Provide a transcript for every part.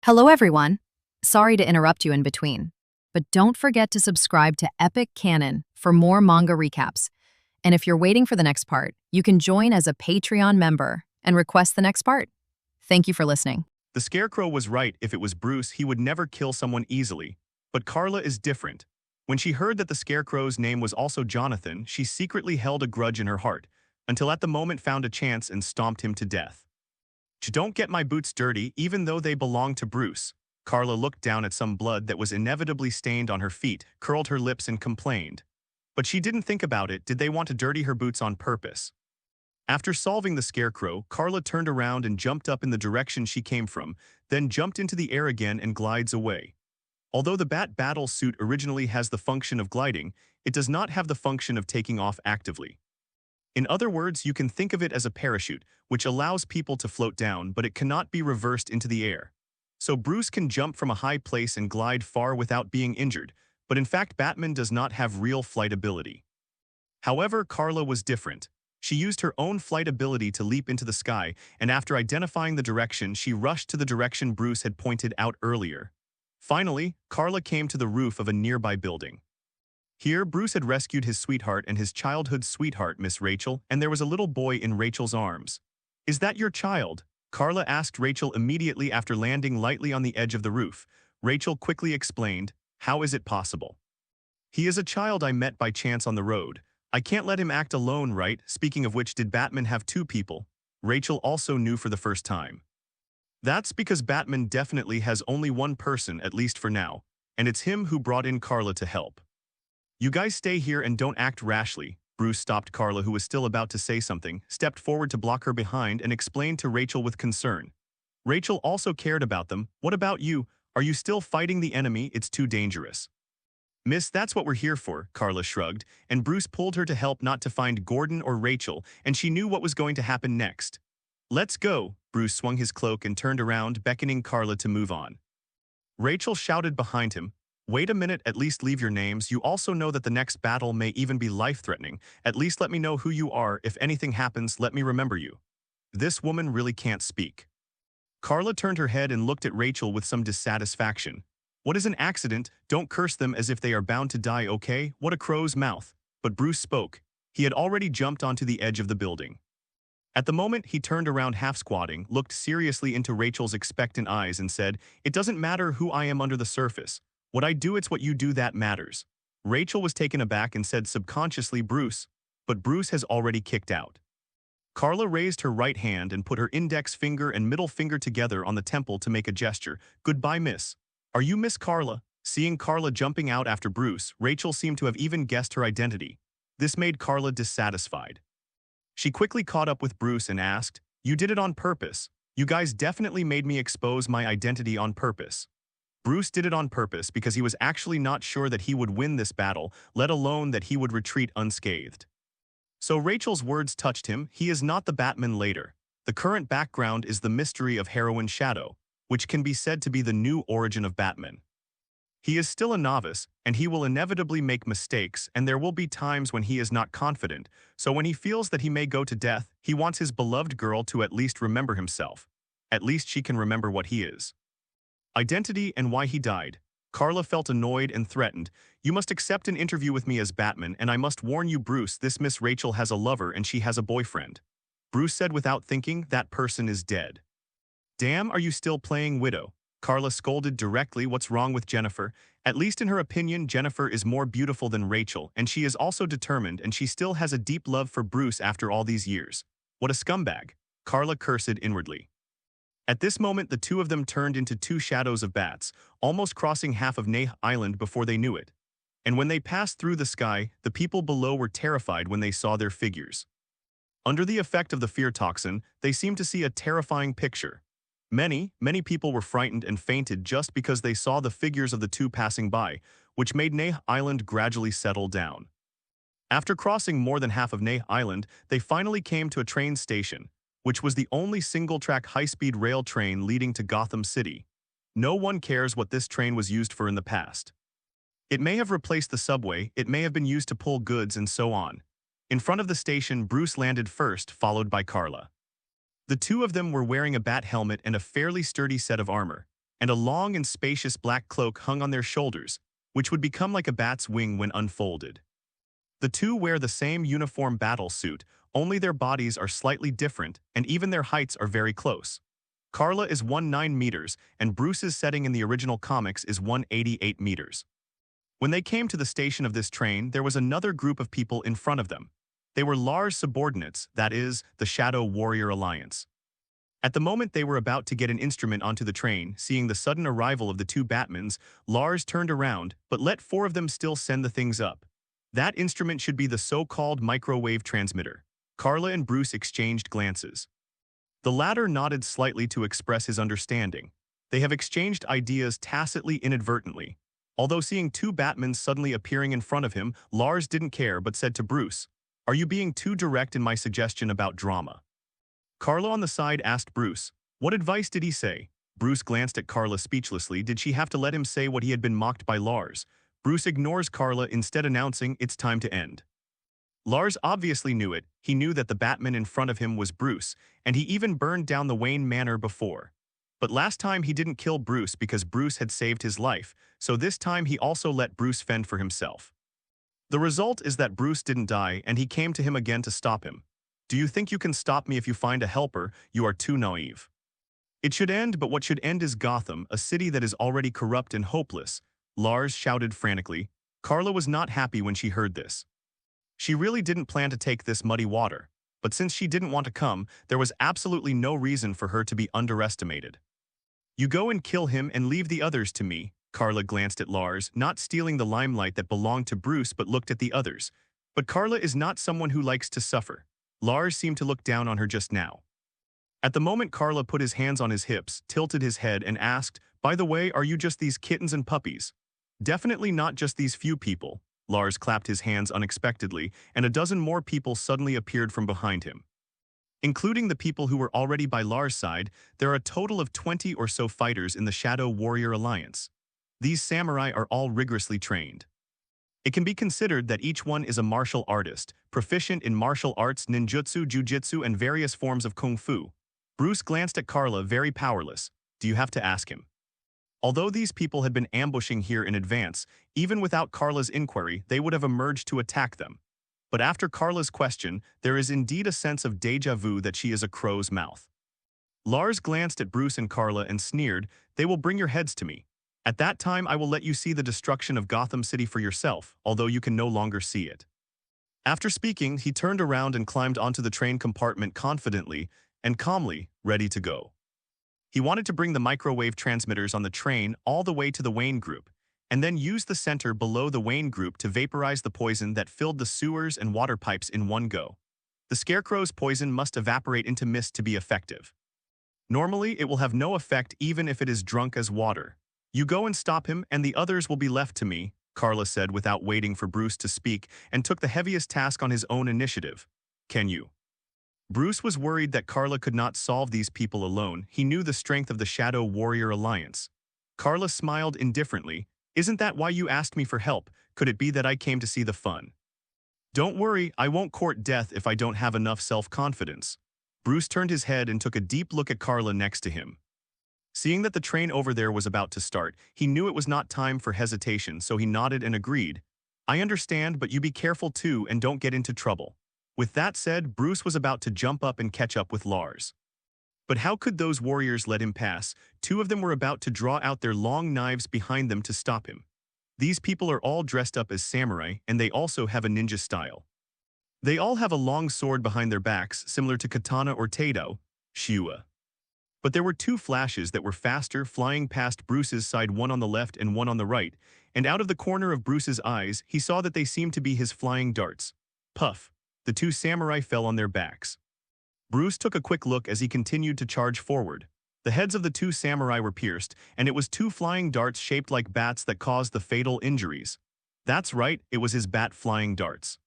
Hello, everyone. Sorry to interrupt you in between, but don't forget to subscribe to Epic Canon for more manga recaps. And if you're waiting for the next part, you can join as a Patreon member and request the next part. Thank you for listening. The Scarecrow was right. If it was Bruce, he would never kill someone easily. But Carla is different. When she heard that the Scarecrow's name was also Jonathan, she secretly held a grudge in her heart, until at the moment found a chance and stomped him to death. Don't get my boots dirty, even though they belong to Bruce. Carla looked down at some blood that was inevitably stained on her feet, curled her lips and complained. But she didn't think about it. Did they want to dirty her boots on purpose? After solving the Scarecrow, Carla turned around and jumped up in the direction she came from, then jumped into the air again and glides away. Although the Bat Battle suit originally has the function of gliding, it does not have the function of taking off actively. In other words, you can think of it as a parachute, which allows people to float down, but it cannot be reversed into the air. So Bruce can jump from a high place and glide far without being injured, but in fact Batman does not have real flight ability. However, Carla was different. She used her own flight ability to leap into the sky, and after identifying the direction, she rushed to the direction Bruce had pointed out earlier. Finally, Carla came to the roof of a nearby building. Here, Bruce had rescued his sweetheart and his childhood sweetheart, Miss Rachel, and there was a little boy in Rachel's arms. "Is that your child?" Carla asked Rachel immediately after landing lightly on the edge of the roof. Rachel quickly explained, "How is it possible?" "He is a child I met by chance on the road. I can't let him act alone, right? Speaking of which, did Batman have two people?" Rachel also knew for the first time. "That's because Batman definitely has only one person, at least for now, and it's him who brought in Carla to help." "You guys stay here and don't act rashly." Bruce stopped Carla, who was still about to say something, stepped forward to block her behind and explained to Rachel with concern. Rachel also cared about them. "What about you? Are you still fighting the enemy? It's too dangerous." "Miss, that's what we're here for," Carla shrugged, and Bruce pulled her to help not to find Gordon or Rachel, and she knew what was going to happen next. "Let's go." Bruce swung his cloak and turned around, beckoning Carla to move on. Rachel shouted behind him, "Wait a minute, at least leave your names. You also know that the next battle may even be life-threatening. At least let me know who you are. If anything happens, let me remember you." This woman really can't speak. Carla turned her head and looked at Rachel with some dissatisfaction. "What is an accident? Don't curse them as if they are bound to die, okay? What a crow's mouth." But Bruce spoke. He had already jumped onto the edge of the building. At the moment, he turned around half-squatting, looked seriously into Rachel's expectant eyes and said, "It doesn't matter who I am under the surface. What I do, it's what you do that matters." Rachel was taken aback and said subconsciously, "Bruce," but Bruce has already kicked out. Carla raised her right hand and put her index finger and middle finger together on the temple to make a gesture. "Goodbye, miss." "Are you Miss Carla?" Seeing Carla jumping out after Bruce, Rachel seemed to have even guessed her identity. This made Carla dissatisfied. She quickly caught up with Bruce and asked, "You did it on purpose. You guys definitely made me expose my identity on purpose." Bruce did it on purpose because he was actually not sure that he would win this battle, let alone that he would retreat unscathed. So Rachel's words touched him. He is not the Batman later. The current background is the mystery of Heroine Shadow, which can be said to be the new origin of Batman. He is still a novice, and he will inevitably make mistakes, and there will be times when he is not confident, so when he feels that he may go to death, he wants his beloved girl to at least remember himself. At least she can remember what he is. Identity and why he died. Carla felt annoyed and threatened. "You must accept an interview with me as Batman, and I must warn you, Bruce, this Miss Rachel has a lover and she has a boyfriend." Bruce said without thinking, "That person is dead." "Damn, are you still playing widow?" Carla scolded directly. "What's wrong with Jennifer?" At least in her opinion, Jennifer is more beautiful than Rachel, and she is also determined, and she still has a deep love for Bruce after all these years. What a scumbag. Carla cursed inwardly. At this moment, the two of them turned into two shadows of bats, almost crossing half of Neh Island before they knew it. And when they passed through the sky, the people below were terrified when they saw their figures. Under the effect of the fear toxin, they seemed to see a terrifying picture. Many people were frightened and fainted just because they saw the figures of the two passing by, which made Neh Island gradually settle down. After crossing more than half of Neh Island, they finally came to a train station, which was the only single-track high-speed rail train leading to Gotham City. No one cares what this train was used for in the past. It may have replaced the subway, it may have been used to pull goods, and so on. In front of the station, Bruce landed first, followed by Carla. The two of them were wearing a bat helmet and a fairly sturdy set of armor. and a long and spacious black cloak hung on their shoulders, which would become like a bat's wing when unfolded. The two wear the same uniform battle suit, only their bodies are slightly different, and even their heights are very close. Carla is 1'9" meters, and Bruce's setting in the original comics is 188 meters. When they came to the station of this train, there was another group of people in front of them. They were Lars' subordinates, that is, the Shadow Warrior Alliance. At the moment they were about to get an instrument onto the train, seeing the sudden arrival of the two Batmans, Lars turned around, but let four of them still send the things up. That instrument should be the so-called microwave transmitter. Carla and Bruce exchanged glances. The latter nodded slightly to express his understanding. They have exchanged ideas tacitly inadvertently. Although seeing two Batmans suddenly appearing in front of him, Lars didn't care but said to Bruce, "Are you being too direct in my suggestion about drama?" Carla on the side asked Bruce, "What advice did he say?" Bruce glanced at Carla speechlessly. Did she have to let him say what he had been mocked by Lars? Bruce ignores Carla, instead announcing it's time to end. Lars obviously knew it. He knew that the Batman in front of him was Bruce, and he even burned down the Wayne Manor before. But last time he didn't kill Bruce because Bruce had saved his life, so this time he also let Bruce fend for himself. The result is that Bruce didn't die, and he came to him again to stop him. "Do you think you can stop me if you find a helper? You are too naive." "It should end, but what should end is Gotham, a city that is already corrupt and hopeless," Lars shouted frantically. Carla was not happy when she heard this. She really didn't plan to take this muddy water, but since she didn't want to come, there was absolutely no reason for her to be underestimated. "You go and kill him and leave the others to me." Carla glanced at Lars, not stealing the limelight that belonged to Bruce but looked at the others. But Carla is not someone who likes to suffer. Lars seemed to look down on her just now. At the moment Carla put his hands on his hips, tilted his head and asked, "By the way, are you just these kittens and puppies?" "Definitely not just these few people." Lars clapped his hands unexpectedly, and a dozen more people suddenly appeared from behind him. Including the people who were already by Lars' side, there are a total of 20 or so fighters in the Shadow Warrior Alliance. These samurai are all rigorously trained. It can be considered that each one is a martial artist, proficient in martial arts, ninjutsu, jujitsu, and various forms of kung fu. Bruce glanced at Carla, very powerless. "Do you have to ask him?" Although these people had been ambushing here in advance, even without Carla's inquiry, they would have emerged to attack them. But after Carla's question, there is indeed a sense of déjà vu that she is a crow's mouth. Lars glanced at Bruce and Carla and sneered, "They will bring your heads to me. At that time I will let you see the destruction of Gotham City for yourself, although you can no longer see it." After speaking, he turned around and climbed onto the train compartment confidently and calmly, ready to go. He wanted to bring the microwave transmitters on the train all the way to the Wayne Group, and then use the center below the Wayne Group to vaporize the poison that filled the sewers and water pipes in one go. The Scarecrow's poison must evaporate into mist to be effective. Normally, it will have no effect even if it is drunk as water. "You go and stop him, and the others will be left to me," Carla said without waiting for Bruce to speak, and took the heaviest task on his own initiative. "Can you?" Bruce was worried that Carla could not solve these people alone. He knew the strength of the Shadow Warrior Alliance. Carla smiled indifferently. "Isn't that why you asked me for help? Could it be that I came to see the fun?" "Don't worry, I won't court death if I don't have enough self-confidence." Bruce turned his head and took a deep look at Carla next to him. Seeing that the train over there was about to start, he knew it was not time for hesitation, so he nodded and agreed. "I understand, but you be careful too and don't get into trouble." With that said, Bruce was about to jump up and catch up with Lars. But how could those warriors let him pass? Two of them were about to draw out their long knives behind them to stop him. These people are all dressed up as samurai, and they also have a ninja style. They all have a long sword behind their backs, similar to katana or taido, shiua. But there were two flashes that were faster, flying past Bruce's side, one on the left and one on the right, and out of the corner of Bruce's eyes, he saw that they seemed to be his flying darts. Puff! The two samurai fell on their backs. Bruce took a quick look as he continued to charge forward. The heads of the two samurai were pierced, and it was two flying darts shaped like bats that caused the fatal injuries. That's right, it was his bat flying darts.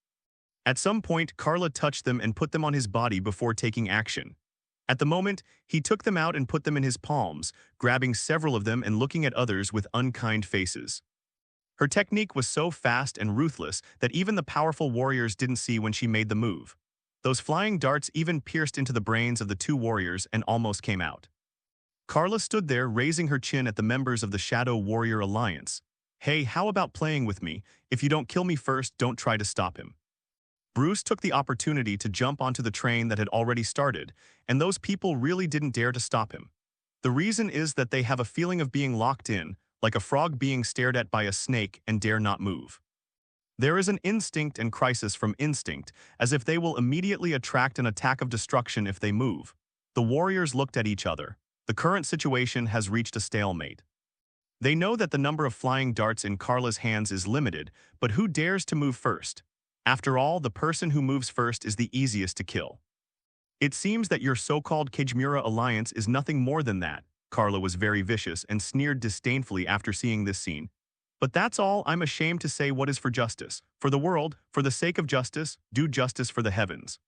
At some point, Carla touched them and put them on his body before taking action. At the moment, he took them out and put them in his palms, grabbing several of them and looking at others with unkind faces. Her technique was so fast and ruthless that even the powerful warriors didn't see when she made the move. Those flying darts even pierced into the brains of the two warriors and almost came out. Carla stood there, raising her chin at the members of the Shadow Warrior Alliance. Hey, how about playing with me? If you don't kill me first, don't try to stop him. Bruce took the opportunity to jump onto the train that had already started, and those people really didn't dare to stop him. The reason is that they have a feeling of being locked in, like a frog being stared at by a snake, and dare not move. There is an instinct and crisis from instinct, as if they will immediately attract an attack of destruction if they move. The warriors looked at each other. The current situation has reached a stalemate. They know that the number of flying darts in Carla's hands is limited, but who dares to move first? After all, the person who moves first is the easiest to kill. It seems that your so-called Kejimura alliance is nothing more than that. Carla was very vicious and sneered disdainfully after seeing this scene. But that's all. I'm ashamed to say what is for justice, for the world, for the sake of justice, do justice for the heavens.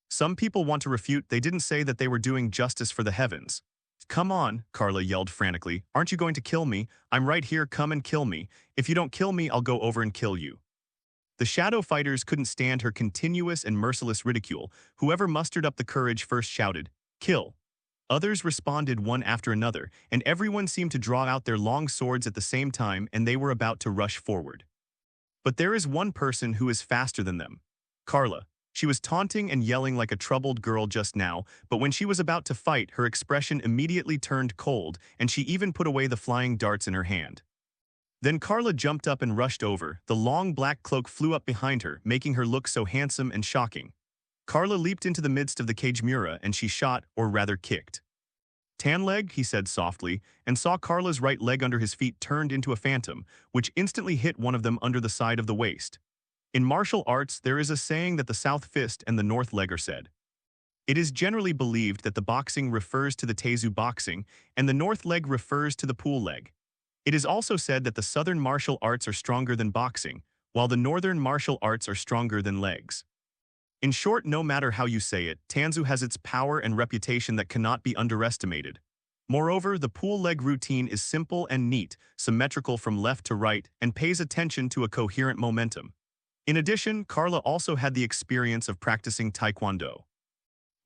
Some people want to refute. They didn't say that they were doing justice for the heavens. Come on, Carla yelled frantically. Aren't you going to kill me? I'm right here, come and kill me. If you don't kill me, I'll go over and kill you. The shadow fighters couldn't stand her continuous and merciless ridicule. Whoever mustered up the courage first shouted, "Kill." Others responded one after another, and everyone seemed to draw out their long swords at the same time, and they were about to rush forward. But there is one person who is faster than them. Carla. She was taunting and yelling like a troubled girl just now, but when she was about to fight, her expression immediately turned cold, and she even put away the flying darts in her hand. Then Carla jumped up and rushed over. The long black cloak flew up behind her, making her look so handsome and shocking. Carla leaped into the midst of the Kejimura and she shot, or rather kicked. Tan leg, he said softly, and saw Carla's right leg under his feet turned into a phantom, which instantly hit one of them under the side of the waist. In martial arts, there is a saying that the south fist and the north leg are said. It is generally believed that the boxing refers to the Tezu boxing and the north leg refers to the pool leg. It is also said that the southern martial arts are stronger than boxing, while the northern martial arts are stronger than legs. In short, no matter how you say it, Tanzu has its power and reputation that cannot be underestimated. Moreover, the pool leg routine is simple and neat, symmetrical from left to right, and pays attention to a coherent momentum. In addition, Carla also had the experience of practicing Taekwondo.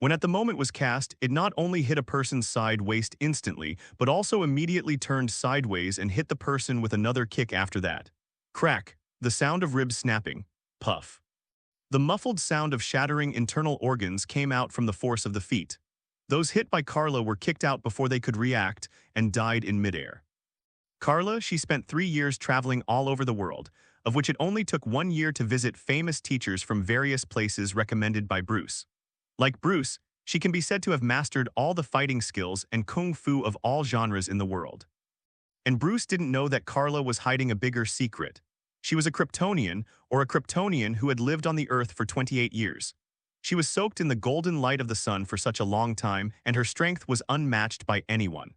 When at the moment was cast, it not only hit a person's side waist instantly, but also immediately turned sideways and hit the person with another kick after that. Crack, the sound of ribs snapping. Puff. The muffled sound of shattering internal organs came out from the force of the feet. Those hit by Carla were kicked out before they could react and died in midair. Carla, she spent 3 years traveling all over the world, of which it only took 1 year to visit famous teachers from various places recommended by Bruce. Like Bruce, she can be said to have mastered all the fighting skills and kung fu of all genres in the world. And Bruce didn't know that Carla was hiding a bigger secret. She was a Kryptonian, or a Kryptonian who had lived on the Earth for 28 years. She was soaked in the golden light of the sun for such a long time, and her strength was unmatched by anyone.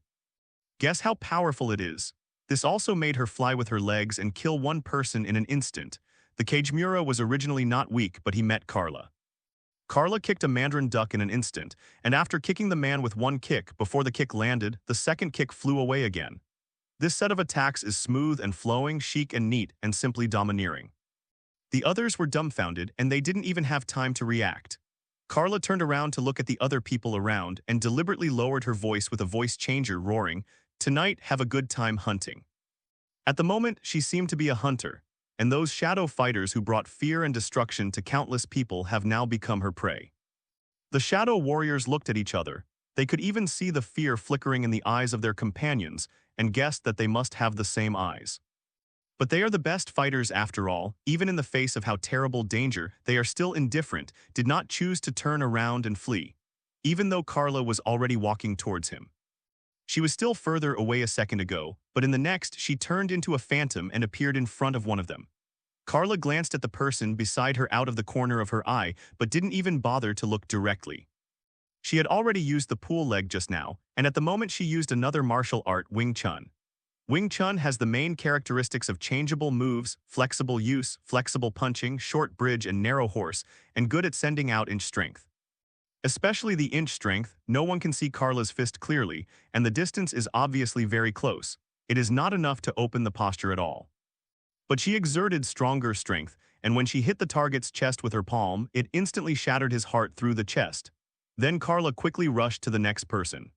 Guess how powerful it is? This also made her fly with her legs and kill one person in an instant. The Kejimura was originally not weak, but he met Carla. Carla kicked a mandarin duck in an instant, and after kicking the man with one kick, before the kick landed, the second kick flew away again. This set of attacks is smooth and flowing, chic and neat, and simply domineering. The others were dumbfounded, and they didn't even have time to react. Carla turned around to look at the other people around and deliberately lowered her voice with a voice changer, roaring, "Tonight, have a good time hunting." At the moment, she seemed to be a hunter, and those shadow fighters who brought fear and destruction to countless people have now become her prey. The shadow warriors looked at each other. They could even see the fear flickering in the eyes of their companions and guessed that they must have the same eyes. But they are the best fighters after all. Even in the face of how terrible danger, they are still indifferent, did not choose to turn around and flee, even though Carla was already walking towards him. She was still further away a second ago, but in the next she turned into a phantom and appeared in front of one of them. Carla glanced at the person beside her out of the corner of her eye, but didn't even bother to look directly. She had already used the pool leg just now, and at the moment she used another martial art, Wing Chun. Wing Chun has the main characteristics of changeable moves, flexible use, flexible punching, short bridge and narrow horse, and good at sending out inch strength. Especially the inch strength, no one can see Carla's fist clearly, and the distance is obviously very close. It is not enough to open the posture at all. But she exerted stronger strength, and when she hit the target's chest with her palm, it instantly shattered his heart through the chest. Then Carla quickly rushed to the next person.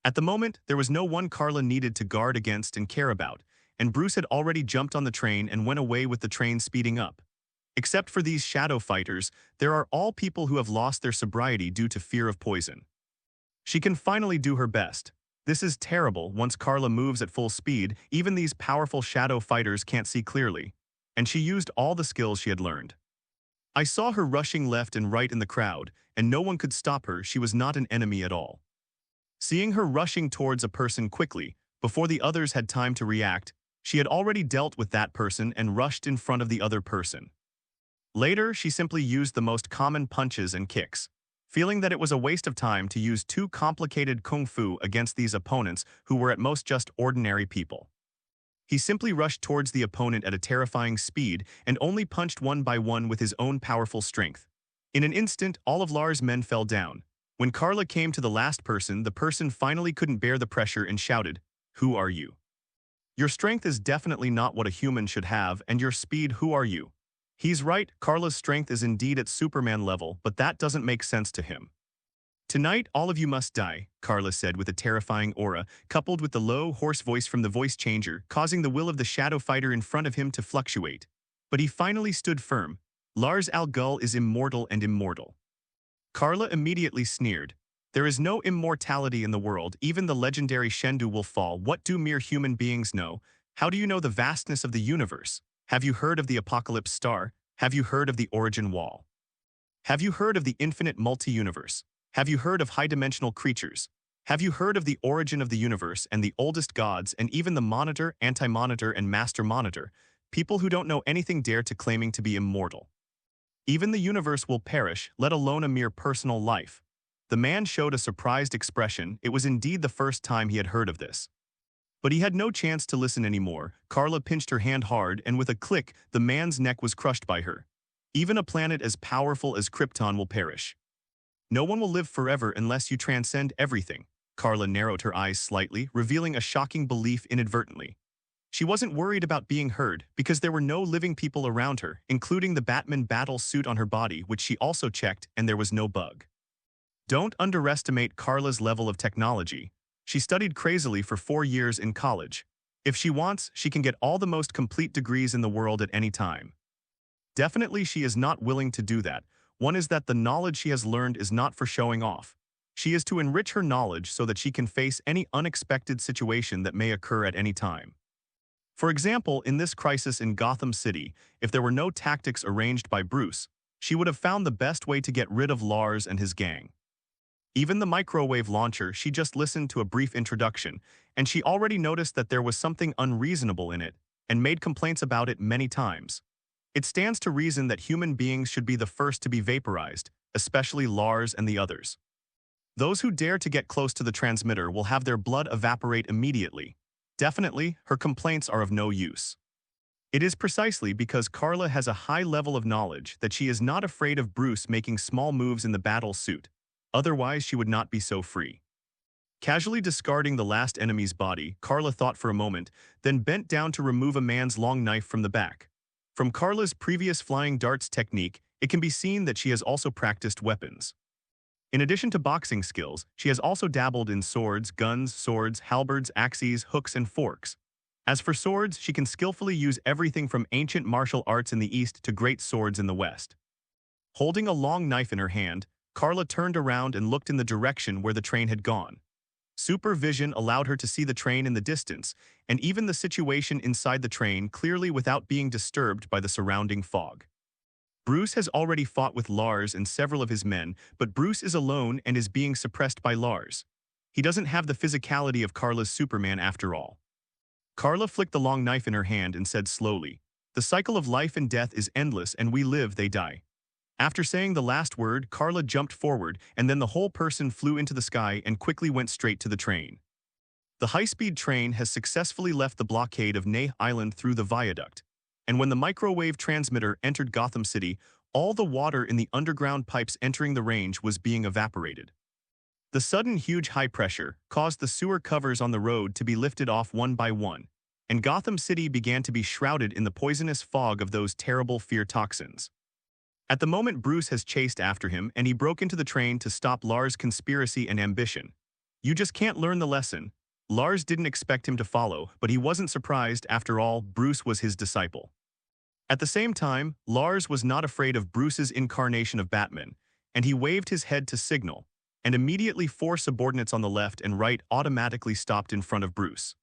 At the moment, there was no one Carla needed to guard against and care about, and Bruce had already jumped on the train and went away with the train speeding up. Except for these shadow fighters, there are all people who have lost their sobriety due to fear of poison. She can finally do her best. This is terrible. Once Carla moves at full speed, even these powerful shadow fighters can't see clearly. And she used all the skills she had learned. I saw her rushing left and right in the crowd, and no one could stop her. She was not an enemy at all. Seeing her rushing towards a person quickly, before the others had time to react, she had already dealt with that person and rushed in front of the other person. Later, she simply used the most common punches and kicks, feeling that it was a waste of time to use too complicated kung fu against these opponents who were at most just ordinary people. He simply rushed towards the opponent at a terrifying speed and only punched one by one with his own powerful strength. In an instant, all of Lars' men fell down. When Carla came to the last person, the person finally couldn't bear the pressure and shouted, "Who are you? Your strength is definitely not what a human should have, and your speed, who are you?" He's right, Carla's strength is indeed at Superman level, but that doesn't make sense to him. "Tonight, all of you must die," Carla said with a terrifying aura, coupled with the low, hoarse voice from the voice changer, causing the will of the shadow fighter in front of him to fluctuate. But he finally stood firm. Lars Al Ghul is immortal and immortal. Carla immediately sneered. "There is no immortality in the world, even the legendary Shendu will fall. What do mere human beings know? How do you know the vastness of the universe? Have you heard of the apocalypse star? Have you heard of the origin wall? Have you heard of the infinite multi-universe? Have you heard of high-dimensional creatures? Have you heard of the origin of the universe and the oldest gods and even the monitor, anti-monitor, and master monitor? People who don't know anything dare to claiming to be immortal. Even the universe will perish, let alone a mere personal life." The man showed a surprised expression. It was indeed the first time he had heard of this. But he had no chance to listen anymore. Carla pinched her hand hard, and with a click, the man's neck was crushed by her. "Even a planet as powerful as Krypton will perish. No one will live forever unless you transcend everything." Carla narrowed her eyes slightly, revealing a shocking belief inadvertently. She wasn't worried about being heard, because there were no living people around her, including the Batman battle suit on her body, which she also checked, and there was no bug. Don't underestimate Carla's level of technology. She studied crazily for 4 years in college. If she wants, she can get all the most complete degrees in the world at any time. Definitely she is not willing to do that. One is that the knowledge she has learned is not for showing off. She is to enrich her knowledge so that she can face any unexpected situation that may occur at any time. For example, in this crisis in Gotham City, if there were no tactics arranged by Bruce, she would have found the best way to get rid of Lars and his gang. Even the microwave launcher, she just listened to a brief introduction, and she already noticed that there was something unreasonable in it, and made complaints about it many times. It stands to reason that human beings should be the first to be vaporized, especially Lars and the others. Those who dare to get close to the transmitter will have their blood evaporate immediately. Definitely, her complaints are of no use. It is precisely because Carla has a high level of knowledge that she is not afraid of Bruce making small moves in the battle suit. Otherwise, she would not be so free. Casually discarding the last enemy's body, Carla thought for a moment, then bent down to remove a man's long knife from the back. From Carla's previous flying darts technique, it can be seen that she has also practiced weapons. In addition to boxing skills, she has also dabbled in swords, guns, swords, halberds, axes, hooks, and forks. As for swords, she can skillfully use everything from ancient martial arts in the East to great swords in the West. Holding a long knife in her hand, Carla turned around and looked in the direction where the train had gone. Supervision allowed her to see the train in the distance, and even the situation inside the train clearly without being disturbed by the surrounding fog. Bruce has already fought with Lars and several of his men, but Bruce is alone and is being suppressed by Lars. He doesn't have the physicality of Carla's Superman after all. Carla flicked the long knife in her hand and said slowly, "The cycle of life and death is endless, and we live, they die." After saying the last word, Carla jumped forward, and then the whole person flew into the sky and quickly went straight to the train. The high-speed train has successfully left the blockade of Ney Island through the viaduct, and when the microwave transmitter entered Gotham City, all the water in the underground pipes entering the range was being evaporated. The sudden huge high pressure caused the sewer covers on the road to be lifted off one by one, and Gotham City began to be shrouded in the poisonous fog of those terrible fear toxins. At the moment, Bruce has chased after him, and he broke into the train to stop Lars' conspiracy and ambition. You just can't learn the lesson. Lars didn't expect him to follow, but he wasn't surprised. After all, Bruce was his disciple. At the same time, Lars was not afraid of Bruce's incarnation of Batman, and he waved his head to signal, and immediately four subordinates on the left and right automatically stopped in front of Bruce.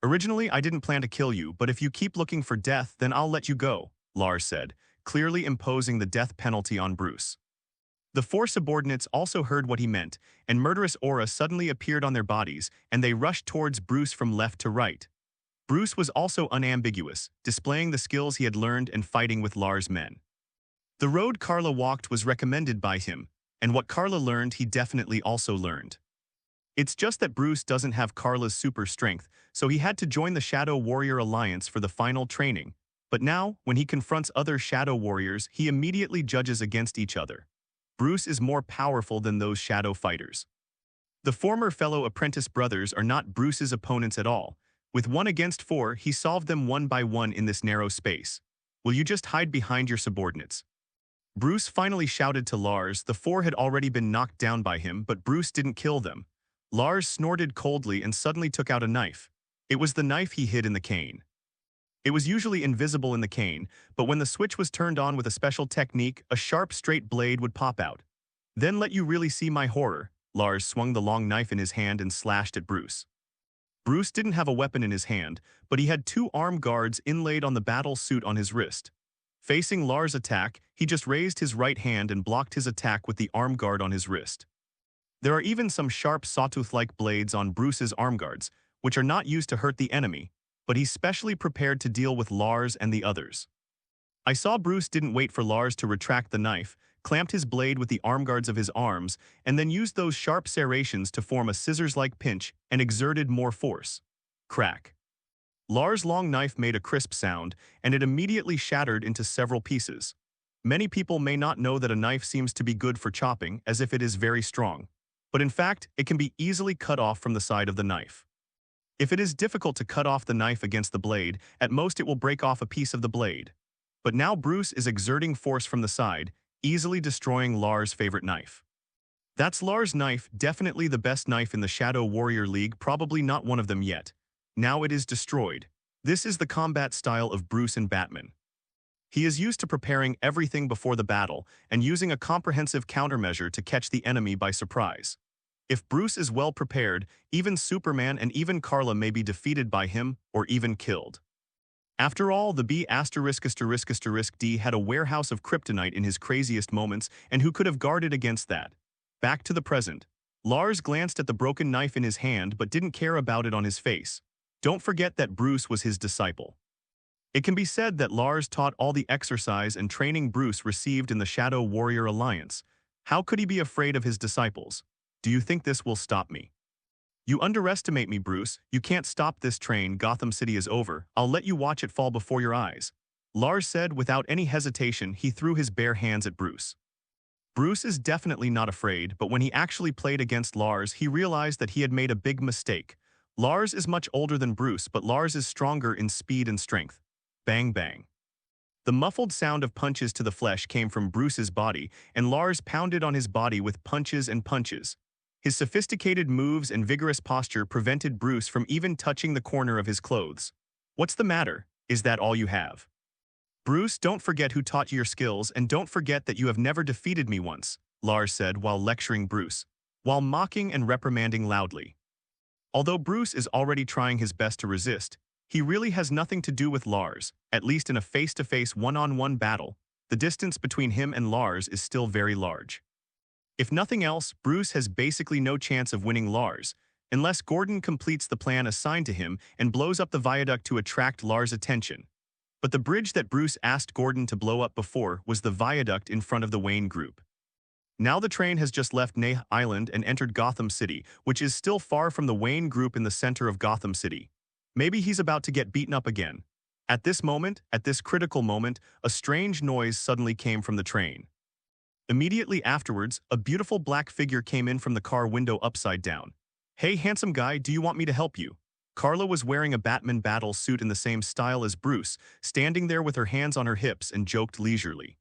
Originally, I didn't plan to kill you, but if you keep looking for death, then I'll let you go, Lars said, clearly imposing the death penalty on Bruce. The four subordinates also heard what he meant, and murderous aura suddenly appeared on their bodies, and they rushed towards Bruce from left to right. Bruce was also unambiguous, displaying the skills he had learned and fighting with Lars' men. The road Carla walked was recommended by him, and what Carla learned he definitely also learned. It's just that Bruce doesn't have Carla's super strength, so he had to join the Shadow Warrior Alliance for the final training. But now, when he confronts other Shadow Warriors, he immediately judges against each other. Bruce is more powerful than those shadow fighters. The former fellow apprentice brothers are not Bruce's opponents at all. With 1 against 4, he solved them one by one in this narrow space. Will you just hide behind your subordinates? Bruce finally shouted to Lars. The four had already been knocked down by him, but Bruce didn't kill them. Lars snorted coldly and suddenly took out a knife. It was the knife he hid in the cane. It was usually invisible in the cane, but when the switch was turned on with a special technique, a sharp, straight blade would pop out. Then let you really see my horror. Lars swung the long knife in his hand and slashed at Bruce. Bruce didn't have a weapon in his hand, but he had 2 arm guards inlaid on the battle suit on his wrist. Facing Lars' attack, he just raised his right hand and blocked his attack with the arm guard on his wrist. There are even some sharp sawtooth-like blades on Bruce's arm guards, which are not used to hurt the enemy, but he's specially prepared to deal with Lars and the others. I saw Bruce didn't wait for Lars to retract the knife, clamped his blade with the arm guards of his arms, and then used those sharp serrations to form a scissors-like pinch and exerted more force. Crack. Lars' long knife made a crisp sound, and it immediately shattered into several pieces. Many people may not know that a knife seems to be good for chopping, as if it is very strong. But in fact, it can be easily cut off from the side of the knife. If it is difficult to cut off the knife against the blade, at most it will break off a piece of the blade. But now Bruce is exerting force from the side, easily destroying Lars' favorite knife. That's Lars' knife, definitely the best knife in the Shadow Warrior League, probably not one of them yet. Now it is destroyed. This is the combat style of Bruce and Batman. He is used to preparing everything before the battle and using a comprehensive countermeasure to catch the enemy by surprise. If Bruce is well prepared, even Superman and even Carla may be defeated by him or even killed. After all, the B******D had a warehouse of kryptonite in his craziest moments, and who could have guarded against that? Back to the present. Lars glanced at the broken knife in his hand but didn't care about it on his face. Don't forget that Bruce was his disciple. It can be said that Lars taught all the exercise and training Bruce received in the Shadow Warrior Alliance. How could he be afraid of his disciples? Do you think this will stop me? You underestimate me, Bruce. You can't stop this train. Gotham City is over. I'll let you watch it fall before your eyes. Lars said without any hesitation. He threw his bare hands at Bruce. Bruce is definitely not afraid, but when he actually played against Lars, he realized that he had made a big mistake. Lars is much older than Bruce, but Lars is stronger in speed and strength. Bang bang. The muffled sound of punches to the flesh came from Bruce's body, and Lars pounded on his body with punches and punches. His sophisticated moves and vigorous posture prevented Bruce from even touching the corner of his clothes. What's the matter? Is that all you have? Bruce, don't forget who taught you your skills, and don't forget that you have never defeated me once, Lars said while lecturing Bruce, while mocking and reprimanding loudly. Although Bruce is already trying his best to resist, he really has nothing to do with Lars, at least in a face-to-face one-on-one battle. The distance between him and Lars is still very large. If nothing else, Bruce has basically no chance of winning Lars, unless Gordon completes the plan assigned to him and blows up the viaduct to attract Lars' attention. But the bridge that Bruce asked Gordon to blow up before was the viaduct in front of the Wayne Group. Now the train has just left Neh Island and entered Gotham City, which is still far from the Wayne Group in the center of Gotham City. Maybe he's about to get beaten up again. At this moment, at this critical moment, a strange noise suddenly came from the train. Immediately afterwards, a beautiful black figure came in from the car window upside down. Hey, handsome guy, do you want me to help you? Carla was wearing a Batman battle suit in the same style as Bruce, standing there with her hands on her hips and joked leisurely.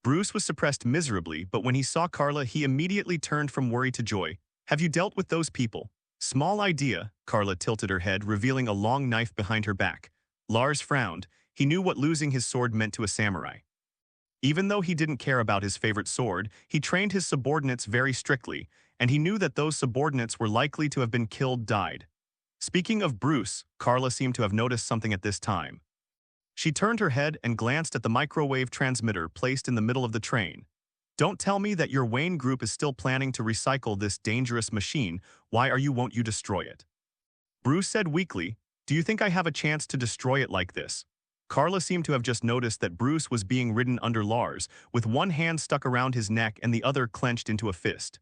Bruce was suppressed miserably, but when he saw Carla, he immediately turned from worry to joy. Have you dealt with those people? Small idea, Carla tilted her head, revealing a long knife behind her back. Lars frowned. He knew what losing his sword meant to a samurai. Even though he didn't care about his favorite sword, he trained his subordinates very strictly, and he knew that those subordinates were likely to have been died. Speaking of Bruce, Carla seemed to have noticed something at this time. She turned her head and glanced at the microwave transmitter placed in the middle of the train. Don't tell me that your Wayne group is still planning to recycle this dangerous machine. Won't you destroy it? Bruce said weakly, do you think I have a chance to destroy it like this? Carla seemed to have just noticed that Bruce was being ridden under Lars, with one hand stuck around his neck and the other clenched into a fist.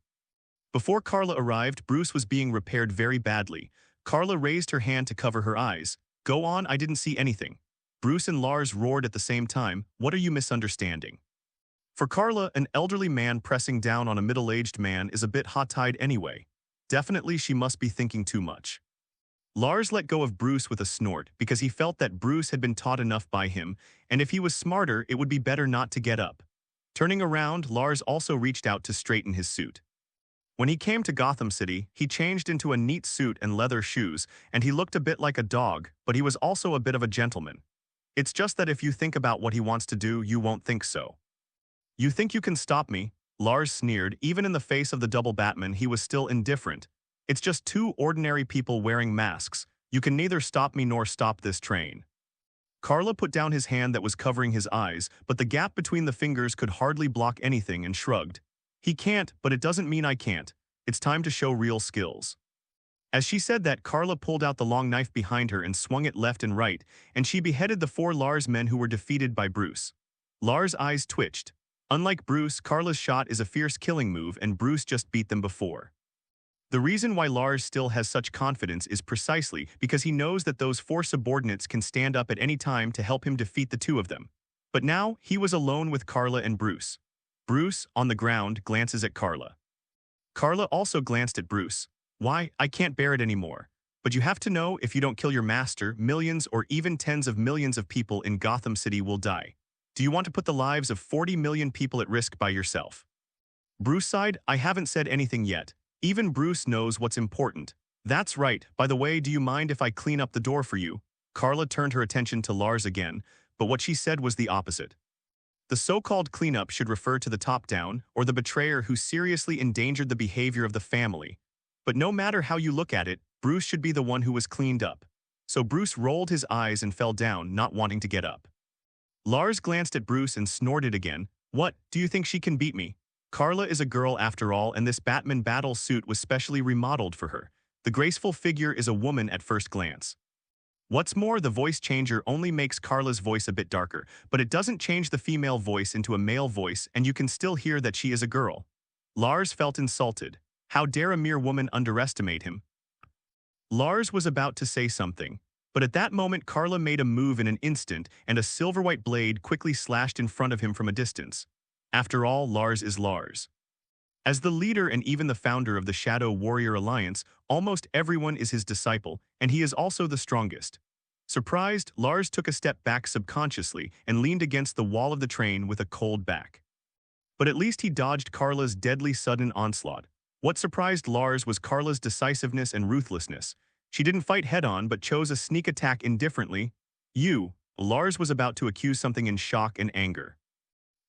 Before Carla arrived, Bruce was being repaired very badly. Carla raised her hand to cover her eyes. Go on, I didn't see anything. Bruce and Lars roared at the same time. What are you misunderstanding? For Carla, an elderly man pressing down on a middle-aged man is a bit hot-tied anyway. Definitely she must be thinking too much. Lars let go of Bruce with a snort because he felt that Bruce had been taught enough by him, and if he was smarter, it would be better not to get up. Turning around, Lars also reached out to straighten his suit. When he came to Gotham City, he changed into a neat suit and leather shoes, and he looked a bit like a dog, but he was also a bit of a gentleman. It's just that if you think about what he wants to do, you won't think so. You think you can stop me? Lars sneered. Even in the face of the double Batman, he was still indifferent. It's just two ordinary people wearing masks. You can neither stop me nor stop this train. Carla put down his hand that was covering his eyes, but the gap between the fingers could hardly block anything, and shrugged. He can't, but it doesn't mean I can't. It's time to show real skills. As she said that, Carla pulled out the long knife behind her and swung it left and right, and she beheaded the 4 Lars men who were defeated by Bruce. Lars' eyes twitched. Unlike Bruce, Carla's shot is a fierce killing move, and Bruce just beat them before. The reason why Lars still has such confidence is precisely because he knows that those 4 subordinates can stand up at any time to help him defeat the 2 of them. But now, he was alone with Carla and Bruce. Bruce, on the ground, glances at Carla. Carla also glanced at Bruce. Why, I can't bear it anymore. But you have to know, if you don't kill your master, millions or even tens of millions of people in Gotham City will die. Do you want to put the lives of 40 million people at risk by yourself? Bruce sighed. I haven't said anything yet. Even Bruce knows what's important. That's right. By the way, do you mind if I clean up the door for you? Carla turned her attention to Lars again, but what she said was the opposite. The so-called cleanup should refer to the top-down, or the betrayer who seriously endangered the behavior of the family. But no matter how you look at it, Bruce should be the one who was cleaned up. So Bruce rolled his eyes and fell down, not wanting to get up. Lars glanced at Bruce and snorted again. What, do you think she can beat me? Carla is a girl after all, and this Batman battle suit was specially remodeled for her. The graceful figure is a woman at first glance. What's more, the voice changer only makes Carla's voice a bit darker, but it doesn't change the female voice into a male voice, and you can still hear that she is a girl. Lars felt insulted. How dare a mere woman underestimate him? Lars was about to say something, but at that moment Carla made a move in an instant, and a silver-white blade quickly slashed in front of him from a distance. After all, Lars is Lars. As the leader and even the founder of the Shadow Warrior Alliance, almost everyone is his disciple, and he is also the strongest. Surprised, Lars took a step back subconsciously and leaned against the wall of the train with a cold back. But at least he dodged Carla's deadly sudden onslaught. What surprised Lars was Carla's decisiveness and ruthlessness. She didn't fight head-on but chose a sneak attack indifferently. Lars was about to accuse something in shock and anger.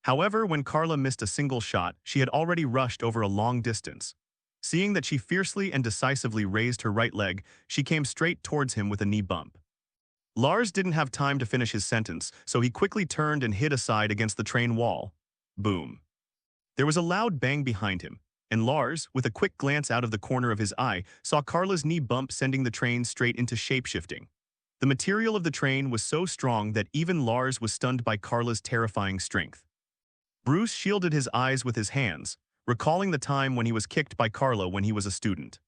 However, when Carla missed a single shot, she had already rushed over a long distance. Seeing that she fiercely and decisively raised her right leg, she came straight towards him with a knee bump. Lars didn't have time to finish his sentence, so he quickly turned and hid aside against the train wall. Boom. There was a loud bang behind him, and Lars, with a quick glance out of the corner of his eye, saw Carla's knee bump, sending the train straight into shape-shifting. The material of the train was so strong that even Lars was stunned by Carla's terrifying strength. Bruce shielded his eyes with his hands, recalling the time when he was kicked by Carla when he was a student.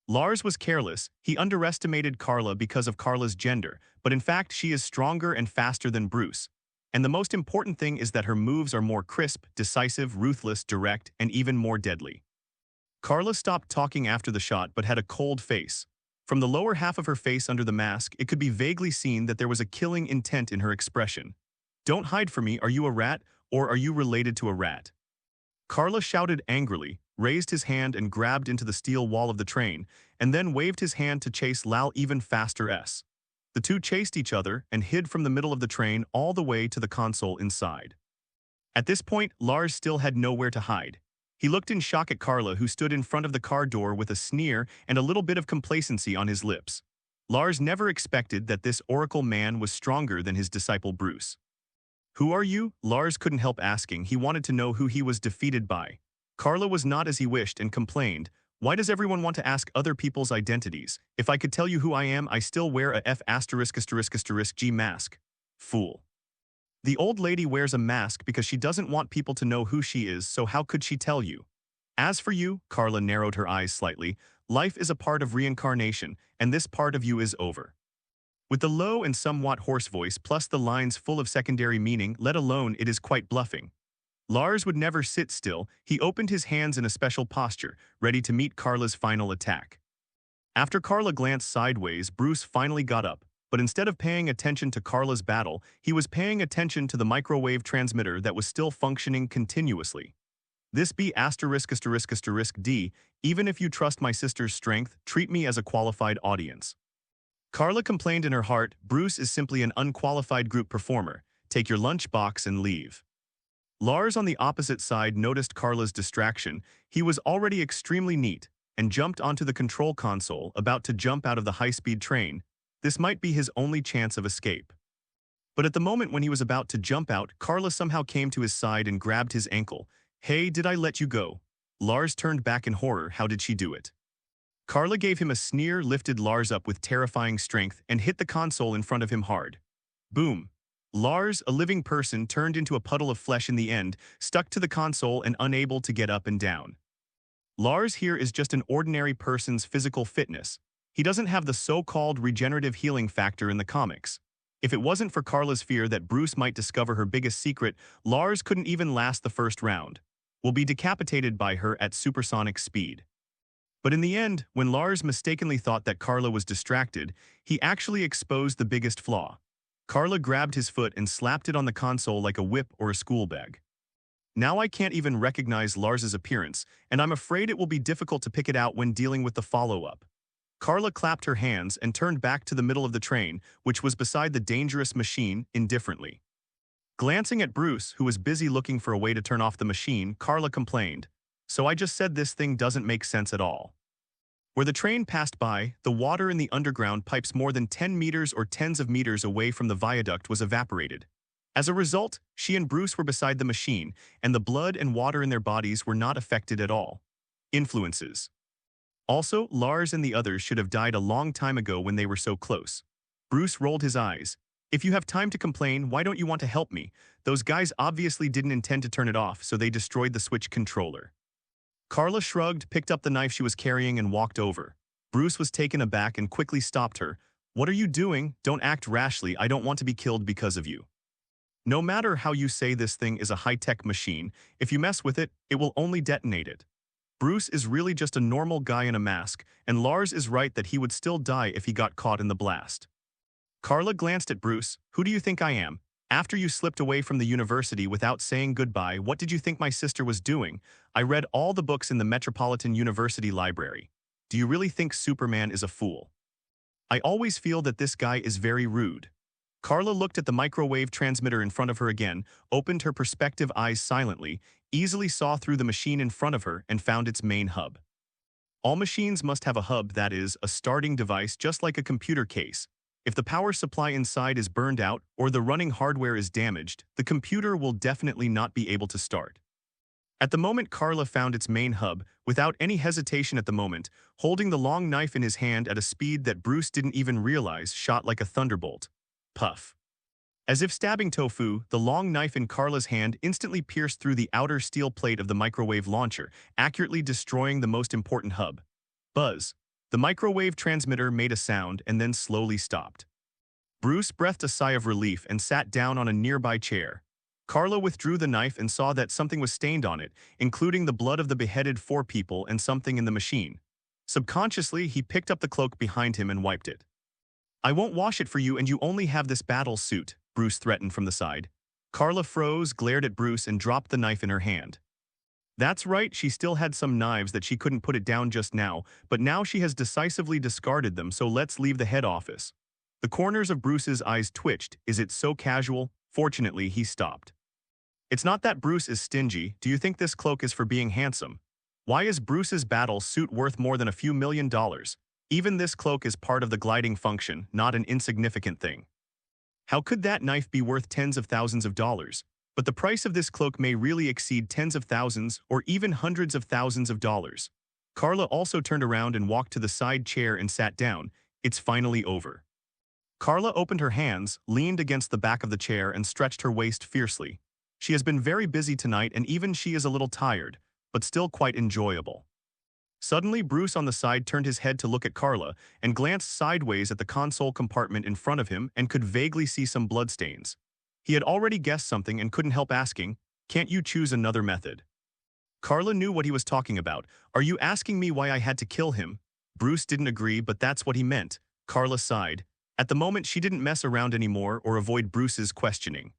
Lars was careless. He underestimated Carla because of Carla's gender, but in fact she is stronger and faster than Bruce. And the most important thing is that her moves are more crisp, decisive, ruthless, direct, and even more deadly. Carla stopped talking after the shot but had a cold face. From the lower half of her face under the mask, it could be vaguely seen that there was a killing intent in her expression. Don't hide from me, are you a rat, or are you related to a rat? Carla shouted angrily. raised his hand and grabbed into the steel wall of the train, and then waved his hand to chase Lal even faster. The two chased each other and hid from the middle of the train all the way to the console inside. At this point, Lars still had nowhere to hide. He looked in shock at Carla, who stood in front of the car door with a sneer and a little bit of complacency on his lips. Lars never expected that this oracle man was stronger than his disciple Bruce. "Who are you?" Lars couldn't help asking. He wanted to know who he was defeated by. Carla was not as he wished and complained, "Why does everyone want to ask other people's identities? If I could tell you who I am, I still wear a F***G mask. Fool." The old lady wears a mask because she doesn't want people to know who she is, so how could she tell you? As for you, Carla narrowed her eyes slightly, life is a part of reincarnation, and this part of you is over. With the low and somewhat hoarse voice plus the lines full of secondary meaning, let alone it is quite bluffing. Lars would never sit still. He opened his hands in a special posture, ready to meet Carla's final attack. After Carla glanced sideways, Bruce finally got up, but instead of paying attention to Carla's battle, he was paying attention to the microwave transmitter that was still functioning continuously. "This be ****D, even if you trust my sister's strength, treat me as a qualified audience." Carla complained in her heart, "Bruce is simply an unqualified group performer. Take your lunchbox and leave." Lars on the opposite side noticed Carla's distraction. He was already extremely neat and jumped onto the control console, about to jump out of the high-speed train. This might be his only chance of escape. But at the moment when he was about to jump out, Carla somehow came to his side and grabbed his ankle. "Hey, did I let you go?" Lars turned back in horror. How did she do it? Carla gave him a sneer, lifted Lars up with terrifying strength, and hit the console in front of him hard. Boom. Lars, a living person, turned into a puddle of flesh in the end, stuck to the console and unable to get up and down. Lars here is just an ordinary person's physical fitness. He doesn't have the so-called regenerative healing factor in the comics. If it wasn't for Carla's fear that Bruce might discover her biggest secret, Lars couldn't even last the first round. Will be decapitated by her at supersonic speed. But in the end, when Lars mistakenly thought that Carla was distracted, he actually exposed the biggest flaw. Carla grabbed his foot and slapped it on the console like a whip or a school bag. Now I can't even recognize Lars's appearance, and I'm afraid it will be difficult to pick it out when dealing with the follow-up. Carla clapped her hands and turned back to the middle of the train, which was beside the dangerous machine, indifferently. Glancing at Bruce, who was busy looking for a way to turn off the machine, Carla complained, "So I just said this thing doesn't make sense at all." Where the train passed by, the water in the underground pipes more than 10 meters or tens of meters away from the viaduct was evaporated. As a result, she and Bruce were beside the machine, and the blood and water in their bodies were not affected at all. Influences. Also, Lars and the others should have died a long time ago when they were so close. Bruce rolled his eyes. "If you have time to complain, why don't you want to help me? Those guys obviously didn't intend to turn it off, so they destroyed the switch controller." Carla shrugged, picked up the knife she was carrying, and walked over. Bruce was taken aback and quickly stopped her. "What are you doing? Don't act rashly. I don't want to be killed because of you." No matter how you say this thing is a high-tech machine, if you mess with it, it will only detonate it. Bruce is really just a normal guy in a mask, and Lars is right that he would still die if he got caught in the blast. Carla glanced at Bruce. "Who do you think I am? After you slipped away from the university without saying goodbye, what did you think my sister was doing? I read all the books in the Metropolitan University Library. Do you really think Superman is a fool? I always feel that this guy is very rude." Carla looked at the microwave transmitter in front of her again, opened her perspective eyes silently, easily saw through the machine in front of her, and found its main hub. All machines must have a hub, that is, a starting device just like a computer case. If the power supply inside is burned out or the running hardware is damaged, the computer will definitely not be able to start. At the moment Carla found its main hub, without any hesitation at the moment, holding the long knife in his hand at a speed that Bruce didn't even realize, shot like a thunderbolt. Puff. As if stabbing tofu, the long knife in Carla's hand instantly pierced through the outer steel plate of the microwave launcher, accurately destroying the most important hub. Buzz. The microwave transmitter made a sound and then slowly stopped. Bruce breathed a sigh of relief and sat down on a nearby chair. Carla withdrew the knife and saw that something was stained on it, including the blood of the beheaded 4 people and something in the machine. Subconsciously, he picked up the cloak behind him and wiped it. "I won't wash it for you, and you only have this battle suit," Bruce threatened from the side. Carla froze, glared at Bruce, and dropped the knife in her hand. That's right, she still had some knives that she couldn't put it down just now, but now she has decisively discarded them, so let's leave the head office. The corners of Bruce's eyes twitched. Is it so casual? Fortunately, he stopped. It's not that Bruce is stingy. Do you think this cloak is for being handsome? Why is Bruce's battle suit worth more than a few $1,000,000? Even this cloak is part of the gliding function, not an insignificant thing. How could that knife be worth tens of thousands of dollars? But the price of this cloak may really exceed tens of thousands or even hundreds of thousands of dollars. Carla also turned around and walked to the side chair and sat down. It's finally over. Carla opened her hands, leaned against the back of the chair, and stretched her waist fiercely. She has been very busy tonight, and even she is a little tired, but still quite enjoyable. Suddenly, Bruce on the side turned his head to look at Carla and glanced sideways at the console compartment in front of him and could vaguely see some bloodstains. He had already guessed something and couldn't help asking, "Can't you choose another method?" Carla knew what he was talking about. "Are you asking me why I had to kill him?" Bruce didn't agree, but that's what he meant. Carla sighed. At the moment, she didn't mess around anymore or avoid Bruce's questioning.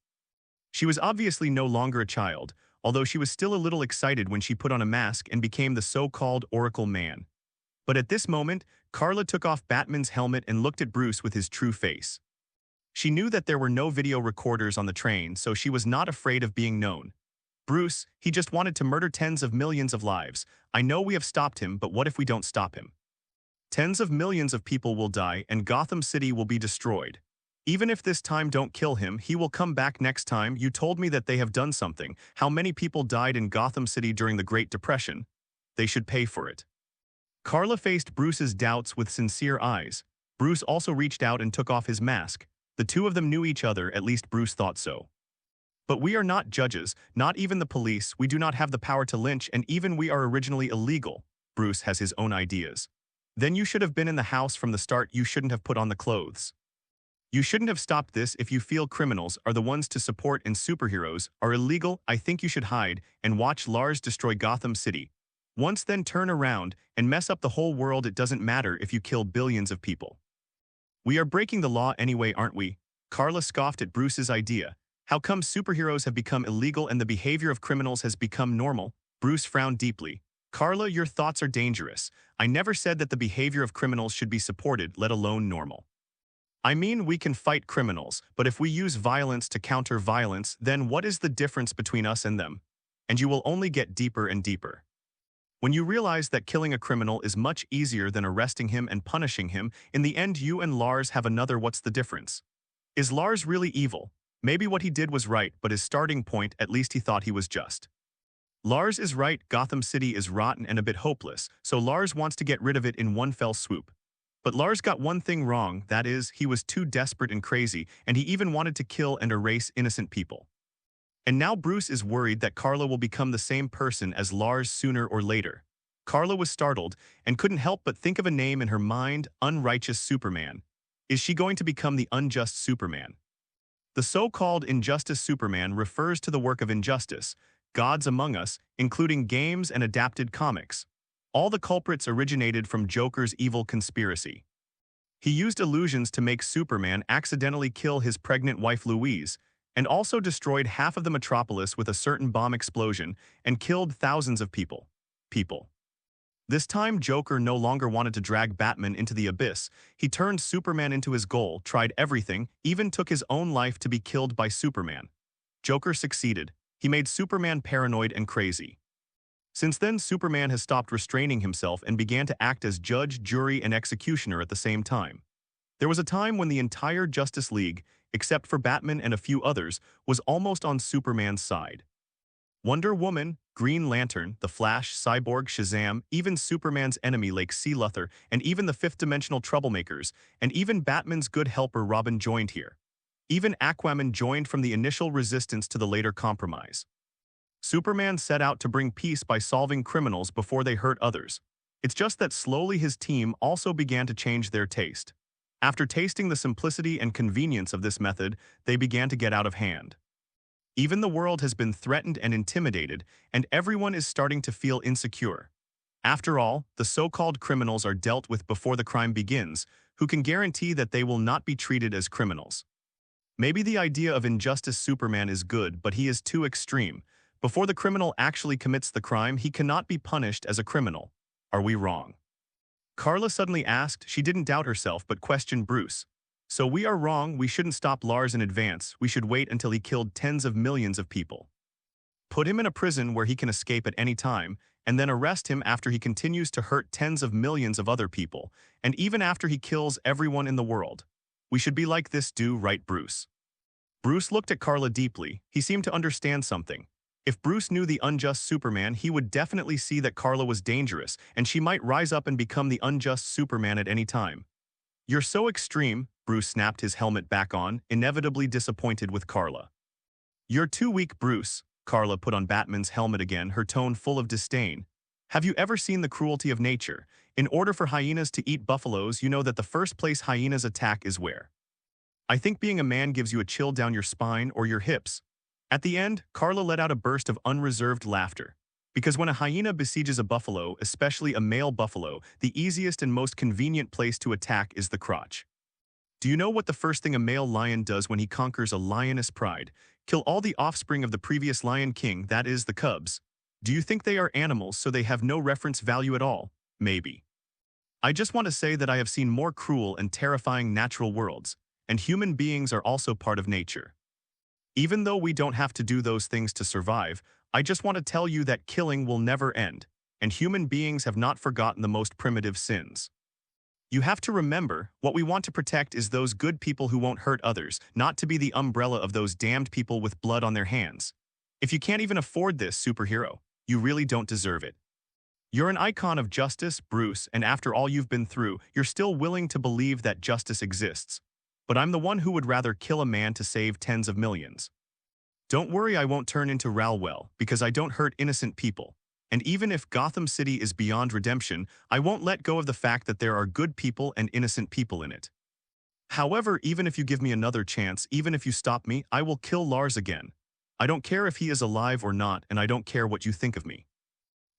She was obviously no longer a child, although she was still a little excited when she put on a mask and became the so-called Oracle Man. But at this moment, Carla took off Batman's helmet and looked at Bruce with his true face. She knew that there were no video recorders on the train, so she was not afraid of being known. "Bruce, he just wanted to murder tens of millions of lives. I know we have stopped him, but what if we don't stop him? Tens of millions of people will die and Gotham City will be destroyed. Even if this time don't kill him, he will come back next time. You told me that they have done something. How many people died in Gotham City during the Great Depression? They should pay for it." Carla faced Bruce's doubts with sincere eyes. Bruce also reached out and took off his mask. The two of them knew each other, at least Bruce thought so. "But we are not judges, not even the police. We do not have the power to lynch, and even we are originally illegal." Bruce has his own ideas. "Then you should have been in the house from the start. You shouldn't have put on the clothes. You shouldn't have stopped this. If you feel criminals are the ones to support and superheroes are illegal, I think you should hide and watch Lars destroy Gotham City. Once then turn around and mess up the whole world. It doesn't matter if you kill billions of people. We are breaking the law anyway, aren't we?" Carla scoffed at Bruce's idea. "How come superheroes have become illegal and the behavior of criminals has become normal?" Bruce frowned deeply. "Carla, your thoughts are dangerous. I never said that the behavior of criminals should be supported, let alone normal. I mean, we can fight criminals, but if we use violence to counter violence, then what is the difference between us and them? And you will only get deeper and deeper. When you realize that killing a criminal is much easier than arresting him and punishing him, in the end you and Lars have another. What's the difference? Is Lars really evil? Maybe what he did was right, but his starting point, at least he thought he was just. Lars is right, Gotham City is rotten and a bit hopeless, so Lars wants to get rid of it in one fell swoop. But Lars got one thing wrong, that is, he was too desperate and crazy, and he even wanted to kill and erase innocent people. And now Bruce is worried that Carla will become the same person as Lars sooner or later. Carla was startled and couldn't help but think of a name in her mind, Unrighteous Superman. Is she going to become the unjust Superman? The so-called Injustice Superman refers to the work of injustice, gods among us, including games and adapted comics. All the culprits originated from Joker's evil conspiracy. He used illusions to make Superman accidentally kill his pregnant wife Louise, and also destroyed half of the metropolis with a certain bomb explosion and killed thousands of people. This time, Joker no longer wanted to drag Batman into the abyss. He turned Superman into his goal, tried everything, even took his own life to be killed by Superman. Joker succeeded. He made Superman paranoid and crazy. Since then, Superman has stopped restraining himself and began to act as judge, jury, and executioner at the same time. There was a time when the entire Justice League, except for Batman and a few others, was almost on Superman's side. Wonder Woman, Green Lantern, The Flash, Cyborg, Shazam, even Superman's enemy Lex Luthor, and even the fifth-dimensional troublemakers, and even Batman's good helper Robin joined here. Even Aquaman joined from the initial resistance to the later compromise. Superman set out to bring peace by solving criminals before they hurt others. It's just that slowly his team also began to change their taste. After tasting the simplicity and convenience of this method, they began to get out of hand. Even the world has been threatened and intimidated, and everyone is starting to feel insecure. After all, the so-called criminals are dealt with before the crime begins, who can guarantee that they will not be treated as criminals. Maybe the idea of Injustice Superman is good, but he is too extreme. Before the criminal actually commits the crime, he cannot be punished as a criminal. Are we wrong? Carla suddenly asked. She didn't doubt herself but questioned Bruce. So we are wrong, we shouldn't stop Lars in advance, we should wait until he killed tens of millions of people. Put him in a prison where he can escape at any time, and then arrest him after he continues to hurt tens of millions of other people, and even after he kills everyone in the world. We should be like this, do right, Bruce. Bruce looked at Carla deeply. He seemed to understand something. If Bruce knew the unjust Superman, he would definitely see that Carla was dangerous, and she might rise up and become the unjust Superman at any time. You're so extreme, Bruce snapped his helmet back on, inevitably disappointed with Carla. You're too weak, Bruce. Carla put on Batman's helmet again, her tone full of disdain. Have you ever seen the cruelty of nature? In order for hyenas to eat buffaloes, you know that the first place hyenas attack is where? I think being a man gives you a chill down your spine or your hips. At the end, Carla let out a burst of unreserved laughter. Because when a hyena besieges a buffalo, especially a male buffalo, the easiest and most convenient place to attack is the crotch. Do you know what the first thing a male lion does when he conquers a lioness pride? Kill all the offspring of the previous lion king, that is, the cubs. Do you think they are animals so they have no reference value at all? Maybe. I just want to say that I have seen more cruel and terrifying natural worlds, and human beings are also part of nature. Even though we don't have to do those things to survive, I just want to tell you that killing will never end, and human beings have not forgotten the most primitive sins. You have to remember, what we want to protect is those good people who won't hurt others, not to be the umbrella of those damned people with blood on their hands. If you can't even afford this, superhero, you really don't deserve it. You're an icon of justice, Bruce, and after all you've been through, you're still willing to believe that justice exists. But I'm the one who would rather kill a man to save tens of millions. Don't worry, I won't turn into Ralwell, because I don't hurt innocent people. And even if Gotham City is beyond redemption, I won't let go of the fact that there are good people and innocent people in it. However, even if you give me another chance, even if you stop me, I will kill Lars again. I don't care if he is alive or not, and I don't care what you think of me.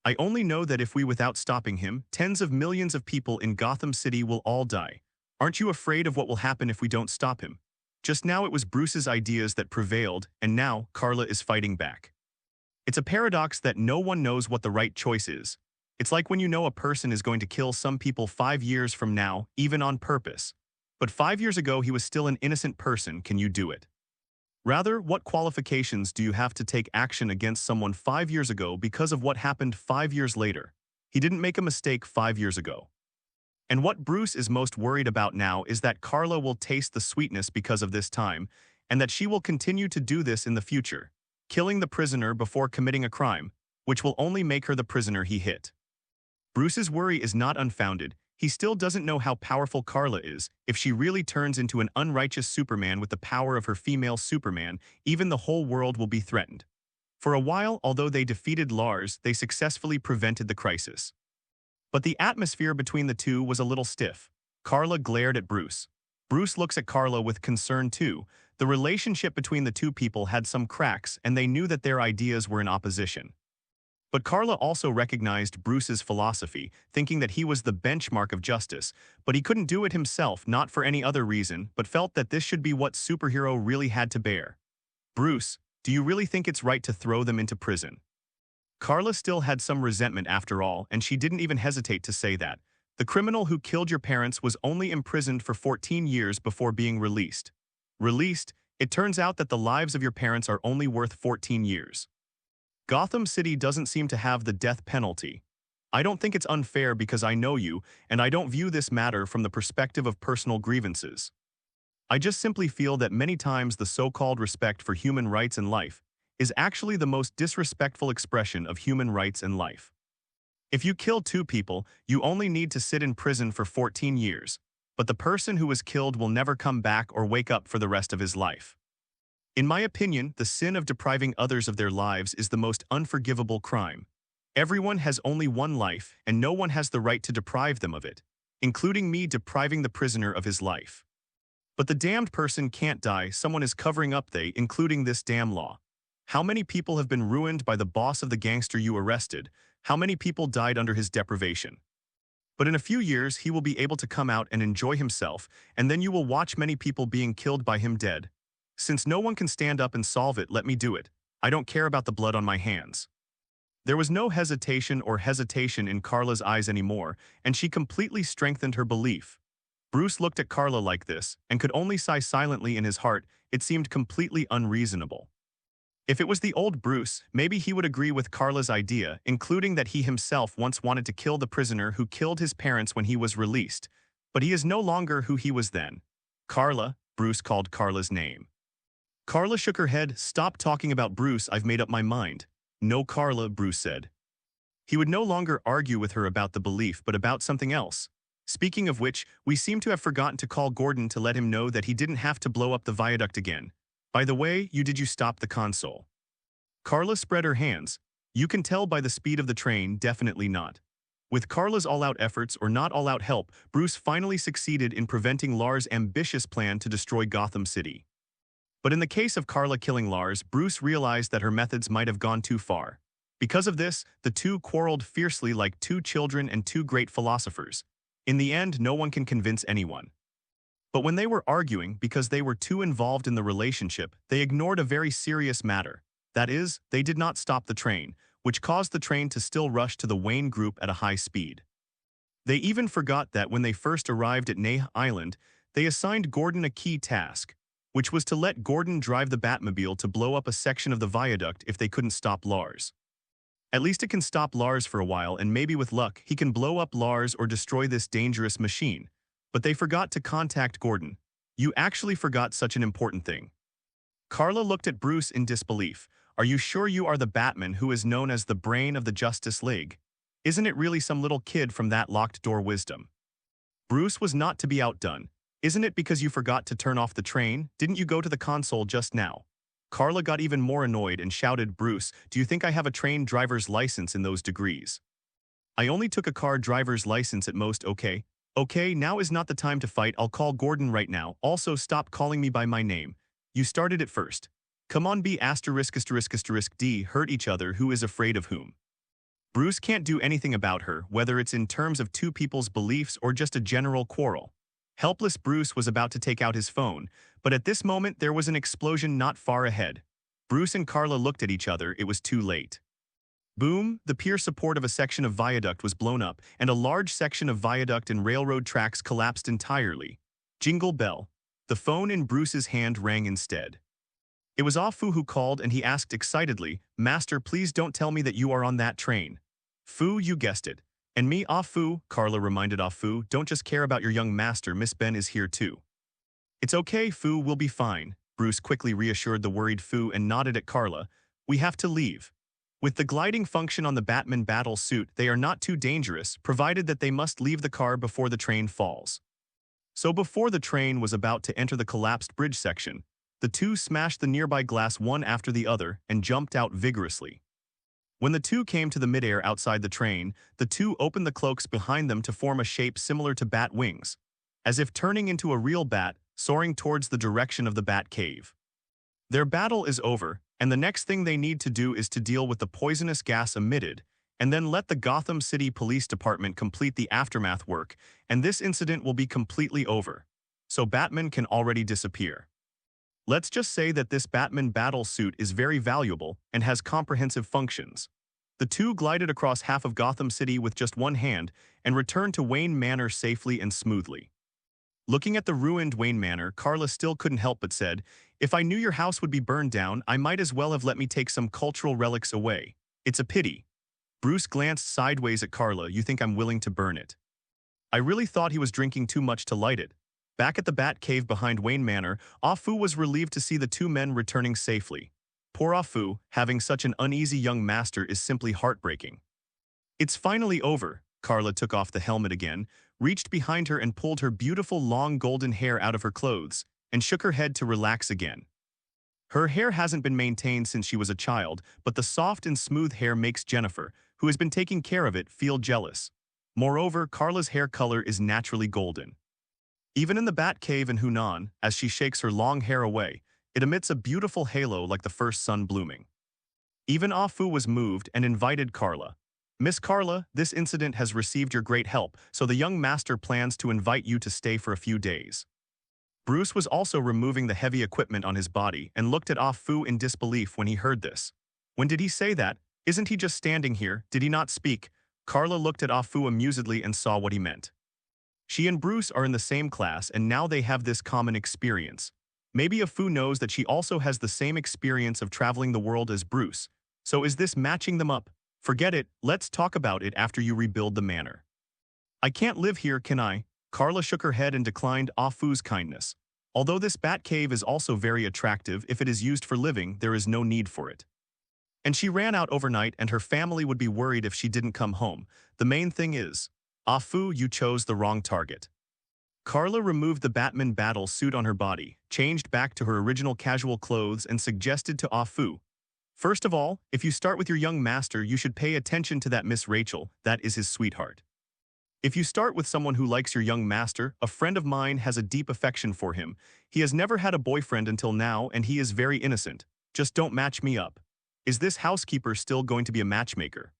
I only know that if we, without stopping him, tens of millions of people in Gotham City will all die. Aren't you afraid of what will happen if we don't stop him? Just now it was Bruce's ideas that prevailed, and now Carla is fighting back. It's a paradox that no one knows what the right choice is. It's like when you know a person is going to kill some people 5 years from now, even on purpose. But 5 years ago he was still an innocent person, can you do it? Rather, what qualifications do you have to take action against someone 5 years ago because of what happened 5 years later? He didn't make a mistake 5 years ago. And what Bruce is most worried about now is that Carla will taste the sweetness because of this time, and that she will continue to do this in the future, killing the prisoner before committing a crime, which will only make her the prisoner he hit. Bruce's worry is not unfounded. He still doesn't know how powerful Carla is. If she really turns into an unrighteous Superman with the power of her female Superman, even the whole world will be threatened. For a while, although they defeated Lars, they successfully prevented the crisis. But the atmosphere between the two was a little stiff. Carla glared at Bruce. Bruce looks at Carla with concern too. The relationship between the two people had some cracks, and they knew that their ideas were in opposition. But Carla also recognized Bruce's philosophy, thinking that he was the benchmark of justice, but he couldn't do it himself, not for any other reason, but felt that this should be what superhero really had to bear. Bruce, do you really think it's right to throw them into prison? Carla still had some resentment after all, and she didn't even hesitate to say that. The criminal who killed your parents was only imprisoned for 14 years before being released. Released, it turns out that the lives of your parents are only worth 14 years. Gotham City doesn't seem to have the death penalty. I don't think it's unfair because I know you, and I don't view this matter from the perspective of personal grievances. I just simply feel that many times the so-called respect for human rights and life is actually the most disrespectful expression of human rights and life. If you kill 2 people, you only need to sit in prison for 14 years, but the person who was killed will never come back or wake up for the rest of his life. In my opinion, the sin of depriving others of their lives is the most unforgivable crime. Everyone has only one life, and no one has the right to deprive them of it, including me depriving the prisoner of his life. But the damned person can't die, someone is covering up they, including this damn law. How many people have been ruined by the boss of the gangster you arrested? How many people died under his deprivation? But in a few years, he will be able to come out and enjoy himself, and then you will watch many people being killed by him dead. Since no one can stand up and solve it, let me do it. I don't care about the blood on my hands. There was no hesitation in Carla's eyes anymore, and she completely strengthened her belief. Bruce looked at Carla like this, and could only sigh silently in his heart. It seemed completely unreasonable. If it was the old Bruce, maybe he would agree with Carla's idea, including that he himself once wanted to kill the prisoner who killed his parents when he was released. But he is no longer who he was then. Carla, Bruce called Carla's name. Carla shook her head. Stop talking about Bruce, I've made up my mind. No, Carla, Bruce said. He would no longer argue with her about the belief, but about something else. Speaking of which, we seem to have forgotten to call Gordon to let him know that he didn't have to blow up the viaduct again. By the way, did you stop the console? Carla spread her hands. You can tell by the speed of the train, definitely not. With Carla's all-out efforts or not all-out help, Bruce finally succeeded in preventing Lars' ambitious plan to destroy Gotham City. But in the case of Carla killing Lars, Bruce realized that her methods might have gone too far. Because of this, the two quarreled fiercely like two children and two great philosophers. In the end, no one can convince anyone. But when they were arguing because they were too involved in the relationship, they ignored a very serious matter. That is, they did not stop the train, which caused the train to still rush to the Wayne Group at a high speed. They even forgot that when they first arrived at Neh Island, they assigned Gordon a key task, which was to let Gordon drive the Batmobile to blow up a section of the viaduct if they couldn't stop Lars. At least it can stop Lars for a while, and maybe with luck, he can blow up Lars or destroy this dangerous machine. But they forgot to contact Gordon. You actually forgot such an important thing. Carla looked at Bruce in disbelief. Are you sure you are the Batman who is known as the brain of the Justice League? Isn't it really some little kid from that locked door wisdom? Bruce was not to be outdone. Isn't it because you forgot to turn off the train? Didn't you go to the console just now? Carla got even more annoyed and shouted, Bruce, do you think I have a train driver's license in those degrees? I only took a car driver's license at most, okay? Okay, now is not the time to fight. I'll call Gordon right now. Also, stop calling me by my name. You started it first. Come on, B********** D hurt each other. Who is afraid of whom? Bruce can't do anything about her, whether it's in terms of two people's beliefs or just a general quarrel. Helpless Bruce was about to take out his phone, but at this moment there was an explosion not far ahead. Bruce and Carla looked at each other. It was too late. Boom, the pier support of a section of viaduct was blown up, and a large section of viaduct and railroad tracks collapsed entirely. Jingle bell. The phone in Bruce's hand rang instead. It was Ah Fu who called, and he asked excitedly, Master, please don't tell me that you are on that train. Fu, you guessed it. And me, Ah Fu, Carla reminded Ah Fu, don't just care about your young master, Miss Ben is here too. It's okay, Fu, we'll be fine. Bruce quickly reassured the worried Fu and nodded at Carla. We have to leave. With the gliding function on the Batman battle suit, they are not too dangerous, provided that they must leave the car before the train falls. So before the train was about to enter the collapsed bridge section, the two smashed the nearby glass one after the other and jumped out vigorously. When the two came to the midair outside the train, the two opened the cloaks behind them to form a shape similar to bat wings, as if turning into a real bat, soaring towards the direction of the Bat Cave. Their battle is over, and the next thing they need to do is to deal with the poisonous gas emitted, and then let the Gotham City Police Department complete the aftermath work, and this incident will be completely over. So Batman can already disappear. Let's just say that this Batman battle suit is very valuable and has comprehensive functions. The two glided across half of Gotham City with just one hand and returned to Wayne Manor safely and smoothly. Looking at the ruined Wayne Manor, Carla still couldn't help but said, if I knew your house would be burned down, I might as well have let me take some cultural relics away. It's a pity. Bruce glanced sideways at Carla. You think I'm willing to burn it? I really thought he was drinking too much to light it. Back at the Bat Cave behind Wayne Manor, Ah Fu was relieved to see the two men returning safely. Poor Ah Fu, having such an uneasy young master is simply heartbreaking. It's finally over. Carla took off the helmet again, reached behind her and pulled her beautiful long golden hair out of her clothes, and shook her head to relax again. Her hair hasn't been maintained since she was a child, but the soft and smooth hair makes Jennifer, who has been taking care of it, feel jealous. Moreover, Carla's hair color is naturally golden. Even in the Bat Cave in Hunan, as she shakes her long hair away, it emits a beautiful halo like the first sun blooming. Even Ah Fu was moved and invited Carla. Miss Carla, this incident has received your great help, so the young master plans to invite you to stay for a few days. Bruce was also removing the heavy equipment on his body and looked at Ah Fu in disbelief when he heard this. When did he say that? Isn't he just standing here? Did he not speak? Carla looked at Ah Fu amusedly and saw what he meant. She and Bruce are in the same class and now they have this common experience. Maybe Ah Fu knows that she also has the same experience of traveling the world as Bruce. So is this matching them up? Forget it, let's talk about it after you rebuild the manor. I can't live here, can I? Carla shook her head and declined Ah Fu's kindness. Although this bat cave is also very attractive, if it is used for living, there is no need for it. And she ran out overnight and her family would be worried if she didn't come home. The main thing is, Ah Fu, you chose the wrong target. Carla removed the Batman battle suit on her body, changed back to her original casual clothes and suggested to Ah Fu, first of all, if you start with your young master, you should pay attention to that Miss Rachel, that is his sweetheart. If you start with someone who likes your young master, a friend of mine has a deep affection for him. He has never had a boyfriend until now and he is very innocent. Just don't match me up. Is this housekeeper still going to be a matchmaker?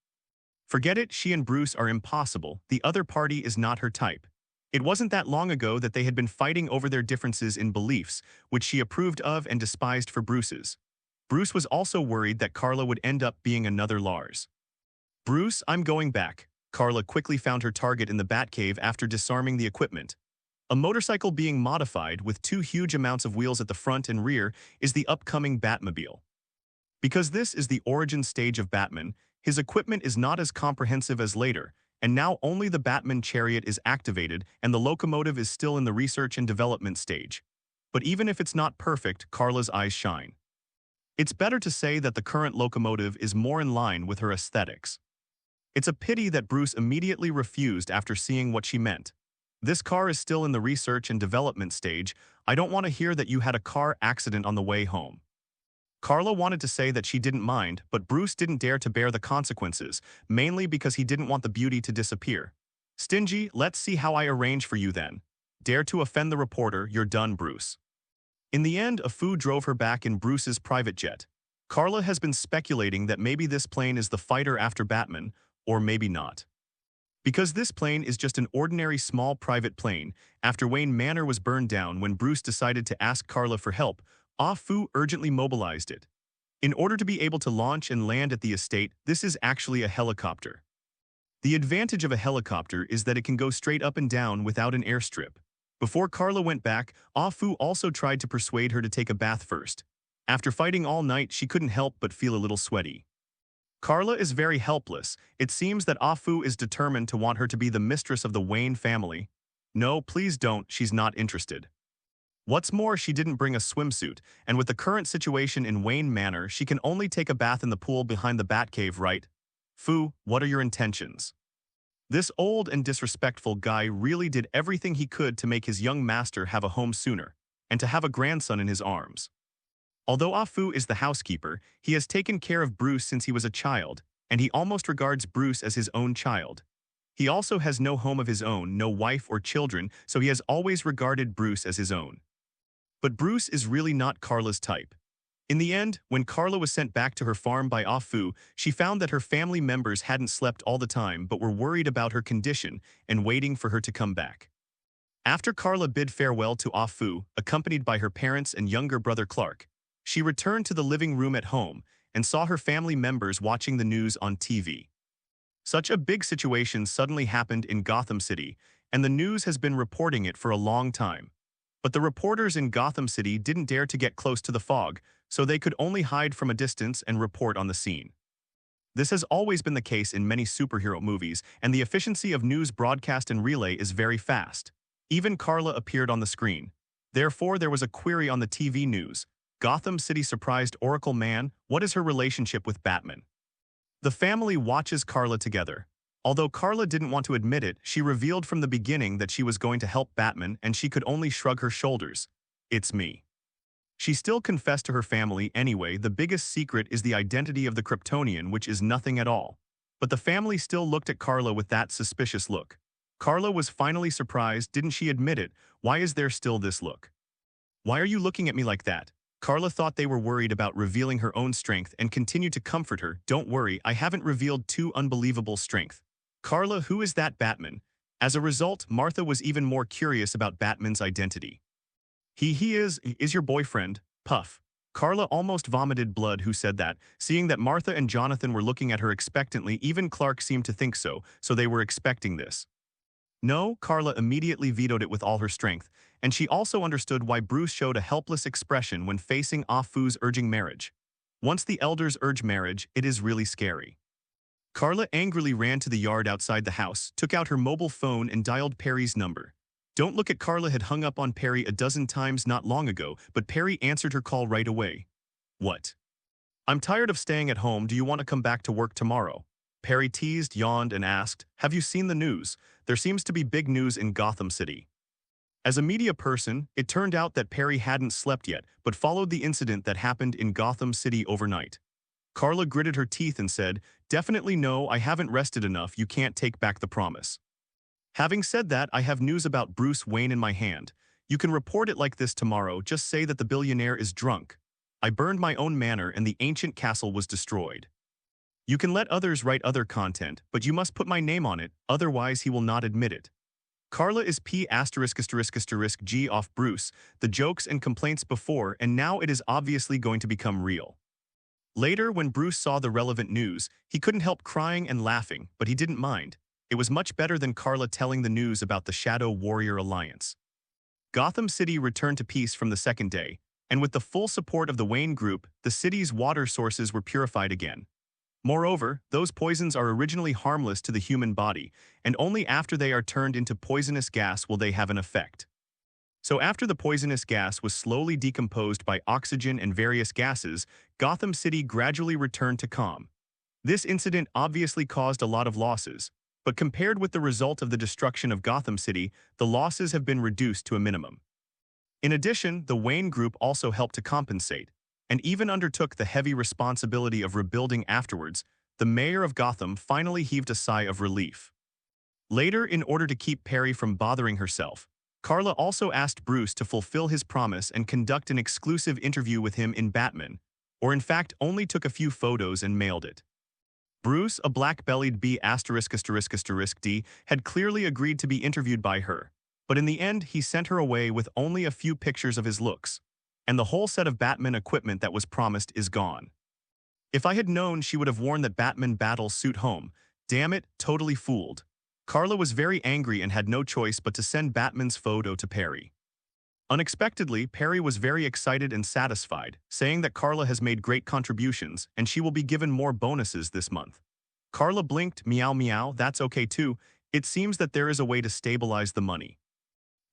Forget it, she and Bruce are impossible. The other party is not her type. It wasn't that long ago that they had been fighting over their differences in beliefs, which she approved of and despised for Bruce's. Bruce was also worried that Carla would end up being another Lars. Bruce, I'm going back. Carla quickly found her target in the Batcave after disarming the equipment. A motorcycle being modified with two huge amounts of wheels at the front and rear is the upcoming Batmobile. Because this is the origin stage of Batman, his equipment is not as comprehensive as later, and now only the Batman chariot is activated and the locomotive is still in the research and development stage. But even if it's not perfect, Carla's eyes shine. It's better to say that the current locomotive is more in line with her aesthetics. It's a pity that Bruce immediately refused after seeing what she meant. This car is still in the research and development stage. I don't want to hear that you had a car accident on the way home. Carla wanted to say that she didn't mind, but Bruce didn't dare to bear the consequences, mainly because he didn't want the beauty to disappear. Stingy, let's see how I arrange for you then. Dare to offend the reporter, you're done, Bruce. In the end, Afu drove her back in Bruce's private jet. Carla has been speculating that maybe this plane is the fighter after Batman, or maybe not. Because this plane is just an ordinary small private plane, after Wayne Manor was burned down when Bruce decided to ask Carla for help, Ah Fu urgently mobilized it. In order to be able to launch and land at the estate, this is actually a helicopter. The advantage of a helicopter is that it can go straight up and down without an airstrip. Before Carla went back, Ah Fu also tried to persuade her to take a bath first. After fighting all night, she couldn't help but feel a little sweaty. Carla is very helpless. It seems that Ah Fu is determined to want her to be the mistress of the Wayne family. No, please don't, she's not interested. What's more, she didn't bring a swimsuit, and with the current situation in Wayne Manor, she can only take a bath in the pool behind the Batcave, right? Fu, what are your intentions? This old and disrespectful guy really did everything he could to make his young master have a home sooner, and to have a grandson in his arms. Although Ah Fu is the housekeeper, he has taken care of Bruce since he was a child, and he almost regards Bruce as his own child. He also has no home of his own, no wife or children, so he has always regarded Bruce as his own. But Bruce is really not Carla's type. In the end, when Carla was sent back to her farm by Ah Fu, she found that her family members hadn't slept all the time but were worried about her condition and waiting for her to come back. After Carla bid farewell to Ah Fu, accompanied by her parents and younger brother Clark, she returned to the living room at home and saw her family members watching the news on TV. Such a big situation suddenly happened in Gotham City, and the news has been reporting it for a long time. But the reporters in Gotham City didn't dare to get close to the fog, so they could only hide from a distance and report on the scene. This has always been the case in many superhero movies, and the efficiency of news broadcast and relay is very fast. Even Carla appeared on the screen. Therefore, there was a query on the TV news. Gotham City surprised Oracle Man, what is her relationship with Batman? The family watches Carla together. Although Carla didn't want to admit it, she revealed from the beginning that she was going to help Batman and she could only shrug her shoulders. It's me. She still confessed to her family anyway. The biggest secret is the identity of the Kryptonian, which is nothing at all. But the family still looked at Carla with that suspicious look. Carla was finally surprised. Didn't she admit it? Why is there still this look? Why are you looking at me like that? Carla thought they were worried about revealing her own strength and continued to comfort her. Don't worry, I haven't revealed too unbelievable strength. Carla, who is that Batman? As a result, Martha was even more curious about Batman's identity. He is your boyfriend, Puff. Carla almost vomited blood who said that, seeing that Martha and Jonathan were looking at her expectantly. Even Clark seemed to think so they were expecting this. No, Carla immediately vetoed it with all her strength, and she also understood why Bruce showed a helpless expression when facing off Fu's urging marriage. Once the elders urge marriage, it is really scary. Carla angrily ran to the yard outside the house, took out her mobile phone and dialed Perry's number. Don't look at Carla had hung up on Perry a dozen times not long ago, but Perry answered her call right away. What? I'm tired of staying at home. Do you want to come back to work tomorrow? Perry teased, yawned, and asked, have you seen the news? There seems to be big news in Gotham City. As a media person, it turned out that Perry hadn't slept yet, but followed the incident that happened in Gotham City overnight. Carla gritted her teeth and said, definitely no, I haven't rested enough. You can't take back the promise. Having said that, I have news about Bruce Wayne in my hand. You can report it like this tomorrow. Just say that the billionaire is drunk. I burned my own manor and the ancient castle was destroyed. You can let others write other content, but you must put my name on it, otherwise he will not admit it. Carla is P***** G off Bruce, the jokes and complaints before, and now it is obviously going to become real. Later, when Bruce saw the relevant news, he couldn't help crying and laughing, but he didn't mind. It was much better than Carla telling the news about the Shadow Warrior Alliance. Gotham City returned to peace from the second day, and with the full support of the Wayne Group, the city's water sources were purified again. Moreover, those poisons are originally harmless to the human body, and only after they are turned into poisonous gas will they have an effect. So after the poisonous gas was slowly decomposed by oxygen and various gases, Gotham City gradually returned to calm. This incident obviously caused a lot of losses, but compared with the result of the destruction of Gotham City, the losses have been reduced to a minimum. In addition, the Wayne Group also helped to compensate, and even undertook the heavy responsibility of rebuilding afterwards. The mayor of Gotham finally heaved a sigh of relief. Later, in order to keep Perry from bothering herself, Carla also asked Bruce to fulfill his promise and conduct an exclusive interview with him in Batman, or in fact only took a few photos and mailed it. Bruce, a black-bellied B*****, had clearly agreed to be interviewed by her, but in the end he sent her away with only a few pictures of his looks, and the whole set of Batman equipment that was promised is gone. If I had known she would have worn that Batman battle suit home, damn it, totally fooled. Carla was very angry and had no choice but to send Batman's photo to Perry. Unexpectedly, Perry was very excited and satisfied, saying that Carla has made great contributions and she will be given more bonuses this month. Carla blinked, meow meow, that's okay too. It seems that there is a way to stabilize the money.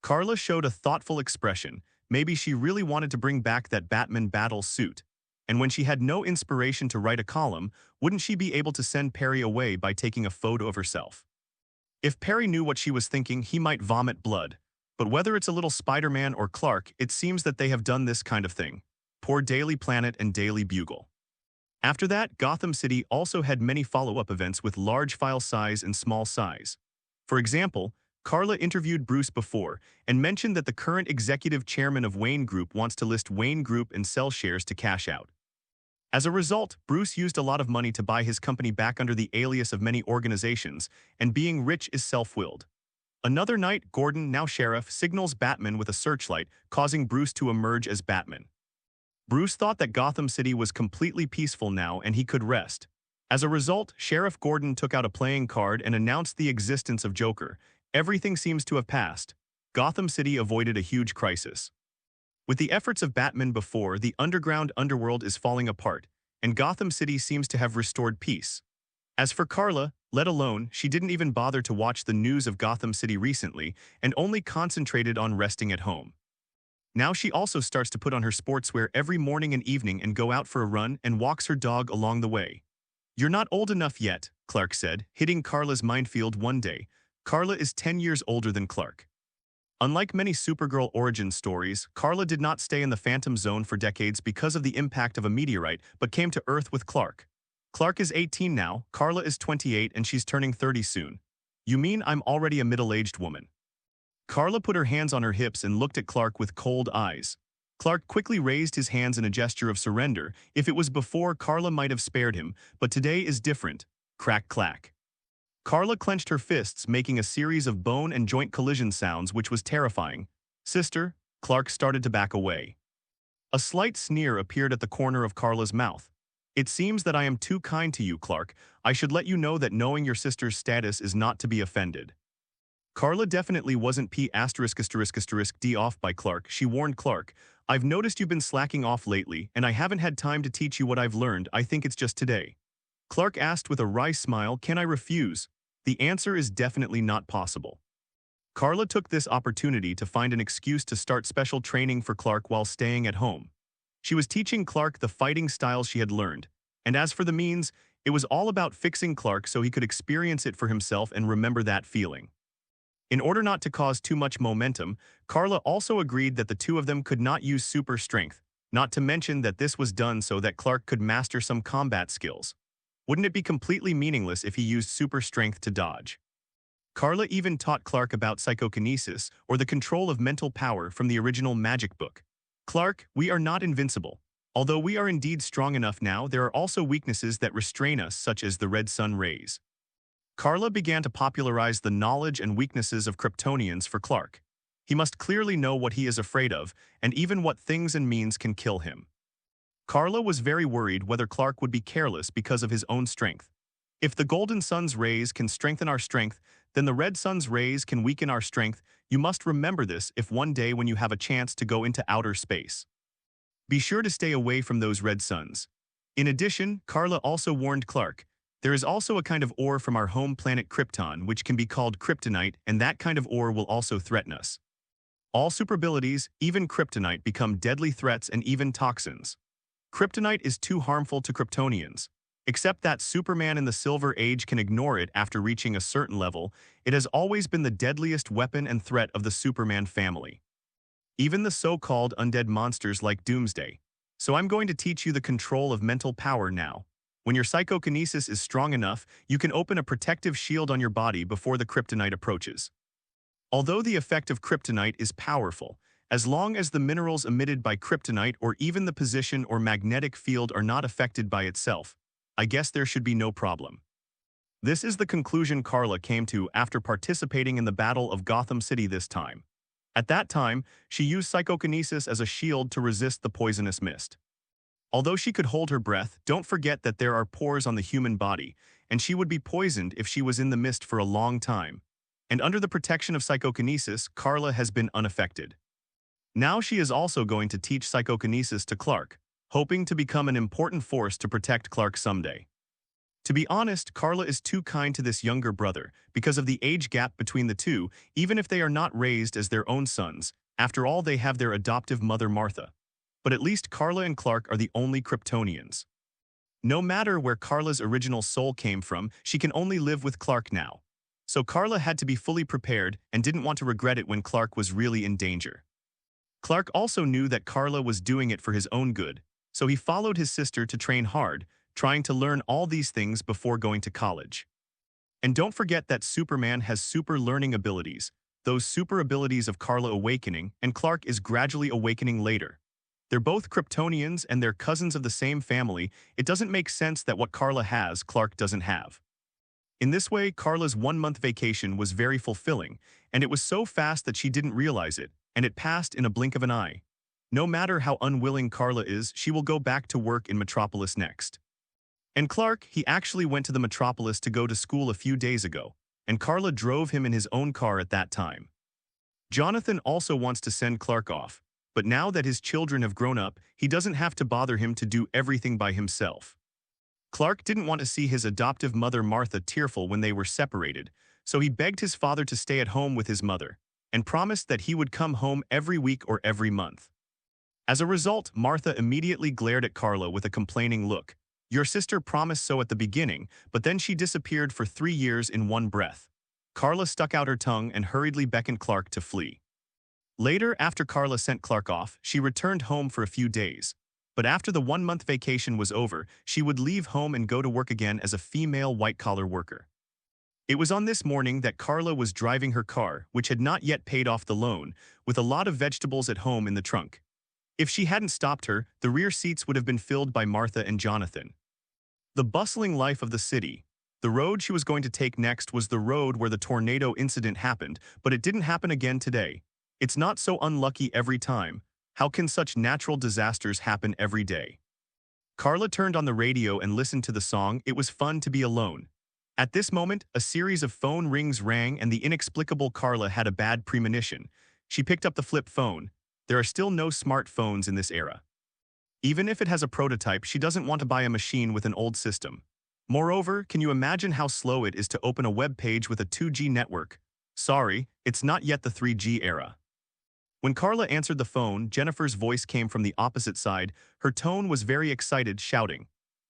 Carla showed a thoughtful expression. Maybe she really wanted to bring back that Batman battle suit. And when she had no inspiration to write a column, wouldn't she be able to send Perry away by taking a photo of herself? If Perry knew what she was thinking, he might vomit blood. But whether it's a little Spider-Man or Clark, it seems that they have done this kind of thing. Poor Daily Planet and Daily Bugle. After that, Gotham City also had many follow-up events with large file size and small size. For example, Carla interviewed Bruce before and mentioned that the current executive chairman of Wayne Group wants to list Wayne Group and sell shares to cash out. As a result, Bruce used a lot of money to buy his company back under the alias of many organizations, and being rich is self-willed. Another night, Gordon, now sheriff, signals Batman with a searchlight, causing Bruce to emerge as Batman. Bruce thought that Gotham City was completely peaceful now and he could rest. As a result, Sheriff Gordon took out a playing card and announced the existence of Joker. Everything seems to have passed. Gotham City avoided a huge crisis. With the efforts of Batman before, the underground underworld is falling apart, and Gotham City seems to have restored peace. As for Carla, let alone, she didn't even bother to watch the news of Gotham City recently and only concentrated on resting at home. Now she also starts to put on her sportswear every morning and evening and go out for a run and walks her dog along the way. You're not old enough yet, Clark said, hitting Carla's minefield one day. Carla is 10 years older than Clark. Unlike many Supergirl origin stories, Carla did not stay in the Phantom Zone for decades because of the impact of a meteorite, but came to Earth with Clark. Clark is 18 now, Carla is 28 and she's turning 30 soon. You mean I'm already a middle-aged woman? Carla put her hands on her hips and looked at Clark with cold eyes. Clark quickly raised his hands in a gesture of surrender. If it was before, Carla might have spared him, but today is different. Crack clack. Carla clenched her fists, making a series of bone and joint collision sounds which was terrifying. Sister, Clark started to back away. A slight sneer appeared at the corner of Carla's mouth. It seems that I am too kind to you, Clark. I should let you know that knowing your sister's status is not to be offended. Carla definitely wasn't P***D off by Clark. She warned Clark, I've noticed you've been slacking off lately, and I haven't had time to teach you what I've learned. I think it's just today. Clark asked with a wry smile, can I refuse? The answer is definitely not possible. Carla took this opportunity to find an excuse to start special training for Clark while staying at home. She was teaching Clark the fighting styles she had learned, and as for the means, it was all about fixing Clark so he could experience it for himself and remember that feeling. In order not to cause too much momentum, Carla also agreed that the two of them could not use super strength, not to mention that this was done so that Clark could master some combat skills. Wouldn't it be completely meaningless if he used super strength to dodge? Carla even taught Clark about psychokinesis, or the control of mental power from the original magic book. Clark, we are not invincible. Although we are indeed strong enough now, there are also weaknesses that restrain us, such as the red sun rays. Carla began to popularize the knowledge and weaknesses of Kryptonians for Clark. He must clearly know what he is afraid of, and even what things and means can kill him. Carla was very worried whether Clark would be careless because of his own strength. If the golden sun's rays can strengthen our strength, then the red sun's rays can weaken our strength. You must remember this if one day when you have a chance to go into outer space. Be sure to stay away from those red suns. In addition, Carla also warned Clark, there is also a kind of ore from our home planet Krypton which can be called kryptonite, and that kind of ore will also threaten us. All super abilities, even kryptonite, become deadly threats and even toxins. Kryptonite is too harmful to Kryptonians. Except that Superman in the Silver Age can ignore it after reaching a certain level, it has always been the deadliest weapon and threat of the Superman family. Even the so-called undead monsters like Doomsday. So I'm going to teach you the control of mental power now. When your psychokinesis is strong enough, you can open a protective shield on your body before the kryptonite approaches. Although the effect of kryptonite is powerful, as long as the minerals emitted by kryptonite or even the position or magnetic field are not affected by itself, I guess there should be no problem. This is the conclusion Carla came to after participating in the Battle of Gotham City this time. At that time, she used psychokinesis as a shield to resist the poisonous mist. Although she could hold her breath, don't forget that there are pores on the human body, and she would be poisoned if she was in the mist for a long time. And under the protection of psychokinesis, Carla has been unaffected. Now she is also going to teach psychokinesis to Clark, hoping to become an important force to protect Clark someday. To be honest, Carla is too kind to this younger brother because of the age gap between the two, even if they are not raised as their own sons. After all, they have their adoptive mother Martha. But at least Carla and Clark are the only Kryptonians. No matter where Carla's original soul came from, she can only live with Clark now. So Carla had to be fully prepared and didn't want to regret it when Clark was really in danger. Clark also knew that Carla was doing it for his own good, so he followed his sister to train hard, trying to learn all these things before going to college. And don't forget that Superman has super learning abilities, those super abilities of Carla awakening, and Clark is gradually awakening later. They're both Kryptonians and they're cousins of the same family. It doesn't make sense that what Carla has, Clark doesn't have. In this way, Carla's 1-month vacation was very fulfilling, and it was so fast that she didn't realize it, and it passed in a blink of an eye. No matter how unwilling Carla is, she will go back to work in Metropolis next. And Clark, he actually went to the Metropolis to go to school a few days ago, and Carla drove him in his own car at that time. Jonathan also wants to send Clark off, but now that his children have grown up, he doesn't have to bother him to do everything by himself. Clark didn't want to see his adoptive mother Martha tearful when they were separated, so he begged his father to stay at home with his mother, and promised that he would come home every week or every month. As a result, Martha immediately glared at Carla with a complaining look. Your sister promised so at the beginning, but then she disappeared for 3 years in one breath. Carla stuck out her tongue and hurriedly beckoned Clark to flee. Later, after Carla sent Clark off, she returned home for a few days. But after the 1-month vacation was over, she would leave home and go to work again as a female white-collar worker. It was on this morning that Carla was driving her car, which had not yet paid off the loan, with a lot of vegetables at home in the trunk. If she hadn't stopped her, the rear seats would have been filled by Martha and Jonathan. The bustling life of the city. The road she was going to take next was the road where the tornado incident happened, but it didn't happen again today. It's not so unlucky every time. How can such natural disasters happen every day? Carla turned on the radio and listened to the song It Was Fun to Be Alone. At this moment, a series of phone rings rang and the inexplicable Carla had a bad premonition. She picked up the flip phone. There are still no smartphones in this era. Even if it has a prototype, she doesn't want to buy a machine with an old system. Moreover, can you imagine how slow it is to open a web page with a 2G network? Sorry, it's not yet the 3G era. When Carla answered the phone, Jennifer's voice came from the opposite side. Her tone was very excited, shouting,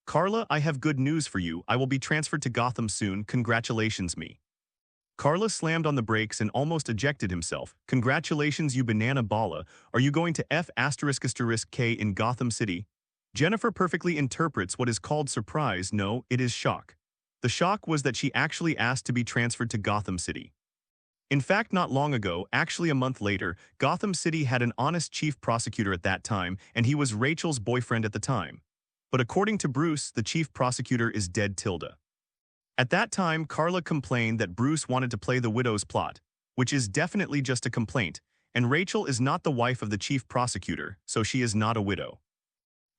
"Carla, I have good news for you. I will be transferred to Gotham soon. Congratulations me." Carla slammed on the brakes and almost ejected himself. "Congratulations, you banana balla. Are you going to F***K in Gotham City?" Jennifer perfectly interprets what is called surprise. No, it is shock. The shock was that she actually asked to be transferred to Gotham City. In fact, not long ago, actually a month later, Gotham City had an honest chief prosecutor at that time, and he was Rachel's boyfriend at the time. But according to Bruce, the chief prosecutor is dead tilde. At that time, Carla complained that Bruce wanted to play the widow's plot, which is definitely just a complaint, and Rachel is not the wife of the chief prosecutor, so she is not a widow.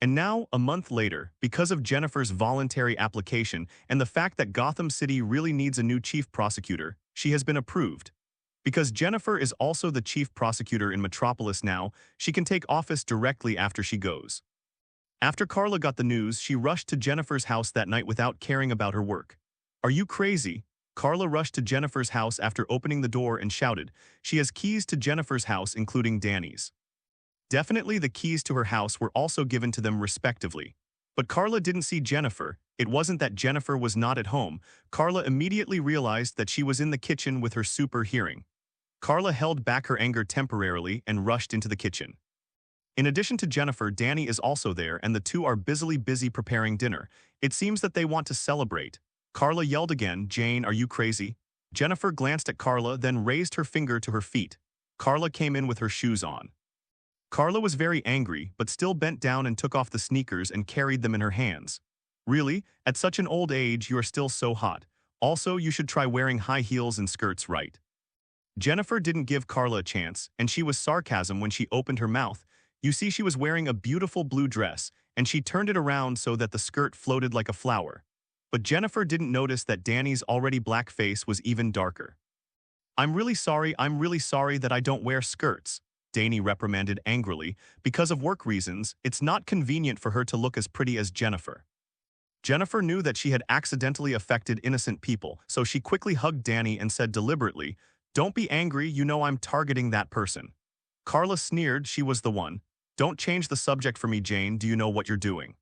And now, a month later, because of Jennifer's voluntary application and the fact that Gotham City really needs a new chief prosecutor, she has been approved. Because Jennifer is also the chief prosecutor in Metropolis now, she can take office directly after she goes. After Carla got the news, she rushed to Jennifer's house that night without caring about her work. "Are you crazy?" Carla rushed to Jennifer's house after opening the door and shouted. She has keys to Jennifer's house, including Danny's. Definitely the keys to her house were also given to them respectively. But Carla didn't see Jennifer. It wasn't that Jennifer was not at home. Carla immediately realized that she was in the kitchen with her super hearing. Carla held back her anger temporarily and rushed into the kitchen. In addition to Jennifer, Danny is also there and the two are busy preparing dinner. It seems that they want to celebrate. Carla yelled again, "Jane, are you crazy?" Jennifer glanced at Carla, then raised her finger to her feet. Carla came in with her shoes on. Carla was very angry, but still bent down and took off the sneakers and carried them in her hands. "Really? At such an old age, you are still so hot. Also, you should try wearing high heels and skirts, right?" Jennifer didn't give Carla a chance, and she was sarcasm when she opened her mouth. You see, she was wearing a beautiful blue dress, and she turned it around so that the skirt floated like a flower. But Jennifer didn't notice that Danny's already black face was even darker. I'm really sorry that I don't wear skirts," Danny reprimanded angrily. "Because of work reasons, it's not convenient for her to look as pretty as Jennifer." Jennifer knew that she had accidentally affected innocent people, so she quickly hugged Danny and said deliberately, "Don't be angry, you know I'm targeting that person." Carla sneered. She was the one. "Don't change the subject for me, Jane. Do you know what you're doing?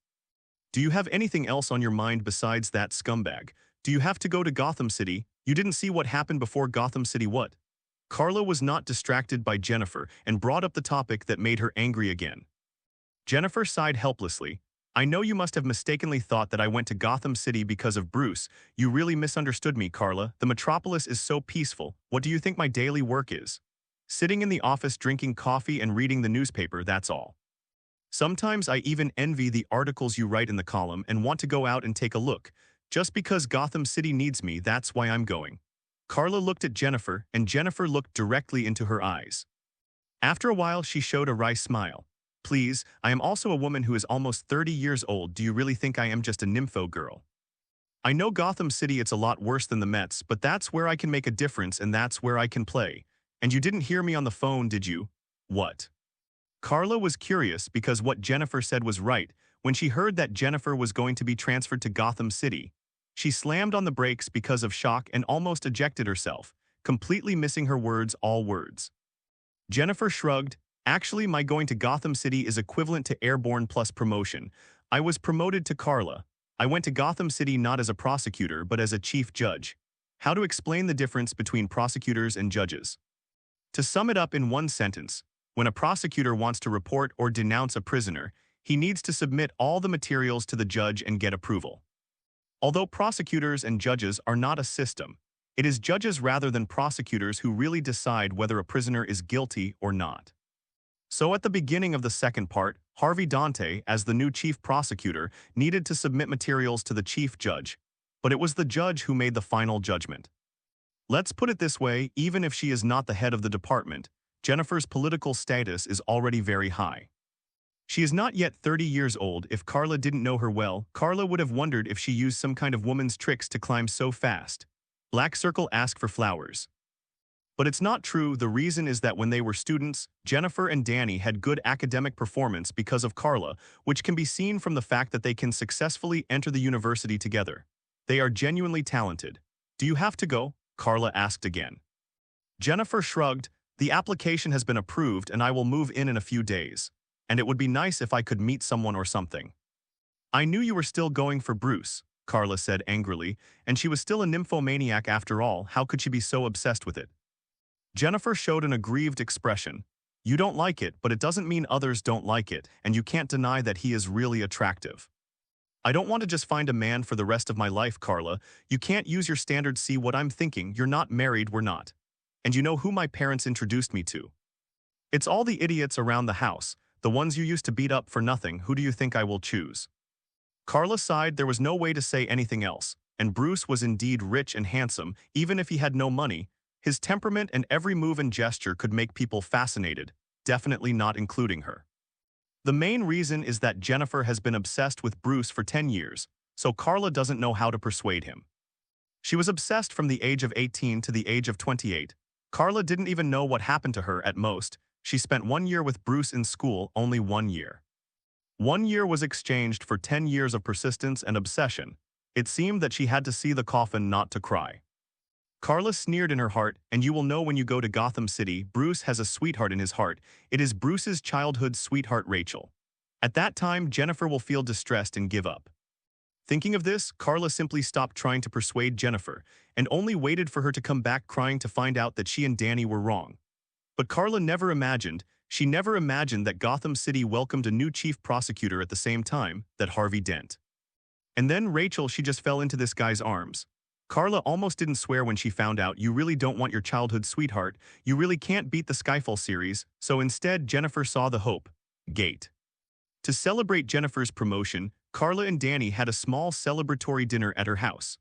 Do you have anything else on your mind besides that scumbag? Do you have to go to Gotham City? You didn't see what happened before Gotham City, what?" Carla was not distracted by Jennifer and brought up the topic that made her angry again. Jennifer sighed helplessly. "I know you must have mistakenly thought that I went to Gotham City because of Bruce. You really misunderstood me, Carla. The Metropolis is so peaceful. What do you think my daily work is? Sitting in the office drinking coffee and reading the newspaper, that's all. Sometimes I even envy the articles you write in the column and want to go out and take a look. Just because Gotham City needs me, that's why I'm going." Carla looked at Jennifer, and Jennifer looked directly into her eyes. After a while, she showed a wry smile. "Please, I am also a woman who is almost 30 years old. Do you really think I am just a nympho girl? I know Gotham City, it's a lot worse than the Mets, but that's where I can make a difference and that's where I can play. And you didn't hear me on the phone, did you?" "What?" Carla was curious because what Jennifer said was right. When she heard that Jennifer was going to be transferred to Gotham City, she slammed on the brakes because of shock and almost ejected herself, completely missing her words, all words. Jennifer shrugged. "Actually, my going to Gotham City is equivalent to airborne plus promotion. I was promoted to Carla. I went to Gotham City not as a prosecutor but as a chief judge." How to explain the difference between prosecutors and judges? To sum it up in one sentence, when a prosecutor wants to report or denounce a prisoner, he needs to submit all the materials to the judge and get approval. Although prosecutors and judges are not a system, it is judges rather than prosecutors who really decide whether a prisoner is guilty or not. So at the beginning of the second part, Harvey Dante, as the new chief prosecutor, needed to submit materials to the chief judge, but it was the judge who made the final judgment. Let's put it this way, even if she is not the head of the department, Jennifer's political status is already very high. She is not yet 30 years old. If Carla didn't know her well, Carla would have wondered if she used some kind of woman's tricks to climb so fast. Black Circle ask for flowers. But it's not true. The reason is that when they were students, Jennifer and Danny had good academic performance because of Carla, which can be seen from the fact that they can successfully enter the university together. They are genuinely talented. Do you have to go? Carla asked again. Jennifer shrugged. The application has been approved and I will move in a few days. And it would be nice if I could meet someone or something. I knew you were still going for Bruce, Carla said angrily, and she was still a nymphomaniac after all. How could she be so obsessed with it? Jennifer showed an aggrieved expression. You don't like it, but it doesn't mean others don't like it, and you can't deny that he is really attractive. I don't want to just find a man for the rest of my life, Carla. You can't use your standards. See what I'm thinking? You're not married, we're not. And you know who my parents introduced me to. It's all the idiots around the house, the ones you used to beat up for nothing. Who do you think I will choose? Carla sighed. There was no way to say anything else, and Bruce was indeed rich and handsome, even if he had no money. His temperament and every move and gesture could make people fascinated, definitely not including her. The main reason is that Jennifer has been obsessed with Bruce for 10 years, so Carla doesn't know how to persuade him. She was obsessed from the age of 18 to the age of 28. Carla didn't even know what happened to her at most. She spent 1 year with Bruce in school, only 1 year. 1 year was exchanged for 10 years of persistence and obsession. It seemed that she had to see the coffin not to cry. Carla sneered in her heart, and you will know when you go to Gotham City. Bruce has a sweetheart in his heart. It is Bruce's childhood sweetheart, Rachel. At that time, Jennifer will feel distressed and give up. Thinking of this, Carla simply stopped trying to persuade Jennifer, and only waited for her to come back crying to find out that she and Danny were wrong. But Carla never imagined that Gotham City welcomed a new chief prosecutor at the same time, that Harvey Dent. And then Rachel, she just fell into this guy's arms. Carla almost didn't swear when she found out. You really don't want your childhood sweetheart. You really can't beat the Skyfall series, so instead Jennifer saw the hope gate. To celebrate Jennifer's promotion, Carla and Danny had a small celebratory dinner at her house.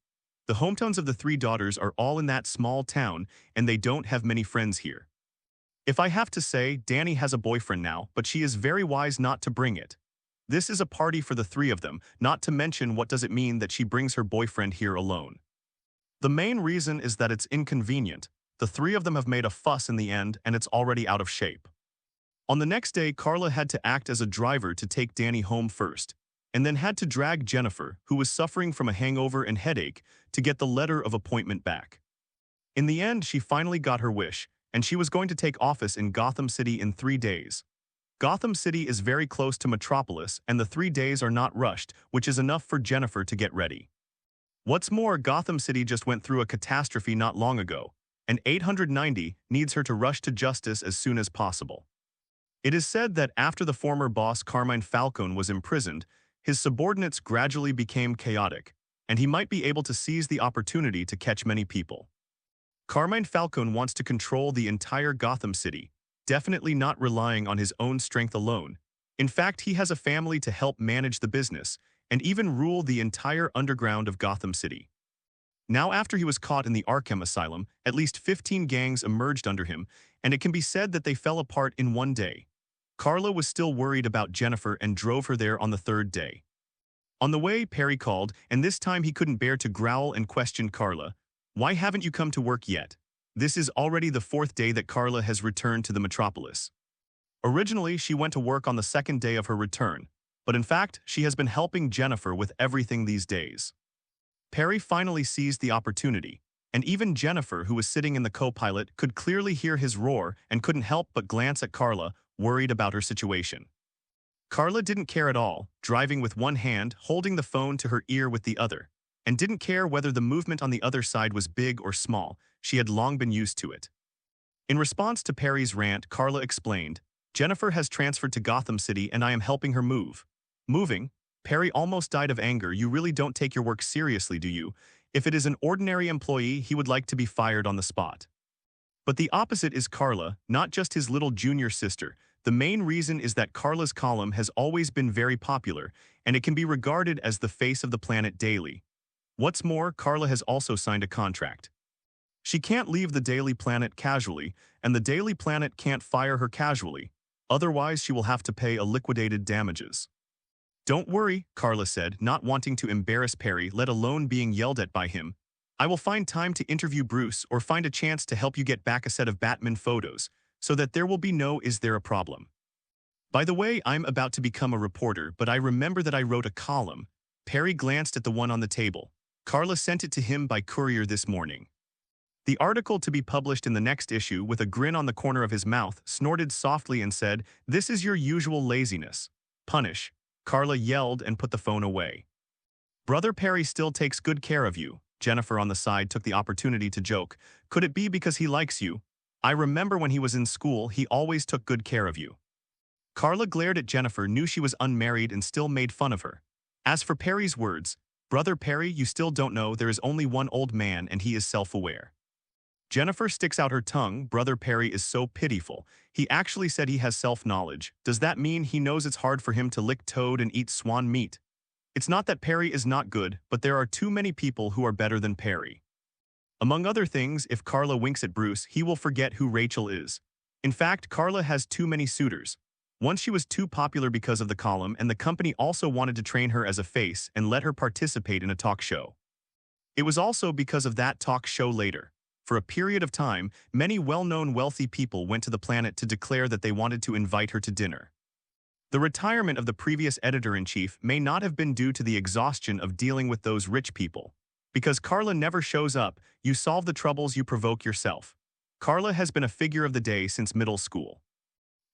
The hometowns of the three daughters are all in that small town, and they don't have many friends here. If I have to say, Danny has a boyfriend now, but she is very wise not to bring it. This is a party for the three of them, not to mention what does it mean that she brings her boyfriend here alone. The main reason is that it's inconvenient. The three of them have made a fuss in the end, and it's already out of shape. On the next day, Carla had to act as a driver to take Danny home first, and then had to drag Jennifer, who was suffering from a hangover and headache, to get the letter of appointment back. In the end, she finally got her wish, and she was going to take office in Gotham City in 3 days. Gotham City is very close to Metropolis, and the 3 days are not rushed, which is enough for Jennifer to get ready. What's more, Gotham City just went through a catastrophe not long ago, and 890 needs her to rush to justice as soon as possible. It is said that after the former boss Carmine Falcone was imprisoned, his subordinates gradually became chaotic, and he might be able to seize the opportunity to catch many people. Carmine Falcone wants to control the entire Gotham City, definitely not relying on his own strength alone. In fact, he has a family to help manage the business, and even rule the entire underground of Gotham City. Now, after he was caught in the Arkham Asylum, at least 15 gangs emerged under him, and it can be said that they fell apart in 1 day. Carla was still worried about Jennifer and drove her there on the 3rd day. On the way, Perry called, and this time he couldn't bear to growl and question Carla. Why haven't you come to work yet? This is already the 4th day that Carla has returned to the Metropolis. Originally, she went to work on the 2nd day of her return, but in fact, she has been helping Jennifer with everything these days. Perry finally seized the opportunity, and even Jennifer, who was sitting in the co-pilot, could clearly hear his roar and couldn't help but glance at Carla, worried about her situation. Carla didn't care at all, driving with one hand, holding the phone to her ear with the other, and didn't care whether the movement on the other side was big or small. She had long been used to it. In response to Perry's rant, Carla explained, Jennifer has transferred to Gotham City and I am helping her move. Moving? Perry almost died of anger. You really don't take your work seriously, do you? If it is an ordinary employee, he would like to be fired on the spot. But the opposite is Carla, not just his little junior sister. The main reason is that Carla's column has always been very popular, and it can be regarded as the face of the planet daily. What's more, Carla has also signed a contract. She can't leave the Daily Planet casually, and the Daily Planet can't fire her casually. Otherwise, she will have to pay a liquidated damages. Don't worry, Carla said, not wanting to embarrass Perry, let alone being yelled at by him. I will find time to interview Bruce or find a chance to help you get back a set of Batman photos, so that there will be no "is there a problem?" By the way, I'm about to become a reporter, but I remember that I wrote a column. Perry glanced at the one on the table. Carla sent it to him by courier this morning. The article to be published in the next issue, with a grin on the corner of his mouth, snorted softly and said, "This is your usual laziness. Punish." Carla yelled and put the phone away. Brother Perry still takes good care of you. Jennifer on the side took the opportunity to joke. Could it be because he likes you? I remember when he was in school, he always took good care of you. Carla glared at Jennifer, knew she was unmarried and still made fun of her. As for Perry's words, Brother Perry, you still don't know there is only one old man and he is self-aware. Jennifer sticks out her tongue. Brother Perry is so pitiful. He actually said he has self-knowledge. Does that mean he knows it's hard for him to lick toad and eat swan meat? It's not that Perry is not good, but there are too many people who are better than Perry. Among other things, if Carla winks at Bruce, he will forget who Rachel is. In fact, Carla has too many suitors. Once she was too popular because of the column, and the company also wanted to train her as a face and let her participate in a talk show. It was also because of that talk show later. For a period of time, many well-known wealthy people went to the planet to declare that they wanted to invite her to dinner. The retirement of the previous editor-in-chief may not have been due to the exhaustion of dealing with those rich people. Because Carla never shows up, you solve the troubles you provoke yourself. Carla has been a figure of the day since middle school.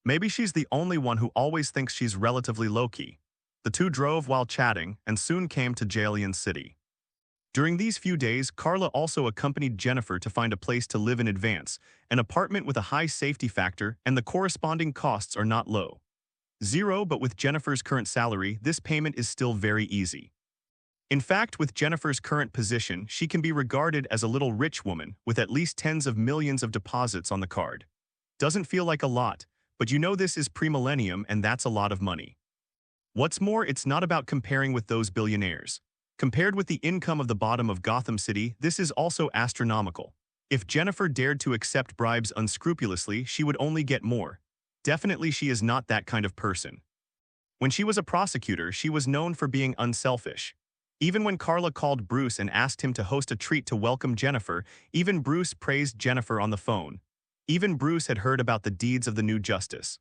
Maybe she's the only one who always thinks she's relatively low-key. The two drove while chatting and soon came to Jalian City. During these few days, Carla also accompanied Jennifer to find a place to live in advance, an apartment with a high safety factor, and the corresponding costs are not low. Zero, but with Jennifer's current salary, this payment is still very easy. In fact, with Jennifer's current position, she can be regarded as a little rich woman with at least tens of millions of deposits on the card. Doesn't feel like a lot, but you know this is pre-millennium and that's a lot of money. What's more, it's not about comparing with those billionaires. Compared with the income of the bottom of Gotham City, this is also astronomical. If Jennifer dared to accept bribes unscrupulously, she would only get more. Definitely she is not that kind of person. When she was a prosecutor, she was known for being unselfish. Even when Carla called Bruce and asked him to host a treat to welcome Jennifer, even Bruce praised Jennifer on the phone. Even Bruce had heard about the deeds of the new justice.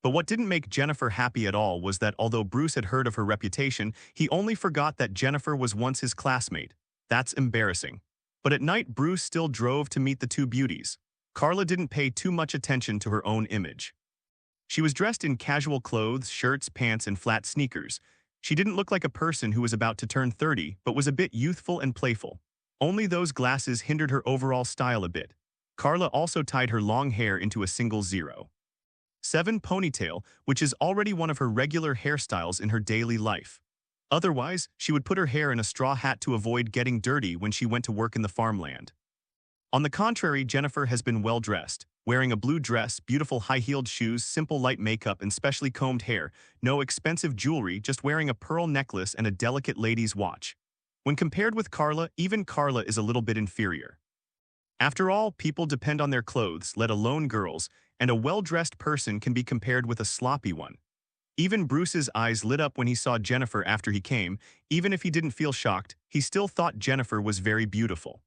But what didn't make Jennifer happy at all was that although Bruce had heard of her reputation, he only forgot that Jennifer was once his classmate. That's embarrassing. But at night, Bruce still drove to meet the two beauties. Carla didn't pay too much attention to her own image. She was dressed in casual clothes, shirts, pants, and flat sneakers. She didn't look like a person who was about to turn 30, but was a bit youthful and playful. Only those glasses hindered her overall style a bit. Carla also tied her long hair into a single 0.7 ponytail, which is already one of her regular hairstyles in her daily life. Otherwise, she would put her hair in a straw hat to avoid getting dirty when she went to work in the farmland. On the contrary, Jennifer has been well-dressed, wearing a blue dress, beautiful high-heeled shoes, simple light makeup, and specially combed hair, no expensive jewelry, just wearing a pearl necklace and a delicate lady's watch. When compared with Carla, even Carla is a little bit inferior. After all, people depend on their clothes, let alone girls, and a well-dressed person can be compared with a sloppy one. Even Bruce's eyes lit up when he saw Jennifer after he came. Even if he didn't feel shocked, he still thought Jennifer was very beautiful.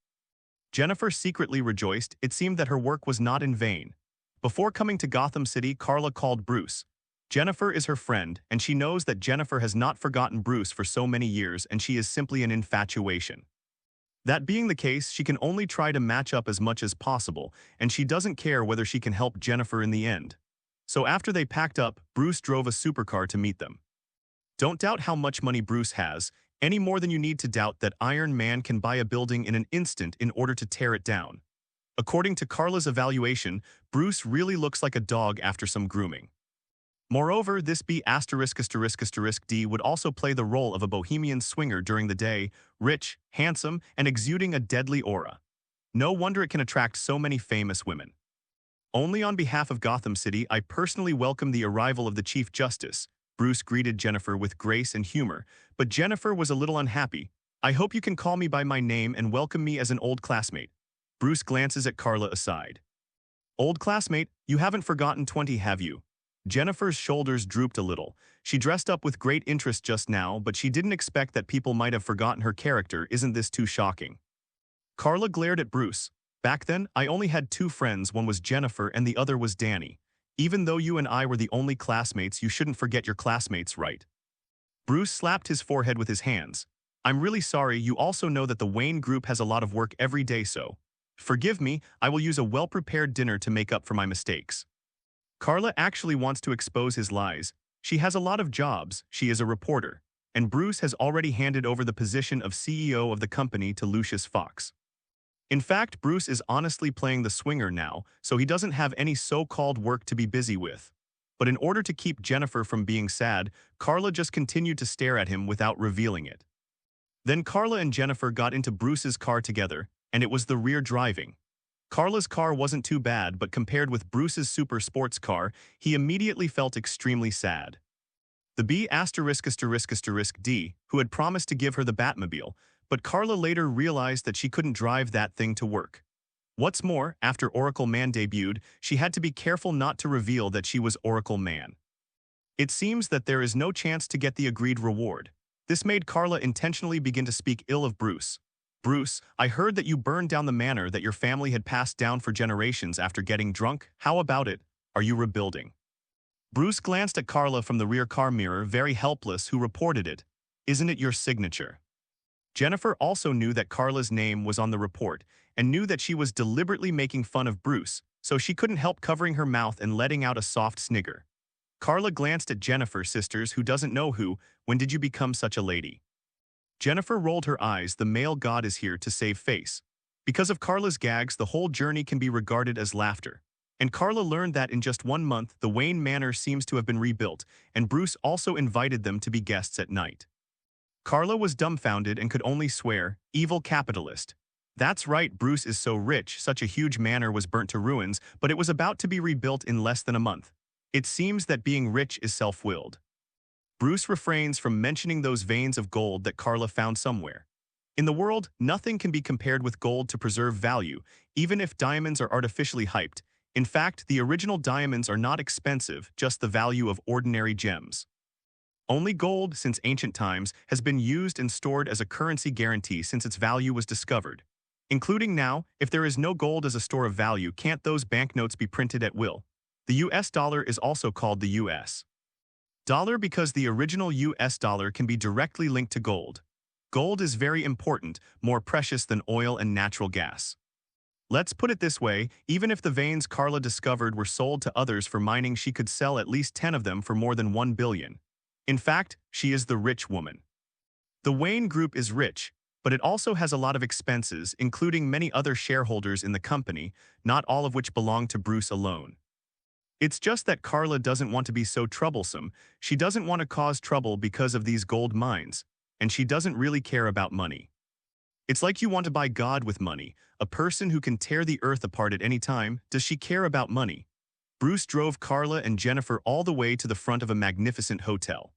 Jennifer secretly rejoiced. It seemed that her work was not in vain. Before coming to Gotham City, Carla called Bruce. Jennifer is her friend, and she knows that Jennifer has not forgotten Bruce for so many years, and she is simply an infatuation. That being the case, she can only try to match up as much as possible, and she doesn't care whether she can help Jennifer in the end. So after they packed up, Bruce drove a supercar to meet them. Don't doubt how much money Bruce has, any more than you need to doubt that Iron Man can buy a building in an instant in order to tear it down. According to Carla's evaluation, Bruce really looks like a dog after some grooming. Moreover, this B******D would also play the role of a bohemian swinger during the day, rich, handsome, and exuding a deadly aura. No wonder it can attract so many famous women. Only on behalf of Gotham City, I personally welcome the arrival of the Chief Justice. Bruce greeted Jennifer with grace and humor, but Jennifer was a little unhappy. I hope you can call me by my name and welcome me as an old classmate. Bruce glances at Carla aside. Old classmate, you haven't forgotten 20, have you? Jennifer's shoulders drooped a little. She dressed up with great interest just now, but she didn't expect that people might have forgotten her character. Isn't this too shocking? Carla glared at Bruce. Back then, I only had two friends. One was Jennifer and the other was Danny. Even though you and I were the only classmates, you shouldn't forget your classmates, right? Bruce slapped his forehead with his hands. I'm really sorry. You also know that the Wayne group has a lot of work every day, so forgive me. I will use a well-prepared dinner to make up for my mistakes. Carla actually wants to expose his lies. She has a lot of jobs. She is a reporter. And Bruce has already handed over the position of CEO of the company to Lucius Fox. In fact, Bruce is honestly playing the swinger now, so he doesn't have any so-called work to be busy with. But in order to keep Jennifer from being sad, Carla just continued to stare at him without revealing it. Then Carla and Jennifer got into Bruce's car together, and it was the rear driving. Carla's car wasn't too bad, but compared with Bruce's super sports car, he immediately felt extremely sad. The B***D, who had promised to give her the Batmobile, but Carla later realized that she couldn't drive that thing to work. What's more, after Oracle Man debuted, she had to be careful not to reveal that she was Oracle Man. It seems that there is no chance to get the agreed reward. This made Carla intentionally begin to speak ill of Bruce. Bruce, I heard that you burned down the manor that your family had passed down for generations after getting drunk. How about it? Are you rebuilding? Bruce glanced at Carla from the rear car mirror, very helpless. Who reported it? Isn't it your signature? Jennifer also knew that Carla's name was on the report and knew that she was deliberately making fun of Bruce, so she couldn't help covering her mouth and letting out a soft snigger. Carla glanced at Jennifer. Sisters, who doesn't know who, when did you become such a lady? Jennifer rolled her eyes. The male god is here to save face. Because of Carla's gags, the whole journey can be regarded as laughter. And Carla learned that in just 1 month, the Wayne Manor seems to have been rebuilt, and Bruce also invited them to be guests at night. Carla was dumbfounded and could only swear, evil capitalist. That's right, Bruce is so rich, such a huge manor was burnt to ruins, but it was about to be rebuilt in less than a month. It seems that being rich is self-willed. Bruce refrains from mentioning those veins of gold that Carla found somewhere. In the world, nothing can be compared with gold to preserve value, even if diamonds are artificially hyped. In fact, the original diamonds are not expensive, just the value of ordinary gems. Only gold, since ancient times, has been used and stored as a currency guarantee since its value was discovered. Including now, if there is no gold as a store of value, can't those banknotes be printed at will? The US dollar is also called the US dollar because the original US dollar can be directly linked to gold. Gold is very important, more precious than oil and natural gas. Let's put it this way, even if the veins Carla discovered were sold to others for mining, she could sell at least 10 of them for more than 1 billion. In fact, she is the rich woman. The Wayne Group is rich, but it also has a lot of expenses, including many other shareholders in the company, not all of which belong to Bruce alone. It's just that Carla doesn't want to be so troublesome. She doesn't want to cause trouble because of these gold mines, and she doesn't really care about money. It's like you want to buy God with money, a person who can tear the earth apart at any time. Does she care about money? Bruce drove Carla and Jennifer all the way to the front of a magnificent hotel.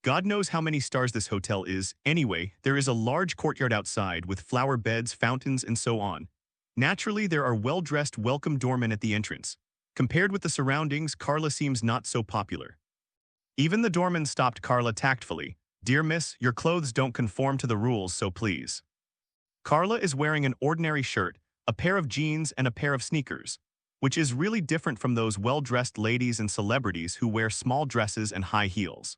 God knows how many stars this hotel is. Anyway, there is a large courtyard outside with flower beds, fountains, and so on. Naturally, there are well-dressed welcome doormen at the entrance. Compared with the surroundings, Carla seems not so popular. Even the doorman stopped Carla tactfully. Dear miss, your clothes don't conform to the rules, so please. Carla is wearing an ordinary shirt, a pair of jeans, and a pair of sneakers, which is really different from those well-dressed ladies and celebrities who wear small dresses and high heels.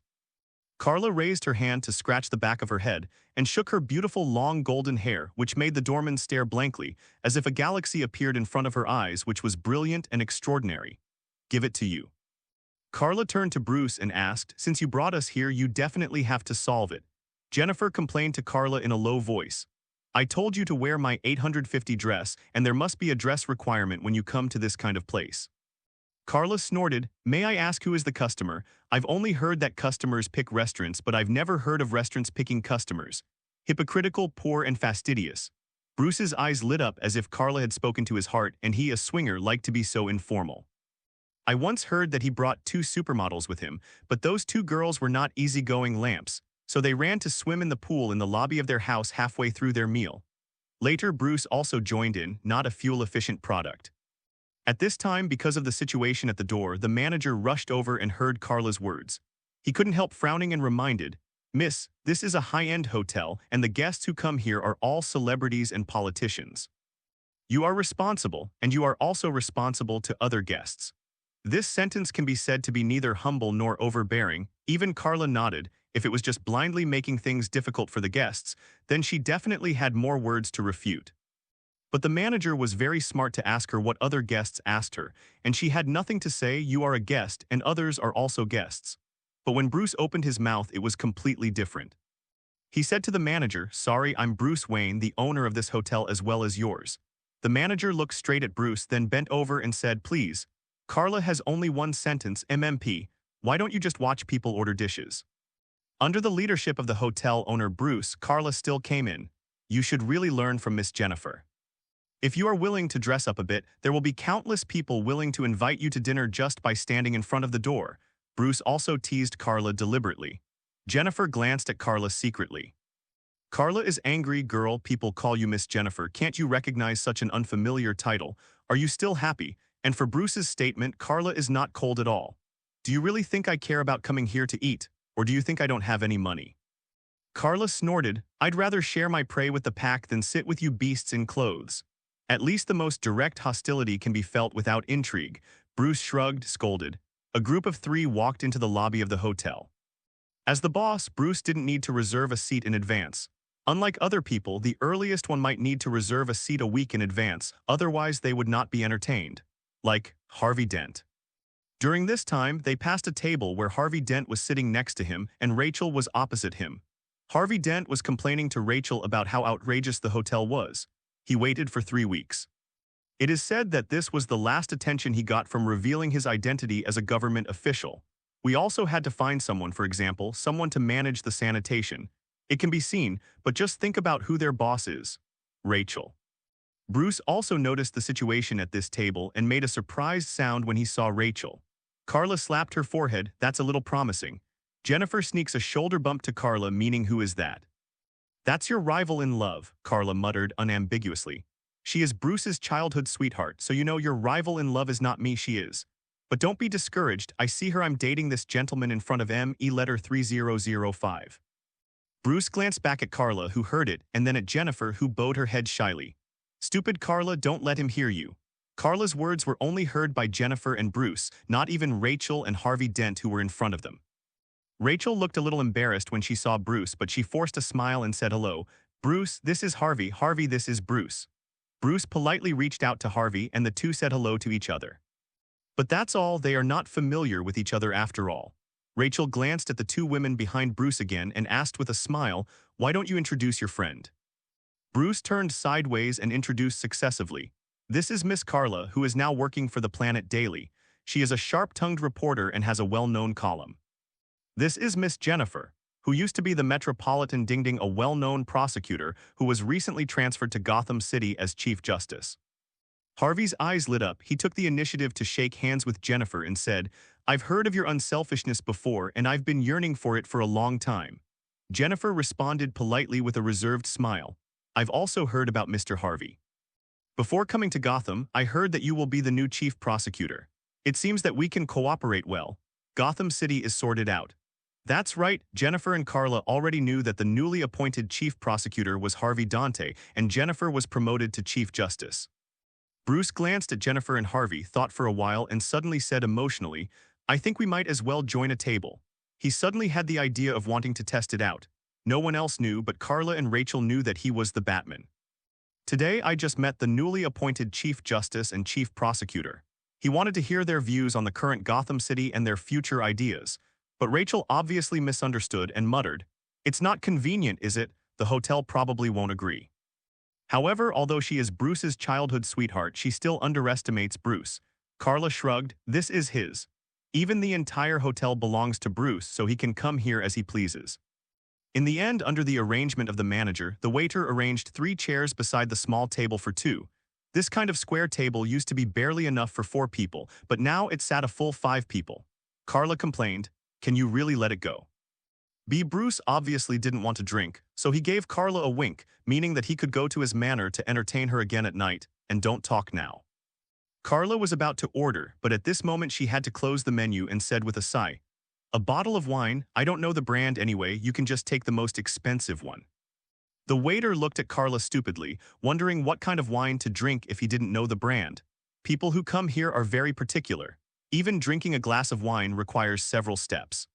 Carla raised her hand to scratch the back of her head and shook her beautiful long golden hair, which made the doorman stare blankly, as if a galaxy appeared in front of her eyes, which was brilliant and extraordinary. Give it to you. Carla turned to Bruce and asked, since you brought us here, you definitely have to solve it. Jennifer complained to Carla in a low voice. I told you to wear my 850 dress, and there must be a dress requirement when you come to this kind of place. Carla snorted, may I ask who is the customer? I've only heard that customers pick restaurants, but I've never heard of restaurants picking customers. Hypocritical, poor, and fastidious. Bruce's eyes lit up as if Carla had spoken to his heart, and he, a swinger, liked to be so informal. I once heard that he brought 2 supermodels with him, but those 2 girls were not easygoing lamps, so they ran to swim in the pool in the lobby of their house halfway through their meal. Later, Bruce also joined in, not a fuel-efficient product. At this time, because of the situation at the door, the manager rushed over and heard Carla's words. He couldn't help frowning and reminded, "Miss, this is a high-end hotel, and the guests who come here are all celebrities and politicians. You are responsible, and you are also responsible to other guests." This sentence can be said to be neither humble nor overbearing. Even Carla nodded. If it was just blindly making things difficult for the guests, then she definitely had more words to refute. But the manager was very smart to ask her what other guests asked her, and she had nothing to say. "You are a guest, and others are also guests." But when Bruce opened his mouth, it was completely different. He said to the manager, "Sorry, I'm Bruce Wayne, the owner of this hotel as well as yours." The manager looked straight at Bruce, then bent over and said, "Please, Carla has only one sentence, MMP, why don't you just watch people order dishes?" Under the leadership of the hotel owner Bruce, Carla still came in. "You should really learn from Miss Jennifer. If you are willing to dress up a bit, there will be countless people willing to invite you to dinner just by standing in front of the door." Bruce also teased Carla deliberately. Jennifer glanced at Carla secretly. "Carla is angry, girl, people call you Miss Jennifer. Can't you recognize such an unfamiliar title? Are you still happy?" And for Bruce's statement, "Carla is not cold at all. Do you really think I care about coming here to eat, or do you think I don't have any money?" Carla snorted, "I'd rather share my prey with the pack than sit with you beasts in clothes." At least the most direct hostility can be felt without intrigue. Bruce shrugged, scolded. A group of 3 walked into the lobby of the hotel. As the boss, Bruce didn't need to reserve a seat in advance. Unlike other people, the earliest one might need to reserve a seat a week in advance, otherwise they would not be entertained. Like Harvey Dent. During this time, they passed a table where Harvey Dent was sitting next to him and Rachel was opposite him. Harvey Dent was complaining to Rachel about how outrageous the hotel was. He waited for 3 weeks. It is said that this was the last attention he got from revealing his identity as a government official. We also had to find someone, for example, someone to manage the sanitation. It can be seen, but just think about who their boss is. Rachel. Bruce also noticed the situation at this table and made a surprised sound when he saw Rachel. Carla slapped her forehead. "That's a little promising." Jennifer sneaks a shoulder bump to Carla, meaning, "Who is that?" "That's your rival in love," Carla muttered unambiguously. "She is Bruce's childhood sweetheart, so you know your rival in love is not me, she is. But don't be discouraged, I see her. I'm dating this gentleman in front of M.E. letter 3005. Bruce glanced back at Carla, who heard it, and then at Jennifer, who bowed her head shyly. "Stupid Carla, don't let him hear you." Carla's words were only heard by Jennifer and Bruce, not even Rachel and Harvey Dent, who were in front of them. Rachel looked a little embarrassed when she saw Bruce, but she forced a smile and said hello. "Bruce, this is Harvey. Harvey, this is Bruce." Bruce politely reached out to Harvey and the two said hello to each other. But that's all, they are not familiar with each other after all. Rachel glanced at the 2 women behind Bruce again and asked with a smile, "Why don't you introduce your friend?" Bruce turned sideways and introduced successively. "This is Miss Carla, who is now working for the Planet Daily. She is a sharp-tongued reporter and has a well-known column. This is Miss Jennifer, who used to be the Metropolitan Ding-Ding, a well-known prosecutor who was recently transferred to Gotham City as Chief Justice." Harvey's eyes lit up. He took the initiative to shake hands with Jennifer and said, "I've heard of your unselfishness before and I've been yearning for it for a long time." Jennifer responded politely with a reserved smile. "I've also heard about Mr. Harvey. Before coming to Gotham, I heard that you will be the new chief prosecutor. It seems that we can cooperate well. Gotham City is sorted out." That's right, Jennifer and Carla already knew that the newly appointed chief prosecutor was Harvey Dante, and Jennifer was promoted to chief justice. Bruce glanced at Jennifer and Harvey, thought for a while, and suddenly said emotionally, "I think we might as well join a table." He suddenly had the idea of wanting to test it out. No one else knew, but Carla and Rachel knew that he was the Batman. "Today I just met the newly appointed chief justice and chief prosecutor. He wanted to hear their views on the current Gotham City and their future ideas." But Rachel obviously misunderstood and muttered, "It's not convenient, is it? The hotel probably won't agree." However, although she is Bruce's childhood sweetheart, she still underestimates Bruce. Carla shrugged, "This is his. Even the entire hotel belongs to Bruce, so he can come here as he pleases." In the end, under the arrangement of the manager, the waiter arranged 3 chairs beside the small table for 2. This kind of square table used to be barely enough for 4 people, but now it sat a full 5 people. Carla complained, "Can you really let it go?" Bruce obviously didn't want to drink, so he gave Carla a wink, meaning that he could go to his manor to entertain her again at night, and don't talk now. Carla was about to order, but at this moment she had to close the menu and said with a sigh, "A bottle of wine, I don't know the brand anyway, you can just take the most expensive one." The waiter looked at Carla stupidly, wondering what kind of wine to drink if he didn't know the brand. People who come here are very particular. Even drinking a glass of wine requires several steps.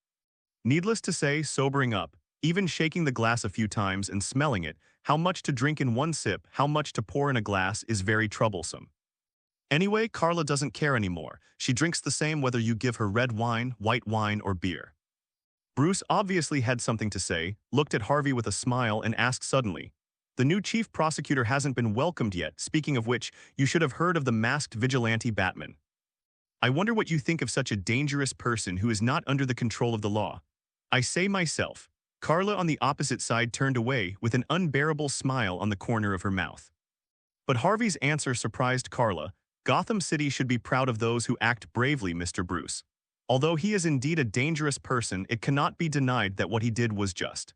Needless to say, sobering up, even shaking the glass a few times and smelling it, how much to drink in one sip, how much to pour in a glass is very troublesome. Anyway, Carla doesn't care anymore. She drinks the same whether you give her red wine, white wine, or beer. Bruce obviously had something to say, looked at Harvey with a smile and asked suddenly, "The new chief prosecutor hasn't been welcomed yet, speaking of which, you should have heard of the masked vigilante Batman. I wonder what you think of such a dangerous person who is not under the control of the law. I say myself." Carla on the opposite side turned away with an unbearable smile on the corner of her mouth. But Harvey's answer surprised Carla. "Gotham City should be proud of those who act bravely, Mr. Bruce. Although he is indeed a dangerous person, it cannot be denied that what he did was just."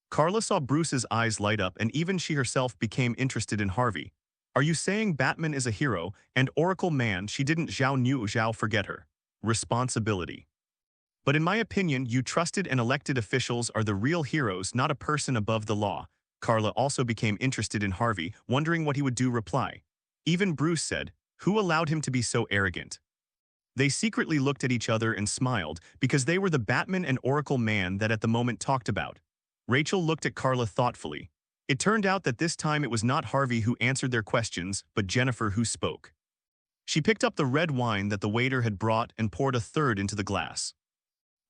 Carla saw Bruce's eyes light up and even she herself became interested in Harvey. "Are you saying Batman is a hero, and Oracle Man she didn't Zhao forget her responsibility? But in my opinion, you trusted and elected officials are the real heroes, not a person above the law." Carla also became interested in Harvey, wondering what he would do reply. Even Bruce said, "Who allowed him to be so arrogant?" They secretly looked at each other and smiled because they were the Batman and Oracle Man that at the moment talked about. Rachel looked at Carla thoughtfully. It turned out that this time it was not Harvey who answered their questions, but Jennifer who spoke. She picked up the red wine that the waiter had brought and poured a third into the glass.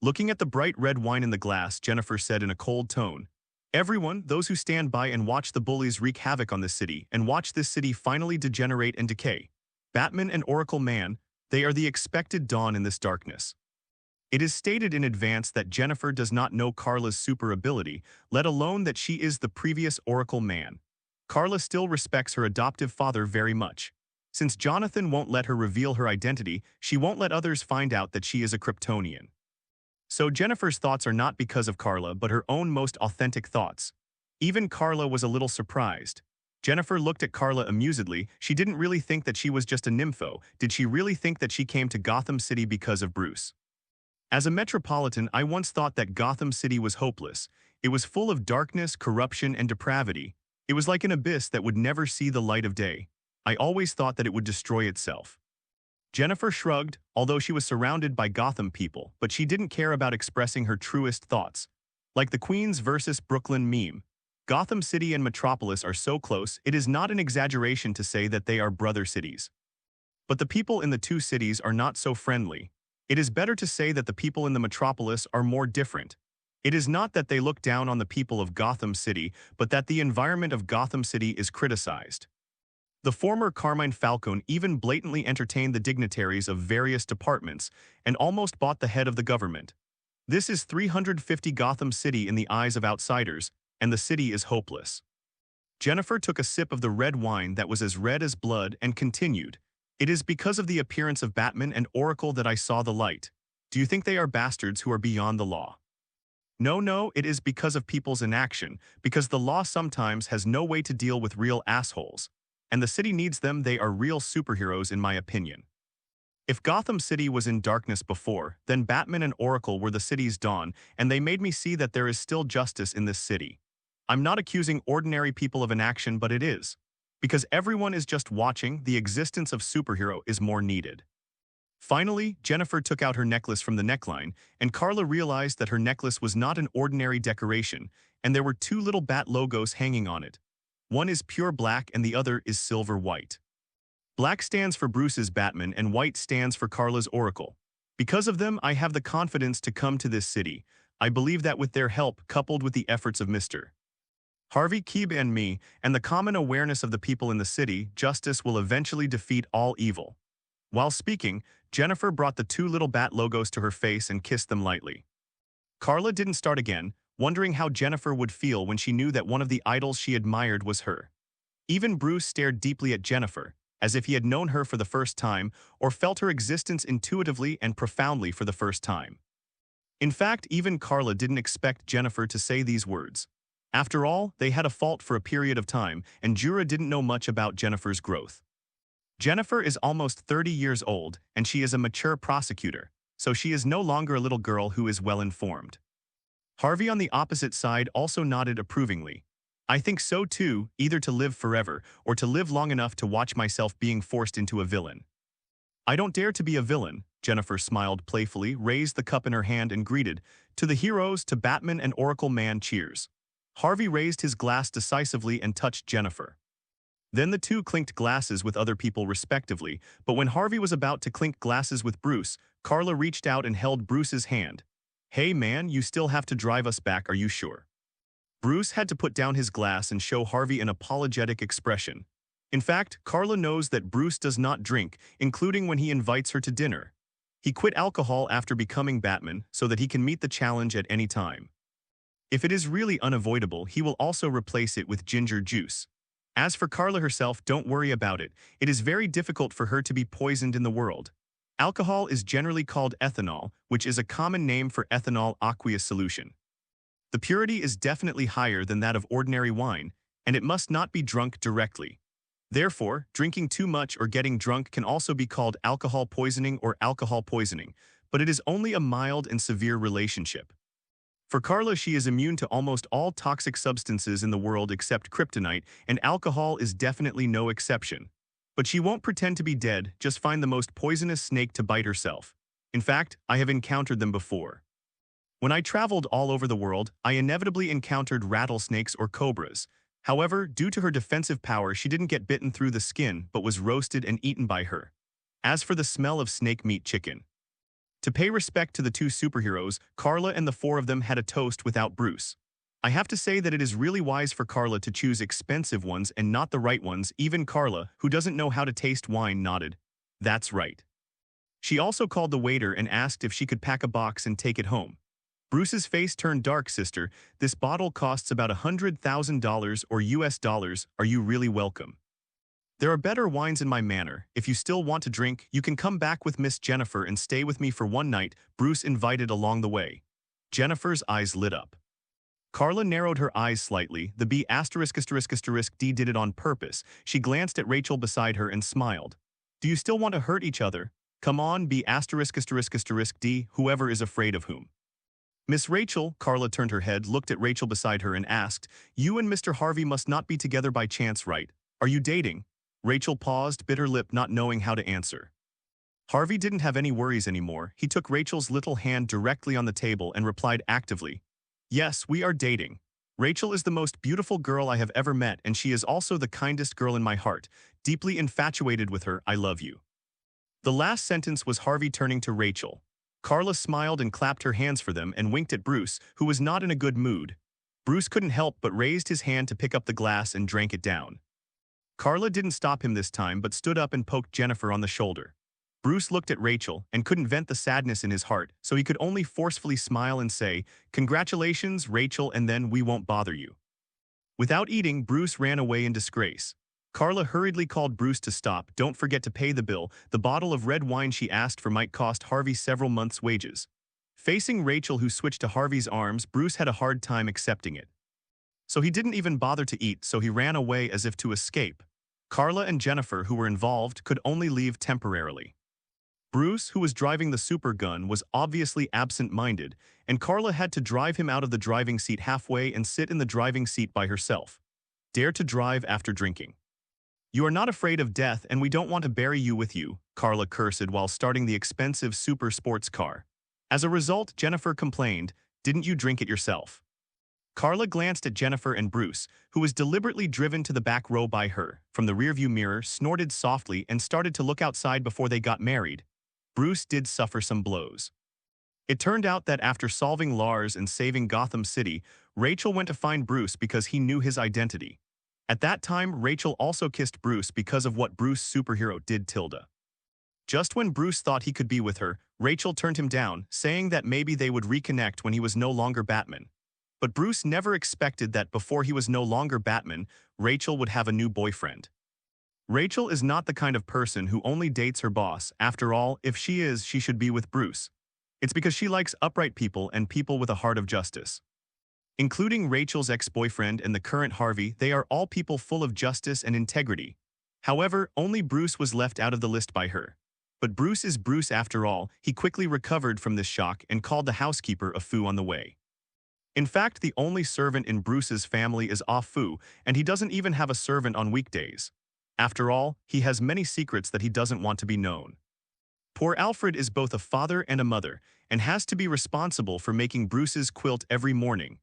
Looking at the bright red wine in the glass, Jennifer said in a cold tone, "Everyone, those who stand by and watch the bullies wreak havoc on this city and watch this city finally degenerate and decay. Batman and Oracle Man, they are the expected dawn in this darkness." It is stated in advance that Jennifer does not know Carla's super ability, let alone that she is the previous Oracle Man. Carla still respects her adoptive father very much. Since Jonathan won't let her reveal her identity, she won't let others find out that she is a Kryptonian. So Jennifer's thoughts are not because of Carla but her own most authentic thoughts. Even Carla was a little surprised. Jennifer looked at Carla amusedly. She didn't really think that she was just a nympho. Did she really think that she came to Gotham City because of Bruce? "As a metropolitan, I once thought that Gotham City was hopeless. It was full of darkness, corruption, and depravity. It was like an abyss that would never see the light of day. I always thought that it would destroy itself." Jennifer shrugged, although she was surrounded by Gotham people, but she didn't care about expressing her truest thoughts. Like the Queens versus Brooklyn meme, Gotham City and Metropolis are so close, it is not an exaggeration to say that they are brother cities. But the people in the two cities are not so friendly. It is better to say that the people in the Metropolis are more different. It is not that they look down on the people of Gotham City, but that the environment of Gotham City is criticized. The former Carmine Falcone even blatantly entertained the dignitaries of various departments and almost bought the head of the government. This is 350 Gotham City in the eyes of outsiders, and the city is hopeless. Jennifer took a sip of the red wine that was as red as blood and continued, "It is because of the appearance of Batman and Oracle that I saw the light. Do you think they are bastards who are beyond the law? No, it is because of people's inaction, because the law sometimes has no way to deal with real assholes. And the city needs them. They are real superheroes in my opinion. If Gotham City was in darkness before, then Batman and Oracle were the city's dawn, and they made me see that there is still justice in this city. I'm not accusing ordinary people of inaction, but it is. Because everyone is just watching, the existence of superhero is more needed." Finally, Jennifer took out her necklace from the neckline, and Carla realized that her necklace was not an ordinary decoration, and there were two little bat logos hanging on it. One is pure black and the other is silver white. Black stands for Bruce's Batman and white stands for Carla's Oracle. Because of them, I have the confidence to come to this city. I believe that with their help, coupled with the efforts of Mr. Harvey Keeb and me, and the common awareness of the people in the city, justice will eventually defeat all evil. While speaking, Jennifer brought the two little bat logos to her face and kissed them lightly. Carla didn't start again, wondering how Jennifer would feel when she knew that one of the idols she admired was her. Even Bruce stared deeply at Jennifer, as if he had known her for the first time or felt her existence intuitively and profoundly for the first time. In fact, even Carla didn't expect Jennifer to say these words. After all, they had a fault for a period of time, and Jura didn't know much about Jennifer's growth. Jennifer is almost 30 years old, and she is a mature prosecutor, so she is no longer a little girl who is well-informed. Harvey on the opposite side also nodded approvingly. I think so too, either to live forever or to live long enough to watch myself being forced into a villain. I don't dare to be a villain, Jennifer smiled playfully, raised the cup in her hand and greeted, to the heroes, to Batman and Oracle Man, cheers. Harvey raised his glass decisively and touched Jennifer. Then the two clinked glasses with other people respectively, but when Harvey was about to clink glasses with Bruce, Carla reached out and held Bruce's hand. Hey man, you still have to drive us back, are you sure? Bruce had to put down his glass and show Harvey an apologetic expression. In fact, Carla knows that Bruce does not drink, including when he invites her to dinner. He quit alcohol after becoming Batman so that he can meet the challenge at any time. If it is really unavoidable, he will also replace it with ginger juice. As for Carla herself, don't worry about it. It is very difficult for her to be poisoned in the world. Alcohol is generally called ethanol, which is a common name for ethanol aqueous solution. The purity is definitely higher than that of ordinary wine, and it must not be drunk directly. Therefore, drinking too much or getting drunk can also be called alcohol poisoning or alcohol poisoning, but it is only a mild and severe relationship. For Carla, she is immune to almost all toxic substances in the world except kryptonite, and alcohol is definitely no exception. But she won't pretend to be dead, just find the most poisonous snake to bite herself. In fact, I have encountered them before. When I traveled all over the world, I inevitably encountered rattlesnakes or cobras. However, due to her defensive power, she didn't get bitten through the skin, but was roasted and eaten by her. As for the smell of snake meat chicken. To pay respect to the two superheroes, Carla and the four of them had a toast without Bruce. I have to say that it is really wise for Carla to choose expensive ones and not the right ones. Even Carla, who doesn't know how to taste wine, nodded. That's right. She also called the waiter and asked if she could pack a box and take it home. Bruce's face turned dark. Sister, this bottle costs about $100,000 or US dollars. Are you really welcome? There are better wines in my manor. If you still want to drink, you can come back with Miss Jennifer and stay with me for one night, Bruce invited along the way. Jennifer's eyes lit up. Carla narrowed her eyes slightly. The B***** D did it on purpose. She glanced at Rachel beside her and smiled. Do you still want to hurt each other? Come on, B***** D, whoever is afraid of whom. Miss Rachel, Carla turned her head, looked at Rachel beside her and asked, you and Mr. Harvey must not be together by chance, right? Are you dating? Rachel paused, bit her lip, not knowing how to answer. Harvey didn't have any worries anymore. He took Rachel's little hand directly on the table and replied actively, yes, we are dating. Rachel is the most beautiful girl I have ever met, and she is also the kindest girl in my heart. Deeply infatuated with her, I love you. The last sentence was Harvey turning to Rachel. Carla smiled and clapped her hands for them and winked at Bruce, who was not in a good mood. Bruce couldn't help but raised his hand to pick up the glass and drank it down. Carla didn't stop him this time but stood up and poked Jennifer on the shoulder. Bruce looked at Rachel and couldn't vent the sadness in his heart, so he could only forcefully smile and say, congratulations, Rachel, and then we won't bother you. Without eating, Bruce ran away in disgrace. Carla hurriedly called Bruce to stop. Don't forget to pay the bill. The bottle of red wine she asked for might cost Harvey several months' wages. Facing Rachel, who switched to Harvey's arms, Bruce had a hard time accepting it. So he didn't even bother to eat, so he ran away as if to escape. Carla and Jennifer, who were involved, could only leave temporarily. Bruce, who was driving the Supergun, was obviously absent-minded, and Carla had to drive him out of the driving seat halfway and sit in the driving seat by herself. Dare to drive after drinking. You are not afraid of death, and we don't want to bury you with you, Carla cursed while starting the expensive super sports car. As a result, Jennifer complained, didn't you drink it yourself? Carla glanced at Jennifer and Bruce, who was deliberately driven to the back row by her, from the rearview mirror, snorted softly and started to look outside before they got married. Bruce did suffer some blows. It turned out that after solving Lars and saving Gotham City, Rachel went to find Bruce because he knew his identity. At that time, Rachel also kissed Bruce because of what Bruce superhero did Tilda. Just when Bruce thought he could be with her, Rachel turned him down, saying that maybe they would reconnect when he was no longer Batman. But Bruce never expected that before he was no longer Batman, Rachel would have a new boyfriend. Rachel is not the kind of person who only dates her boss. After all, if she is, she should be with Bruce. It's because she likes upright people and people with a heart of justice. Including Rachel's ex-boyfriend and the current Harvey, they are all people full of justice and integrity. However, only Bruce was left out of the list by her. But Bruce is Bruce after all. He quickly recovered from this shock and called the housekeeper a foo on the way. In fact, the only servant in Bruce's family is Ah Fu, and he doesn't even have a servant on weekdays. After all, he has many secrets that he doesn't want to be known. Poor Alfred is both a father and a mother, and has to be responsible for making Bruce's quilt every morning.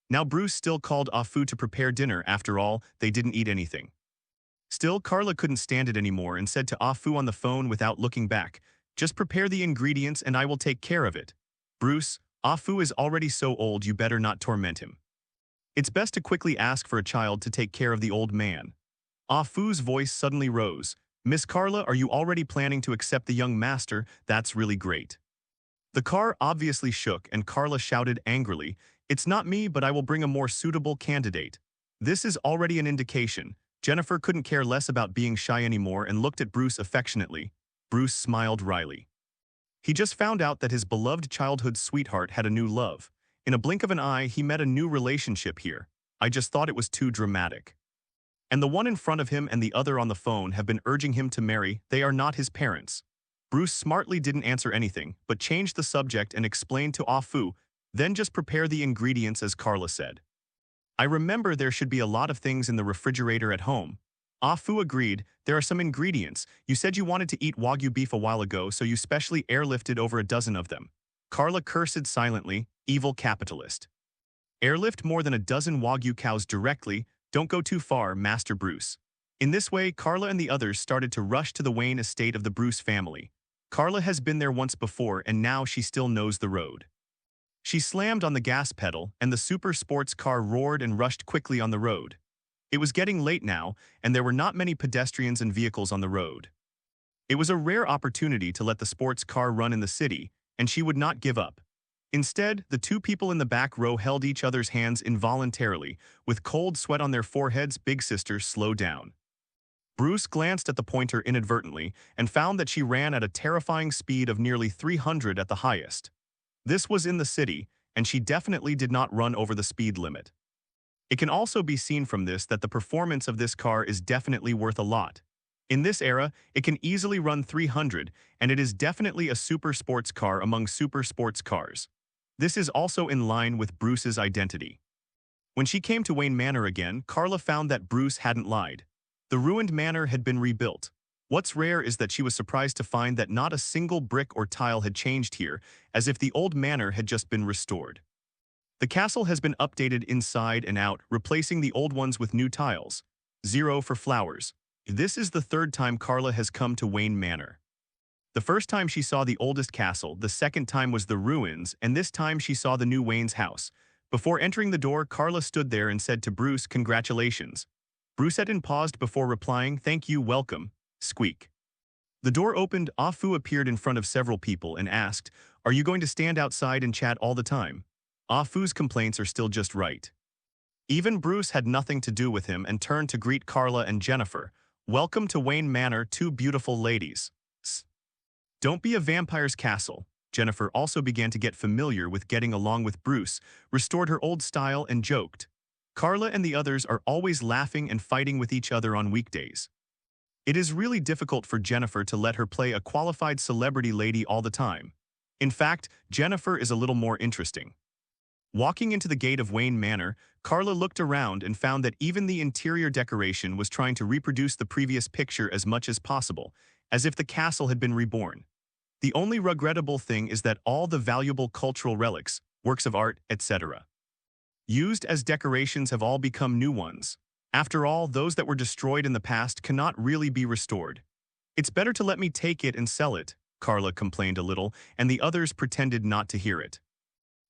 Now Bruce still called Ah Fu to prepare dinner. After all, they didn't eat anything. Still, Carla couldn't stand it anymore and said to Ah Fu on the phone without looking back, "Just prepare the ingredients and I will take care of it. Bruce, Ah Fu is already so old you better not torment him." It's best to quickly ask for a child to take care of the old man. Ah Fu's voice suddenly rose. "Miss Carla, are you already planning to accept the young master? That's really great." The car obviously shook and Carla shouted angrily, "It's not me, but I will bring a more suitable candidate." This is already an indication. Jennifer couldn't care less about being shy anymore and looked at Bruce affectionately. Bruce smiled wryly. He just found out that his beloved childhood sweetheart had a new love. In a blink of an eye, he met a new relationship here. I just thought it was too dramatic. And the one in front of him and the other on the phone have been urging him to marry. They are not his parents. Bruce smartly didn't answer anything, but changed the subject and explained to Ah Fu, "Then just prepare the ingredients as Carla said. I remember there should be a lot of things in the refrigerator at home." Ah Fu agreed. "There are some ingredients. You said you wanted to eat Wagyu beef a while ago, so you specially airlifted over a dozen of them." Carla cursed silently. Evil capitalist. Airlift more than a dozen Wagyu cows directly. Don't go too far, Master Bruce. In this way, Carla and the others started to rush to the Wayne estate of the Bruce family. Carla has been there once before and now she still knows the road. She slammed on the gas pedal and the super sports car roared and rushed quickly on the road. It was getting late now and there were not many pedestrians and vehicles on the road. It was a rare opportunity to let the sports car run in the city, and she would not give up. Instead, the two people in the back row held each other's hands involuntarily, with cold sweat on their foreheads. "Big sister, slow down." Bruce glanced at the pointer inadvertently and found that she ran at a terrifying speed of nearly 300 at the highest. This was in the city, and she definitely did not run over the speed limit. It can also be seen from this that the performance of this car is definitely worth a lot. In this era, it can easily run 300, and it is definitely a super sports car among super sports cars. This is also in line with Bruce's identity. When she came to Wayne Manor again, Carla found that Bruce hadn't lied. The ruined manor had been rebuilt. What's rare is that she was surprised to find that not a single brick or tile had changed here, as if the old manor had just been restored. The castle has been updated inside and out, replacing the old ones with new tiles. 0 for flowers. This is the third time Carla has come to Wayne Manor. The first time she saw the oldest castle, the second time was the ruins, and this time she saw the new Wayne's house. Before entering the door, Carla stood there and said to Bruce, "Congratulations." Brucettin paused before replying, "Thank you, welcome." Squeak. The door opened. Ah Fu appeared in front of several people and asked, "Are you going to stand outside and chat all the time?" Ah Fu's complaints are still just right. Even Bruce had nothing to do with him and turned to greet Carla and Jennifer. "Welcome to Wayne Manor, two beautiful ladies." Don't be a vampire's castle. Jennifer also began to get familiar with getting along with Bruce, restored her old style and joked. Carla and the others are always laughing and fighting with each other on weekdays. It is really difficult for Jennifer to let her play a qualified celebrity lady all the time. In fact, Jennifer is a little more interesting. Walking into the gate of Wayne Manor, Carla looked around and found that even the interior decoration was trying to reproduce the previous picture as much as possible, as if the castle had been reborn. The only regrettable thing is that all the valuable cultural relics, works of art, etc., used as decorations have all become new ones. After all, those that were destroyed in the past cannot really be restored. "It's better to let me take it and sell it," Carla complained a little, and the others pretended not to hear it.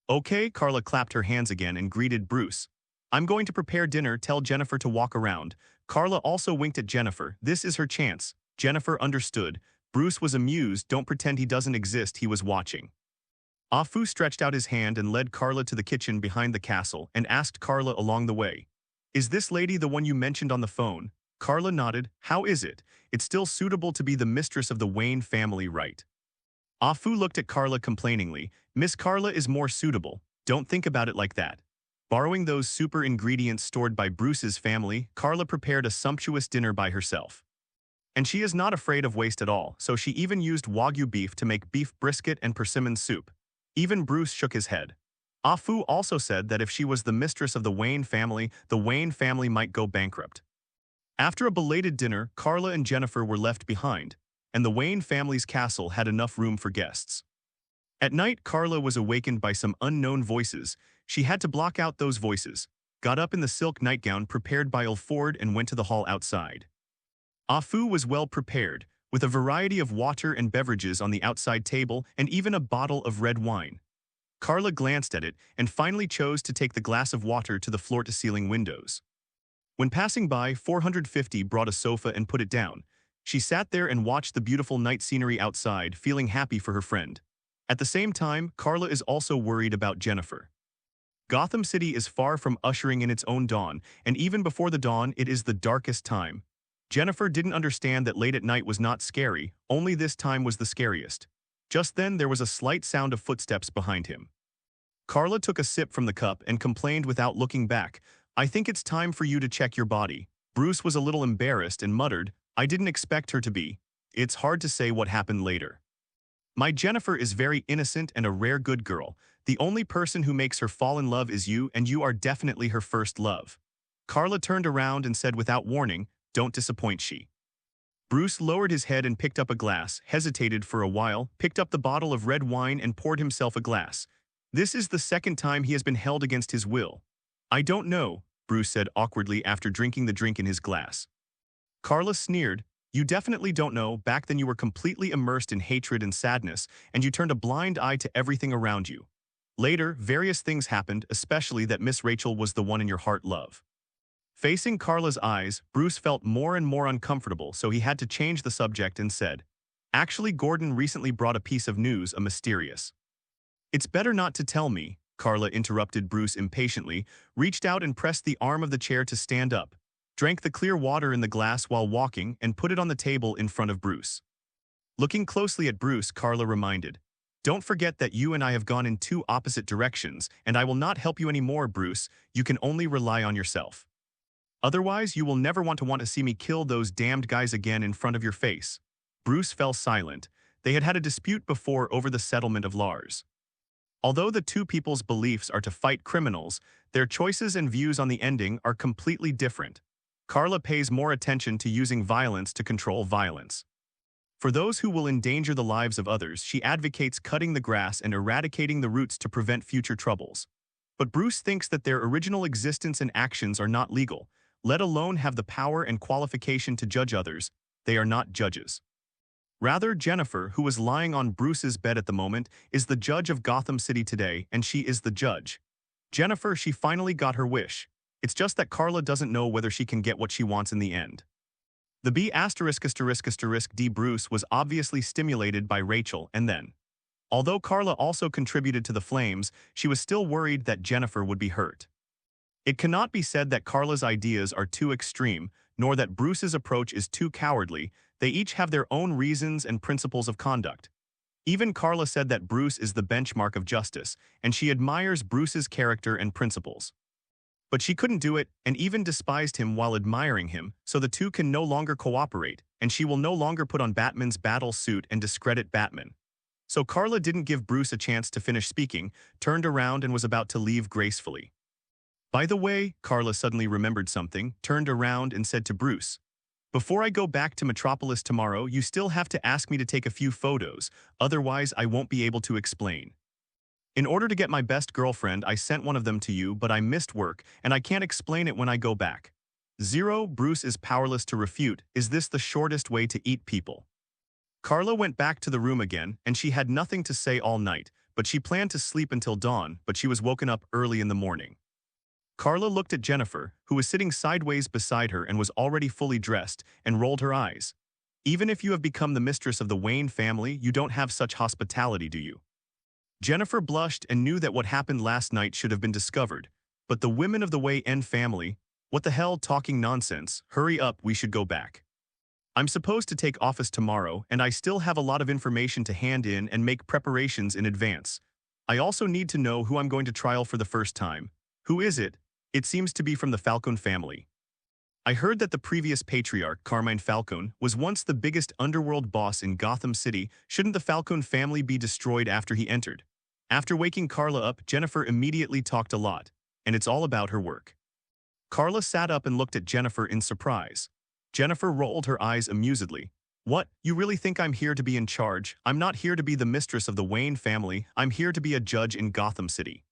"Okay," Carla clapped her hands again and greeted Bruce. "I'm going to prepare dinner, tell Jennifer to walk around." Carla also winked at Jennifer. This is her chance. Jennifer understood. Bruce was amused. Don't pretend he doesn't exist, he was watching. Ah Fu stretched out his hand and led Carla to the kitchen behind the castle and asked Carla along the way, "Is this lady the one you mentioned on the phone?" Carla nodded. "How is it? It's still suitable to be the mistress of the Wayne family, right?" Afu looked at Carla complainingly. Miss Carla is more suitable. Don't think about it like that. Borrowing those super ingredients stored by Bruce's family, Carla prepared a sumptuous dinner by herself. And she is not afraid of waste at all, so she even used Wagyu beef to make beef brisket and persimmon soup. Even Bruce shook his head. Afu also said that if she was the mistress of the Wayne family might go bankrupt. After a belated dinner, Carla and Jennifer were left behind, and the Wayne family's castle had enough room for guests. At night, Carla was awakened by some unknown voices. She had to block out those voices, got up in the silk nightgown prepared by Ilford and went to the hall outside. Afu was well prepared, with a variety of water and beverages on the outside table and even a bottle of red wine. Carla glanced at it and finally chose to take the glass of water to the floor-to-ceiling windows. When passing by, 450 brought a sofa and put it down. She sat there and watched the beautiful night scenery outside, feeling happy for her friend. At the same time, Carla is also worried about Jennifer. Gotham City is far from ushering in its own dawn, and even before the dawn, it is the darkest time. Jennifer didn't understand that late at night was not scary, only this time was the scariest. Just then, there was a slight sound of footsteps behind him. Carla took a sip from the cup and complained without looking back, "I think it's time for you to check your body." Bruce was a little embarrassed and muttered, "I didn't expect her to be." It's hard to say what happened later. "My Jennifer is very innocent and a rare good girl. The only person who makes her fall in love is you, and you are definitely her first love." Carla turned around and said without warning, "Don't disappoint she." Bruce lowered his head and picked up a glass, hesitated for a while, picked up the bottle of red wine and poured himself a glass. This is the second time he has been held against his will. "I don't know," Bruce said awkwardly after drinking the drink in his glass. Carla sneered, "You definitely don't know. Back then you were completely immersed in hatred and sadness, and you turned a blind eye to everything around you. Later, various things happened, especially that Miss Rachel was the one in your heart love." Facing Carla's eyes, Bruce felt more and more uncomfortable, so he had to change the subject and said, "Actually, Gordon recently brought a piece of news, a mysterious." "It's better not to tell me," Carla interrupted Bruce impatiently, reached out and pressed the arm of the chair to stand up, drank the clear water in the glass while walking, and put it on the table in front of Bruce. Looking closely at Bruce, Carla reminded, "Don't forget that you and I have gone in two opposite directions, and I will not help you anymore, Bruce. You can only rely on yourself. Otherwise, you will never want to see me kill those damned guys again in front of your face." Bruce fell silent. They had had a dispute before over the settlement of Lars. Although the two people's beliefs are to fight criminals, their choices and views on the ending are completely different. Carla pays more attention to using violence to control violence. For those who will endanger the lives of others, she advocates cutting the grass and eradicating the roots to prevent future troubles. But Bruce thinks that their original existence and actions are not legal, let alone have the power and qualification to judge others. They are not judges. Rather, Jennifer, who was lying on Bruce's bed at the moment, is the judge of Gotham City today, and she is the judge. Jennifer, she finally got her wish. It's just that Carla doesn't know whether she can get what she wants in the end. The B*****D Bruce was obviously stimulated by Rachel, and then, although Carla also contributed to the flames, she was still worried that Jennifer would be hurt. It cannot be said that Carla's ideas are too extreme, nor that Bruce's approach is too cowardly. They each have their own reasons and principles of conduct. Even Carla said that Bruce is the benchmark of justice, and she admires Bruce's character and principles. But she couldn't do it, and even despised him while admiring him, so the two can no longer cooperate, and she will no longer put on Batman's battle suit and discredit Batman. So Carla didn't give Bruce a chance to finish speaking, turned around and was about to leave gracefully. "By the way," Carla suddenly remembered something, turned around and said to Bruce, "Before I go back to Metropolis tomorrow, you still have to ask me to take a few photos, otherwise I won't be able to explain. In order to get my best girlfriend, I sent one of them to you, but I missed work, and I can't explain it when I go back." Bruce is powerless to refute. Is this the shortest way to eat people? Carla went back to the room again, and she had nothing to say all night, but she planned to sleep until dawn, but she was woken up early in the morning. Carla looked at Jennifer, who was sitting sideways beside her and was already fully dressed, and rolled her eyes. "Even if you have become the mistress of the Wayne family, you don't have such hospitality, do you?" Jennifer blushed and knew that what happened last night should have been discovered. But the women of the Wayne family, what the hell, talking nonsense, hurry up, we should go back. I'm supposed to take office tomorrow, and I still have a lot of information to hand in and make preparations in advance. I also need to know who I'm going to trial for the first time. Who is it? It seems to be from the Falcone family. I heard that the previous patriarch, Carmine Falcone, was once the biggest underworld boss in Gotham City. Shouldn't the Falcone family be destroyed after he entered? After waking Carla up, Jennifer immediately talked a lot, and it's all about her work. Carla sat up and looked at Jennifer in surprise. Jennifer rolled her eyes amusedly. What, you really think I'm here to be in charge? I'm not here to be the mistress of the Wayne family. I'm here to be a judge in Gotham City.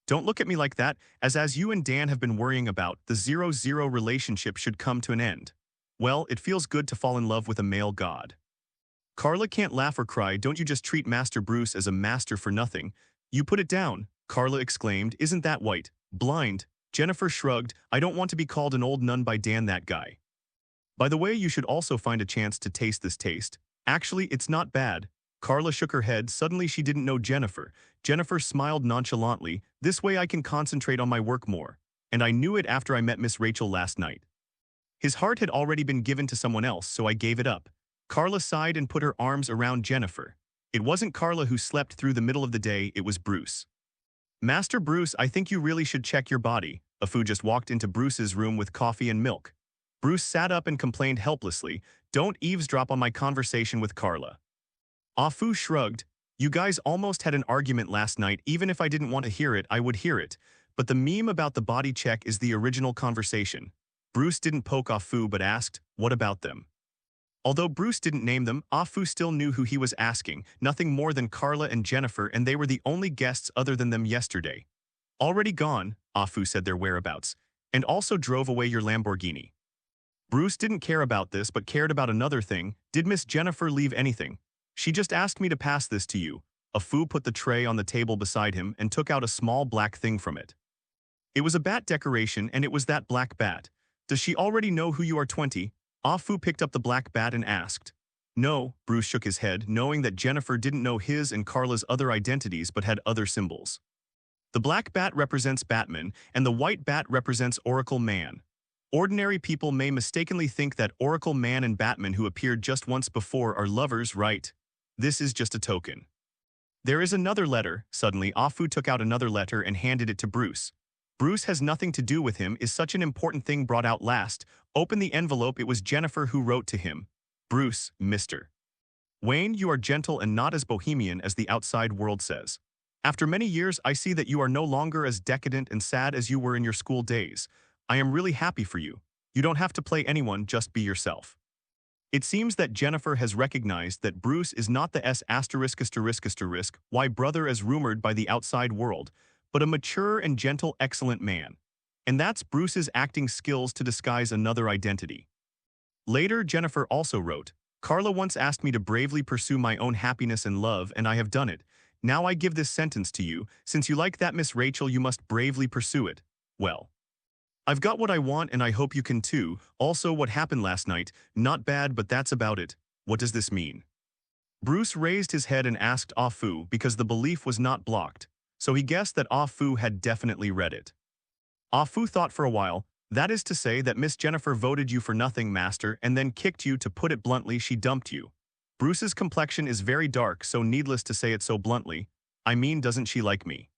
Don't look at me like that, as you and Dan have been worrying about, the 0-0 relationship should come to an end. Well, it feels good to fall in love with a male god. Carla can't laugh or cry. Don't you just treat Master Bruce as a master for nothing? You put it down, Carla exclaimed. Isn't that white? Blind? Jennifer shrugged. I don't want to be called an old nun by Dan, that guy. By the way, you should also find a chance to taste this taste. Actually, it's not bad. Carla shook her head. Suddenly she didn't know Jennifer. Jennifer smiled nonchalantly. This way I can concentrate on my work more. And I knew it after I met Miss Rachel last night. His heart had already been given to someone else, so I gave it up. Carla sighed and put her arms around Jennifer. It wasn't Carla who slept through the middle of the day, it was Bruce. Master Bruce, I think you really should check your body. Afu just walked into Bruce's room with coffee and milk. Bruce sat up and complained helplessly, don't eavesdrop on my conversation with Carla. Afu shrugged. You guys almost had an argument last night. Even if I didn't want to hear it, I would hear it. But the meme about the body check is the original conversation. Bruce didn't poke Afu but asked, what about them? Although Bruce didn't name them, Afu still knew who he was asking, nothing more than Carla and Jennifer, and they were the only guests other than them yesterday. Already gone, Afu said their whereabouts, and also drove away your Lamborghini. Bruce didn't care about this but cared about another thing. Did Miss Jennifer leave anything? She just asked me to pass this to you. Afu put the tray on the table beside him and took out a small black thing from it. It was a bat decoration, and it was that black bat. Does she already know who you are? 20? Afu picked up the black bat and asked. No, Bruce shook his head, knowing that Jennifer didn't know his and Carla's other identities but had other symbols. The black bat represents Batman, and the white bat represents Oracle Man. Ordinary people may mistakenly think that Oracle Man and Batman, who appeared just once before, are lovers, right? This is just a token. There is another letter. Suddenly, Afu took out another letter and handed it to Bruce. Bruce has nothing to do with him. Is such an important thing brought out last? Open the envelope. It was Jennifer who wrote to him. Bruce, Mr. Wayne, you are gentle and not as bohemian as the outside world says. After many years, I see that you are no longer as decadent and sad as you were in your school days. I am really happy for you. You don't have to play anyone, just be yourself. It seems that Jennifer has recognized that Bruce is not the *****, brother as rumored by the outside world, but a mature and gentle, excellent man. And that's Bruce's acting skills to disguise another identity. Later, Jennifer also wrote, Carla once asked me to bravely pursue my own happiness and love, and I have done it. Now I give this sentence to you. Since you like that Miss Rachel, you must bravely pursue it. Well, I've got what I want, and I hope you can too. Also, what happened last night, not bad, but that's about it. What does this mean? Bruce raised his head and asked Afu because the belief was not blocked, so he guessed that Afu had definitely read it. Afu thought for a while. That is to say that Miss Jennifer voted you for nothing, Master, and then kicked you. To put it bluntly, she dumped you. Bruce's complexion is very dark, so needless to say it so bluntly. I mean, doesn't she like me?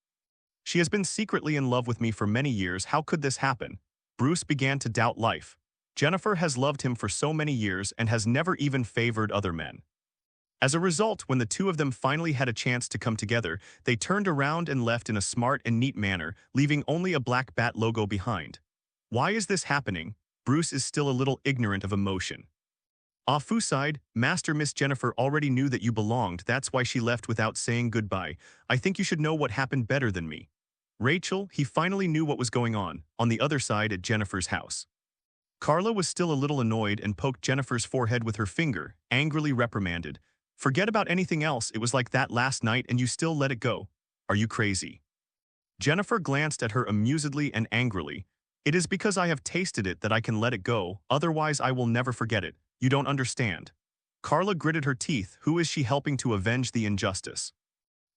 She has been secretly in love with me for many years. How could this happen? Bruce began to doubt life. Jennifer has loved him for so many years and has never even favored other men. As a result, when the two of them finally had a chance to come together, they turned around and left in a smart and neat manner, leaving only a black bat logo behind. Why is this happening? Bruce is still a little ignorant of emotion. Afu sighed. Master, Miss Jennifer already knew that you belonged. That's why she left without saying goodbye. I think you should know what happened better than me. Rachel, he finally knew what was going on the other side at Jennifer's house. Carla was still a little annoyed and poked Jennifer's forehead with her finger, angrily reprimanded. Forget about anything else. It was like that last night and you still let it go. Are you crazy? Jennifer glanced at her amusedly and angrily. It is because I have tasted it that I can let it go, otherwise I will never forget it. You don't understand. Carla gritted her teeth. Who is she helping to avenge the injustice?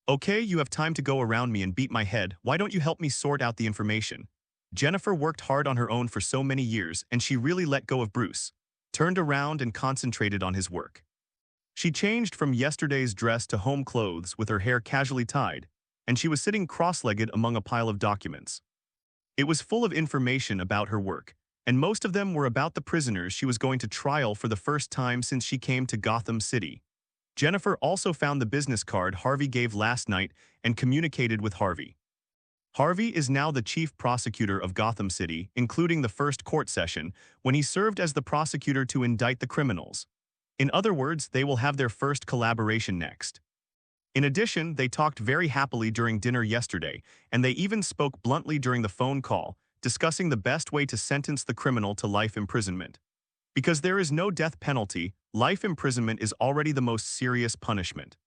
Okay, you have time to go around me and beat my head. Why don't you help me sort out the information? Jennifer worked hard on her own for so many years, and she really let go of Bruce. turned around and concentrated on his work. She changed from yesterday's dress to home clothes with her hair casually tied, and she was sitting cross-legged among a pile of documents. It was full of information about her work, and most of them were about the prisoners she was going to trial for the first time since she came to Gotham City. Jennifer also found the business card Harvey gave last night and communicated with Harvey. Harvey is now the chief prosecutor of Gotham City, including the first court session, when he served as the prosecutor to indict the criminals. In other words, they will have their first collaboration next. In addition, they talked very happily during dinner yesterday, and they even spoke bluntly during the phone call, discussing the best way to sentence the criminal to life imprisonment. Because there is no death penalty, life imprisonment is already the most serious punishment.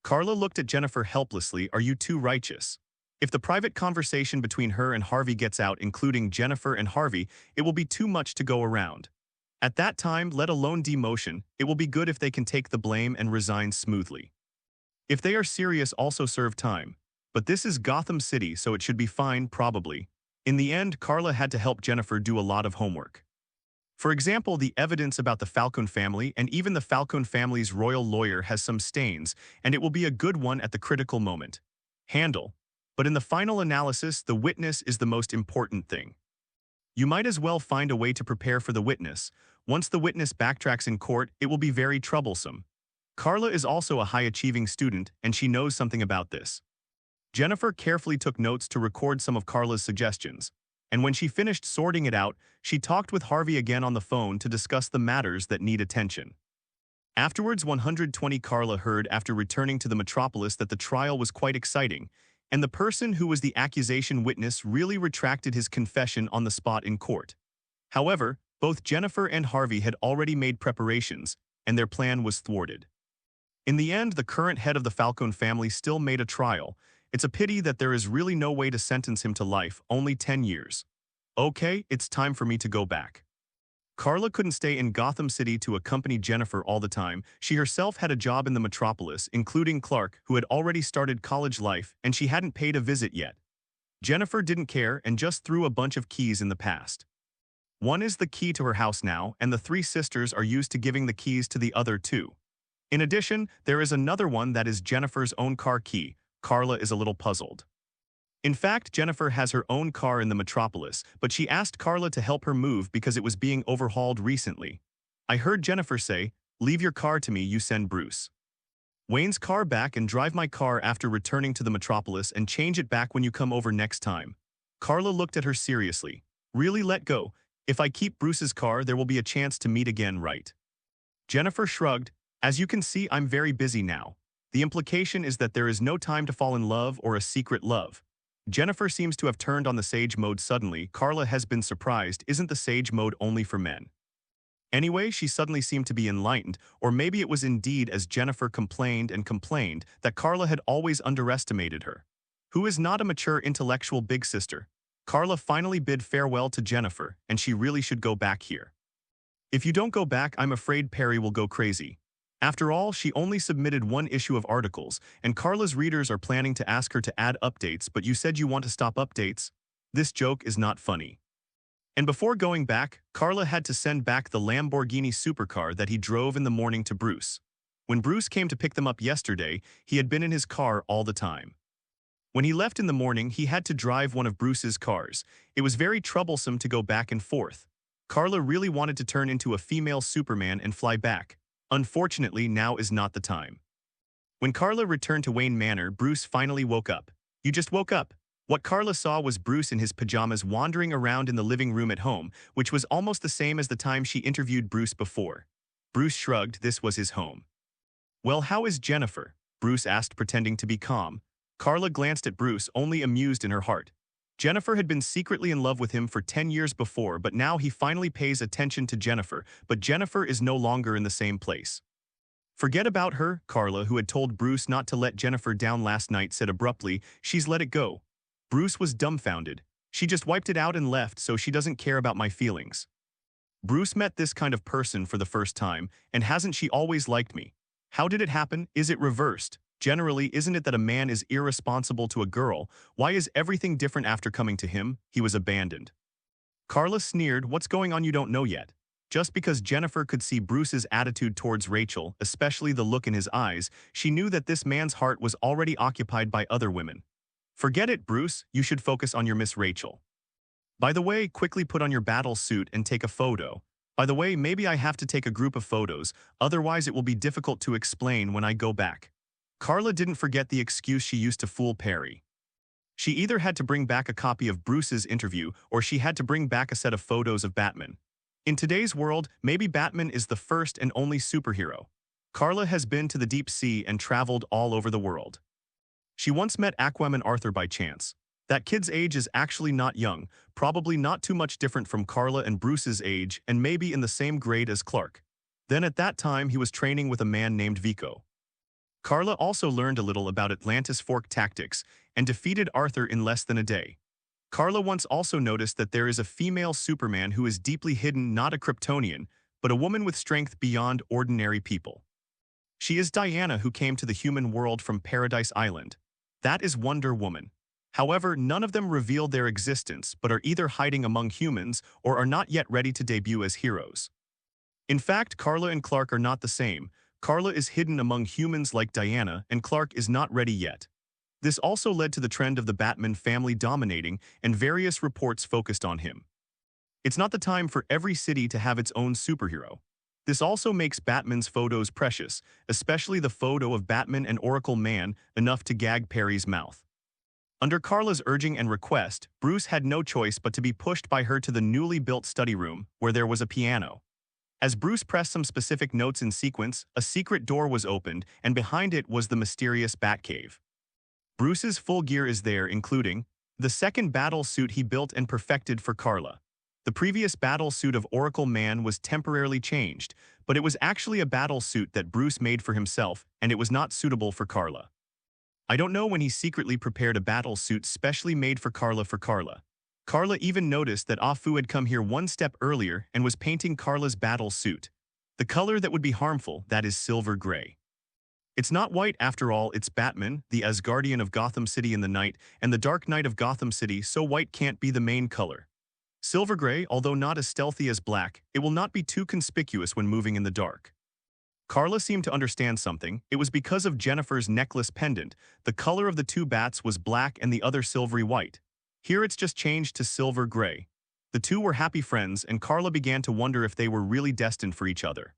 Carla looked at Jennifer helplessly. Are you too righteous? If the private conversation between her and Harvey gets out, including Jennifer and Harvey, it will be too much to go around. At that time, let alone demotion, it will be good if they can take the blame and resign smoothly. If they are serious, also serve time. But this is Gotham City, so it should be fine, probably. In the end, Carla had to help Jennifer do a lot of homework. For example, the evidence about the Falcone family and even the Falcone family's royal lawyer has some stains, and it will be a good one at the critical moment. Handle. But in the final analysis, the witness is the most important thing. You might as well find a way to prepare for the witness. Once the witness backtracks in court, it will be very troublesome. Carla is also a high-achieving student, and she knows something about this. Jennifer carefully took notes to record some of Carla's suggestions, and when she finished sorting it out, she talked with Harvey again on the phone to discuss the matters that need attention. Afterwards, 120 Carla heard after returning to the metropolis that the trial was quite exciting, and the person who was the accusation witness really retracted his confession on the spot in court. However, both Jennifer and Harvey had already made preparations, and their plan was thwarted. In the end, the current head of the Falcone family still made a trial. It's a pity that there is really no way to sentence him to life, only 10 years. Okay, it's time for me to go back. Carla couldn't stay in Gotham City to accompany Jennifer all the time. She herself had a job in the metropolis, including Clark, who had already started college life, and she hadn't paid a visit yet. Jennifer didn't care and just threw a bunch of keys in the past. One is the key to her house now, and the three sisters are used to giving the keys to the other two. In addition, there is another one that is Jennifer's own car key. Carla is a little puzzled. In fact, Jennifer has her own car in the metropolis, but she asked Carla to help her move because it was being overhauled recently. I heard Jennifer say, "Leave your car to me, you send Bruce Wayne's car back and drive my car after returning to the metropolis and change it back when you come over next time." Carla looked at her seriously. "Really, let go? If I keep Bruce's car, there will be a chance to meet again, right?" Jennifer shrugged. "As you can see, I'm very busy now. The implication is that there is no time to fall in love or a secret love." Jennifer seems to have turned on the sage mode suddenly. Carla has been surprised. Isn't the sage mode only for men? Anyway, she suddenly seemed to be enlightened, or maybe it was indeed as Jennifer complained and complained that Carla had always underestimated her. Who is not a mature intellectual big sister? Carla finally bid farewell to Jennifer, and she really should go back here. "If you don't go back, I'm afraid Perry will go crazy." After all, she only submitted one issue of articles, and Carla's readers are planning to ask her to add updates, but you said you want to stop updates? This joke is not funny. And before going back, Carla had to send back the Lamborghini supercar that he drove in the morning to Bruce. When Bruce came to pick them up yesterday, he had been in his car all the time. When he left in the morning, he had to drive one of Bruce's cars. It was very troublesome to go back and forth. Carla really wanted to turn into a female Superman and fly back. Unfortunately, now is not the time. When Carla returned to Wayne Manor, Bruce finally woke up. "You just woke up." What Carla saw was Bruce in his pajamas wandering around in the living room at home, which was almost the same as the time she interviewed Bruce before. Bruce shrugged. This was his home. "Well, how is Jennifer?" Bruce asked, pretending to be calm. Carla glanced at Bruce, only amused in her heart. Jennifer had been secretly in love with him for 10 years before, but now he finally pays attention to Jennifer, but Jennifer is no longer in the same place. "Forget about her," Carla, who had told Bruce not to let Jennifer down last night, said abruptly. "She's let it go." Bruce was dumbfounded. "She just wiped it out and left, so she doesn't care about my feelings." Bruce met this kind of person for the first time, and hasn't she always liked me? How did it happen? Is it reversed? Generally, isn't it that a man is irresponsible to a girl? Why is everything different after coming to him? He was abandoned. Carla sneered. "What's going on you don't know yet? Just because Jennifer could see Bruce's attitude towards Rachel, especially the look in his eyes, she knew that this man's heart was already occupied by other women. "Forget it, Bruce, you should focus on your Miss Rachel. By the way, quickly put on your battle suit and take a photo. By the way, maybe I have to take a group of photos, otherwise it will be difficult to explain when I go back." Carla didn't forget the excuse she used to fool Perry. She either had to bring back a copy of Bruce's interview or she had to bring back a set of photos of Batman. In today's world, maybe Batman is the first and only superhero. Carla has been to the deep sea and traveled all over the world. She once met Aquaman Arthur by chance. That kid's age is actually not young, probably not too much different from Carla and Bruce's age, and maybe in the same grade as Clark. Then at that time he was training with a man named Vico. Carla also learned a little about Atlantis Fork tactics and defeated Arthur in less than a day. Carla once also noticed that there is a female Superman who is deeply hidden, not a Kryptonian, but a woman with strength beyond ordinary people. She is Diana, who came to the human world from Paradise Island. That is Wonder Woman. However, none of them reveal their existence but are either hiding among humans or are not yet ready to debut as heroes. In fact, Carla and Clark are not the same. Carla is hidden among humans like Diana, and Clark is not ready yet. This also led to the trend of the Batman family dominating, and various reports focused on him. It's not the time for every city to have its own superhero. This also makes Batman's photos precious, especially the photo of Batman and Oracle Man, enough to gag Perry's mouth. Under Carla's urging and request, Bruce had no choice but to be pushed by her to the newly built study room, where there was a piano. As Bruce pressed some specific notes in sequence, a secret door was opened, and behind it was the mysterious Batcave. Bruce's full gear is there, including the second battle suit he built and perfected for Carla. The previous battle suit of Oracle Man was temporarily changed, but it was actually a battle suit that Bruce made for himself, and it was not suitable for Carla. I don't know when he secretly prepared a battle suit specially made for Carla. Carla even noticed that Afu had come here one step earlier and was painting Carla's battle suit. The color that would be harmful, that is silver gray. It's not white after all, it's Batman, the Asgardian of Gotham City in the night, and the Dark Knight of Gotham City, so white can't be the main color. Silver gray, although not as stealthy as black, it will not be too conspicuous when moving in the dark. Carla seemed to understand something. It was because of Jennifer's necklace pendant. The color of the two bats was black and the other silvery white. Here it's just changed to silver gray. The two were happy friends, and Carla began to wonder if they were really destined for each other.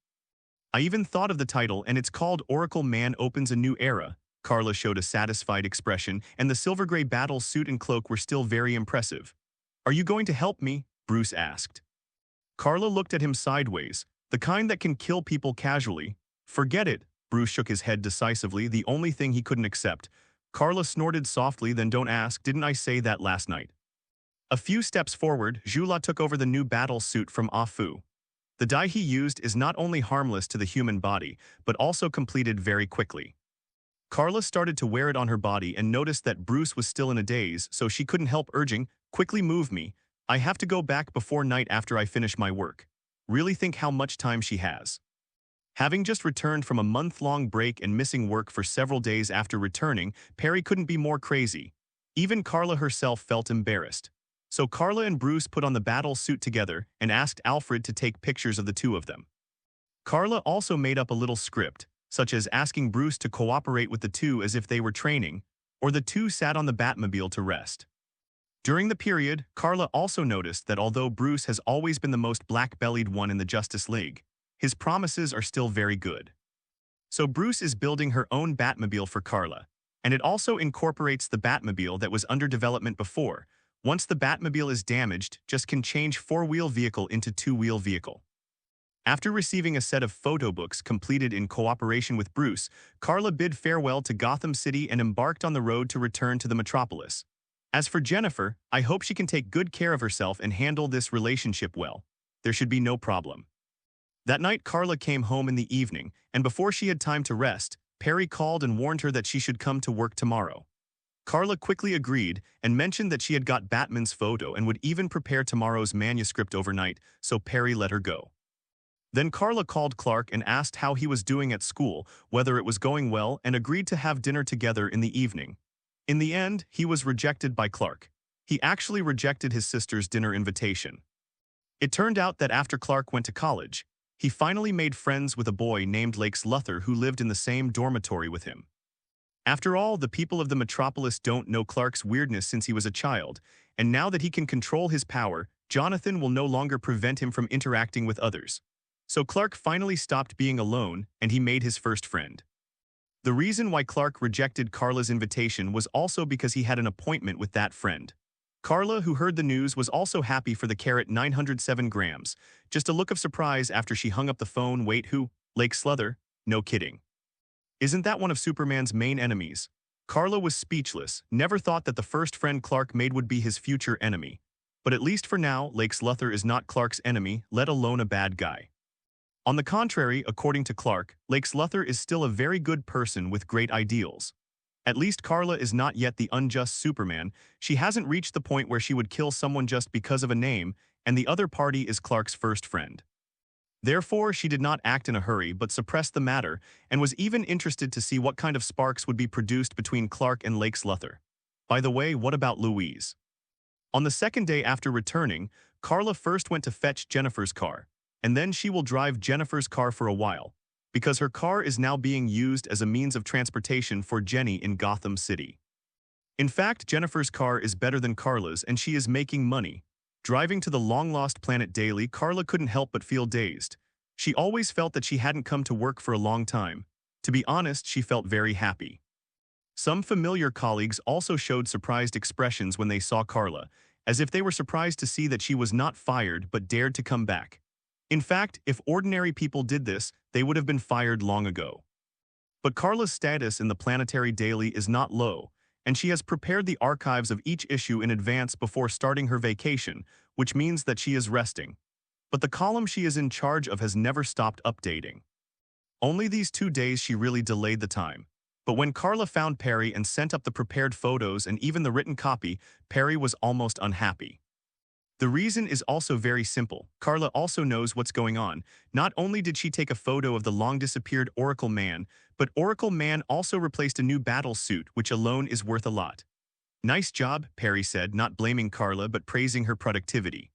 I even thought of the title, and it's called Oracle Man Opens a New Era. Carla showed a satisfied expression, and the silver gray battle suit and cloak were still very impressive. "Are you going to help me?" Bruce asked. Carla looked at him sideways, the kind that can kill people casually. "Forget it." Bruce shook his head decisively, the only thing he couldn't accept. Carla snorted softly, "Then don't ask, didn't I say that last night?" A few steps forward, Jula took over the new battle suit from Afu. The dye he used is not only harmless to the human body, but also completed very quickly. Carla started to wear it on her body and noticed that Bruce was still in a daze, so she couldn't help urging, "Quickly move me. I have to go back before night after I finish my work." Really think how much time she has. Having just returned from a month-long break and missing work for several days after returning, Perry couldn't be more crazy. Even Carla herself felt embarrassed. So Carla and Bruce put on the battle suit together and asked Alfred to take pictures of the two of them. Carla also made up a little script, such as asking Bruce to cooperate with the two as if they were training, or the two sat on the Batmobile to rest. During the period, Carla also noticed that although Bruce has always been the most black-bellied one in the Justice League, his promises are still very good. So Bruce is building her own Batmobile for Carla, and it also incorporates the Batmobile that was under development before. Once the Batmobile is damaged, just can change four-wheel vehicle into two-wheel vehicle. After receiving a set of photo books completed in cooperation with Bruce, Carla bid farewell to Gotham City and embarked on the road to return to the metropolis. As for Jennifer, I hope she can take good care of herself and handle this relationship well. There should be no problem. That night, Carla came home in the evening, and before she had time to rest, Perry called and warned her that she should come to work tomorrow. Carla quickly agreed and mentioned that she had got Batman's photo and would even prepare tomorrow's manuscript overnight, so Perry let her go. Then Carla called Clark and asked how he was doing at school, whether it was going well, and agreed to have dinner together in the evening. In the end, he was rejected by Clark. He actually rejected his sister's dinner invitation. It turned out that after Clark went to college, he finally made friends with a boy named Lex Luthor who lived in the same dormitory with him. After all, the people of the metropolis don't know Clark's weirdness since he was a child, and now that he can control his power, Jonathan will no longer prevent him from interacting with others. So Clark finally stopped being alone, and he made his first friend. The reason why Clark rejected Carla's invitation was also because he had an appointment with that friend. Carla, who heard the news, was also happy for the carrot 907 grams. Just a look of surprise after she hung up the phone. Wait, who? Lex Luthor? No kidding. Isn't that one of Superman's main enemies? Carla was speechless, never thought that the first friend Clark made would be his future enemy. But at least for now, Lex Luthor is not Clark's enemy, let alone a bad guy. On the contrary, according to Clark, Lex Luthor is still a very good person with great ideals. At least Carla is not yet the unjust Superman. She hasn't reached the point where she would kill someone just because of a name, and the other party is Clark's first friend. Therefore, she did not act in a hurry but suppressed the matter and was even interested to see what kind of sparks would be produced between Clark and Lex Luthor. By the way, what about Louise? On the second day after returning, Carla first went to fetch Jennifer's car, and then she will drive Jennifer's car for a while, because her car is now being used as a means of transportation for Jenny in Gotham City. In fact, Jennifer's car is better than Carla's and she is making money. Driving to the long-lost planet daily, Carla couldn't help but feel dazed. She always felt that she hadn't come to work for a long time. To be honest, she felt very happy. Some familiar colleagues also showed surprised expressions when they saw Carla, as if they were surprised to see that she was not fired but dared to come back. In fact, if ordinary people did this, they would have been fired long ago. But Carla's status in the Planetary Daily is not low, and she has prepared the archives of each issue in advance before starting her vacation, which means that she is resting. But the column she is in charge of has never stopped updating. Only these 2 days she really delayed the time. But when Carla found Perry and sent up the prepared photos and even the written copy, Perry was almost unhappy. The reason is also very simple. Carla also knows what's going on. Not only did she take a photo of the long-disappeared Oracle Man, but Oracle Man also replaced a new battle suit, which alone is worth a lot. Nice job, Perry said, not blaming Carla but praising her productivity.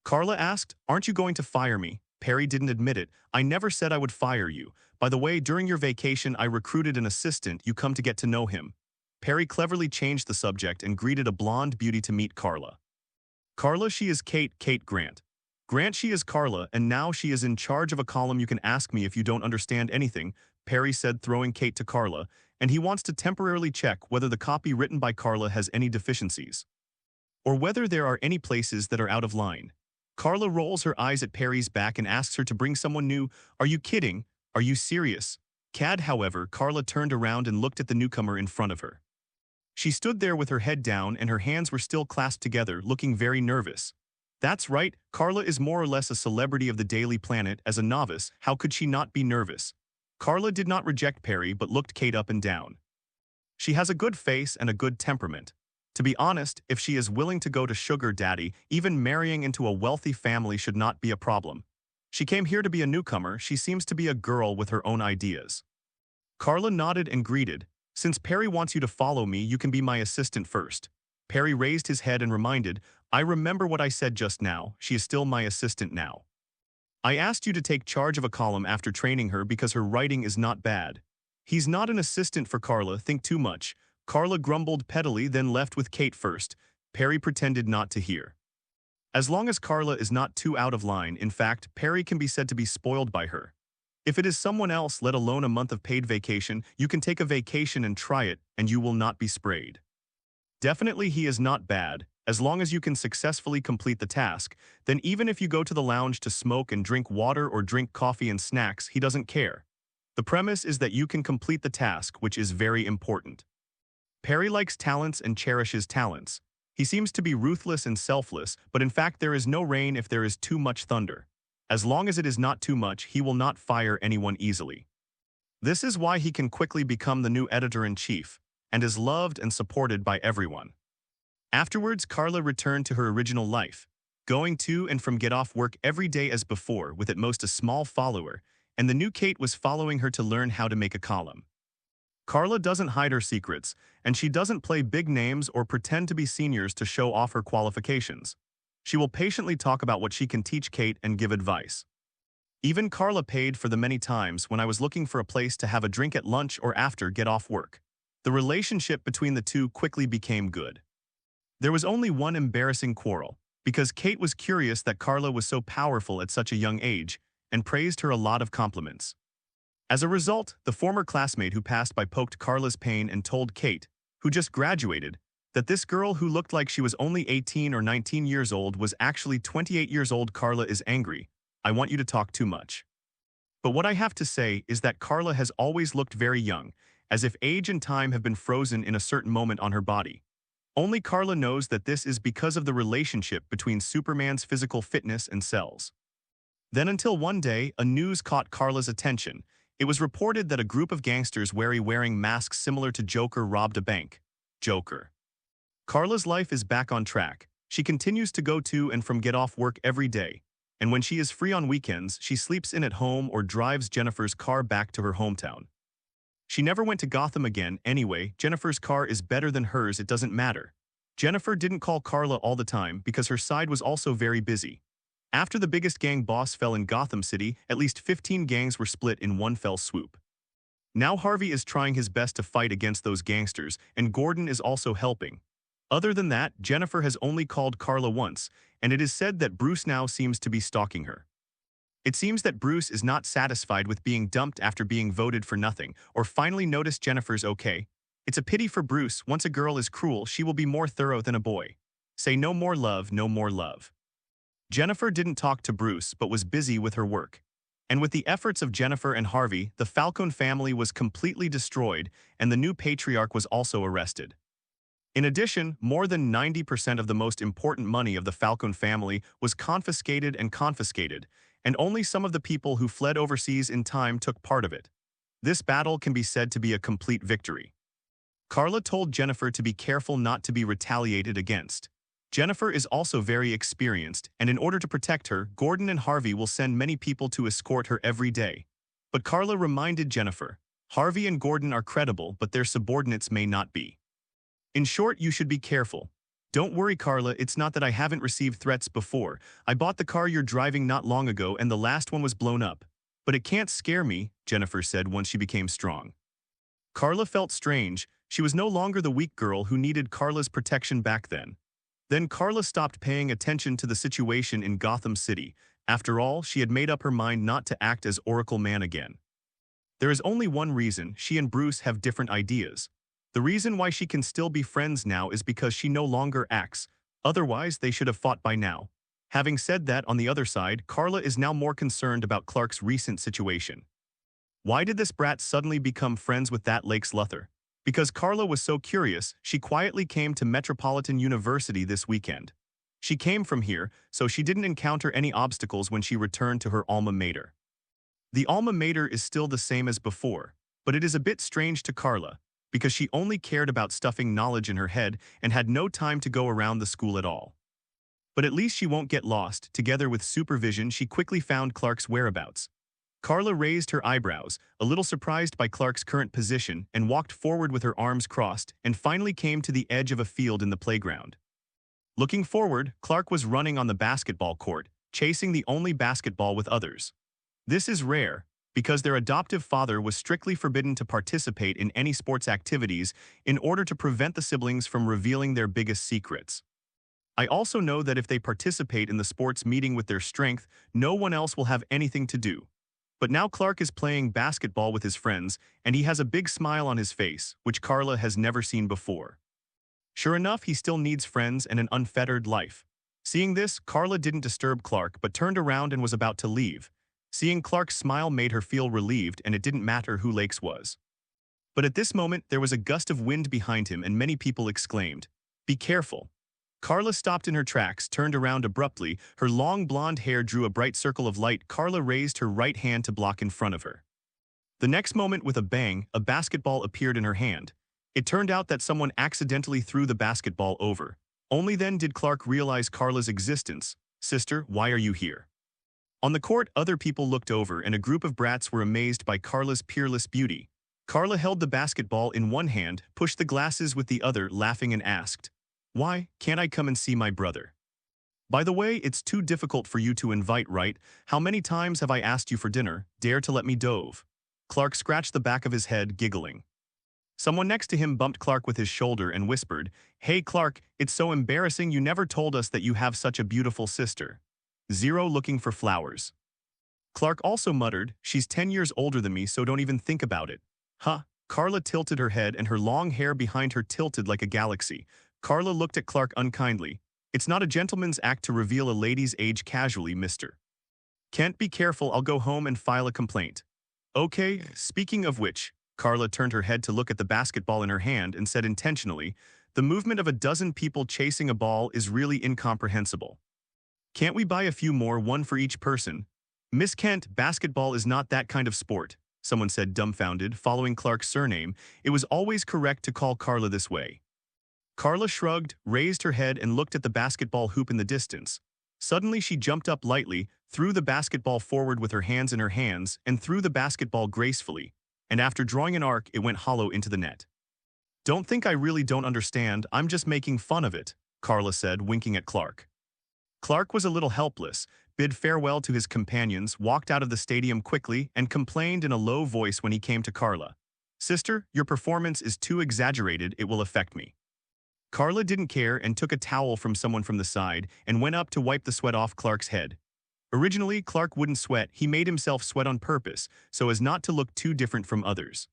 Carla asked, aren't you going to fire me? Perry didn't admit it. I never said I would fire you. By the way, during your vacation I recruited an assistant. You come to get to know him. Perry cleverly changed the subject and greeted a blonde beauty to meet Carla. Carla, she is Kate Grant. Grant, she is Carla, and now she is in charge of a column. You can ask me if you don't understand anything, Perry said, throwing Kate to Carla, and he wants to temporarily check whether the copy written by Carla has any deficiencies, or whether there are any places that are out of line. Carla rolls her eyes at Perry's back and asks her to bring someone new. Are you kidding? Are you serious? Cad, however, Carla turned around and looked at the newcomer in front of her. She stood there with her head down and her hands were still clasped together, looking very nervous. That's right, Carla is more or less a celebrity of the Daily Planet. As a novice, how could she not be nervous? Carla did not reject Perry but looked Kate up and down. She has a good face and a good temperament. To be honest, if she is willing to go to sugar daddy, even marrying into a wealthy family should not be a problem. She came here to be a newcomer. She seems to be a girl with her own ideas. Carla nodded and greeted. Since Perry wants you to follow me, you can be my assistant first. Perry raised his head and reminded, I remember what I said just now. She is still my assistant now. I asked you to take charge of a column after training her because her writing is not bad. He's not an assistant for Carla, think too much. Carla grumbled pettily, then left with Kate first. Perry pretended not to hear. As long as Carla is not too out of line, in fact, Perry can be said to be spoiled by her. If it is someone else, let alone a month of paid vacation, you can take a vacation and try it, and you will not be sprayed. Definitely he is not bad, as long as you can successfully complete the task, then even if you go to the lounge to smoke and drink water or drink coffee and snacks, he doesn't care. The premise is that you can complete the task, which is very important. Perry likes talents and cherishes talents. He seems to be ruthless and selfless, but in fact there is no rain if there is too much thunder. As long as it is not too much, he will not fire anyone easily. This is why he can quickly become the new editor-in-chief, and is loved and supported by everyone. Afterwards, Carla returned to her original life, going to and from get off work every day as before, with at most a small follower, and the new Kate was following her to learn how to make a column. Carla doesn't hide her secrets, and she doesn't play big names or pretend to be seniors to show off her qualifications. She will patiently talk about what she can teach Kate and give advice. Even Carla paid for the many times when I was looking for a place to have a drink at lunch or after get off work. The relationship between the two quickly became good. There was only one embarrassing quarrel, because Kate was curious that Carla was so powerful at such a young age and praised her a lot of compliments. As a result, the former classmate who passed by poked Carla's pain and told Kate, who just graduated, that this girl who looked like she was only 18 or 19 years old was actually 28 years old. Carla is angry. I want you to talk too much. But what I have to say is that Carla has always looked very young, as if age and time have been frozen in a certain moment on her body. Only Carla knows that this is because of the relationship between Superman's physical fitness and cells. Then until one day, a news caught Carla's attention. It was reported that a group of gangsters wearing masks similar to Joker robbed a bank. Joker. Carla's life is back on track. She continues to go to and from get off work every day. And when she is free on weekends, she sleeps in at home or drives Jennifer's car back to her hometown. She never went to Gotham again anyway. Jennifer's car is better than hers, it doesn't matter. Jennifer didn't call Carla all the time because her side was also very busy. After the biggest gang boss fell in Gotham City, at least 15 gangs were split in one fell swoop. Now Harvey is trying his best to fight against those gangsters, and Gordon is also helping. Other than that, Jennifer has only called Carla once, and it is said that Bruce now seems to be stalking her. It seems that Bruce is not satisfied with being dumped after being voted for nothing, or finally noticed Jennifer's okay. It's a pity for Bruce. Once a girl is cruel, she will be more thorough than a boy. Say no more love, no more love. Jennifer didn't talk to Bruce but was busy with her work. And with the efforts of Jennifer and Harvey, the Falcone family was completely destroyed, and the new patriarch was also arrested. In addition, more than 90% of the most important money of the Falcone family was confiscated, and only some of the people who fled overseas in time took part of it. This battle can be said to be a complete victory. Carla told Jennifer to be careful not to be retaliated against. Jennifer is also very experienced, and in order to protect her, Gordon and Harvey will send many people to escort her every day. But Carla reminded Jennifer, Harvey and Gordon are credible, but their subordinates may not be. In short, you should be careful. Don't worry, Carla, it's not that I haven't received threats before. I bought the car you're driving not long ago and the last one was blown up. But it can't scare me, Jennifer said once she became strong. Carla felt strange. She was no longer the weak girl who needed Carla's protection back then. Then Carla stopped paying attention to the situation in Gotham City. After all, she had made up her mind not to act as Oracle Man again. There is only one reason: she and Bruce have different ideas. The reason why she can still be friends now is because she no longer acts. Otherwise, they should have fought by now. Having said that, on the other side, Carla is now more concerned about Clark's recent situation. Why did this brat suddenly become friends with that Lex Luthor? Because Carla was so curious, she quietly came to Metropolitan University this weekend. She came from here, so she didn't encounter any obstacles when she returned to her alma mater. The alma mater is still the same as before, but it is a bit strange to Carla, because she only cared about stuffing knowledge in her head and had no time to go around the school at all. But at least she won't get lost. Together with supervision, she quickly found Clark's whereabouts. Carla raised her eyebrows, a little surprised by Clark's current position, and walked forward with her arms crossed, and finally came to the edge of a field in the playground. Looking forward, Clark was running on the basketball court, chasing the only basketball with others. This is rare, because their adoptive father was strictly forbidden to participate in any sports activities in order to prevent the siblings from revealing their biggest secrets. I also know that if they participate in the sports meeting with their strength, no one else will have anything to do. But now Clark is playing basketball with his friends, and he has a big smile on his face, which Carla has never seen before. Sure enough, he still needs friends and an unfettered life. Seeing this, Carla didn't disturb Clark but turned around and was about to leave. Seeing Clark's smile made her feel relieved, and it didn't matter who Lex was. But at this moment, there was a gust of wind behind him and many people exclaimed, "Be careful." Carla stopped in her tracks, turned around abruptly. Her long blonde hair drew a bright circle of light. Carla raised her right hand to block in front of her. The next moment, with a bang, a basketball appeared in her hand. It turned out that someone accidentally threw the basketball over. Only then did Clark realize Carla's existence. "Sister, why are you here?" On the court, other people looked over, and a group of brats were amazed by Carla's peerless beauty. Carla held the basketball in one hand, pushed the glasses with the other, laughing, and asked, "Why can't I come and see my brother?" By the way, it's too difficult for you to invite, right? How many times have I asked you for dinner? Dare to let me dove. Clark scratched the back of his head, giggling. Someone next to him bumped Clark with his shoulder and whispered, "Hey Clark, it's so embarrassing you never told us that you have such a beautiful sister." Zero looking for flowers. Clark also muttered, "She's 10 years older than me, so don't even think about it." Huh? Carla tilted her head and her long hair behind her tilted like a galaxy. Carla looked at Clark unkindly. "It's not a gentleman's act to reveal a lady's age casually, mister. Kent, be careful, I'll go home and file a complaint." "Okay, speaking of which," Carla turned her head to look at the basketball in her hand and said intentionally, "The movement of a dozen people chasing a ball is really incomprehensible. Can't we buy a few more, one for each person?" "Miss Kent, basketball is not that kind of sport," someone said dumbfounded, following Clark's surname. It was always correct to call Carla this way. Carla shrugged, raised her head and looked at the basketball hoop in the distance. Suddenly she jumped up lightly, threw the basketball forward with her hands in her hands, and threw the basketball gracefully, and after drawing an arc it went hollow into the net. "Don't think I really don't understand, I'm just making fun of it," Carla said, winking at Clark. Clark was a little helpless, bid farewell to his companions, walked out of the stadium quickly, and complained in a low voice when he came to Carla. "Sister, your performance is too exaggerated, it will affect me." Carla didn't care and took a towel from someone from the side and went up to wipe the sweat off Clark's head. Originally, Clark wouldn't sweat, he made himself sweat on purpose, so as not to look too different from others.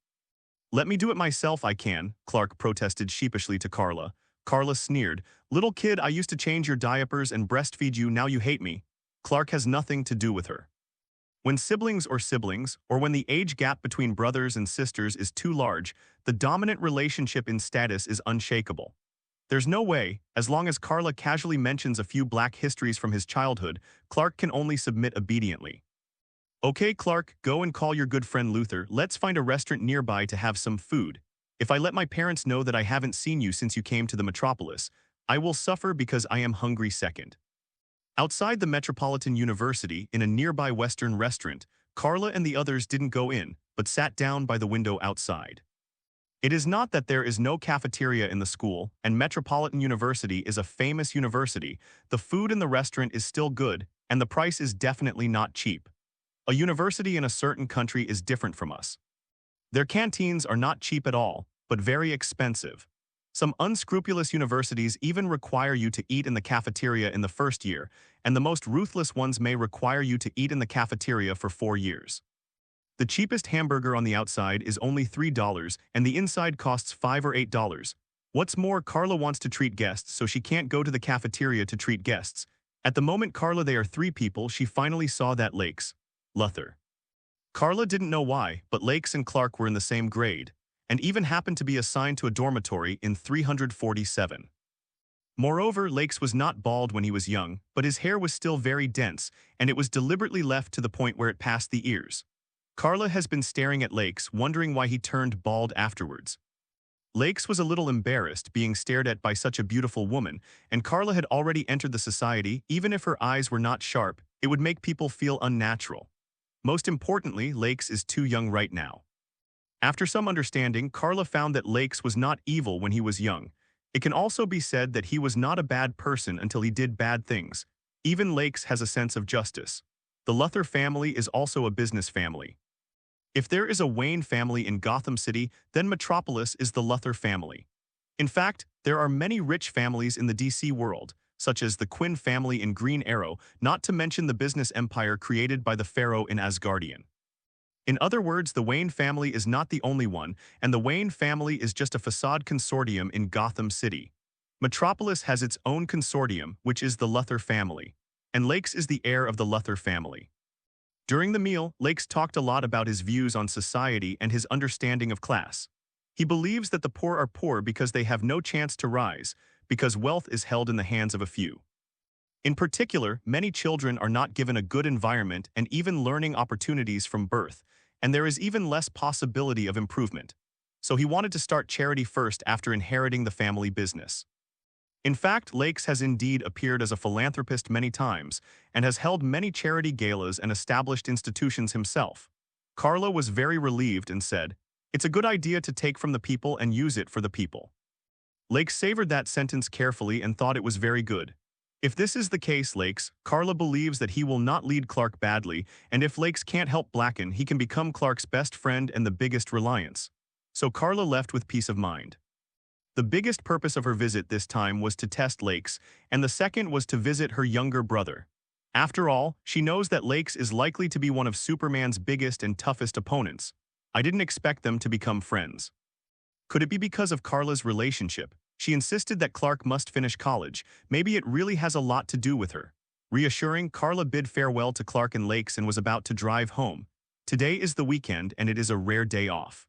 "Let me do it myself, I can," Clark protested sheepishly to Carla. Carla sneered, "Little kid, I used to change your diapers and breastfeed you, now you hate me." Clark has nothing to do with her. When siblings, or when the age gap between brothers and sisters is too large, the dominant relationship in status is unshakable. There's no way, as long as Carla casually mentions a few black histories from his childhood, Clark can only submit obediently. "Okay, Clark, go and call your good friend Luther, let's find a restaurant nearby to have some food. If I let my parents know that I haven't seen you since you came to the metropolis, I will suffer because I am hungry second." Outside the Metropolitan University, in a nearby Western restaurant, Carla and the others didn't go in, but sat down by the window outside. It is not that there is no cafeteria in the school, and Metropolitan University is a famous university, the food in the restaurant is still good, and the price is definitely not cheap. A university in a certain country is different from us. Their canteens are not cheap at all, but very expensive. Some unscrupulous universities even require you to eat in the cafeteria in the first year, and the most ruthless ones may require you to eat in the cafeteria for 4 years. The cheapest hamburger on the outside is only $3 and the inside costs $5 or $8. What's more, Carla wants to treat guests, so she can't go to the cafeteria to treat guests. At the moment Carla they are 3 people, she finally saw that Luther. Carla didn't know why, but Lakes and Clark were in the same grade, and even happened to be assigned to a dormitory in 347. Moreover, Lakes was not bald when he was young, but his hair was still very dense, and it was deliberately left to the point where it passed the ears. Carla has been staring at Lakes, wondering why he turned bald afterwards. Lakes was a little embarrassed being stared at by such a beautiful woman, and Carla had already entered the society. Even if her eyes were not sharp, it would make people feel unnatural. Most importantly, Lakes is too young right now. After some understanding, Carla found that Lakes was not evil when he was young. It can also be said that he was not a bad person until he did bad things. Even Lakes has a sense of justice. The Luther family is also a business family. If there is a Wayne family in Gotham City, then Metropolis is the Luther family. In fact, there are many rich families in the DC world, such as the Quinn family in Green Arrow, not to mention the business empire created by the Pharaoh in Asgardian. In other words, the Wayne family is not the only one, and the Wayne family is just a facade consortium in Gotham City. Metropolis has its own consortium, which is the Luther family, and Lakes is the heir of the Luther family. During the meal, Lakes talked a lot about his views on society and his understanding of class. He believes that the poor are poor because they have no chance to rise, because wealth is held in the hands of a few. In particular, many children are not given a good environment and even learning opportunities from birth, and there is even less possibility of improvement. So he wanted to start charity first after inheriting the family business. In fact, Lakes has indeed appeared as a philanthropist many times and has held many charity galas and established institutions himself. Carla was very relieved and said, "It's a good idea to take from the people and use it for the people." Lakes savored that sentence carefully and thought it was very good. If this is the case, Lakes, Carla believes that he will not lead Clark badly, and if Lakes can't help Blacken, he can become Clark's best friend and the biggest reliance. So Carla left with peace of mind. The biggest purpose of her visit this time was to test Lakes, and the second was to visit her younger brother. After all, she knows that Lakes is likely to be one of Superman's biggest and toughest opponents. I didn't expect them to become friends. Could it be because of Carla's relationship? She insisted that Clark must finish college. Maybe it really has a lot to do with her. Reassuring, Carla bid farewell to Clark and Lakes and was about to drive home. Today is the weekend and it is a rare day off.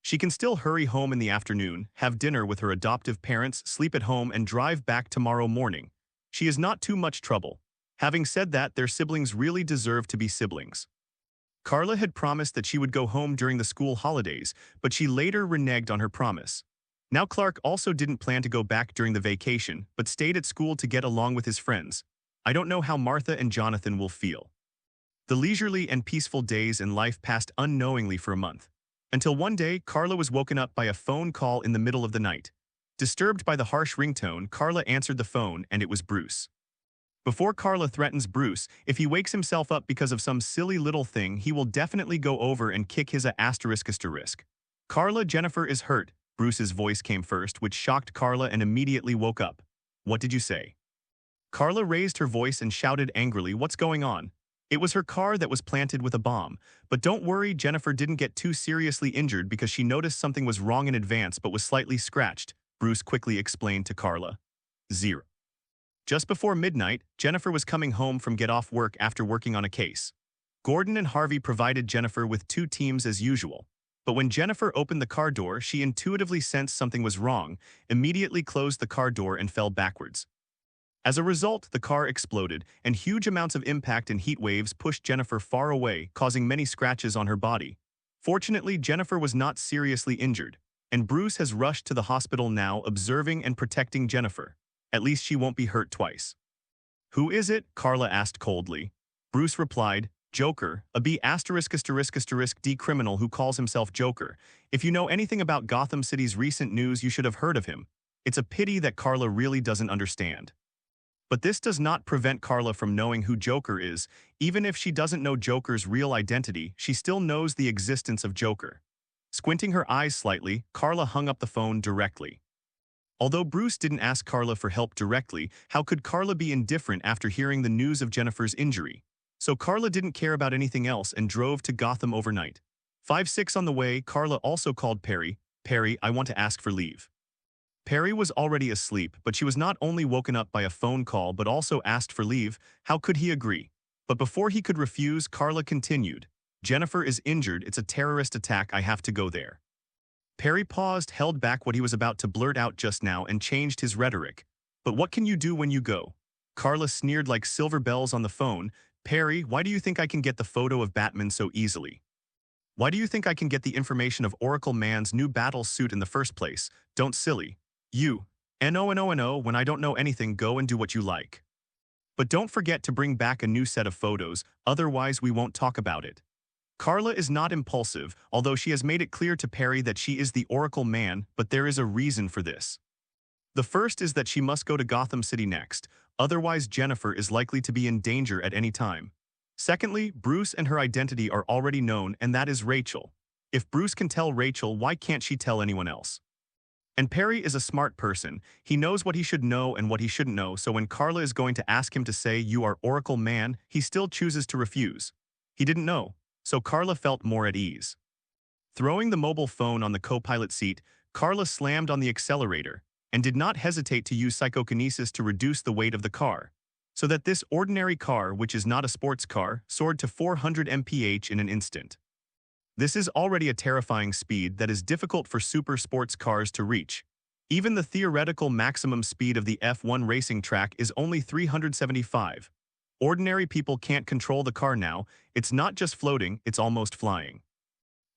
She can still hurry home in the afternoon, have dinner with her adoptive parents, sleep at home, and drive back tomorrow morning. She is not too much trouble. Having said that, their siblings really deserve to be siblings. Carla had promised that she would go home during the school holidays, but she later reneged on her promise. Now Clark also didn't plan to go back during the vacation, but stayed at school to get along with his friends. I don't know how Martha and Jonathan will feel. The leisurely and peaceful days in life passed unknowingly for a month. Until one day, Carla was woken up by a phone call in the middle of the night. Disturbed by the harsh ringtone, Carla answered the phone, and it was Bruce. Before Carla threatens Bruce, if he wakes himself up because of some silly little thing, he will definitely go over and kick his asterisk. Carla, Jennifer is hurt. Bruce's voice came first, which shocked Carla and immediately woke up. What did you say? Carla raised her voice and shouted angrily, what's going on? It was her car that was planted with a bomb. But don't worry, Jennifer didn't get too seriously injured because she noticed something was wrong in advance but was slightly scratched, Bruce quickly explained to Carla. 0. Just before midnight, Jennifer was coming home from get off work after working on a case. Gordon and Harvey provided Jennifer with 2 teams as usual. But when Jennifer opened the car door, she intuitively sensed something was wrong, immediately closed the car door and fell backwards. As a result, the car exploded, and huge amounts of impact and heat waves pushed Jennifer far away, causing many scratches on her body. Fortunately, Jennifer was not seriously injured, and Bruce has rushed to the hospital now, observing and protecting Jennifer. At least she won't be hurt twice. Who is it? Carla asked coldly. Bruce replied, Joker, a B******D criminal who calls himself Joker. If you know anything about Gotham City's recent news, you should have heard of him. It's a pity that Carla really doesn't understand. But this does not prevent Carla from knowing who Joker is. Even if she doesn't know Joker's real identity, she still knows the existence of Joker. Squinting her eyes slightly, Carla hung up the phone directly. Although Bruce didn't ask Carla for help directly, how could Carla be indifferent after hearing the news of Jennifer's injury? So Carla didn't care about anything else and drove to Gotham overnight. 5-6 on the way, Carla also called Perry. Perry, I want to ask for leave. Perry was already asleep, but she was not only woken up by a phone call but also asked for leave. How could he agree? But before he could refuse, Carla continued. Jennifer is injured, it's a terrorist attack, I have to go there. Perry paused, held back what he was about to blurt out just now, and changed his rhetoric. But what can you do when you go? Carla sneered like silver bells on the phone. Perry, why do you think I can get the photo of Batman so easily? Why do you think I can get the information of Oracle Man's new battle suit in the first place? Don't silly. You. No, when I don't know anything, go and do what you like. But don't forget to bring back a new set of photos, otherwise we won't talk about it. Carla is not impulsive, although she has made it clear to Perry that she is the Oracle Man, but there is a reason for this. The first is that she must go to Gotham City next, otherwise Jennifer is likely to be in danger at any time. Secondly, Bruce and her identity are already known, and that is Rachel. If Bruce can tell Rachel, why can't she tell anyone else? And Perry is a smart person. He knows what he should know and what he shouldn't know, so when Carla is going to ask him to say, "You are Oracle Man," he still chooses to refuse. He didn't know, so Carla felt more at ease. Throwing the mobile phone on the co-pilot seat, Carla slammed on the accelerator and did not hesitate to use psychokinesis to reduce the weight of the car, so that this ordinary car, which is not a sports car, soared to 400 mph in an instant. This is already a terrifying speed that is difficult for super sports cars to reach. Even the theoretical maximum speed of the F1 racing track is only 375. Ordinary people can't control the car now. It's not just floating, it's almost flying.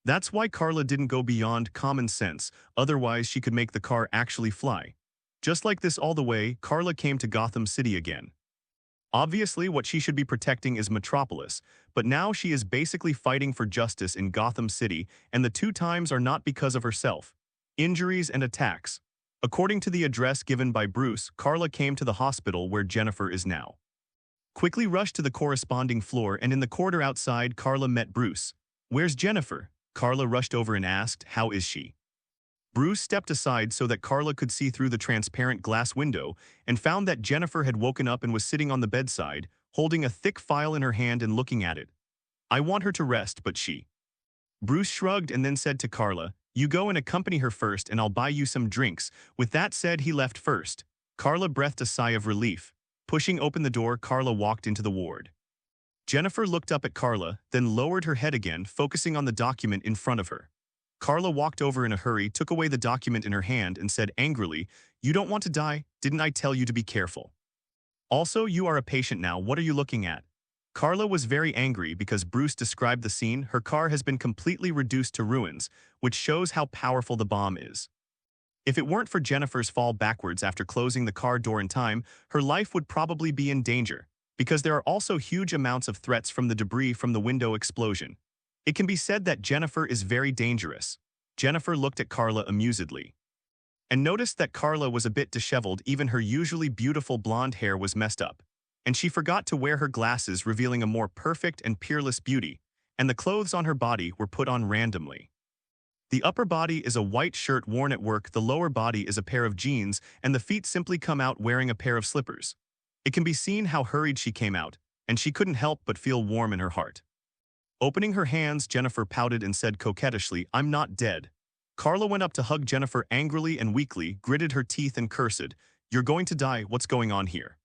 That's why Carla didn't go beyond common sense, otherwise she could make the car actually fly. Just like this all the way, Carla came to Gotham City again. Obviously, what she should be protecting is Metropolis, but now she is basically fighting for justice in Gotham City, and the 2 times are not because of herself. Injuries and attacks. According to the address given by Bruce, Carla came to the hospital where Jennifer is now. Quickly rushed to the corresponding floor, and in the corridor outside, Carla met Bruce. "Where's Jennifer?" Carla rushed over and asked, "How is she?" Bruce stepped aside so that Carla could see through the transparent glass window and found that Jennifer had woken up and was sitting on the bedside, holding a thick file in her hand and looking at it. "I want her to rest, but she—" Bruce shrugged and then said to Carla, "You go and accompany her first and I'll buy you some drinks." With that said, he left first. Carla breathed a sigh of relief. Pushing open the door, Carla walked into the ward. Jennifer looked up at Carla, then lowered her head again, focusing on the document in front of her. Carla walked over in a hurry, took away the document in her hand, and said angrily, "You don't want to die? Didn't I tell you to be careful? Also, you are a patient now. What are you looking at?" Carla was very angry because Bruce described the scene. Her car has been completely reduced to ruins, which shows how powerful the bomb is. If it weren't for Jennifer's fall backwards after closing the car door in time, her life would probably be in danger, because there are also huge amounts of threats from the debris from the window explosion. It can be said that Jennifer is very dangerous. Jennifer looked at Carla amusedly and noticed that Carla was a bit disheveled. Even her usually beautiful blonde hair was messed up, and she forgot to wear her glasses, revealing a more perfect and peerless beauty, and the clothes on her body were put on randomly. The upper body is a white shirt worn at work, the lower body is a pair of jeans, and the feet simply come out wearing a pair of slippers. It can be seen how hurried she came out, and she couldn't help but feel warm in her heart. Opening her hands, Jennifer pouted and said coquettishly, "I'm not dead." Carla went up to hug Jennifer angrily and weakly, gritted her teeth and cursed, "You're going to die. What's going on here?"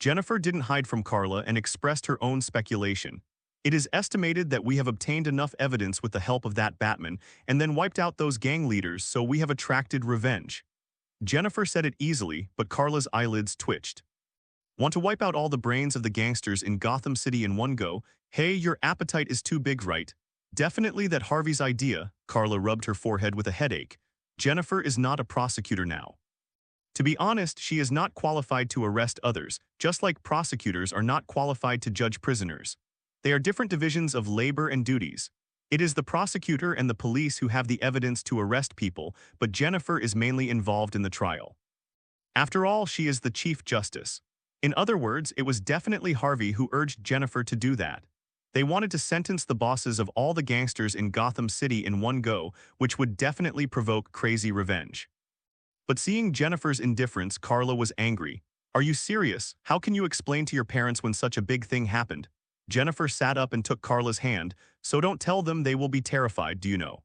Jennifer didn't hide from Carla and expressed her own speculation. "It is estimated that we have obtained enough evidence with the help of that Batman and then wiped out those gang leaders, so we have attracted revenge." Jennifer said it easily, but Carla's eyelids twitched. "Want to wipe out all the brains of the gangsters in Gotham City in one go? Hey, your appetite is too big, right? Definitely that Harvey's idea." Carla rubbed her forehead with a headache. "Jennifer is not a prosecutor now. To be honest, she is not qualified to arrest others, just like prosecutors are not qualified to judge prisoners. They are different divisions of labor and duties. It is the prosecutor and the police who have the evidence to arrest people, but Jennifer is mainly involved in the trial. After all, she is the Chief Justice. In other words, it was definitely Harvey who urged Jennifer to do that. They wanted to sentence the bosses of all the gangsters in Gotham City in one go, which would definitely provoke crazy revenge. But seeing Jennifer's indifference, Carla was angry. "Are you serious? How can you explain to your parents when such a big thing happened?" Jennifer sat up and took Carla's hand. "So don't tell them, they will be terrified, do you know?"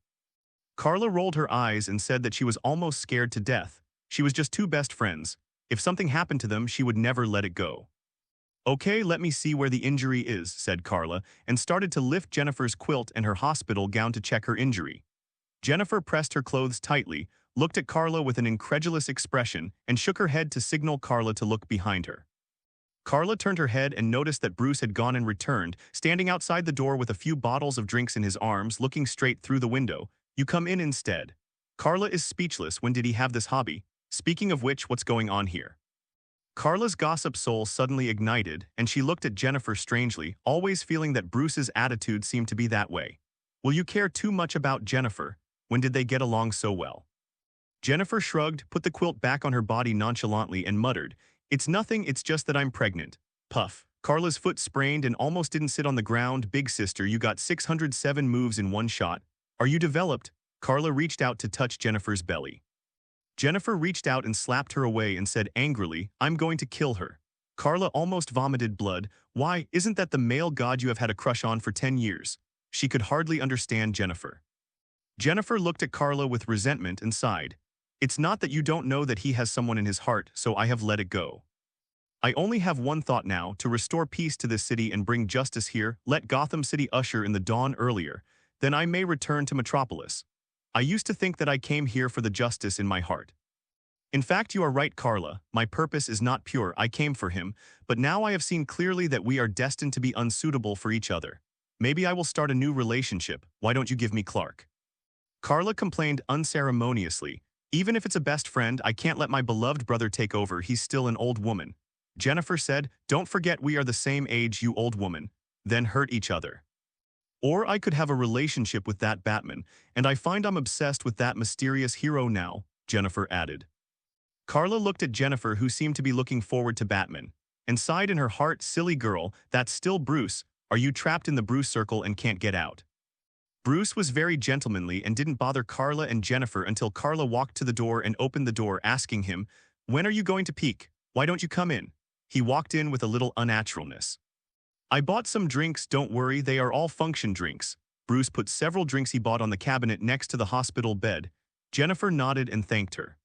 Carla rolled her eyes and said that she was almost scared to death. She was just two best friends. If something happened to them, she would never let it go. "Okay, let me see where the injury is," said Carla, and started to lift Jennifer's quilt and her hospital gown to check her injury. Jennifer pressed her clothes tightly, looked at Carla with an incredulous expression, and shook her head to signal Carla to look behind her. Carla turned her head and noticed that Bruce had gone and returned, standing outside the door with a few bottles of drinks in his arms, looking straight through the window. "You come in instead." Carla is speechless. When did he have this hobby? Speaking of which, what's going on here? Carla's gossip soul suddenly ignited, and she looked at Jennifer strangely, always feeling that Bruce's attitude seemed to be that way. "Will you care too much about Jennifer? When did they get along so well?" Jennifer shrugged, put the quilt back on her body nonchalantly, and muttered, "It's nothing, it's just that I'm pregnant." Puff. Carla's foot sprained and almost didn't sit on the ground. "Big sister, you got 607 moves in one shot. Are you developed?" Carla reached out to touch Jennifer's belly. Jennifer reached out and slapped her away and said angrily, "I'm going to kill her." Carla almost vomited blood. "Why, isn't that the male god you have had a crush on for 10 years? She could hardly understand Jennifer. Jennifer looked at Carla with resentment and sighed. "It's not that you don't know that he has someone in his heart, so I have let it go. I only have one thought now, to restore peace to this city and bring justice here. Let Gotham City usher in the dawn earlier, then I may return to Metropolis. I used to think that I came here for the justice in my heart. In fact, you are right, Carla. My purpose is not pure. I came for him, but now I have seen clearly that we are destined to be unsuitable for each other. Maybe I will start a new relationship. Why don't you give me Clark?" Carla complained unceremoniously. "Even if it's a best friend, I can't let my beloved brother take over. He's still an old woman." Jennifer said, "Don't forget we are the same age, you old woman. Then hurt each other. Or I could have a relationship with that Batman, and I find I'm obsessed with that mysterious hero now," Jennifer added. Carla looked at Jennifer, who seemed to be looking forward to Batman, and sighed in her heart, "Silly girl, that's still Bruce. Are you trapped in the Bruce circle and can't get out?" Bruce was very gentlemanly and didn't bother Carla and Jennifer until Carla walked to the door and opened the door, asking him, "When are you going to peek? Why don't you come in?" He walked in with a little unnaturalness. "I bought some drinks, don't worry, they are all function drinks." Bruce put several drinks he bought on the cabinet next to the hospital bed. Jennifer nodded and thanked her.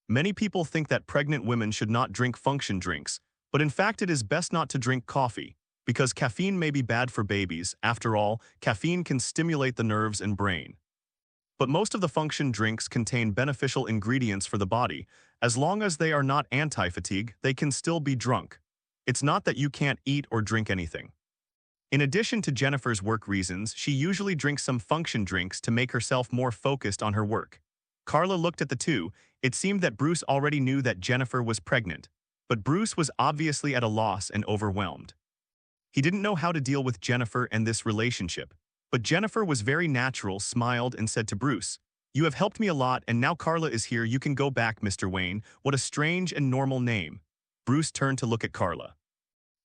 Many people think that pregnant women should not drink function drinks, but in fact it is best not to drink coffee, because caffeine may be bad for babies. After all, caffeine can stimulate the nerves and brain. But most of the function drinks contain beneficial ingredients for the body. As long as they are not anti-fatigue, they can still be drunk. It's not that you can't eat or drink anything. In addition to Jennifer's work reasons, she usually drinks some function drinks to make herself more focused on her work. Carla looked at the two. It seemed that Bruce already knew that Jennifer was pregnant, but Bruce was obviously at a loss and overwhelmed. He didn't know how to deal with Jennifer and this relationship, but Jennifer was very natural, smiled, and said to Bruce, "You have helped me a lot, and now Carla is here. You can go back, Mr. Wayne." What a strange and normal name. Bruce turned to look at Carla.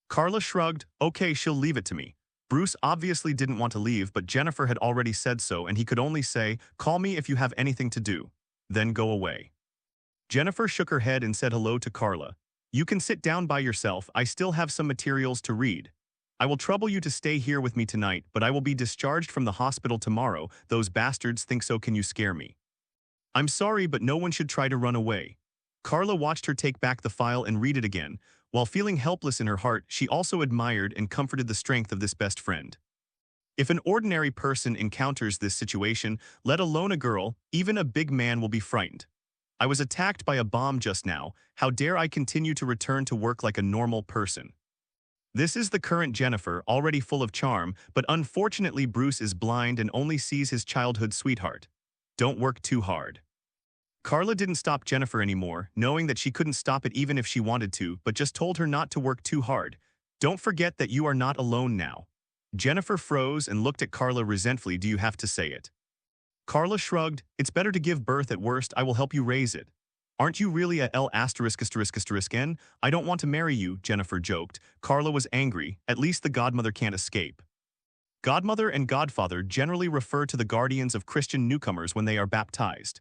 Carla shrugged. "Okay, she'll leave it to me." Bruce obviously didn't want to leave, but Jennifer had already said so, and he could only say, "Call me if you have anything to do. Then go away." Jennifer shook her head and said hello to Carla. "You can sit down by yourself. I still have some materials to read. I will trouble you to stay here with me tonight, but I will be discharged from the hospital tomorrow. Those bastards think so. Can you scare me?" "I'm sorry, but no one should try to run away." Carla watched her take back the file and read it again. While feeling helpless in her heart, she also admired and comforted the strength of this best friend. If an ordinary person encounters this situation, let alone a girl, even a big man will be frightened. "I was attacked by a bomb just now. How dare I continue to return to work like a normal person?" This is the current Jennifer, already full of charm, but unfortunately Bruce is blind and only sees his childhood sweetheart. Don't work too hard. Carla didn't stop Jennifer anymore, knowing that she couldn't stop it even if she wanted to, but just told her not to work too hard. "Don't forget that you are not alone now." Jennifer froze and looked at Carla resentfully. "Do you have to say it?" Carla shrugged. "It's better to give birth at worst. I will help you raise it." "Aren't you really a L*******N? I don't want to marry you," Jennifer joked. Carla was angry. At least the godmother can't escape. Godmother and godfather generally refer to the guardians of Christian newcomers when they are baptized.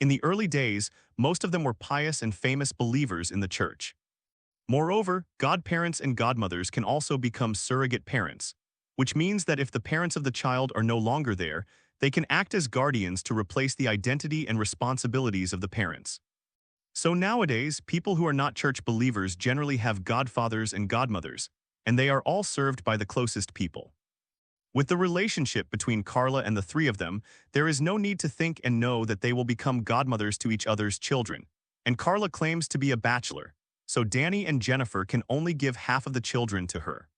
In the early days, most of them were pious and famous believers in the church. Moreover, godparents and godmothers can also become surrogate parents, which means that if the parents of the child are no longer there, they can act as guardians to replace the identity and responsibilities of the parents. So nowadays, people who are not church believers generally have godfathers and godmothers, and they are all served by the closest people. With the relationship between Carla and the three of them, there is no need to think and know that they will become godmothers to each other's children. And Carla claims to be a bachelor, so Danny and Jennifer can only give half of the children to her.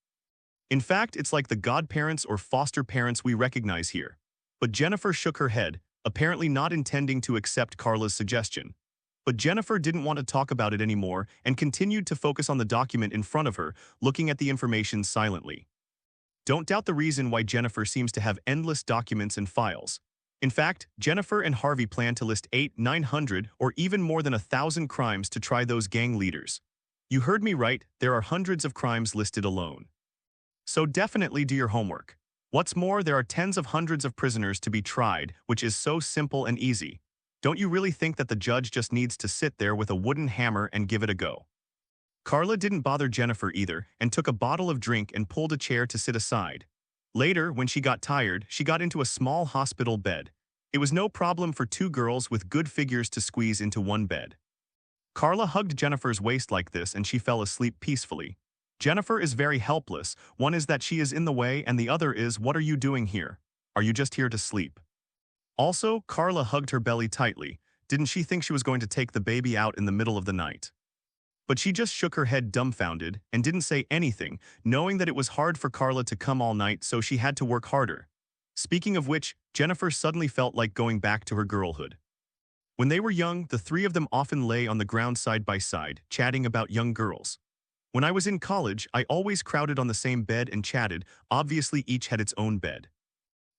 In fact, it's like the godparents or foster parents we recognize here. But Jennifer shook her head, apparently not intending to accept Carla's suggestion. But Jennifer didn't want to talk about it anymore and continued to focus on the document in front of her, looking at the information silently. Don't doubt the reason why Jennifer seems to have endless documents and files. In fact, Jennifer and Harvey plan to list 800, 900, or even more than 1,000 crimes to try those gang leaders. You heard me right, there are hundreds of crimes listed alone. So definitely do your homework. What's more, there are tens of hundreds of prisoners to be tried, which is so simple and easy. Don't you really think that the judge just needs to sit there with a wooden hammer and give it a go? Carla didn't bother Jennifer either and took a bottle of drink and pulled a chair to sit aside. Later, when she got tired, she got into a small hospital bed. It was no problem for two girls with good figures to squeeze into one bed. Carla hugged Jennifer's waist like this and she fell asleep peacefully. Jennifer is very helpless. One is that she is in the way and the other is, what are you doing here? Are you just here to sleep? Also, Carla hugged her belly tightly. Didn't she think she was going to take the baby out in the middle of the night? But she just shook her head dumbfounded and didn't say anything, knowing that it was hard for Carla to come all night, so she had to work harder. Speaking of which, Jennifer suddenly felt like going back to her girlhood. When they were young, the three of them often lay on the ground side by side, chatting about young girls. When I was in college, I always crowded on the same bed and chatted. Obviously, each had its own bed.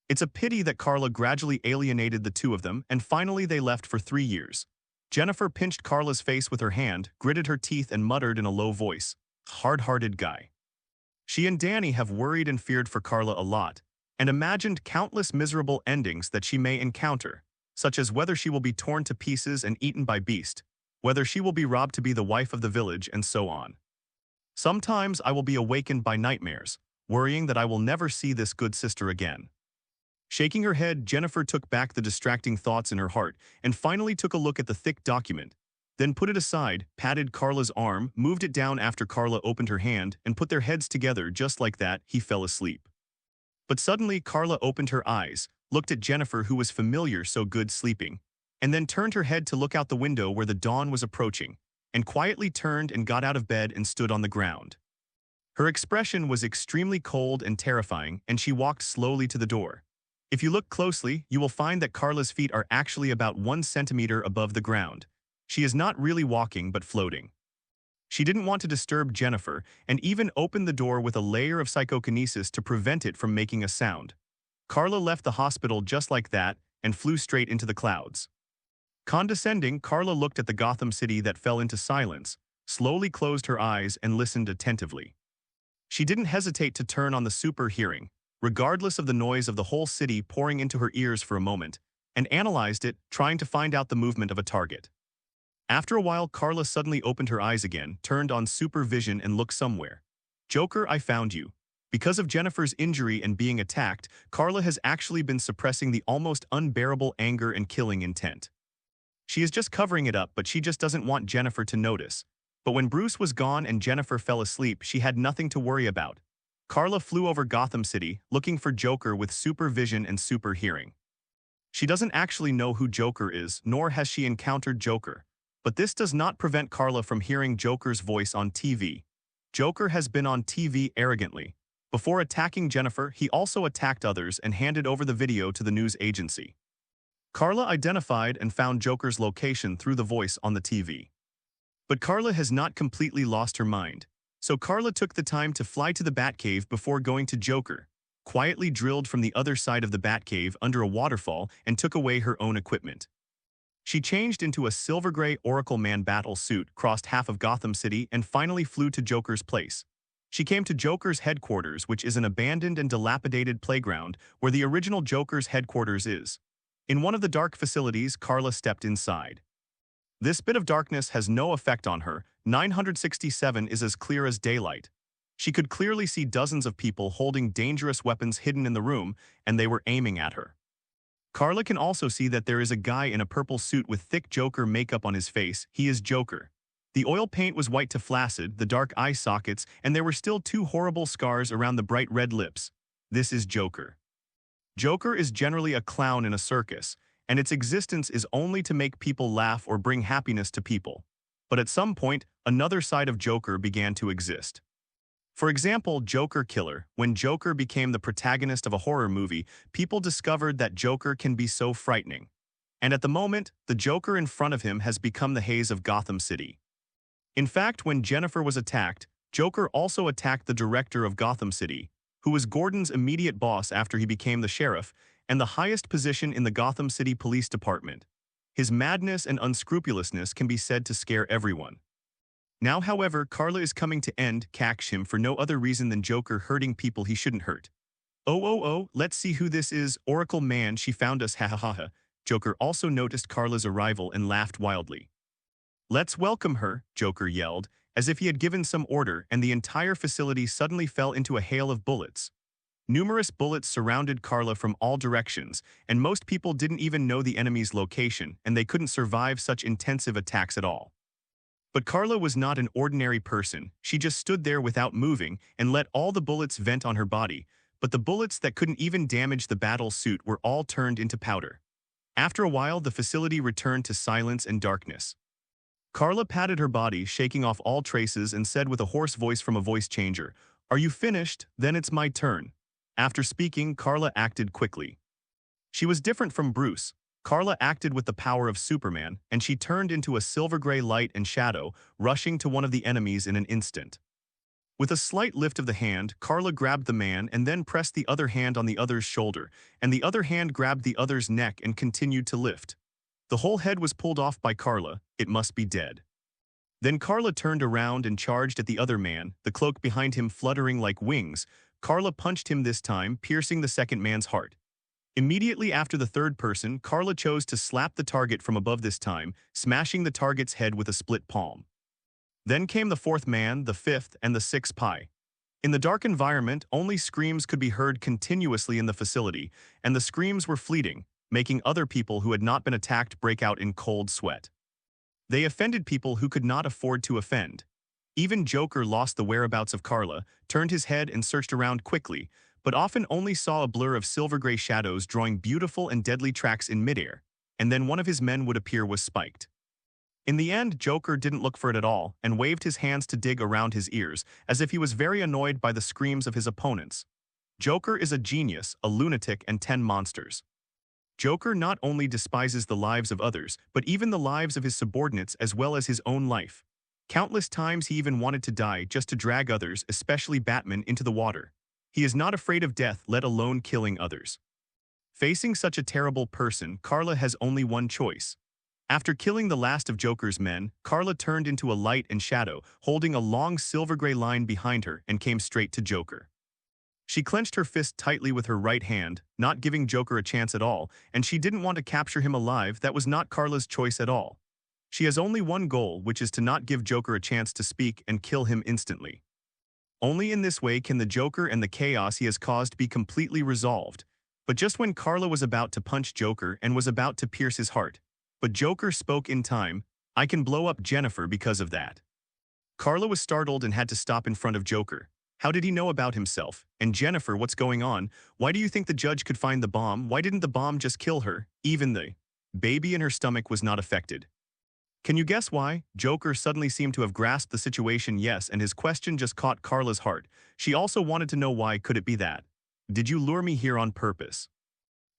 It's a pity that Carla gradually alienated the two of them, and finally they left for 3 years. Jennifer pinched Carla's face with her hand, gritted her teeth and muttered in a low voice, "Hard-hearted guy." She and Danny have worried and feared for Carla a lot, and imagined countless miserable endings that she may encounter, such as whether she will be torn to pieces and eaten by beast, whether she will be robbed to be the wife of the village, and so on. Sometimes I will be awakened by nightmares, worrying that I will never see this good sister again. Shaking her head, Jennifer took back the distracting thoughts in her heart and finally took a look at the thick document, then put it aside, patted Carla's arm, moved it down after Carla opened her hand, and put their heads together. Just like that, he fell asleep. But suddenly Carla opened her eyes, looked at Jennifer, who was familiar, so good sleeping, and then turned her head to look out the window where the dawn was approaching, and quietly turned and got out of bed and stood on the ground. Her expression was extremely cold and terrifying, and she walked slowly to the door. If you look closely, you will find that Carla's feet are actually about 1 centimeter above the ground. She is not really walking but floating. She didn't want to disturb Jennifer and even opened the door with a layer of psychokinesis to prevent it from making a sound. Carla left the hospital just like that and flew straight into the clouds. Condescending, Carla looked at the Gotham City that fell into silence, slowly closed her eyes and listened attentively. She didn't hesitate to turn on the super hearing, regardless of the noise of the whole city pouring into her ears for a moment, and analyzed it, trying to find out the movement of a target. After a while, Carla suddenly opened her eyes again, turned on supervision and looked somewhere. "Joker, I found you." Because of Jennifer's injury and being attacked, Carla has actually been suppressing the almost unbearable anger and killing intent. She is just covering it up, but she just doesn't want Jennifer to notice. But when Bruce was gone and Jennifer fell asleep, she had nothing to worry about. Carla flew over Gotham City, looking for Joker with supervision and super hearing. She doesn't actually know who Joker is, nor has she encountered Joker. But this does not prevent Carla from hearing Joker's voice on TV. Joker has been on TV arrogantly. Before attacking Jennifer, he also attacked others and handed over the video to the news agency. Carla identified and found Joker's location through the voice on the TV. But Carla has not completely lost her mind. So Carla took the time to fly to the Batcave before going to Joker, quietly drilled from the other side of the Batcave under a waterfall and took away her own equipment. She changed into a silver gray Oracle Man battle suit, crossed half of Gotham City, and finally flew to Joker's place. She came to Joker's headquarters, which is an abandoned and dilapidated playground where the original Joker's headquarters is. In one of the dark facilities, Carla stepped inside. This bit of darkness has no effect on her. 967 is as clear as daylight. She could clearly see dozens of people holding dangerous weapons hidden in the room, and they were aiming at her. Carla can also see that there is a guy in a purple suit with thick Joker makeup on his face. He is Joker. The oil paint was white to flaccid, the dark eye sockets, and there were still 2 horrible scars around the bright red lips. This is Joker. Joker is generally a clown in a circus, and its existence is only to make people laugh or bring happiness to people. But at some point, another side of Joker began to exist. For example, Joker Killer. When Joker became the protagonist of a horror movie, people discovered that Joker can be so frightening. And at the moment, the Joker in front of him has become the haze of Gotham City. In fact, when Jennifer was attacked, Joker also attacked the director of Gotham City, who was Gordon's immediate boss after he became the sheriff, and the highest position in the Gotham City Police Department. His madness and unscrupulousness can be said to scare everyone. Now, however, Carla is coming to catch him for no other reason than Joker hurting people he shouldn't hurt. Oh, let's see who this is. Oracle Man, she found us, ha ha ha ha. Joker also noticed Carla's arrival and laughed wildly. "Let's welcome her," Joker yelled, as if he had given some order, and the entire facility suddenly fell into a hail of bullets. Numerous bullets surrounded Carla from all directions, and most people didn't even know the enemy's location, and they couldn't survive such intensive attacks at all. But Carla was not an ordinary person. She just stood there without moving and let all the bullets vent on her body, but the bullets that couldn't even damage the battle suit were all turned into powder. After a while, the facility returned to silence and darkness. Carla patted her body, shaking off all traces, and said with a hoarse voice from a voice changer, "Are you finished? Then it's my turn." After speaking, Carla acted quickly. She was different from Bruce. Carla acted with the power of Superman, and she turned into a silver gray light and shadow, rushing to one of the enemies in an instant. With a slight lift of the hand, Carla grabbed the man and then pressed the other hand on the other's shoulder, and the other hand grabbed the other's neck and continued to lift. The whole head was pulled off by Carla. It must be dead. Then Carla turned around and charged at the other man, the cloak behind him fluttering like wings. Carla punched him this time, piercing the second man's heart. Immediately after the third person, Carla chose to slap the target from above this time, smashing the target's head with a split palm. Then came the fourth man, the fifth, and the sixth pie. In the dark environment, only screams could be heard continuously in the facility, and the screams were fleeting, making other people who had not been attacked break out in cold sweat. They offended people who could not afford to offend. Even Joker lost the whereabouts of Carla, turned his head and searched around quickly, but often only saw a blur of silver-gray shadows drawing beautiful and deadly tracks in midair, and then one of his men would appear was spiked. In the end, Joker didn't look for it at all and waved his hands to dig around his ears, as if he was very annoyed by the screams of his opponents. Joker is a genius, a lunatic, and 10 monsters. Joker not only despises the lives of others, but even the lives of his subordinates as well as his own life. Countless times he even wanted to die just to drag others, especially Batman, into the water. He is not afraid of death, let alone killing others. Facing such a terrible person, Carla has only one choice. After killing the last of Joker's men, Carla turned into a light and shadow, holding a long silver-gray line behind her and came straight to Joker. She clenched her fist tightly with her right hand, not giving Joker a chance at all, and she didn't want to capture him alive. That was not Carla's choice at all. She has only one goal, which is to not give Joker a chance to speak and kill him instantly. Only in this way can the Joker and the chaos he has caused be completely resolved. But just when Carla was about to punch Joker and was about to pierce his heart, but Joker spoke in time, "I can blow up Jennifer because of that." Carla was startled and had to stop in front of Joker. How did he know about himself? And Jennifer, what's going on? Why do you think the judge could find the bomb? Why didn't the bomb just kill her? Even the baby in her stomach was not affected. Can you guess why? Joker suddenly seemed to have grasped the situation, yes, and his question just caught Carla's heart. She also wanted to know why. Could it be that? Did you lure me here on purpose?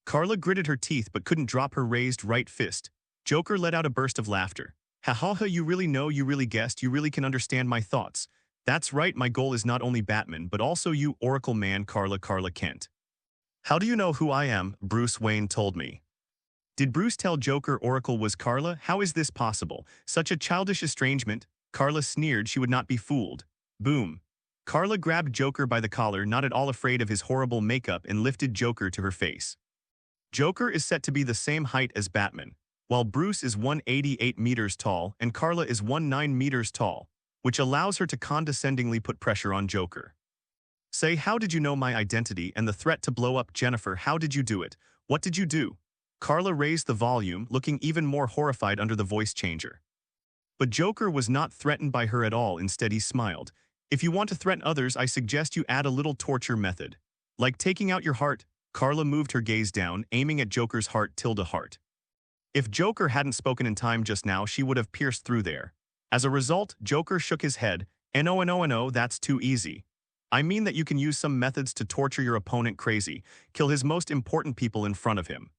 Carla gritted her teeth but couldn't drop her raised right fist. Joker let out a burst of laughter. Ha ha ha, you really know, you really guessed, you really can understand my thoughts. That's right, my goal is not only Batman, but also you, Oracle Man. Carla Kent. How do you know who I am? Bruce Wayne told me. Did Bruce tell Joker Oracle was Carla? How is this possible? Such a childish estrangement. Carla sneered she would not be fooled. Boom. Carla grabbed Joker by the collar, not at all afraid of his horrible makeup, and lifted Joker to her face. Joker is set to be the same height as Batman, while Bruce is 188 meters tall and Carla is 19 meters tall, which allows her to condescendingly put pressure on Joker. Say, how did you know my identity and the threat to blow up Jennifer? How did you do it? What did you do? Carla raised the volume, looking even more horrified under the voice changer. But Joker was not threatened by her at all. Instead, he smiled. If you want to threaten others, I suggest you add a little torture method. Like taking out your heart. Carla moved her gaze down, aiming at Joker's heart. If Joker hadn't spoken in time just now, she would have pierced through there. As a result, Joker shook his head. No, that's too easy. I mean that you can use some methods to torture your opponent crazy, kill his most important people in front of him.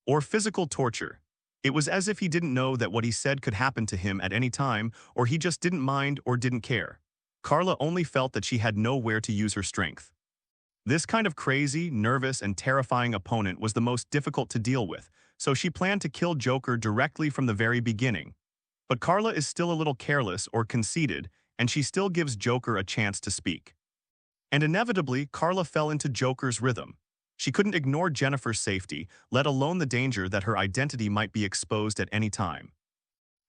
Or physical torture. It was as if he didn't know that what he said could happen to him at any time, or he just didn't mind or didn't care. Carla only felt that she had nowhere to use her strength. This kind of crazy, nervous, and terrifying opponent was the most difficult to deal with, so she planned to kill Joker directly from the very beginning. But Carla is still a little careless or conceited, and she still gives Joker a chance to speak. And inevitably, Carla fell into Joker's rhythm. She couldn't ignore Jennifer's safety, let alone the danger that her identity might be exposed at any time.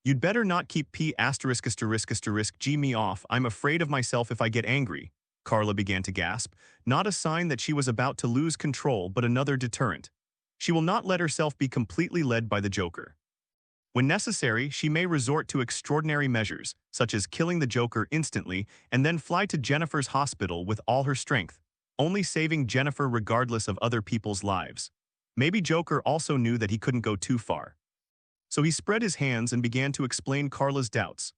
You'd better not keep G me off. I'm afraid of myself if I get angry. Carla began to gasp, not a sign that she was about to lose control, but another deterrent. She will not let herself be completely led by the Joker. When necessary, she may resort to extraordinary measures, such as killing the Joker instantly and then fly to Jennifer's hospital with all her strength, only saving Jennifer regardless of other people's lives. Maybe Joker also knew that he couldn't go too far. So he spread his hands and began to explain Carla's doubts.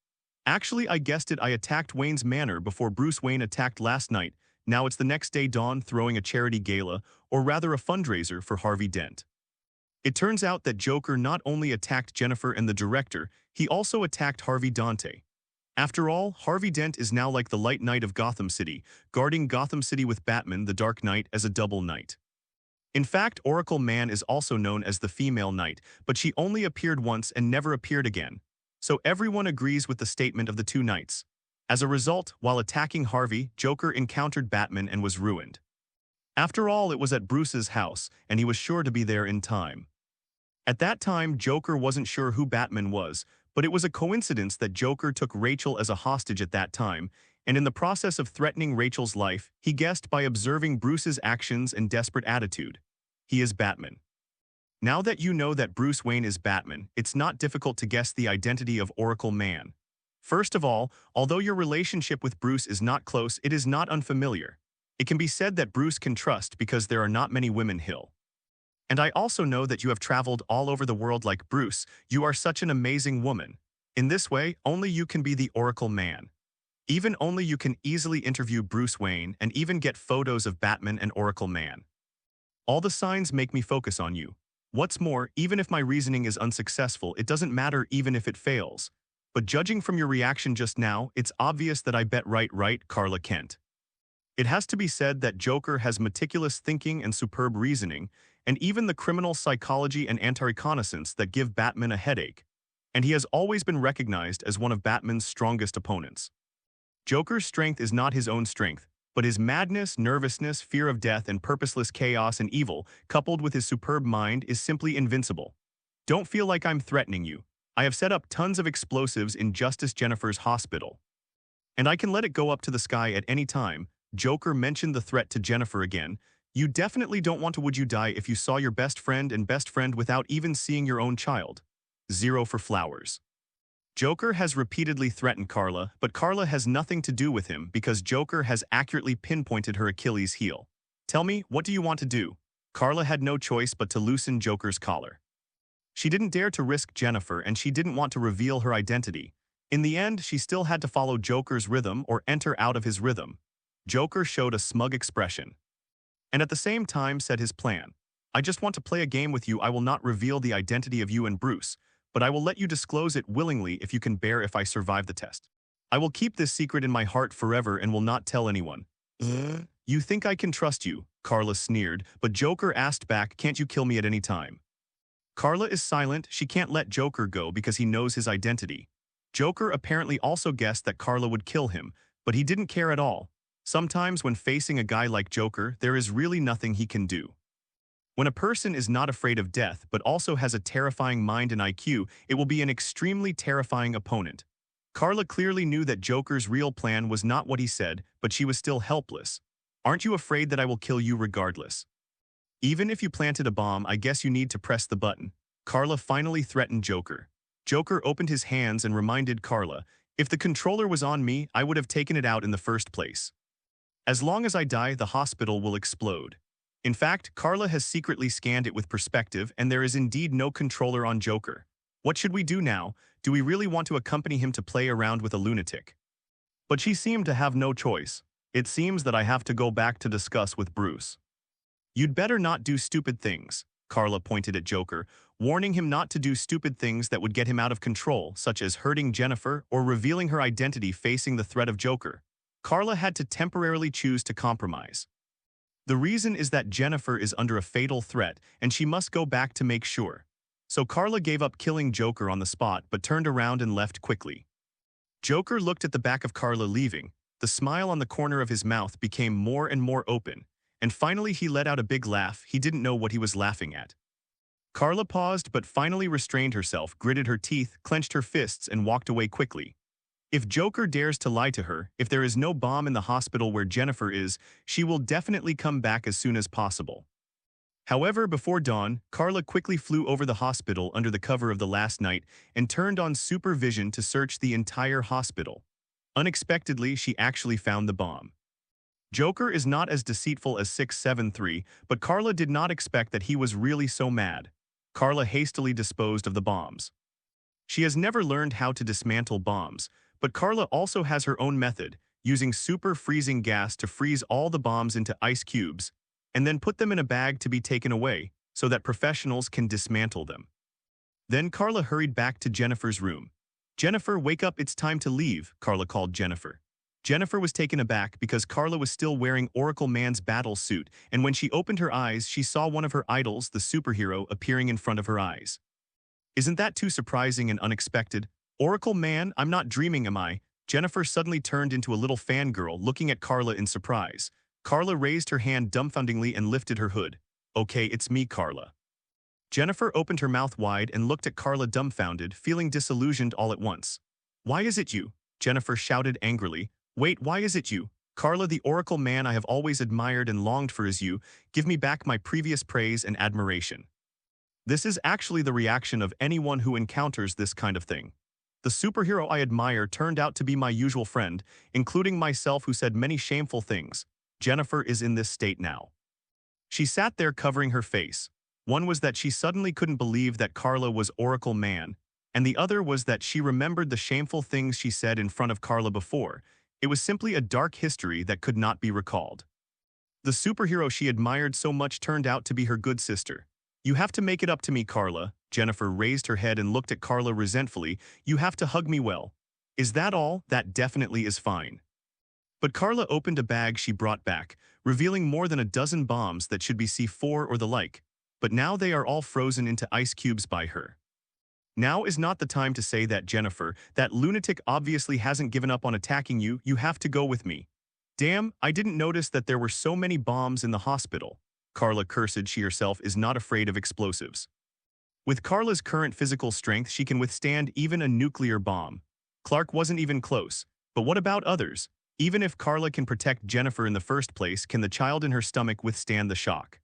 Actually, I guessed it, I attacked Wayne's Manor before Bruce Wayne attacked last night. Now it's the next day dawn, throwing a charity gala, or rather a fundraiser for Harvey Dent. It turns out that Joker not only attacked Jennifer and the director, he also attacked Harvey Dante. After all, Harvey Dent is now like the Light Knight of Gotham City, guarding Gotham City with Batman the Dark Knight as a double knight. In fact, Oracle Man is also known as the female knight, but she only appeared once and never appeared again. So everyone agrees with the statement of the two knights. As a result, while attacking Harvey, Joker encountered Batman and was ruined. After all, it was at Bruce's house, and he was sure to be there in time. At that time, Joker wasn't sure who Batman was, but it was a coincidence that Joker took Rachel as a hostage at that time, and in the process of threatening Rachel's life, he guessed by observing Bruce's actions and desperate attitude. He is Batman. Now that you know that Bruce Wayne is Batman, it's not difficult to guess the identity of Oracle Man. First of all, although your relationship with Bruce is not close, it is not unfamiliar. It can be said that Bruce can trust because there are not many women Hill. And I also know that you have traveled all over the world like Bruce. You are such an amazing woman. In this way, only you can be the Oracle Man. Even only you can easily interview Bruce Wayne and even get photos of Batman and Oracle Man. All the signs make me focus on you. What's more, even if my reasoning is unsuccessful, it doesn't matter even if it fails. But judging from your reaction just now, it's obvious that I bet right, Carla Kent. It has to be said that Joker has meticulous thinking and superb reasoning, and even the criminal psychology and anti-reconnaissance that give Batman a headache. And he has always been recognized as one of Batman's strongest opponents. Joker's strength is not his own strength, but his madness, nervousness, fear of death, and purposeless chaos and evil, coupled with his superb mind, is simply invincible. Don't feel like I'm threatening you. I have set up tons of explosives in Justice Jennifer's hospital. And I can let it go up to the sky at any time. Joker mentioned the threat to Jennifer again. You definitely don't want to would you die if you saw your best friend without even seeing your own child. 0 for flowers. Joker has repeatedly threatened Carla, but Carla has nothing to do with him because Joker has accurately pinpointed her Achilles heel. Tell me, what do you want to do? Carla had no choice but to loosen Joker's collar. She didn't dare to risk Jennifer and she didn't want to reveal her identity. In the end, she still had to follow Joker's rhythm or enter out of his rhythm. Joker showed a smug expression. And at the same time said his plan. I just want to play a game with you. I will not reveal the identity of you and Bruce, but I will let you disclose it willingly if you can bear if I survive the test. I will keep this secret in my heart forever and will not tell anyone. You think I can trust you? Carla sneered, but Joker asked back, can't you kill me at any time? Carla is silent. She can't let Joker go because he knows his identity. Joker apparently also guessed that Carla would kill him, but he didn't care at all. Sometimes when facing a guy like Joker, there is really nothing he can do. When a person is not afraid of death but also has a terrifying mind and IQ, it will be an extremely terrifying opponent. Carla clearly knew that Joker's real plan was not what he said, but she was still helpless. Aren't you afraid that I will kill you regardless? Even if you planted a bomb, I guess you need to press the button. Carla finally threatened Joker. Joker opened his hands and reminded Carla, if the controller was on me, I would have taken it out in the first place. As long as I die, the hospital will explode. In fact, Carla has secretly scanned it with perspective, and there is indeed no controller on Joker. What should we do now? Do we really want to accompany him to play around with a lunatic? But she seemed to have no choice. It seems that I have to go back to discuss with Bruce. You'd better not do stupid things, Carla pointed at Joker, warning him not to do stupid things that would get him out of control, such as hurting Jennifer or revealing her identity facing the threat of Joker. Carla had to temporarily choose to compromise. The reason is that Jennifer is under a fatal threat and she must go back to make sure. So Carla gave up killing Joker on the spot but turned around and left quickly. Joker looked at the back of Carla leaving. The smile on the corner of his mouth became more and more open, and finally he let out a big laugh. He didn't know what he was laughing at. Carla paused but finally restrained herself, gritted her teeth, clenched her fists, and walked away quickly. If Joker dares to lie to her, if there is no bomb in the hospital where Jennifer is, she will definitely come back as soon as possible. However, before dawn, Carla quickly flew over the hospital under the cover of the last night and turned on supervision to search the entire hospital. Unexpectedly, she actually found the bomb. Joker is not as deceitful as 673, but Carla did not expect that he was really so mad. Carla hastily disposed of the bombs. She has never learned how to dismantle bombs, but Carla also has her own method, using super freezing gas to freeze all the bombs into ice cubes, and then put them in a bag to be taken away, so that professionals can dismantle them. Then Carla hurried back to Jennifer's room. Jennifer, wake up, it's time to leave, Carla called Jennifer. Jennifer was taken aback because Carla was still wearing Oracle Man's battle suit, and when she opened her eyes, she saw one of her idols, the superhero, appearing in front of her eyes. Isn't that too surprising and unexpected? Oracle Man, I'm not dreaming, am I? Jennifer suddenly turned into a little fangirl, looking at Carla in surprise. Carla raised her hand dumbfoundingly and lifted her hood. Okay, it's me, Carla. Jennifer opened her mouth wide and looked at Carla dumbfounded, feeling disillusioned all at once. Why is it you? Jennifer shouted angrily. Wait, why is it you? Carla, the Oracle Man I have always admired and longed for is you. Give me back my previous praise and admiration. This is actually the reaction of anyone who encounters this kind of thing. The superhero I admire turned out to be my usual friend, including myself, who said many shameful things. Jennifer is in this state now. She sat there covering her face. One was that she suddenly couldn't believe that Carla was Oracle Man, and the other was that she remembered the shameful things she said in front of Carla before. It was simply a dark history that could not be recalled. The superhero she admired so much turned out to be her good sister. You have to make it up to me, Carla. Jennifer raised her head and looked at Carla resentfully. You have to hug me well. Is that all? That definitely is fine. But Carla opened a bag she brought back, revealing more than a dozen bombs that should be C4 or the like. But now they are all frozen into ice cubes by her. Now is not the time to say that, Jennifer. That lunatic obviously hasn't given up on attacking you. You have to go with me. Damn, I didn't notice that there were so many bombs in the hospital. Carla cursed. She herself is not afraid of explosives. With Carla's current physical strength, she can withstand even a nuclear bomb. Clark wasn't even close. But what about others? Even if Carla can protect Jennifer in the first place, can the child in her stomach withstand the shock?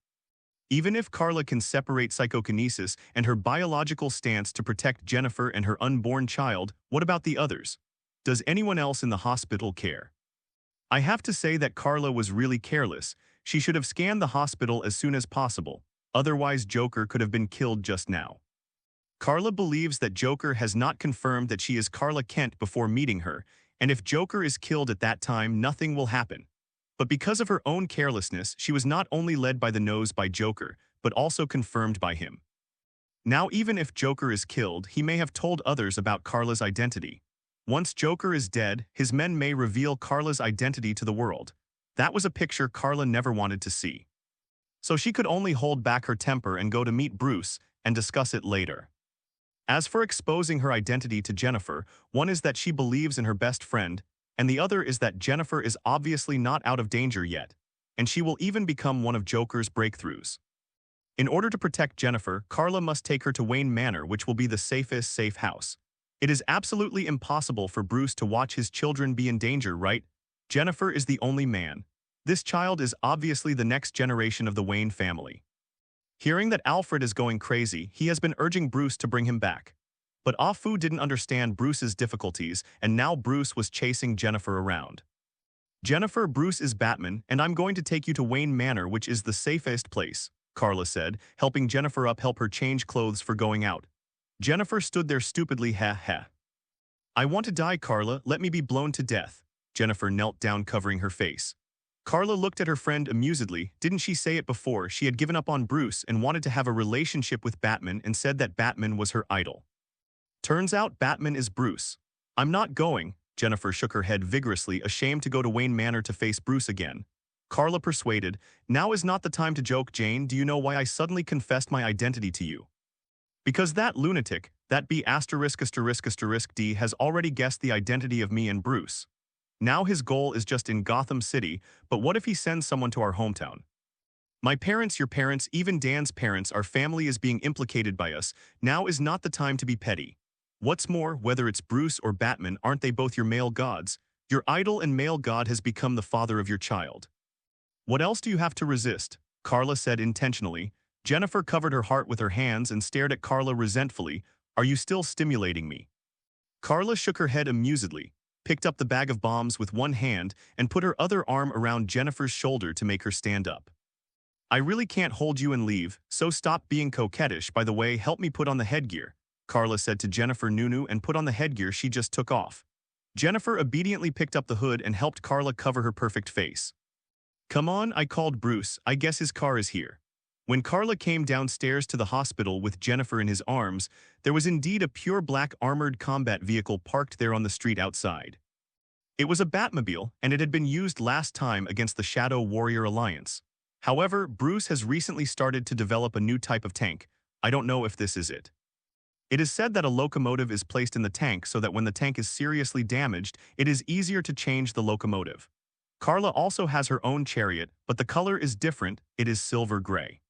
Even if Carla can separate psychokinesis and her biological stance to protect Jennifer and her unborn child, what about the others? Does anyone else in the hospital care? I have to say that Carla was really careless. She should have scanned the hospital as soon as possible. Otherwise, Joker could have been killed just now. Carla believes that Joker has not confirmed that she is Carla Kent before meeting her, and if Joker is killed at that time, nothing will happen. But because of her own carelessness, she was not only led by the nose by Joker, but also confirmed by him. Now, even if Joker is killed, he may have told others about Carla's identity. Once Joker is dead, his men may reveal Carla's identity to the world. That was a picture Carla never wanted to see. So she could only hold back her temper and go to meet Bruce and discuss it later. As for exposing her identity to Jennifer, one is that she believes in her best friend, and the other is that Jennifer is obviously not out of danger yet, and she will even become one of Joker's breakthroughs. In order to protect Jennifer, Carla must take her to Wayne Manor, which will be the safest safe house. It is absolutely impossible for Bruce to watch his children be in danger, right? Jennifer is the only man. This child is obviously the next generation of the Wayne family. Hearing that Alfred is going crazy, he has been urging Bruce to bring him back. But Afu didn't understand Bruce's difficulties, and now Bruce was chasing Jennifer around. Jennifer, Bruce is Batman, and I'm going to take you to Wayne Manor, which is the safest place, Carla said, helping Jennifer up, help her change clothes for going out. Jennifer stood there stupidly, ha. I want to die, Carla, let me be blown to death. Jennifer knelt down, covering her face. Carla looked at her friend amusedly. Didn't she say it before? She had given up on Bruce and wanted to have a relationship with Batman and said that Batman was her idol. Turns out Batman is Bruce. I'm not going. Jennifer shook her head vigorously, ashamed to go to Wayne Manor to face Bruce again. Carla persuaded, now is not the time to joke, Jane. Do you know why I suddenly confessed my identity to you? Because that lunatic, that B*******D, has already guessed the identity of me and Bruce. Now his goal is just in Gotham City, but what if he sends someone to our hometown? My parents, your parents, even Dan's parents, our family is being implicated by us. Now is not the time to be petty. What's more, whether it's Bruce or Batman, aren't they both your male gods? Your idol and male god has become the father of your child. What else do you have to resist? Carla said intentionally. Jennifer covered her heart with her hands and stared at Carla resentfully. Are you still stimulating me? Carla shook her head amusedly, picked up the bag of bombs with one hand, and put her other arm around Jennifer's shoulder to make her stand up. I really can't hold you and leave, so stop being coquettish. By the way, help me put on the headgear, Carla said to Jennifer Nunu, and put on the headgear she just took off. Jennifer obediently picked up the hood and helped Carla cover her perfect face. Come on, I called Bruce. I guess his car is here. When Carla came downstairs to the hospital with Jennifer in his arms, there was indeed a pure black armored combat vehicle parked there on the street outside. It was a Batmobile, and it had been used last time against the Shadow Warrior Alliance. However, Bruce has recently started to develop a new type of tank. I don't know if this is it. It is said that a locomotive is placed in the tank so that when the tank is seriously damaged, it is easier to change the locomotive. Carla also has her own chariot, but the color is different, it is silver gray.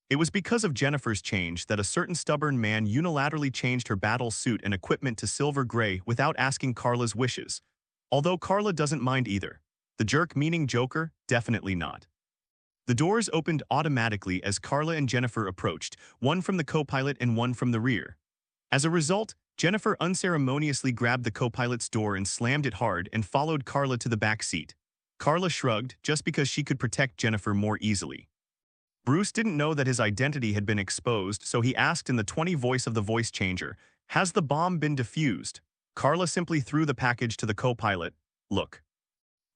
It was because of Jennifer's change that a certain stubborn man unilaterally changed her battle suit and equipment to silver gray without asking Carla's wishes. Although Carla doesn't mind either. The jerk meaning Joker, definitely not. The doors opened automatically as Carla and Jennifer approached, one from the co-pilot and one from the rear. As a result, Jennifer unceremoniously grabbed the co-pilot's door and slammed it hard and followed Carla to the back seat. Carla shrugged just because she could protect Jennifer more easily. Bruce didn't know that his identity had been exposed, so he asked in the 20 voice of the voice changer, "Has the bomb been defused?" Carla simply threw the package to the co-pilot. "Look."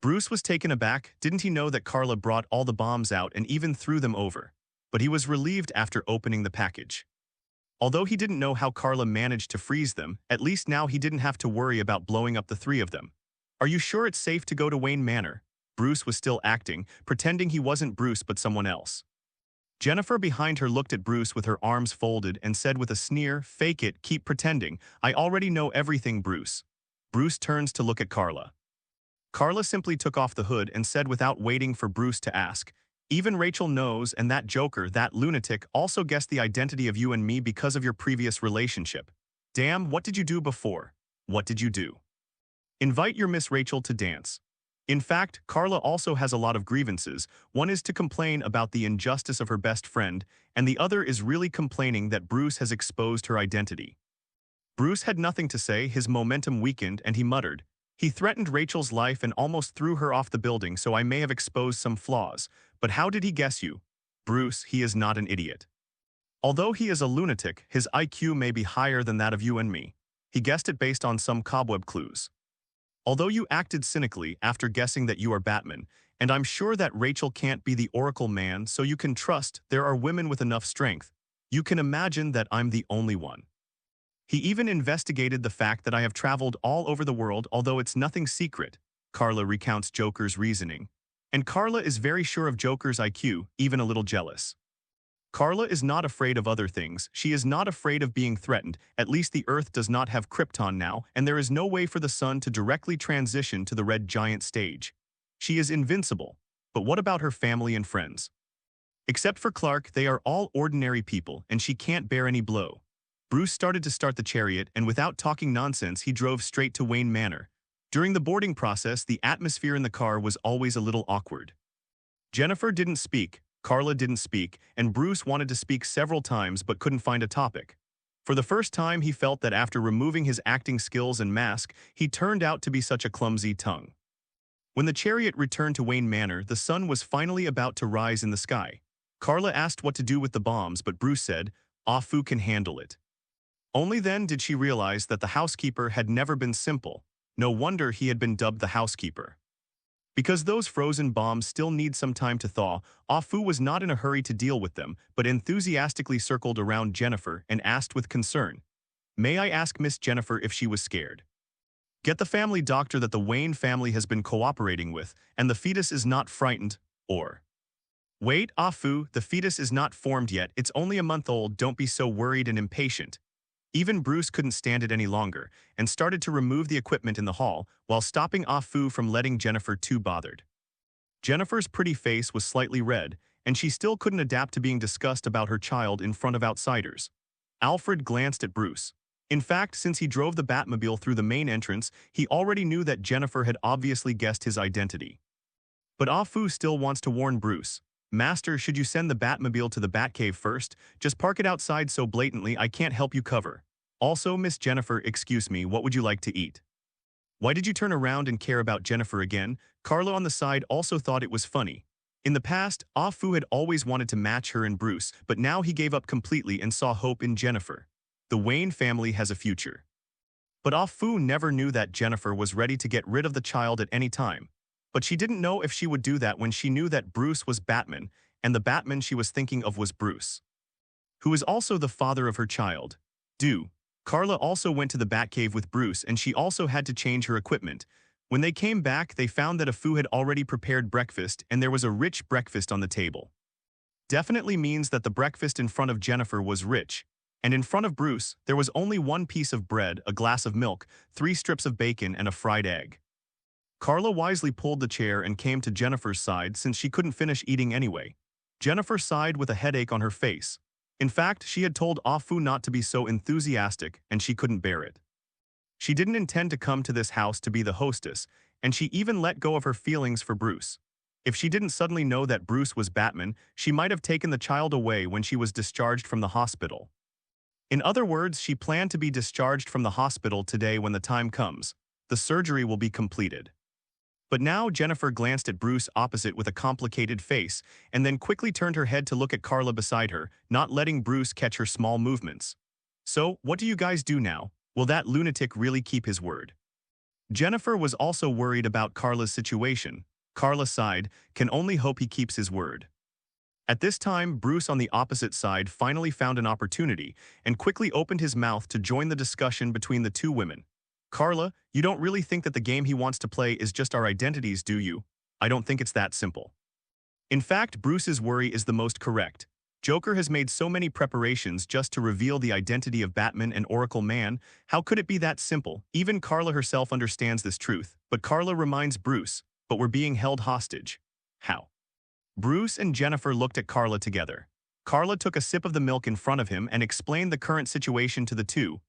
Bruce was taken aback. Didn't he know that Carla brought all the bombs out and even threw them over? But he was relieved after opening the package. Although he didn't know how Carla managed to freeze them, at least now he didn't have to worry about blowing up the three of them. "Are you sure it's safe to go to Wayne Manor?" Bruce was still acting, pretending he wasn't Bruce but someone else. Jennifer behind her looked at Bruce with her arms folded and said with a sneer, "Fake it, keep pretending. I already know everything, Bruce." Bruce turns to look at Carla. Carla simply took off the hood and said without waiting for Bruce to ask, "Even Rachel knows, and that Joker, that lunatic, also guessed the identity of you and me because of your previous relationship. Damn, what did you do before? What did you do? Invite your Miss Rachel to dance." In fact, Carla also has a lot of grievances. One is to complain about the injustice of her best friend, and the other is really complaining that Bruce has exposed her identity. Bruce had nothing to say, his momentum weakened, and he muttered, "He threatened Rachel's life and almost threw her off the building, so I may have exposed some flaws. But how did he guess you? Bruce, he is not an idiot. Although he is a lunatic, his IQ may be higher than that of you and me. He guessed it based on some cobweb clues. Although you acted cynically after guessing that you are Batman, and I'm sure that Rachel can't be the Oracle man, so you can trust there are women with enough strength. You can imagine that I'm the only one. He even investigated the fact that I have traveled all over the world, although it's nothing secret." Carla recounts Joker's reasoning. And Carla is very sure of Joker's IQ, even a little jealous. Carla is not afraid of other things. She is not afraid of being threatened. At least the Earth does not have Krypton now, and there is no way for the sun to directly transition to the Red Giant stage. She is invincible. But what about her family and friends? Except for Clark, they are all ordinary people, and she can't bear any blow. Bruce started to start the chariot, and without talking nonsense, he drove straight to Wayne Manor. During the boarding process, the atmosphere in the car was always a little awkward. Jennifer didn't speak, Carla didn't speak, and Bruce wanted to speak several times but couldn't find a topic. For the first time, he felt that after removing his acting skills and mask, he turned out to be such a clumsy tongue. When the chariot returned to Wayne Manor, the sun was finally about to rise in the sky. Carla asked what to do with the bombs, but Bruce said, "Afu can handle it." Only then did she realize that the housekeeper had never been simple. No wonder he had been dubbed the housekeeper. Because those frozen bombs still need some time to thaw, Afu was not in a hurry to deal with them, but enthusiastically circled around Jennifer and asked with concern, "May I ask Miss Jennifer if she was scared? Get the family doctor that the Wayne family has been cooperating with, and the fetus is not frightened, or..." "Wait, Afu, the fetus is not formed yet, it's only a month old, don't be so worried and impatient." Even Bruce couldn't stand it any longer, and started to remove the equipment in the hall, while stopping Afu from letting Jennifer too bothered. Jennifer's pretty face was slightly red, and she still couldn't adapt to being discussed about her child in front of outsiders. Alfred glanced at Bruce. In fact, since he drove the Batmobile through the main entrance, he already knew that Jennifer had obviously guessed his identity. But Afu still wants to warn Bruce. "Master, should you send the Batmobile to the Batcave first? Just park it outside so blatantly I can't help you cover. Also, Miss Jennifer, excuse me, what would you like to eat?" Why did you turn around and care about Jennifer again? Carla on the side also thought it was funny. In the past, Afu had always wanted to match her and Bruce, but now he gave up completely and saw hope in Jennifer. The Wayne family has a future. But Afu never knew that Jennifer was ready to get rid of the child at any time. But she didn't know if she would do that when she knew that Bruce was Batman, and the Batman she was thinking of was Bruce, who is also the father of her child. Carla also went to the Batcave with Bruce, and she also had to change her equipment. When they came back, they found that Afu had already prepared breakfast and there was a rich breakfast on the table. Definitely means that the breakfast in front of Jennifer was rich, and in front of Bruce, there was only one piece of bread, a glass of milk, 3 strips of bacon, and a fried egg. Carla wisely pulled the chair and came to Jennifer's side since she couldn't finish eating anyway. Jennifer sighed with a headache on her face. In fact, she had told Afu not to be so enthusiastic, and she couldn't bear it. She didn't intend to come to this house to be the hostess, and she even let go of her feelings for Bruce. If she didn't suddenly know that Bruce was Batman, she might have taken the child away when she was discharged from the hospital. In other words, she planned to be discharged from the hospital today when the time comes. The surgery will be completed. But now Jennifer glanced at Bruce opposite with a complicated face, and then quickly turned her head to look at Carla beside her, not letting Bruce catch her small movements. So, what do you guys do now? Will that lunatic really keep his word? Jennifer was also worried about Carla's situation. Carla sighed, can only hope he keeps his word. At this time, Bruce on the opposite side finally found an opportunity and quickly opened his mouth to join the discussion between the two women. Carla, you don't really think that the game he wants to play is just our identities, do you? I don't think it's that simple. In fact, Bruce's worry is the most correct. Joker has made so many preparations just to reveal the identity of Batman and Oracle Man. How could it be that simple? Even Carla herself understands this truth, but Carla reminds Bruce, but we're being held hostage. How? Bruce and Jennifer looked at Carla together. Carla took a sip of the milk in front of him and explained the current situation to the two.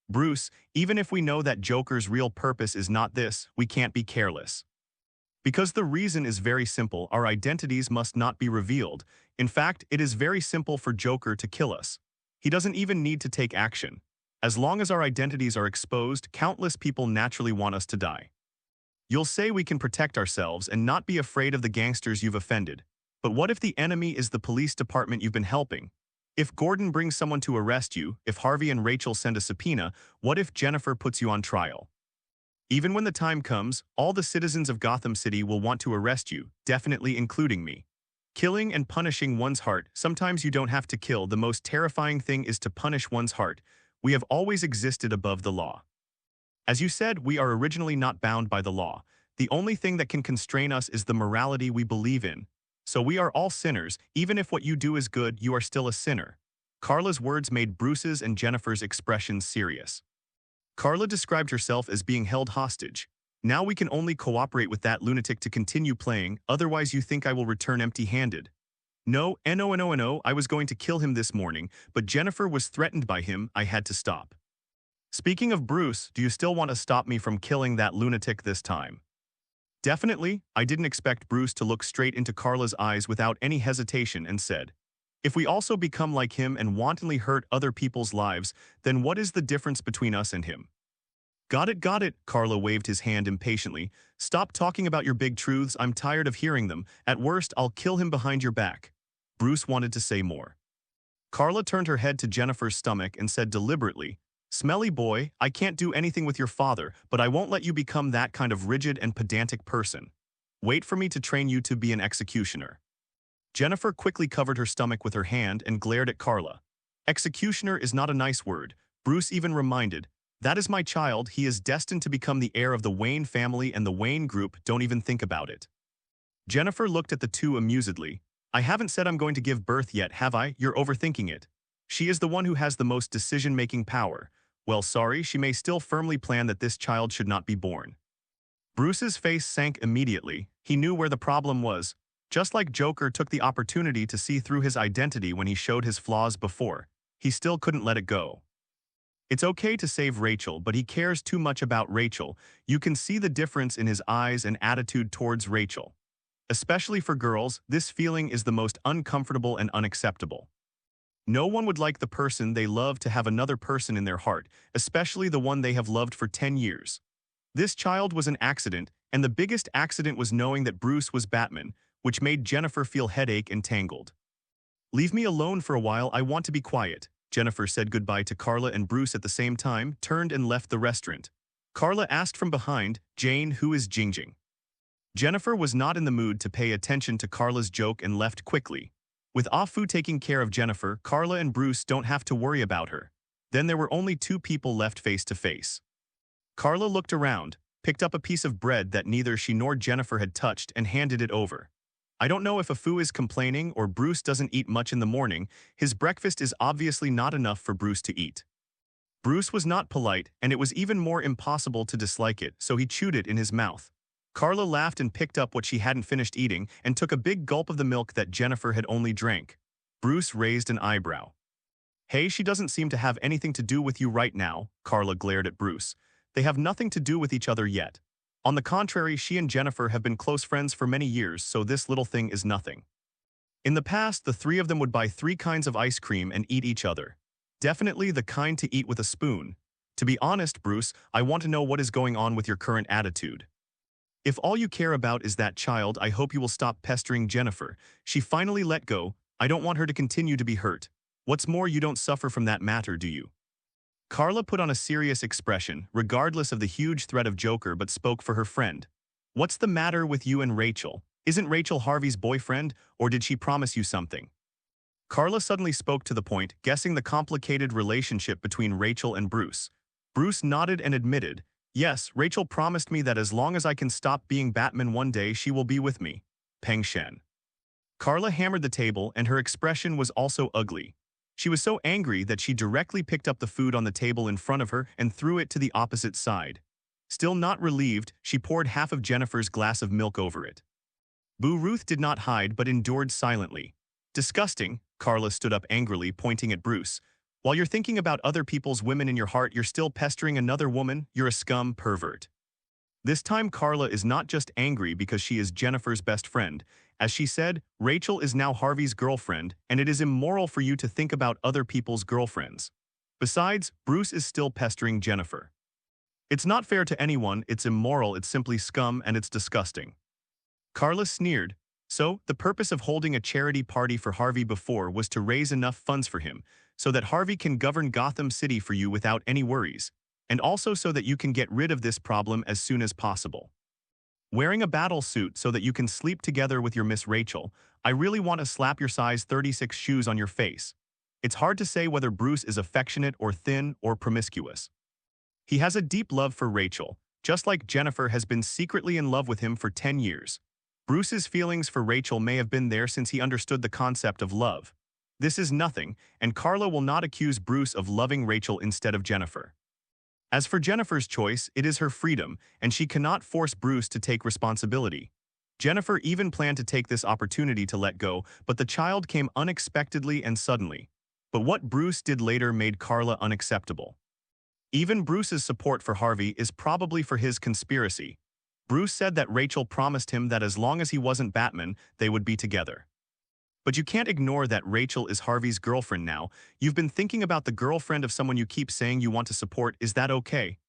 Bruce, even if we know that Joker's real purpose is not this, we can't be careless. Because the reason is very simple, our identities must not be revealed. In fact, it is very simple for Joker to kill us. He doesn't even need to take action. As long as our identities are exposed, countless people naturally want us to die. You'll say we can protect ourselves and not be afraid of the gangsters you've offended. But what if the enemy is the police department you've been helping? If Gordon brings someone to arrest you, if Harvey and Rachel send a subpoena, what if Jennifer puts you on trial? Even when the time comes, all the citizens of Gotham City will want to arrest you, definitely including me. Killing and punishing one's heart, sometimes you don't have to kill, the most terrifying thing is to punish one's heart. We have always existed above the law. As you said, we are originally not bound by the law. The only thing that can constrain us is the morality we believe in. So we are all sinners, even if what you do is good, you are still a sinner. Carla's words made Bruce's and Jennifer's expressions serious. Carla described herself as being held hostage. Now we can only cooperate with that lunatic to continue playing, otherwise you think I will return empty-handed. No, I was going to kill him this morning, but Jennifer was threatened by him, I had to stop. Speaking of Bruce, do you still want to stop me from killing that lunatic this time? Definitely, I didn't expect Bruce to look straight into Carla's eyes without any hesitation and said, if we also become like him and wantonly hurt other people's lives, then what is the difference between us and him? Got it, Carla waved his hand impatiently. Stop talking about your big truths, I'm tired of hearing them. At worst, I'll kill him behind your back. Bruce wanted to say more. Carla turned her head to Jennifer's stomach and said deliberately, Smelly boy, I can't do anything with your father, but I won't let you become that kind of rigid and pedantic person. Wait for me to train you to be an executioner. Jennifer quickly covered her stomach with her hand and glared at Carla. Executioner is not a nice word. Bruce even reminded, that is my child, he is destined to become the heir of the Wayne family and the Wayne group, don't even think about it. Jennifer looked at the two amusedly. I haven't said I'm going to give birth yet, have I? You're overthinking it. She is the one who has the most decision-making power. Well, sorry, she may still firmly plan that this child should not be born. Bruce's face sank immediately. He knew where the problem was. Just like Joker took the opportunity to see through his identity when he showed his flaws before, he still couldn't let it go. It's okay to save Rachel, but he cares too much about Rachel. You can see the difference in his eyes and attitude towards Rachel. Especially for girls, this feeling is the most uncomfortable and unacceptable. No one would like the person they love to have another person in their heart, especially the one they have loved for 10 years. This child was an accident, and the biggest accident was knowing that Bruce was Batman, which made Jennifer feel headache and tangled. Leave me alone for a while, I want to be quiet. Jennifer said goodbye to Carla and Bruce at the same time, turned and left the restaurant. Carla asked from behind, Jane, who is Jingjing? Jennifer was not in the mood to pay attention to Carla's joke and left quickly. With Afu taking care of Jennifer, Carla and Bruce don't have to worry about her. Then there were only two people left face to face. Carla looked around. picked up a piece of bread that neither she nor Jennifer had touched and handed it over. I don't know if Afu is complaining or Bruce doesn't eat much in the morning. His breakfast is obviously not enough for Bruce to eat. Bruce was not polite, and it was even more impossible to dislike it, so he chewed it in his mouth. Carla laughed and picked up what she hadn't finished eating and took a big gulp of the milk that Jennifer had only drank. Bruce raised an eyebrow. Hey, she doesn't seem to have anything to do with you right now, Carla glared at Bruce. They have nothing to do with each other yet. On the contrary, she and Jennifer have been close friends for many years, so this little thing is nothing. In the past, the three of them would buy 3 kinds of ice cream and eat each other. Definitely the kind to eat with a spoon. To be honest, Bruce, I want to know what is going on with your current attitude. If all you care about is that child, I hope you will stop pestering Jennifer. She finally let go. I don't want her to continue to be hurt. What's more, you don't suffer from that matter, do you? Carla put on a serious expression, regardless of the huge threat of Joker, but spoke for her friend. What's the matter with you and Rachel? Isn't Rachel Harvey's boyfriend, or did she promise you something? Carla suddenly spoke to the point, guessing the complicated relationship between Rachel and Bruce. Bruce nodded and admitted, yes, Rachel promised me that as long as I can stop being Batman one day, she will be with me. Peng Shen. Carla hammered the table, and her expression was also ugly. She was so angry that she directly picked up the food on the table in front of her and threw it to the opposite side. Still not relieved, she poured half of Jennifer's glass of milk over it. Boo Ruth did not hide but endured silently. Disgusting, Carla stood up angrily, pointing at Bruce. While you're thinking about other people's women in your heart, you're still pestering another woman. You're a scum pervert. This time Carla is not just angry because she is Jennifer's best friend. As she said, Rachel is now Harvey's girlfriend, and it is immoral for you to think about other people's girlfriends. Besides, Bruce is still pestering Jennifer. It's not fair to anyone, it's immoral, it's simply scum, and it's disgusting. Carla sneered. So, the purpose of holding a charity party for Harvey before was to raise enough funds for him, so that Harvey can govern Gotham City for you without any worries, and also so that you can get rid of this problem as soon as possible. Wearing a battle suit so that you can sleep together with your Miss Rachel, I really want to slap your size 36 shoes on your face. It's hard to say whether Bruce is affectionate or thin or promiscuous. He has a deep love for Rachel, just like Jennifer has been secretly in love with him for 10 years. Bruce's feelings for Rachel may have been there since he understood the concept of love. This is nothing, and Carla will not accuse Bruce of loving Rachel instead of Jennifer. As for Jennifer's choice, it is her freedom, and she cannot force Bruce to take responsibility. Jennifer even planned to take this opportunity to let go, but the child came unexpectedly and suddenly. But what Bruce did later made Carla unacceptable. Even Bruce's support for Harvey is probably for his conspiracy. Bruce said that Rachel promised him that as long as he wasn't Batman, they would be together. But you can't ignore that Rachel is Harvey's girlfriend now. You've been thinking about the girlfriend of someone you keep saying you want to support. Is that okay?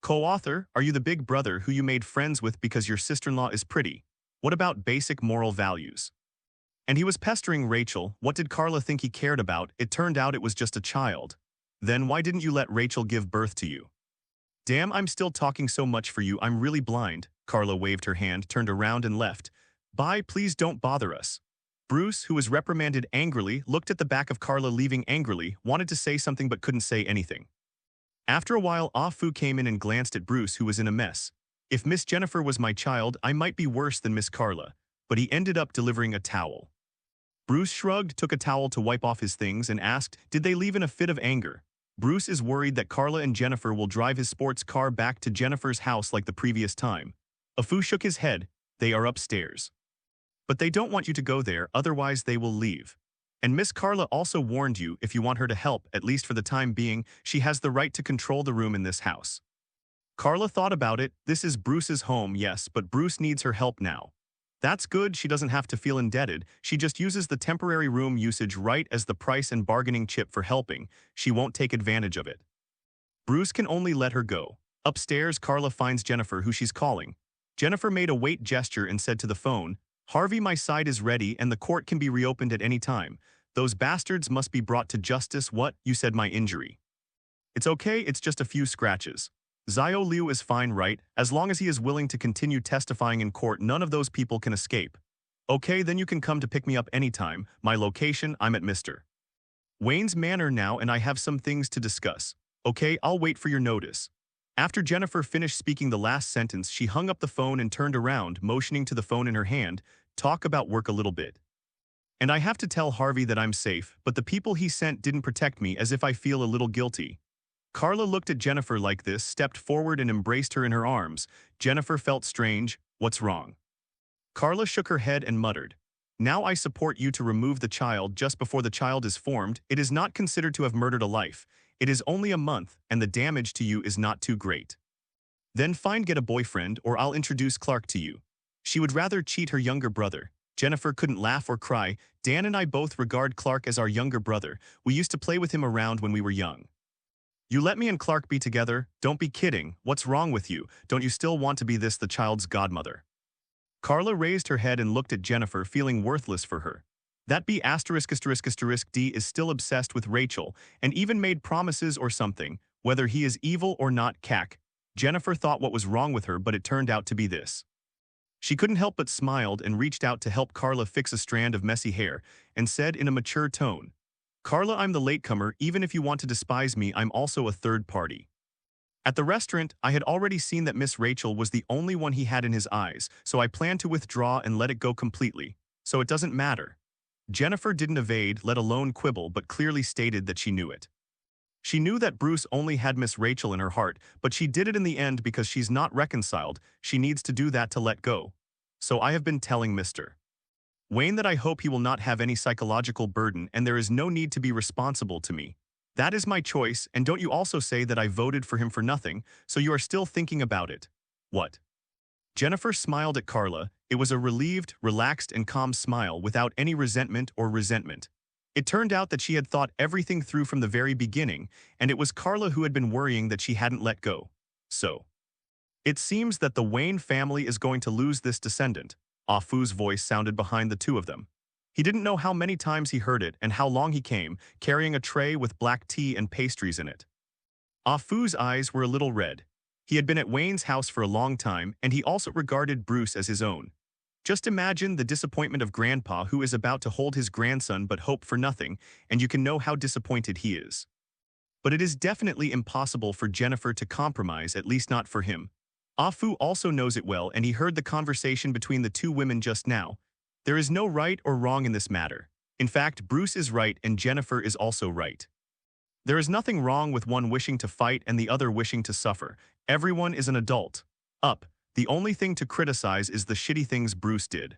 Co-author, are you the big brother who you made friends with because your sister-in-law is pretty? What about basic moral values? And he was pestering Rachel. What did Carla think he cared about? It turned out it was just a child. Then why didn't you let Rachel give birth to you? Damn, I'm still talking so much for you. I'm really blind. Carla waved her hand, turned around and left. Bye, please don't bother us. Bruce, who was reprimanded angrily, looked at the back of Carla leaving angrily, wanted to say something but couldn't say anything. After a while, Ah Fu came in and glanced at Bruce, who was in a mess. If Miss Jennifer was my child, I might be worse than Miss Carla, but he ended up delivering a towel. Bruce shrugged, took a towel to wipe off his things, and asked, did they leave in a fit of anger? Bruce is worried that Carla and Jennifer will drive his sports car back to Jennifer's house like the previous time. Ah Fu shook his head. They are upstairs. But they don't want you to go there, otherwise they will leave. And Miss Carla also warned you, if you want her to help, at least for the time being, she has the right to control the room in this house. Carla thought about it. This is Bruce's home, yes, but Bruce needs her help now. That's good, she doesn't have to feel indebted. She just uses the temporary room usage right as the price and bargaining chip for helping. She won't take advantage of it. Bruce can only let her go. Upstairs, Carla finds Jennifer, who she's calling. Jennifer made a wait gesture and said to the phone, Harvey, my side is ready and the court can be reopened at any time. Those bastards must be brought to justice. What? You said my injury. It's okay, it's just a few scratches. Zio Liu is fine, right? As long as he is willing to continue testifying in court, none of those people can escape. Okay, then you can come to pick me up anytime. My location, I'm at Mr. Wayne's Manor now and I have some things to discuss. Okay, I'll wait for your notice. After Jennifer finished speaking the last sentence, she hung up the phone and turned around, motioning to the phone in her hand. Talk about work a little bit. And I have to tell Harvey that I'm safe, but the people he sent didn't protect me, as if I feel a little guilty. Carla looked at Jennifer like this, stepped forward and embraced her in her arms. Jennifer felt strange. What's wrong? Carla shook her head and muttered. Now I support you to remove the child just before the child is formed. It is not considered to have murdered a life. It is only a month, and the damage to you is not too great. Then fine, get a boyfriend, or I'll introduce Clark to you. She would rather cheat her younger brother. Jennifer couldn't laugh or cry. Dan and I both regard Clark as our younger brother. We used to play with him around when we were young. You let me and Clark be together? Don't be kidding. What's wrong with you? Don't you still want to be the child's godmother? Carla raised her head and looked at Jennifer, feeling worthless for her. That B***** D is still obsessed with Rachel, and even made promises or something, whether he is evil or not. Cack. Jennifer thought what was wrong with her, but it turned out to be this. She couldn't help but smiled and reached out to help Carla fix a strand of messy hair, and said in a mature tone, Carla, I'm the latecomer. Even if you want to despise me, I'm also a third party. At the restaurant, I had already seen that Miss Rachel was the only one he had in his eyes, so I planned to withdraw and let it go completely, so it doesn't matter. Jennifer didn't evade, let alone quibble, but clearly stated that she knew it. She knew that Bruce only had Miss Rachel in her heart, but she did it in the end because she's not reconciled. She needs to do that to let go. So I have been telling Mr. Wayne that I hope he will not have any psychological burden, and there is no need to be responsible to me. That is my choice, and don't you also say that I voted for him for nothing, so you are still thinking about it. What? Jennifer smiled at Carla. It was a relieved, relaxed, and calm smile without any resentment or resentment. It turned out that she had thought everything through from the very beginning, and it was Carla who had been worrying that she hadn't let go. So, it seems that the Wayne family is going to lose this descendant. Ah Fu's voice sounded behind the two of them. He didn't know how many times he heard it and how long he came, carrying a tray with black tea and pastries in it. Ah Fu's eyes were a little red. He had been at Wayne's house for a long time, and he also regarded Bruce as his own. Just imagine the disappointment of Grandpa, who is about to hold his grandson but hope for nothing, and you can know how disappointed he is. But it is definitely impossible for Jennifer to compromise, at least not for him. Ah Fu also knows it well, and he heard the conversation between the two women just now. There is no right or wrong in this matter. In fact, Bruce is right and Jennifer is also right. There is nothing wrong with one wishing to fight and the other wishing to suffer. Everyone is an adult. The only thing to criticize is the shitty things Bruce did.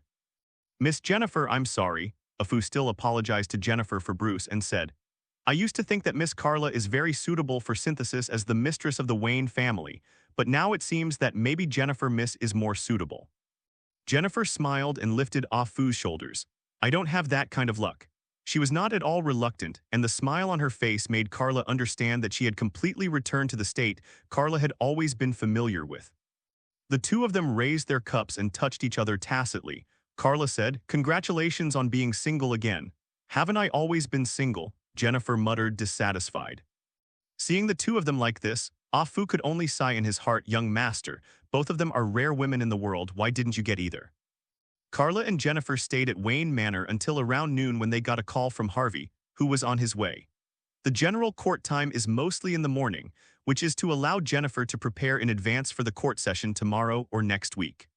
Miss Jennifer, I'm sorry. Ah Fu still apologized to Jennifer for Bruce and said, I used to think that Miss Carla is very suitable for synthesis as the mistress of the Wayne family, but now it seems that maybe Jennifer Miss is more suitable. Jennifer smiled and lifted Ah Fu's shoulders. I don't have that kind of luck. She was not at all reluctant, and the smile on her face made Carla understand that she had completely returned to the state Carla had always been familiar with. The two of them raised their cups and touched each other tacitly. Carla said, Congratulations on being single again. Haven't I always been single? Jennifer muttered, dissatisfied. Seeing the two of them like this, Ah Fu could only sigh in his heart. Young master, both of them are rare women in the world. Why didn't you get either? Carla and Jennifer stayed at Wayne Manor until around noon when they got a call from Harvey, who was on his way. The general court time is mostly in the morning, which is to allow Jennifer to prepare in advance for the court session tomorrow or next week.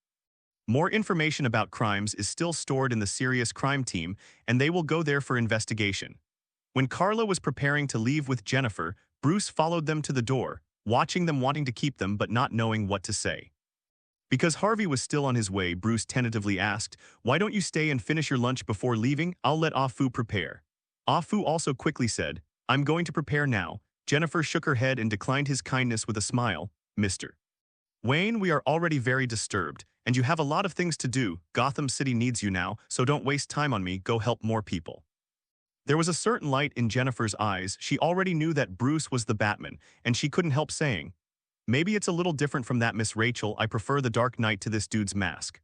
More information about crimes is still stored in the serious crime team, and they will go there for investigation. When Carla was preparing to leave with Jennifer, Bruce followed them to the door, watching them, wanting to keep them but not knowing what to say. Because Harvey was still on his way, Bruce tentatively asked, Why don't you stay and finish your lunch before leaving? I'll let Ah Fu prepare. Ah Fu also quickly said, I'm going to prepare now. Jennifer shook her head and declined his kindness with a smile. Mr. Wayne, we are already very disturbed, and you have a lot of things to do. Gotham City needs you now, so don't waste time on me. Go help more people. There was a certain light in Jennifer's eyes. She already knew that Bruce was the Batman, and she couldn't help saying, Maybe it's a little different from that, Miss Rachel. I prefer the Dark Knight to this dude's mask.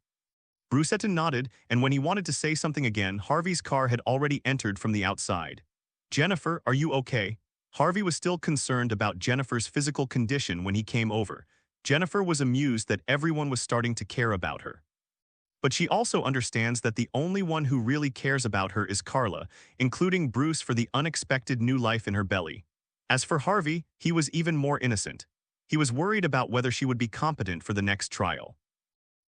Brucetta nodded, and when he wanted to say something again, Harvey's car had already entered from the outside. Jennifer, are you okay? Harvey was still concerned about Jennifer's physical condition when he came over. Jennifer was amused that everyone was starting to care about her. But she also understands that the only one who really cares about her is Carla, including Bruce for the unexpected new life in her belly. As for Harvey, he was even more innocent. He was worried about whether she would be competent for the next trial.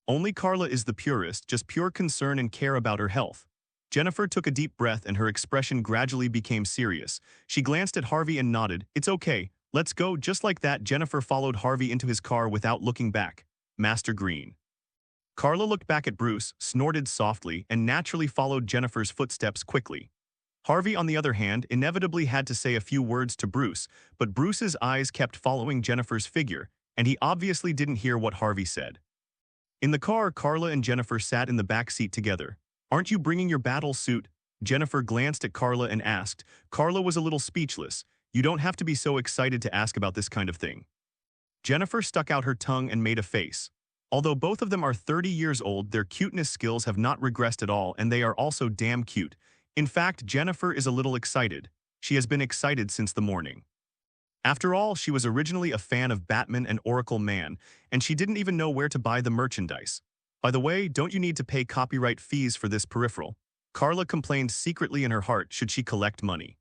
Only Carla is the purest, just pure concern and care about her health. Jennifer took a deep breath and her expression gradually became serious. She glanced at Harvey and nodded. "It's okay, let's go." Just like that, Jennifer followed Harvey into his car without looking back. Master Green. Carla looked back at Bruce, snorted softly, and naturally followed Jennifer's footsteps quickly. Harvey, on the other hand, inevitably had to say a few words to Bruce, but Bruce's eyes kept following Jennifer's figure, and he obviously didn't hear what Harvey said. In the car, Carla and Jennifer sat in the back seat together. "Aren't you bringing your battle suit?" Jennifer glanced at Carla and asked. Carla was a little speechless. "You don't have to be so excited to ask about this kind of thing." Jennifer stuck out her tongue and made a face. Although both of them are 30 years old, their cuteness skills have not regressed at all, and they are also damn cute. In fact, Jennifer is a little excited. She has been excited since the morning. After all, she was originally a fan of Batman and Oracle Man, and she didn't even know where to buy the merchandise. "By the way, don't you need to pay copyright fees for this peripheral?" Carla complained secretly in her heart should she collect money.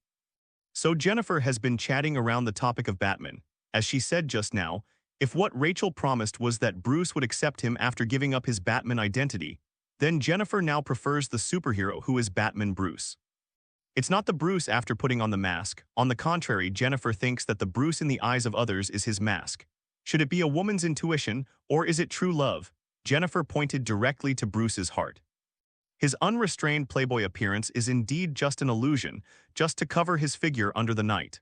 So Jennifer has been chatting around the topic of Batman. As she said just now, if what Rachel promised was that Bruce would accept him after giving up his Batman identity, then Jennifer now prefers the superhero who is Batman Bruce. It's not the Bruce after putting on the mask. On the contrary, Jennifer thinks that the Bruce in the eyes of others is his mask. Should it be a woman's intuition, or is it true love? Jennifer pointed directly to Bruce's heart. His unrestrained playboy appearance is indeed just an illusion, just to cover his figure under the night.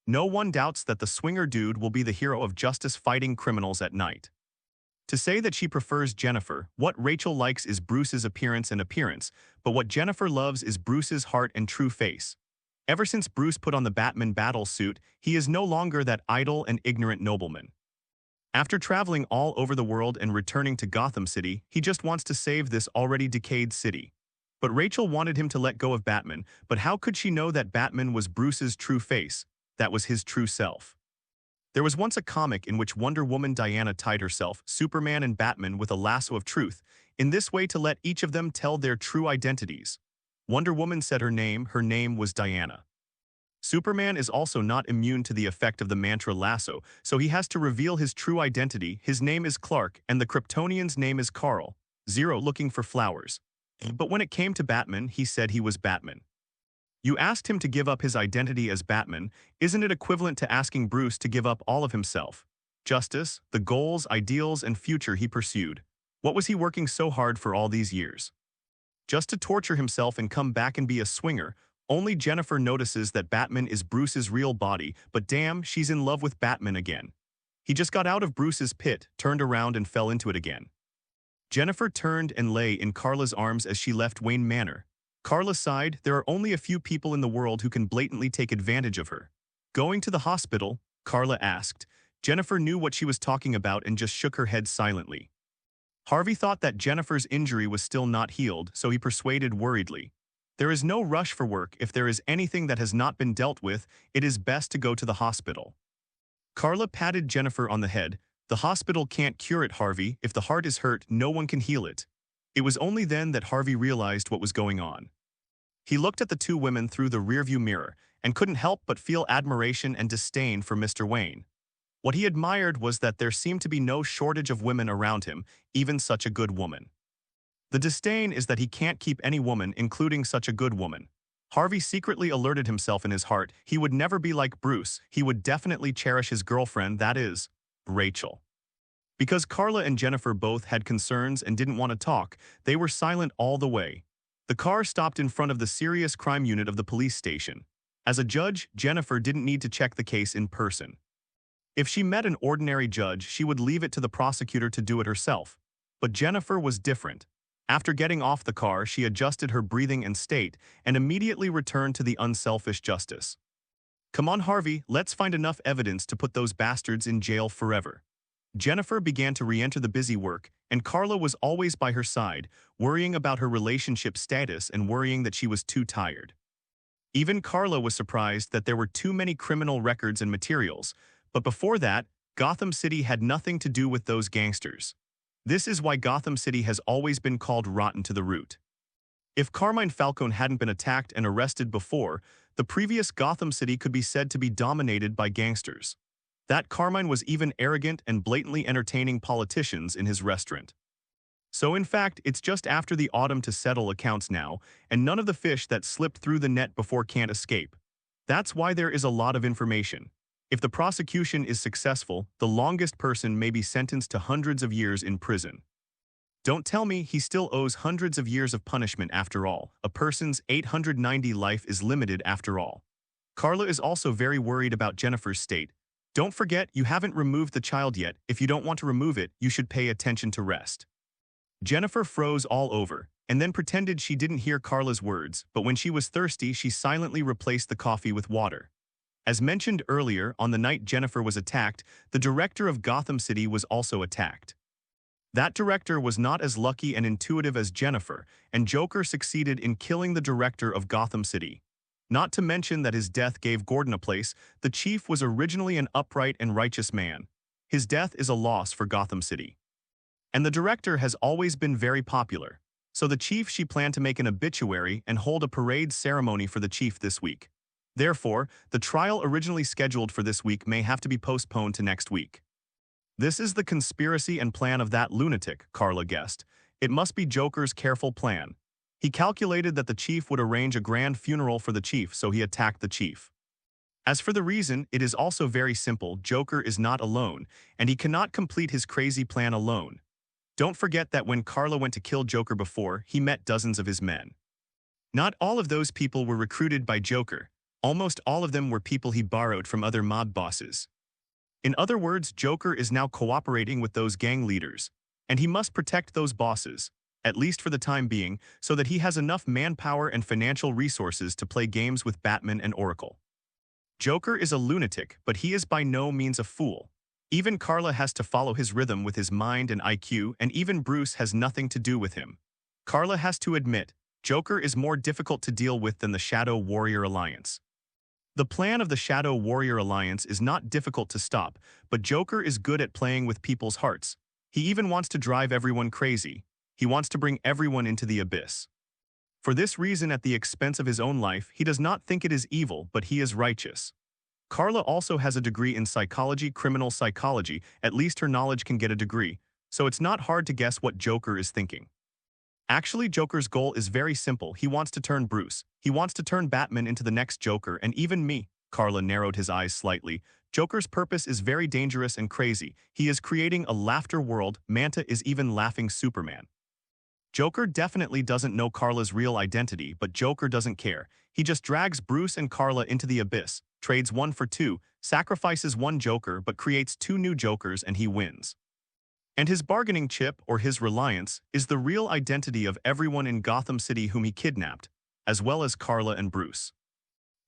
No one doubts that the swinger dude will be the hero of justice fighting criminals at night. To say that she prefers Jennifer, what Rachel likes is Bruce's appearance, but what Jennifer loves is Bruce's heart and true face. Ever since Bruce put on the Batman battle suit, he is no longer that idle and ignorant nobleman. After traveling all over the world and returning to Gotham City, he just wants to save this already decayed city. But Rachel wanted him to let go of Batman, but how could she know that Batman was Bruce's true face? That was his true self. There was once a comic in which Wonder Woman Diana tied herself, Superman and Batman with a lasso of truth, in this way to let each of them tell their true identities. Wonder Woman said her name was Diana. Superman is also not immune to the effect of the mantra lasso, so he has to reveal his true identity. His name is Clark, and the Kryptonian's name is Carl. Zero looking for flowers. But when it came to Batman, he said he was Batman. You asked him to give up his identity as Batman. Isn't it equivalent to asking Bruce to give up all of himself? Justice, the goals, ideals, and future he pursued. What was he working so hard for all these years? Just to torture himself and come back and be a swinger. Only Jennifer notices that Batman is Bruce's real body, but damn, she's in love with Batman again. He just got out of Bruce's pit, turned around and fell into it again. Jennifer turned and lay in Carla's arms as she left Wayne Manor. Carla sighed. There are only a few people in the world who can blatantly take advantage of her. "Going to the hospital?" Carla asked. Jennifer knew what she was talking about and just shook her head silently. Harvey thought that Jennifer's injury was still not healed, so he persuaded worriedly. "There is no rush for work. If there is anything that has not been dealt with, it is best to go to the hospital." Carla patted Jennifer on the head. "The hospital can't cure it, Harvey. If the heart is hurt, no one can heal it." It was only then that Harvey realized what was going on. He looked at the two women through the rearview mirror and couldn't help but feel admiration and disdain for Mr. Wayne. What he admired was that there seemed to be no shortage of women around him, even such a good woman. The disdain is that he can't keep any woman, including such a good woman. Harvey secretly alerted himself in his heart he would never be like Bruce. He would definitely cherish his girlfriend, that is, Rachel. Because Carla and Jennifer both had concerns and didn't want to talk, they were silent all the way. The car stopped in front of the serious crime unit of the police station. As a judge, Jennifer didn't need to check the case in person. If she met an ordinary judge, she would leave it to the prosecutor to do it herself. But Jennifer was different. After getting off the car, she adjusted her breathing and state, and immediately returned to the unselfish justice. "Come on, Harvey, let's find enough evidence to put those bastards in jail forever." Jennifer began to re-enter the busy work, and Carla was always by her side, worrying about her relationship status and worrying that she was too tired. Even Carla was surprised that there were too many criminal records and materials, but before that, Gotham City had nothing to do with those gangsters. This is why Gotham City has always been called rotten to the root. If Carmine Falcone hadn't been attacked and arrested before, the previous Gotham City could be said to be dominated by gangsters. That Carmine was even arrogant and blatantly entertaining politicians in his restaurant. So in fact, it's just after the autumn to settle accounts now, and none of the fish that slipped through the net before can't escape. That's why there is a lot of information. If the prosecution is successful, the longest person may be sentenced to hundreds of years in prison. Don't tell me he still owes hundreds of years of punishment after all. A person's 890 life is limited after all. Carla is also very worried about Jennifer's state. Don't forget, you haven't removed the child yet. If you don't want to remove it, you should pay attention to rest. Jennifer froze all over, and then pretended she didn't hear Carla's words, but when she was thirsty, she silently replaced the coffee with water. As mentioned earlier, on the night Jennifer was attacked, the director of Gotham City was also attacked. That director was not as lucky and intuitive as Jennifer, and Joker succeeded in killing the director of Gotham City. Not to mention that his death gave Gordon a place. The chief was originally an upright and righteous man. His death is a loss for Gotham City. And the director has always been very popular. So the chief, she planned to make an obituary and hold a parade ceremony for the chief this week. Therefore, the trial originally scheduled for this week may have to be postponed to next week. This is the conspiracy and plan of that lunatic, Carla guessed. It must be Joker's careful plan. He calculated that the chief would arrange a grand funeral for the chief, so he attacked the chief. As for the reason, it is also very simple. Joker is not alone, and he cannot complete his crazy plan alone. Don't forget that when Carla went to kill Joker before, he met dozens of his men. Not all of those people were recruited by Joker. Almost all of them were people he borrowed from other mob bosses. In other words, Joker is now cooperating with those gang leaders, and he must protect those bosses, at least for the time being, so that he has enough manpower and financial resources to play games with Batman and Oracle. Joker is a lunatic, but he is by no means a fool. Even Carla has to follow his rhythm with his mind and IQ, and even Bruce has nothing to do with him. Carla has to admit, Joker is more difficult to deal with than the Shadow Warrior Alliance. The plan of the Shadow Warrior Alliance is not difficult to stop, but Joker is good at playing with people's hearts. He even wants to drive everyone crazy. He wants to bring everyone into the abyss. For this reason, at the expense of his own life, he does not think it is evil, but he is righteous. Carla also has a degree in psychology, criminal psychology. At least her knowledge can get a degree, so it's not hard to guess what Joker is thinking. Actually, Joker's goal is very simple. He wants to turn Bruce. He wants to turn Batman into the next Joker, and even me. Carla narrowed his eyes slightly. Joker's purpose is very dangerous and crazy. He is creating a laughter world. Manta is even laughing Superman. Joker definitely doesn't know Carla's real identity, but Joker doesn't care. He just drags Bruce and Carla into the abyss, trades 1 for 2, sacrifices one Joker but creates 2 new Jokers, and he wins. And his bargaining chip, or his reliance, is the real identity of everyone in Gotham City whom he kidnapped, as well as Carla and Bruce.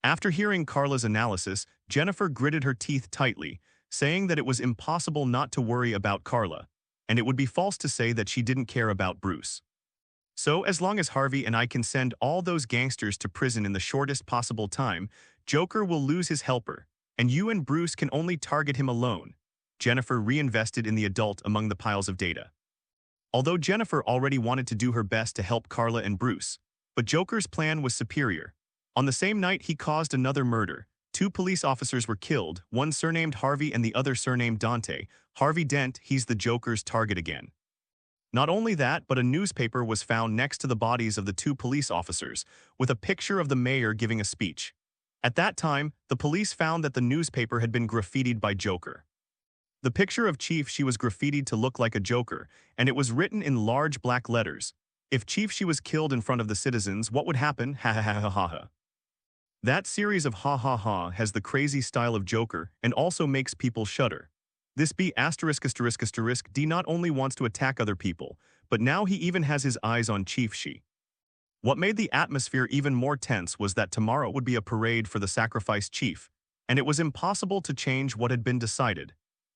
After hearing Carla's analysis, Jennifer gritted her teeth tightly, saying that it was impossible not to worry about Carla, and it would be false to say that she didn't care about Bruce. So, as long as Harvey and I can send all those gangsters to prison in the shortest possible time, Joker will lose his helper, and you and Bruce can only target him alone. Jennifer reinvested in the adult among the piles of data. Although Jennifer already wanted to do her best to help Carla and Bruce, but Joker's plan was superior. On the same night, he caused another murder. 2 police officers were killed, one surnamed Harvey and the other surnamed Dante. Harvey Dent, he's the Joker's target again. Not only that, but a newspaper was found next to the bodies of the 2 police officers, with a picture of the mayor giving a speech. At that time, the police found that the newspaper had been graffitied by Joker. The picture of Chief, she was graffitied to look like a Joker, and it was written in large black letters. If Chief, she was killed in front of the citizens, what would happen? Ha ha ha ha ha ha. That series of ha ha ha has the crazy style of Joker and also makes people shudder. This B***** D not only wants to attack other people, but now he even has his eyes on Chief She. What made the atmosphere even more tense was that tomorrow would be a parade for the sacrificed chief, and it was impossible to change what had been decided.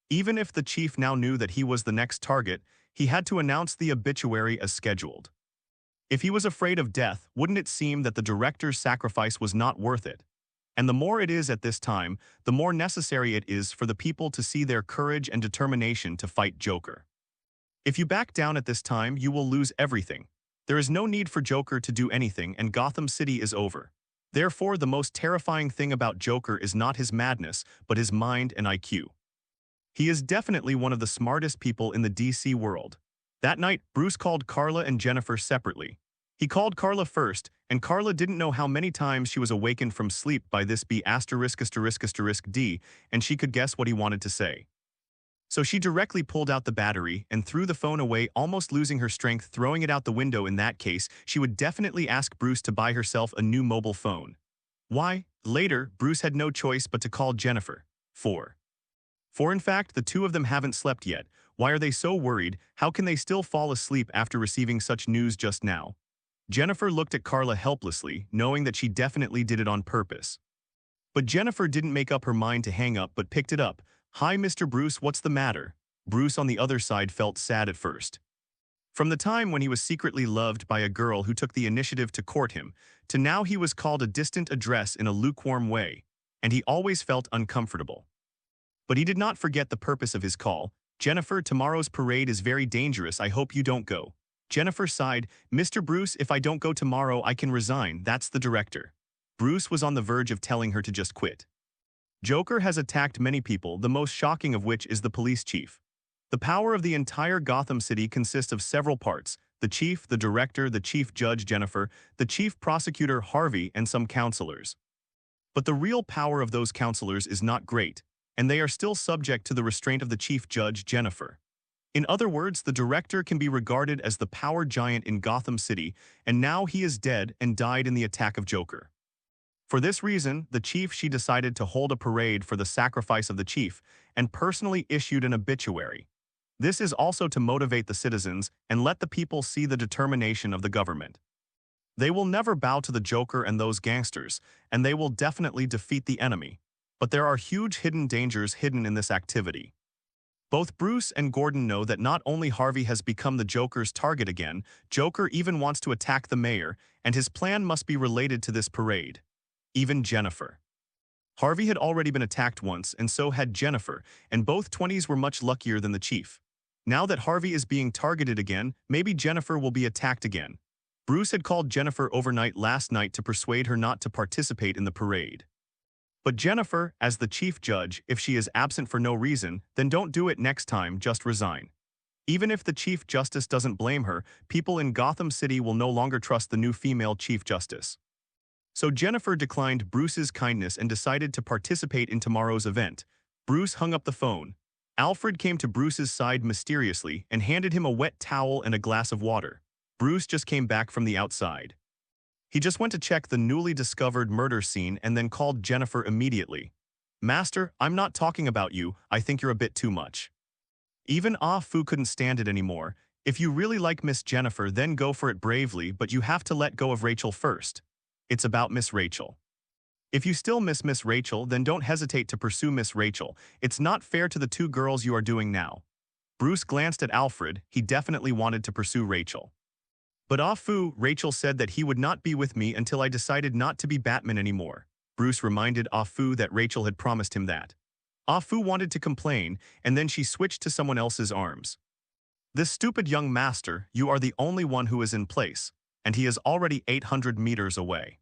Even if the chief now knew that he was the next target, he had to announce the obituary as scheduled. If he was afraid of death, wouldn't it seem that the director's sacrifice was not worth it? And the more it is at this time, the more necessary it is for the people to see their courage and determination to fight Joker. If you back down at this time, you will lose everything. There is no need for Joker to do anything, and Gotham City is over. Therefore, the most terrifying thing about Joker is not his madness, but his mind and IQ. He is definitely one of the smartest people in the DC world. That night, Bruce called Carla and Jennifer separately. He called Carla first, and Carla didn't know how many times she was awakened from sleep by this B asterisk asterisk asterisk D, and she could guess what he wanted to say. So she directly pulled out the battery and threw the phone away, almost losing her strength throwing it out the window. In that case, she would definitely ask Bruce to buy herself a new mobile phone. Why? Later, Bruce had no choice but to call Jennifer. 4. For in fact, the two of them haven't slept yet. Why are they so worried? How can they still fall asleep after receiving such news just now? Jennifer looked at Carla helplessly, knowing that she definitely did it on purpose. But Jennifer didn't make up her mind to hang up but picked it up. "Hi, Mr. Bruce, what's the matter?" Bruce on the other side felt sad at first. From the time when he was secretly loved by a girl who took the initiative to court him, to now he was called a distant address in a lukewarm way, and he always felt uncomfortable. But he did not forget the purpose of his call. "Jennifer, tomorrow's parade is very dangerous. I hope you don't go." Jennifer sighed. "Mr. Bruce, if I don't go tomorrow, I can resign. That's the director." Bruce was on the verge of telling her to just quit. Joker has attacked many people, the most shocking of which is the police chief. The power of the entire Gotham City consists of several parts: the chief, the director, the chief judge Jennifer, the chief prosecutor Harvey, and some counselors. But the real power of those counselors is not great, and they are still subject to the restraint of the chief judge Jennifer. In other words, the director can be regarded as the power giant in Gotham City, and now he is dead and died in the attack of Joker. For this reason, the chief she decided to hold a parade for the sacrifice of the chief and personally issued an obituary. This is also to motivate the citizens and let the people see the determination of the government. They will never bow to the Joker and those gangsters, and they will definitely defeat the enemy. But there are huge hidden dangers hidden in this activity. Both Bruce and Gordon know that not only Harvey has become the Joker's target again, Joker even wants to attack the mayor, and his plan must be related to this parade. Even Jennifer. Harvey had already been attacked once, and so had Jennifer, and both 20s were much luckier than the chief. Now that Harvey is being targeted again, maybe Jennifer will be attacked again. Bruce had called Jennifer overnight last night to persuade her not to participate in the parade. But Jennifer, as the chief judge, if she is absent for no reason, then don't do it next time, just resign. Even if the chief justice doesn't blame her, people in Gotham City will no longer trust the new female chief justice. So Jennifer declined Bruce's kindness and decided to participate in tomorrow's event. Bruce hung up the phone. Alfred came to Bruce's side mysteriously and handed him a wet towel and a glass of water. Bruce just came back from the outside. He just went to check the newly discovered murder scene and then called Jennifer immediately. "Master, I'm not talking about you. I think you're a bit too much." Even Ah Fu couldn't stand it anymore. "If you really like Miss Jennifer, then go for it bravely, but you have to let go of Rachel first. It's about Miss Rachel. If you still miss Miss Rachel, then don't hesitate to pursue Miss Rachel. It's not fair to the two girls you are doing now." Bruce glanced at Alfred. He definitely wanted to pursue Rachel. "But Ah Fu, Rachel said that he would not be with me until I decided not to be Batman anymore." Bruce reminded Ah Fu that Rachel had promised him that. Ah Fu wanted to complain, and then she switched to someone else's arms. "This stupid young master, you are the only one who is in place, and he is already 800 meters away."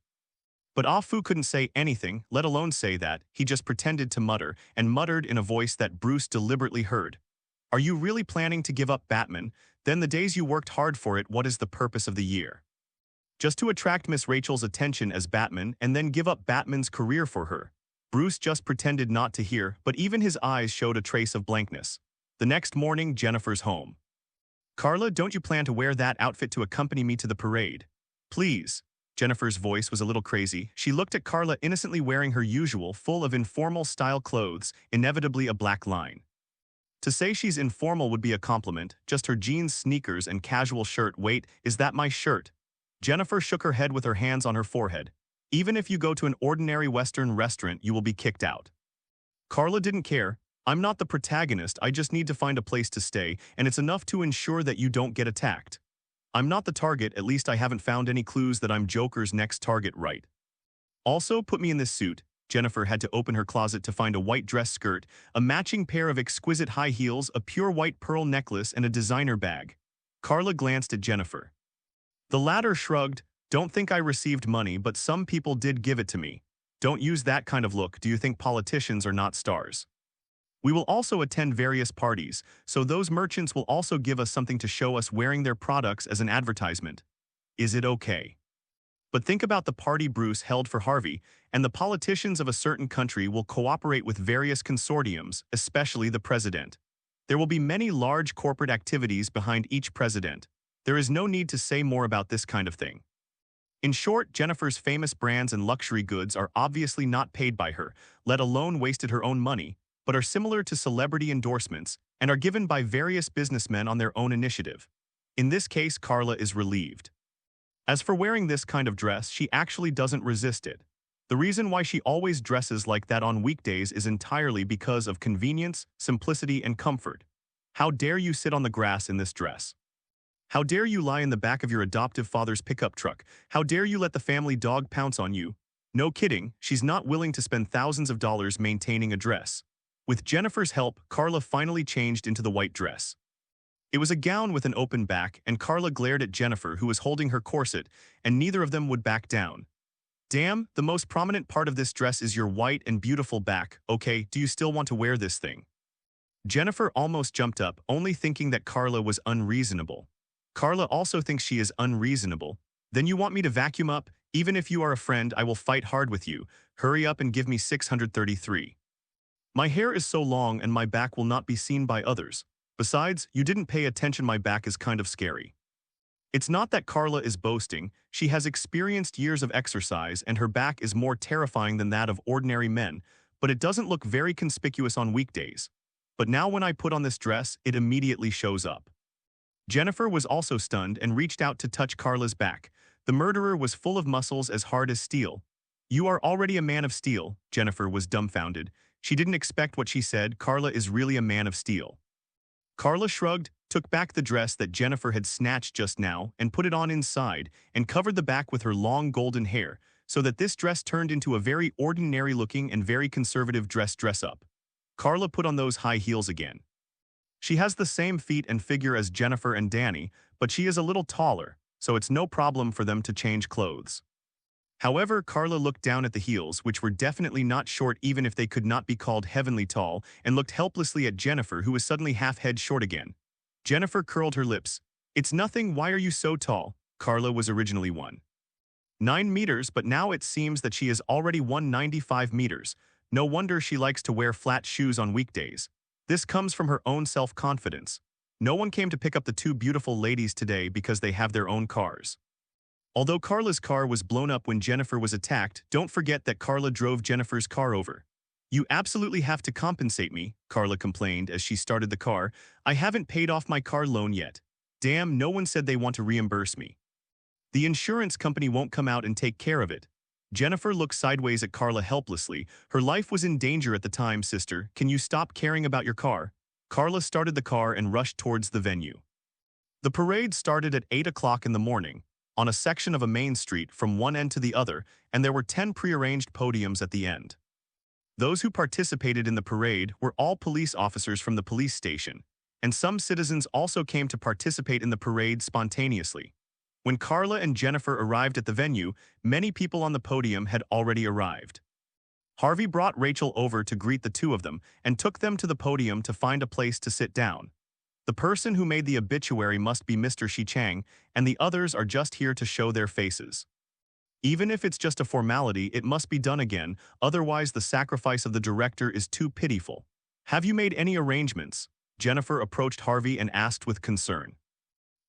But Ah Fu couldn't say anything, let alone say that. He just pretended to mutter, and muttered in a voice that Bruce deliberately heard. "Are you really planning to give up Batman? Then the days you worked hard for it, what is the purpose of the year? Just to attract Miss Rachel's attention as Batman and then give up Batman's career for her?" Bruce just pretended not to hear, but even his eyes showed a trace of blankness. The next morning, Jennifer's home. "Carla, don't you plan to wear that outfit to accompany me to the parade? Please." Jennifer's voice was a little crazy. She looked at Carla innocently wearing her usual, full of informal style clothes, inevitably a black line. To say she's informal would be a compliment, just her jeans, sneakers, and casual shirt. "Wait, is that my shirt?" Jennifer shook her head with her hands on her forehead. "Even if you go to an ordinary Western restaurant, you will be kicked out." Carla didn't care. "I'm not the protagonist, I just need to find a place to stay, and it's enough to ensure that you don't get attacked. I'm not the target, at least I haven't found any clues that I'm Joker's next target, right? Also, put me in this suit." Jennifer had to open her closet to find a white dress skirt, a matching pair of exquisite high heels, a pure white pearl necklace, and a designer bag. Carla glanced at Jennifer. The latter shrugged. "Don't think I received money, but some people did give it to me. Don't use that kind of look. Do you think politicians are not stars?" We will also attend various parties, so those merchants will also give us something to show us wearing their products as an advertisement. Is it okay? But think about the party Bruce held for Harvey, and the politicians of a certain country will cooperate with various consortiums, especially the president. There will be many large corporate activities behind each president. There is no need to say more about this kind of thing. In short, Jennifer's famous brands and luxury goods are obviously not paid by her, let alone wasted her own money, but are similar to celebrity endorsements and are given by various businessmen on their own initiative. In this case, Carla is relieved. As for wearing this kind of dress, she actually doesn't resist it. The reason why she always dresses like that on weekdays is entirely because of convenience, simplicity, and comfort. How dare you sit on the grass in this dress? How dare you lie in the back of your adoptive father's pickup truck? How dare you let the family dog pounce on you? No kidding, she's not willing to spend thousands of dollars maintaining a dress. With Jennifer's help, Carla finally changed into the white dress. It was a gown with an open back, and Carla glared at Jennifer, who was holding her corset, and neither of them would back down. Damn, the most prominent part of this dress is your white and beautiful back. Okay, do you still want to wear this thing? Jennifer almost jumped up, only thinking that Carla was unreasonable. Carla also thinks she is unreasonable. Then you want me to vacuum up? Even if you are a friend, I will fight hard with you. Hurry up and give me 633. My hair is so long and my back will not be seen by others. Besides, you didn't pay attention, my back is kind of scary. It's not that Carla is boasting, she has experienced years of exercise and her back is more terrifying than that of ordinary men, but it doesn't look very conspicuous on weekdays. But now when I put on this dress, it immediately shows up. Jennifer was also stunned and reached out to touch Carla's back. The murderer was full of muscles as hard as steel. You are already a man of steel, Jennifer was dumbfounded. She didn't expect what she said. Carla is really a man of steel. Carla shrugged, took back the dress that Jennifer had snatched just now and put it on inside and covered the back with her long golden hair so that this dress turned into a very ordinary-looking and very conservative dress-up. Carla put on those high heels again. She has the same feet and figure as Jennifer and Danny, but she is a little taller, so it's no problem for them to change clothes. However, Carla looked down at the heels, which were definitely not short even if they could not be called heavenly tall, and looked helplessly at Jennifer, who was suddenly half head short again. Jennifer curled her lips. It's nothing, why are you so tall? Carla was originally 1.9 meters, but now it seems that she is already 1.95 meters. No wonder she likes to wear flat shoes on weekdays. This comes from her own self-confidence. No one came to pick up the two beautiful ladies today because they have their own cars. Although Carla's car was blown up when Jennifer was attacked, don't forget that Carla drove Jennifer's car over. You absolutely have to compensate me, Carla complained as she started the car. I haven't paid off my car loan yet. Damn, no one said they want to reimburse me. The insurance company won't come out and take care of it. Jennifer looked sideways at Carla helplessly. Her life was in danger at the time, sister. Can you stop caring about your car? Carla started the car and rushed towards the venue. The parade started at 8 o'clock in the morning, on a section of a main street from one end to the other, and there were 10 prearranged podiums at the end. Those who participated in the parade were all police officers from the police station, and some citizens also came to participate in the parade spontaneously. When Carla and Jennifer arrived at the venue, many people on the podium had already arrived. Harvey brought Rachel over to greet the two of them and took them to the podium to find a place to sit down. The person who made the obituary must be Mr. Shi Chang, and the others are just here to show their faces. Even if it's just a formality, it must be done again, otherwise the sacrifice of the director is too pitiful. Have you made any arrangements? Jennifer approached Harvey and asked with concern.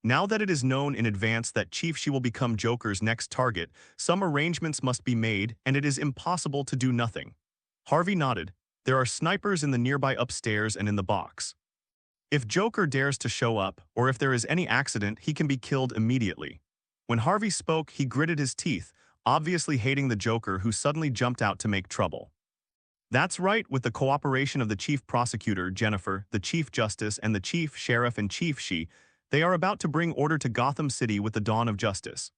Now that it is known in advance that Chief Shi will become Joker's next target, some arrangements must be made, and it is impossible to do nothing. Harvey nodded. There are snipers in the nearby upstairs and in the box. If Joker dares to show up, or if there is any accident, he can be killed immediately. When Harvey spoke, he gritted his teeth, obviously hating the Joker who suddenly jumped out to make trouble. That's right, with the cooperation of the Chief Prosecutor, Jennifer, the Chief Justice, and the Chief Sheriff and Chief Shi, they are about to bring order to Gotham City with the dawn of justice.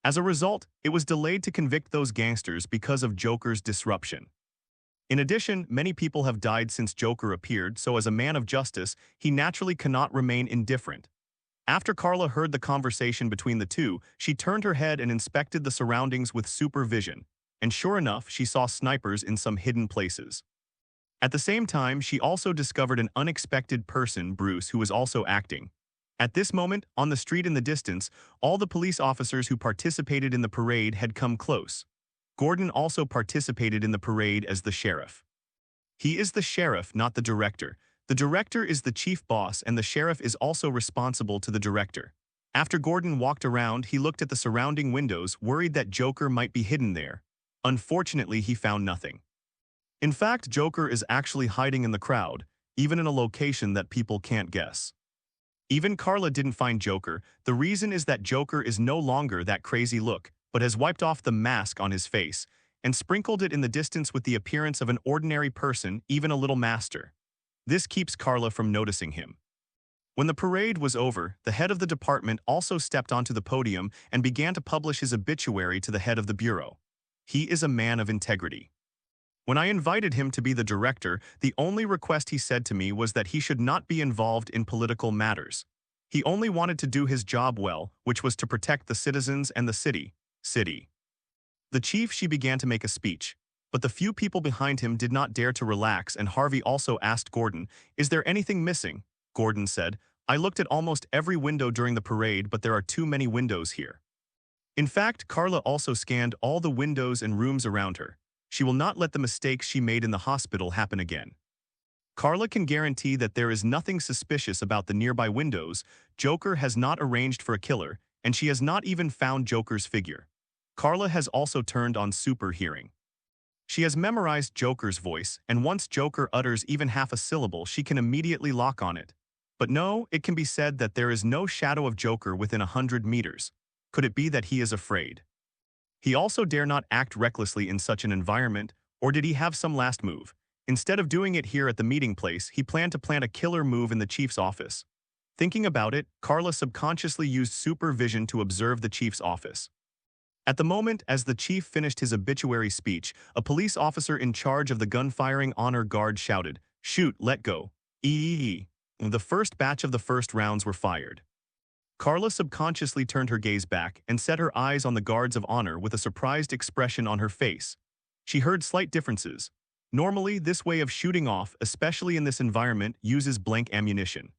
As a result, it was delayed to convict those gangsters because of Joker's disruption. In addition, many people have died since Joker appeared, so as a man of justice, he naturally cannot remain indifferent. After Carla heard the conversation between the two, she turned her head and inspected the surroundings with supervision, and sure enough, she saw snipers in some hidden places. At the same time, she also discovered an unexpected person, Bruce, who was also acting. At this moment, on the street in the distance, all the police officers who participated in the parade had come close. Gordon also participated in the parade as the sheriff. He is the sheriff, not the director. The director is the chief boss, and the sheriff is also responsible to the director. After Gordon walked around, he looked at the surrounding windows, worried that Joker might be hidden there. Unfortunately, he found nothing. In fact, Joker is actually hiding in the crowd, even in a location that people can't guess. Even Carla didn't find Joker. The reason is that Joker is no longer that crazy look, but has wiped off the mask on his face and sprinkled it in the distance with the appearance of an ordinary person, even a little master. This keeps Carla from noticing him. When the parade was over, the head of the department also stepped onto the podium and began to publish his obituary to the head of the bureau. He is a man of integrity. When I invited him to be the director, the only request he said to me was that he should not be involved in political matters. He only wanted to do his job well, which was to protect the citizens and the city. The chief, she began to make a speech, but the few people behind him did not dare to relax, and Harvey also asked Gordon, "Is there anything missing?" Gordon said, "I looked at almost every window during the parade, but there are too many windows here." In fact, Carla also scanned all the windows and rooms around her. She will not let the mistakes she made in the hospital happen again. Carla can guarantee that there is nothing suspicious about the nearby windows. Joker has not arranged for a killer, and she has not even found Joker's figure. Carla has also turned on super hearing. She has memorized Joker's voice, and once Joker utters even half a syllable, she can immediately lock on it. But no, it can be said that there is no shadow of Joker within 100 meters. Could it be that he is afraid? He also dare not act recklessly in such an environment, or did he have some last move? Instead of doing it here at the meeting place, he planned to plant a killer move in the chief's office. Thinking about it, Carla subconsciously used supervision to observe the chief's office. At the moment, as the chief finished his obituary speech, a police officer in charge of the gun-firing honor guard shouted, "Shoot, let go. Eee." The first batch of the first rounds were fired. Carla subconsciously turned her gaze back and set her eyes on the guards of honor with a surprised expression on her face. She heard slight differences. Normally, this way of shooting off, especially in this environment, uses blank ammunition.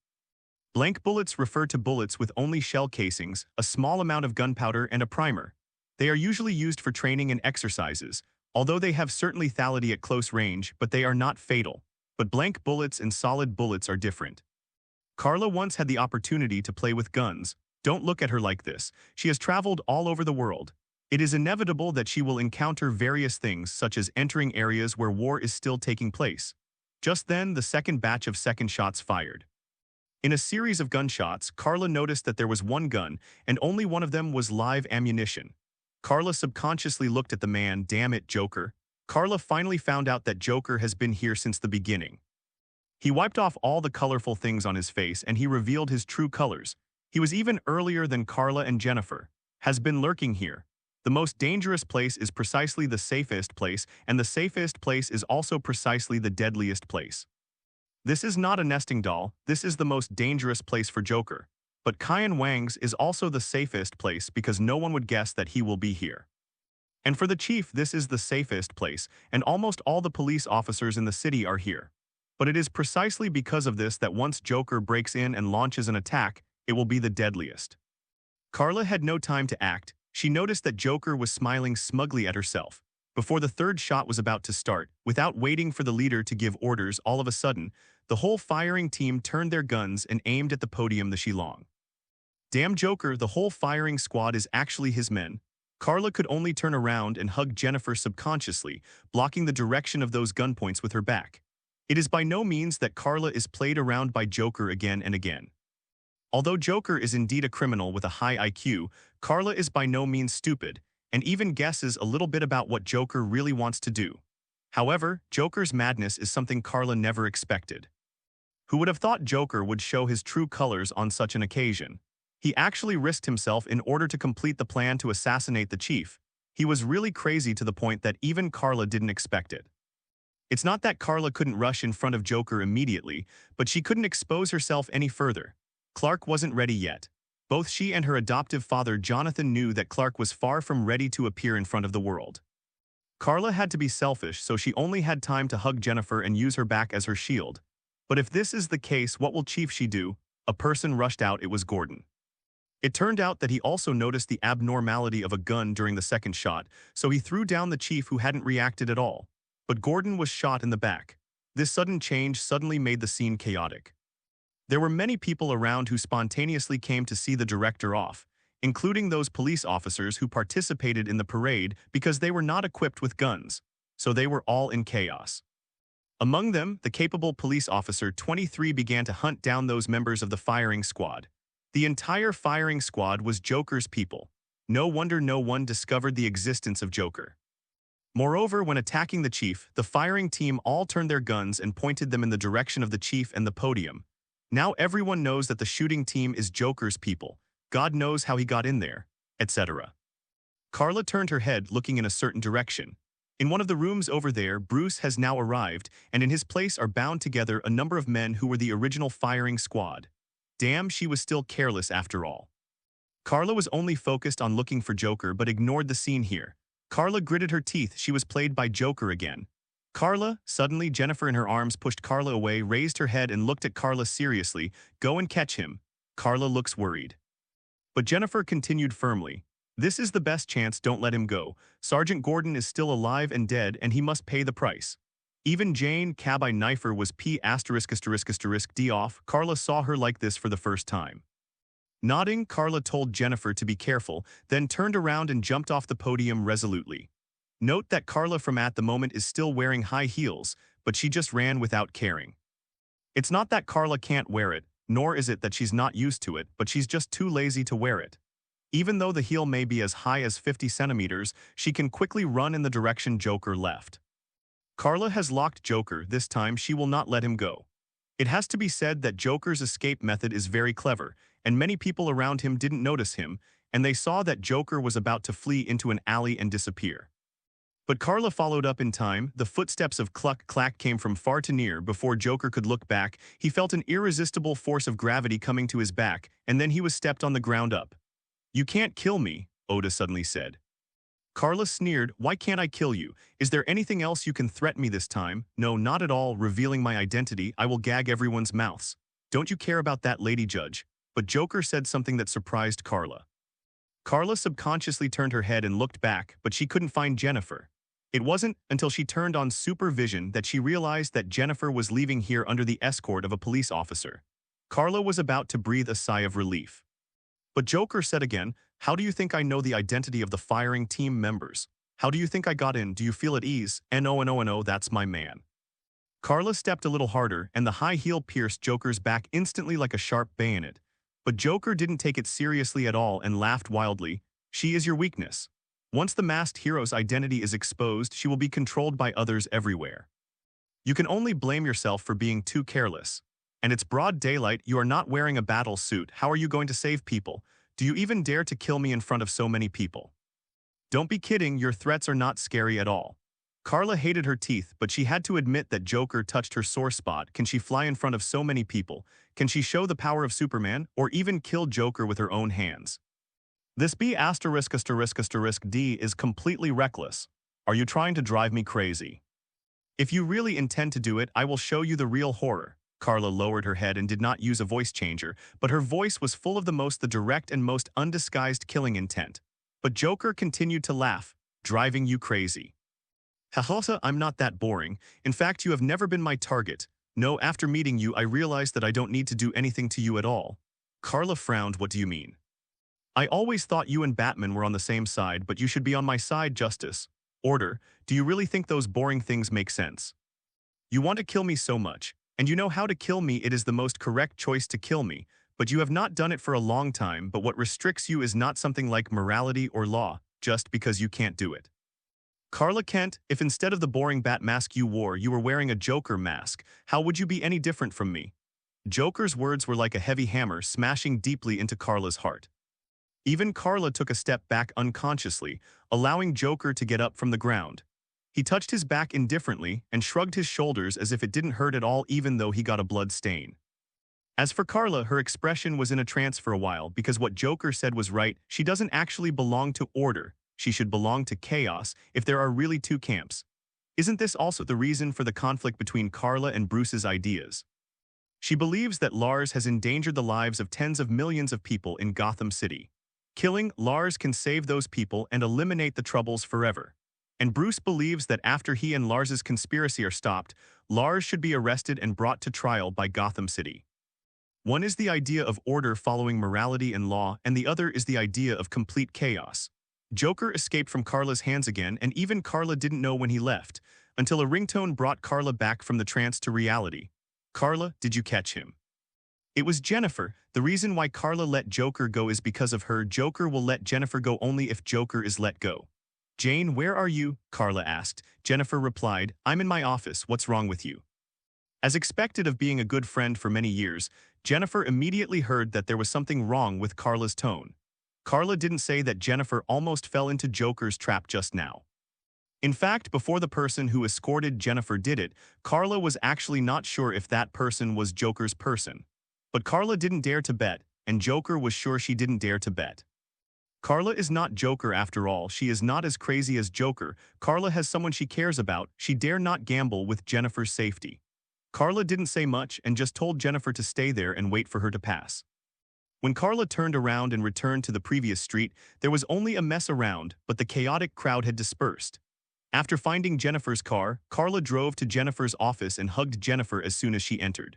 Blank bullets refer to bullets with only shell casings, a small amount of gunpowder, and a primer. They are usually used for training and exercises, although they have certain lethality at close range, but they are not fatal. But blank bullets and solid bullets are different. Carla once had the opportunity to play with guns. Don't look at her like this. She has traveled all over the world. It is inevitable that she will encounter various things, such as entering areas where war is still taking place. Just then, the second batch of second shots fired. In a series of gunshots, Carla noticed that there was one gun, and only one of them was live ammunition. Carla subconsciously looked at the man. Damn it, Joker. Carla finally found out that Joker has been here since the beginning. He wiped off all the colorful things on his face and he revealed his true colors. He was even earlier than Carla and Jennifer. Has been lurking here. The most dangerous place is precisely the safest place, and the safest place is also precisely the deadliest place. This is not a nesting doll, this is the most dangerous place for Joker. But Kyan Wang's is also the safest place because no one would guess that he will be here. And for the chief, this is the safest place, and almost all the police officers in the city are here. But it is precisely because of this that once Joker breaks in and launches an attack, it will be the deadliest. Carla had no time to act. She noticed that Joker was smiling smugly at herself. Before the third shot was about to start, without waiting for the leader to give orders, all of a sudden, the whole firing team turned their guns and aimed at the podium. The Shilong. Damn Joker, the whole firing squad is actually his men. Carla could only turn around and hug Jennifer subconsciously, blocking the direction of those gunpoints with her back. It is by no means that Carla is played around by Joker again and again. Although Joker is indeed a criminal with a high IQ, Carla is by no means stupid, and even guesses a little bit about what Joker really wants to do. However, Joker's madness is something Carla never expected. Who would have thought Joker would show his true colors on such an occasion? He actually risked himself in order to complete the plan to assassinate the chief. He was really crazy to the point that even Carla didn't expect it. It's not that Carla couldn't rush in front of Joker immediately, but she couldn't expose herself any further. Clark wasn't ready yet. Both she and her adoptive father Jonathan knew that Clark was far from ready to appear in front of the world. Carla had to be selfish, so she only had time to hug Jennifer and use her back as her shield. But if this is the case, what will Chief she do? A person rushed out. It was Gordon. It turned out that he also noticed the abnormality of a gun during the second shot, so he threw down the chief who hadn't reacted at all. But Gordon was shot in the back. This sudden change suddenly made the scene chaotic. There were many people around who spontaneously came to see the director off, including those police officers who participated in the parade because they were not equipped with guns, so they were all in chaos. Among them, the capable police officer 23 began to hunt down those members of the firing squad. The entire firing squad was Joker's people. No wonder no one discovered the existence of Joker. Moreover, when attacking the chief, the firing team all turned their guns and pointed them in the direction of the chief and the podium. Now everyone knows that the shooting team is Joker's people. God knows how he got in there, etc. Carla turned her head, looking in a certain direction. In one of the rooms over there, Bruce has now arrived, and in his place are bound together a number of men who were the original firing squad. Damn, she was still careless after all. Carla was only focused on looking for Joker but ignored the scene here. Carla gritted her teeth. She was played by Joker again. Carla, suddenly Jennifer in her arms pushed Carla away, raised her head and looked at Carla seriously. Go and catch him. Carla looks worried. But Jennifer continued firmly. This is the best chance, don't let him go. Sergeant Gordon is still alive and dead and he must pay the price. Even Jane Cabby Knifer was P***D off. Carla saw her like this for the first time. Nodding, Carla told Jennifer to be careful, then turned around and jumped off the podium resolutely. Note that Carla from at the moment is still wearing high heels, but she just ran without caring. It's not that Carla can't wear it, nor is it that she's not used to it, but she's just too lazy to wear it. Even though the heel may be as high as 50 centimeters, she can quickly run in the direction Joker left. Carla has locked Joker. This time she will not let him go. It has to be said that Joker's escape method is very clever, and many people around him didn't notice him, and they saw that Joker was about to flee into an alley and disappear. But Carla followed up in time. The footsteps of Cluck Clack came from far to near. Before Joker could look back, he felt an irresistible force of gravity coming to his back, and then he was stepped on the ground up. You can't kill me, Oda suddenly said. Carla sneered. Why can't I kill you? Is there anything else you can threaten me this time? No, not at all. Revealing my identity, I will gag everyone's mouths. Don't you care about that, Lady Judge? But Joker said something that surprised Carla. Carla subconsciously turned her head and looked back, but she couldn't find Jennifer. It wasn't until she turned on supervision that she realized that Jennifer was leaving here under the escort of a police officer. Carla was about to breathe a sigh of relief. But Joker said again, how do you think I know the identity of the firing team members? How do you think I got in? Do you feel at ease? No, that's my man. Carla stepped a little harder, and the high heel pierced Joker's back instantly like a sharp bayonet. But Joker didn't take it seriously at all and laughed wildly. She is your weakness. Once the masked hero's identity is exposed, she will be controlled by others everywhere. You can only blame yourself for being too careless. And it's broad daylight. You are not wearing a battle suit. How are you going to save people? Do you even dare to kill me in front of so many people? Don't be kidding, your threats are not scary at all. Carla hated her teeth, but she had to admit that Joker touched her sore spot. Can she fly in front of so many people? Can she show the power of Superman, or even kill Joker with her own hands? This B*******D is completely reckless. Are you trying to drive me crazy? If you really intend to do it, I will show you the real horror. Carla lowered her head and did not use a voice changer, but her voice was full of the direct and most undisguised killing intent. But Joker continued to laugh, driving you crazy. Haha, I'm not that boring. In fact, you have never been my target. No, after meeting you, I realized that I don't need to do anything to you at all. Carla frowned. What do you mean? I always thought you and Batman were on the same side, but you should be on my side, Justice. Order. Do you really think those boring things make sense? You want to kill me so much. And you know how to kill me. It is the most correct choice to kill me, but you have not done it for a long time. But what restricts you is not something like morality or law, just because you can't do it. Carla Kent, if instead of the boring bat mask you wore, you were wearing a Joker mask, how would you be any different from me? Joker's words were like a heavy hammer smashing deeply into Carla's heart. Even Carla took a step back unconsciously, allowing Joker to get up from the ground. He touched his back indifferently and shrugged his shoulders as if it didn't hurt at all, even though he got a blood stain. As for Carla, her expression was in a trance for a while because what Joker said was right. She doesn't actually belong to order. She should belong to chaos if there are really two camps. Isn't this also the reason for the conflict between Carla and Bruce's ideas? She believes that Lars has endangered the lives of tens of millions of people in Gotham City. Killing Lars can save those people and eliminate the troubles forever. And Bruce believes that after he and Lars's conspiracy are stopped, Lars should be arrested and brought to trial by Gotham City. One is the idea of order following morality and law, and the other is the idea of complete chaos. Joker escaped from Carla's hands again, and even Carla didn't know when he left, until a ringtone brought Carla back from the trance to reality. Carla, did you catch him? It was Jennifer. The reason why Carla let Joker go is because of her. Joker will let Jennifer go only if Joker is let go. Jane, where are you? Carla asked. Jennifer replied, I'm in my office. What's wrong with you? As expected of being a good friend for many years, Jennifer immediately heard that there was something wrong with Carla's tone. Carla didn't say that Jennifer almost fell into Joker's trap just now. In fact, before the person who escorted Jennifer did it, Carla was actually not sure if that person was Joker's person. But Carla didn't dare to bet, and Joker was sure she didn't dare to bet. Carla is not Joker after all. She is not as crazy as Joker. Carla has someone she cares about. She dare not gamble with Jennifer's safety. Carla didn't say much and just told Jennifer to stay there and wait for her to pass. When Carla turned around and returned to the previous street, there was only a mess around, but the chaotic crowd had dispersed. After finding Jennifer's car, Carla drove to Jennifer's office and hugged Jennifer as soon as she entered.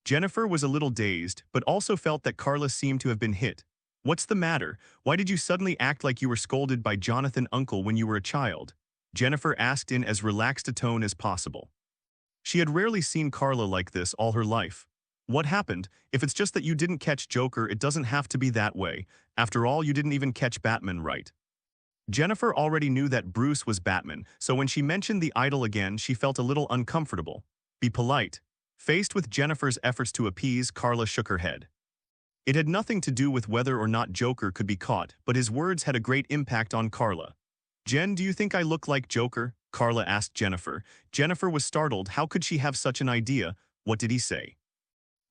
Jennifer was a little dazed, but also felt that Carla seemed to have been hit. What's the matter? Why did you suddenly act like you were scolded by Jonathan Uncle when you were a child? Jennifer asked in as relaxed a tone as possible. She had rarely seen Carla like this all her life. What happened? If it's just that you didn't catch Joker, it doesn't have to be that way. After all, you didn't even catch Batman, right? Jennifer already knew that Bruce was Batman, so when she mentioned the idol again, she felt a little uncomfortable. Be polite. Faced with Jennifer's efforts to appease, Carla shook her head. It had nothing to do with whether or not Joker could be caught, but his words had a great impact on Carla. Jen, do you think I look like Joker? Carla asked Jennifer. Jennifer was startled. How could she have such an idea? What did he say?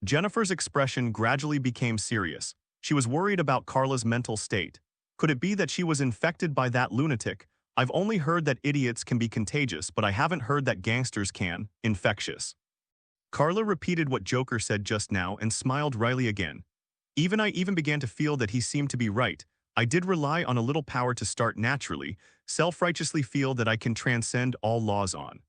Jennifer's expression gradually became serious. She was worried about Carla's mental state. Could it be that she was infected by that lunatic? I've only heard that idiots can be contagious, but I haven't heard that gangsters can. Infectious. Carla repeated what Joker said just now and smiled wryly again. I even began to feel that he seemed to be right. I did rely on a little power to start naturally, self-righteously feel that I can transcend all laws on.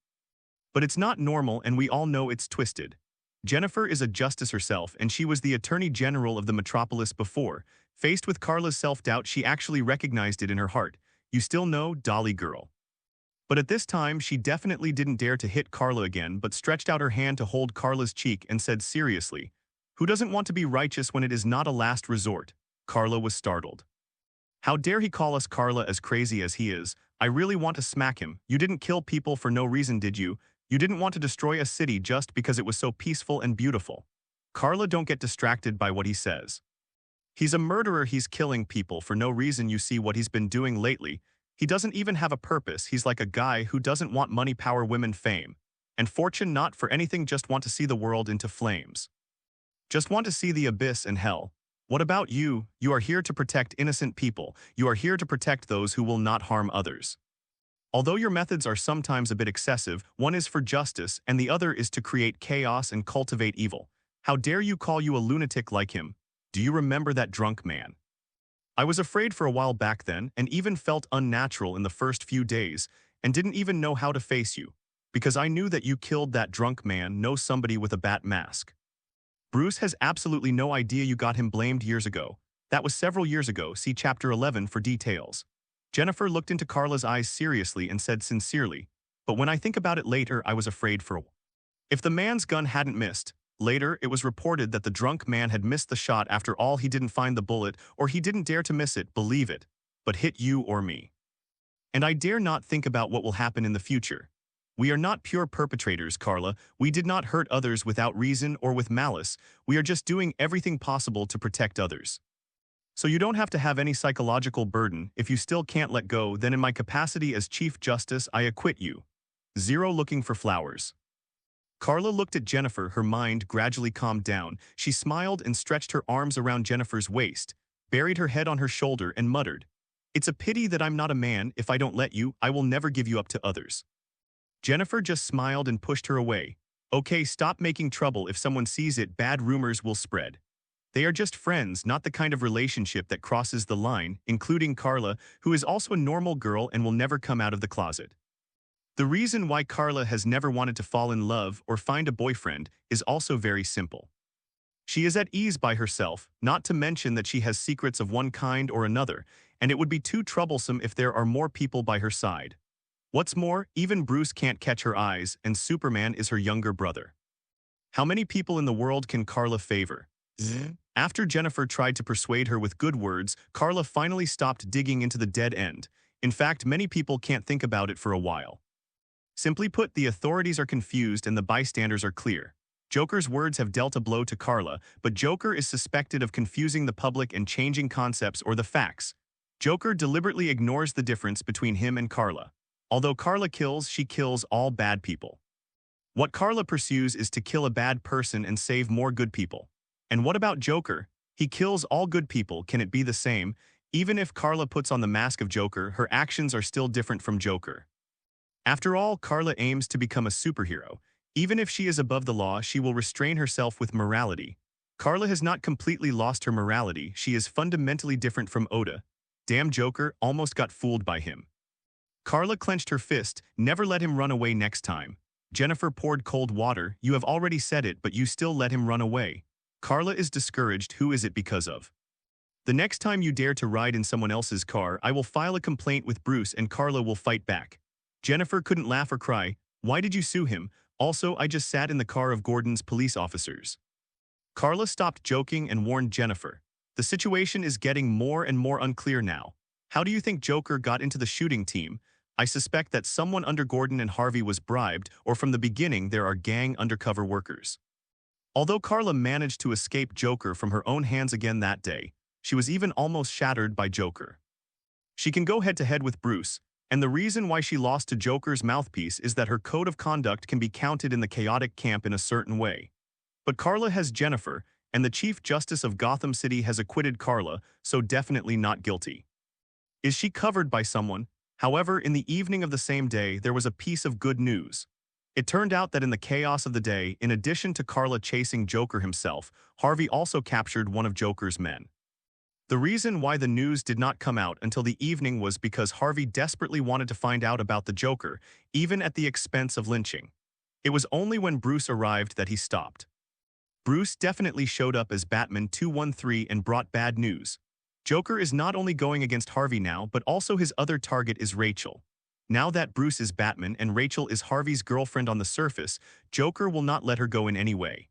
But it's not normal, and we all know it's twisted. Jennifer is a justice herself, and she was the Attorney General of the Metropolis before. Faced with Carla's self-doubt, she actually recognized it in her heart. You still know, Dolly girl. But at this time, she definitely didn't dare to hit Carla again, but stretched out her hand to hold Carla's cheek and said seriously, who doesn't want to be righteous when it is not a last resort? Carla was startled. How dare he call us Carla as crazy as he is? I really want to smack him. You didn't kill people for no reason, did you? You didn't want to destroy a city just because it was so peaceful and beautiful. Carla, don't get distracted by what he says. He's a murderer. He's killing people for no reason. You see what he's been doing lately. He doesn't even have a purpose. He's like a guy who doesn't want money, power, women, fame, and fortune, not for anything, just want to see the world into flames. Just want to see the abyss and hell. What about you? You are here to protect innocent people. You are here to protect those who will not harm others. Although your methods are sometimes a bit excessive, one is for justice and the other is to create chaos and cultivate evil. How dare you call you a lunatic like him? Do you remember that drunk man? I was afraid for a while back then and even felt unnatural in the first few days and didn't even know how to face you, because I knew that you killed that drunk man, know somebody with a bat mask. Bruce has absolutely no idea you got him blamed years ago. That was several years ago. See Chapter 11 for details. Jennifer looked into Carla's eyes seriously and said sincerely, but when I think about it later, I was afraid for a while. If the man's gun hadn't missed, later it was reported that the drunk man had missed the shot. After all, he didn't find the bullet, or he didn't dare to miss it, believe it, but hit you or me. And I dare not think about what will happen in the future. We are not pure perpetrators, Carla. We did not hurt others without reason or with malice. We are just doing everything possible to protect others. So you don't have to have any psychological burden. If you still can't let go, then in my capacity as Chief Justice, I acquit you. Zero looking for flowers. Carla looked at Jennifer, her mind gradually calmed down. She smiled and stretched her arms around Jennifer's waist, buried her head on her shoulder and muttered, It's a pity that I'm not a man. If I don't let you, I will never give you up to others. Jennifer just smiled and pushed her away. Okay, stop making trouble. If someone sees it, bad rumors will spread. They are just friends, not the kind of relationship that crosses the line, including Carla, who is also a normal girl and will never come out of the closet. The reason why Carla has never wanted to fall in love or find a boyfriend is also very simple. She is at ease by herself, not to mention that she has secrets of one kind or another, and it would be too troublesome if there are more people by her side. What's more, even Bruce can't catch her eyes, and Superman is her younger brother. How many people in the world can Carla favor? After Jennifer tried to persuade her with good words, Carla finally stopped digging into the dead end. In fact, many people can't think about it for a while. Simply put, the authorities are confused and the bystanders are clear. Joker's words have dealt a blow to Carla, but Joker is suspected of confusing the public and changing concepts or the facts. Joker deliberately ignores the difference between him and Carla. Although Carla kills, she kills all bad people. What Carla pursues is to kill a bad person and save more good people. And what about Joker? He kills all good people. Can it be the same? Even if Carla puts on the mask of Joker, her actions are still different from Joker. After all, Carla aims to become a superhero. Even if she is above the law, she will restrain herself with morality. Carla has not completely lost her morality. She is fundamentally different from Oda. Damn, Joker almost got fooled by him. Carla clenched her fist. Never let him run away next time. Jennifer poured cold water. You have already said it, but you still let him run away. Carla is discouraged. Who is it because of? The next time you dare to ride in someone else's car, I will file a complaint with Bruce and Carla will fight back. Jennifer couldn't laugh or cry. Why did you sue him? Also, I just sat in the car of Gordon's police officers. Carla stopped joking and warned Jennifer. The situation is getting more and more unclear now. How do you think Joker got into the shooting team? I suspect that someone under Gordon and Harvey was bribed, or from the beginning there are gang undercover workers. Although Carla managed to escape Joker from her own hands again that day, she was even almost shattered by Joker. She can go head-to-head with Bruce, and the reason why she lost to Joker's mouthpiece is that her code of conduct can be counted in the chaotic camp in a certain way. But Carla has Jennifer, and the Chief Justice of Gotham City has acquitted Carla, so definitely not guilty. Is she covered by someone? However, in the evening of the same day, there was a piece of good news. It turned out that in the chaos of the day, in addition to Carla chasing Joker himself, Harvey also captured one of Joker's men. The reason why the news did not come out until the evening was because Harvey desperately wanted to find out about the Joker, even at the expense of lynching. It was only when Bruce arrived that he stopped. Bruce definitely showed up as Batman 213 and brought bad news. Joker is not only going against Harvey now, but also his other target is Rachel. Now that Bruce is Batman and Rachel is Harvey's girlfriend on the surface, Joker will not let her go in any way.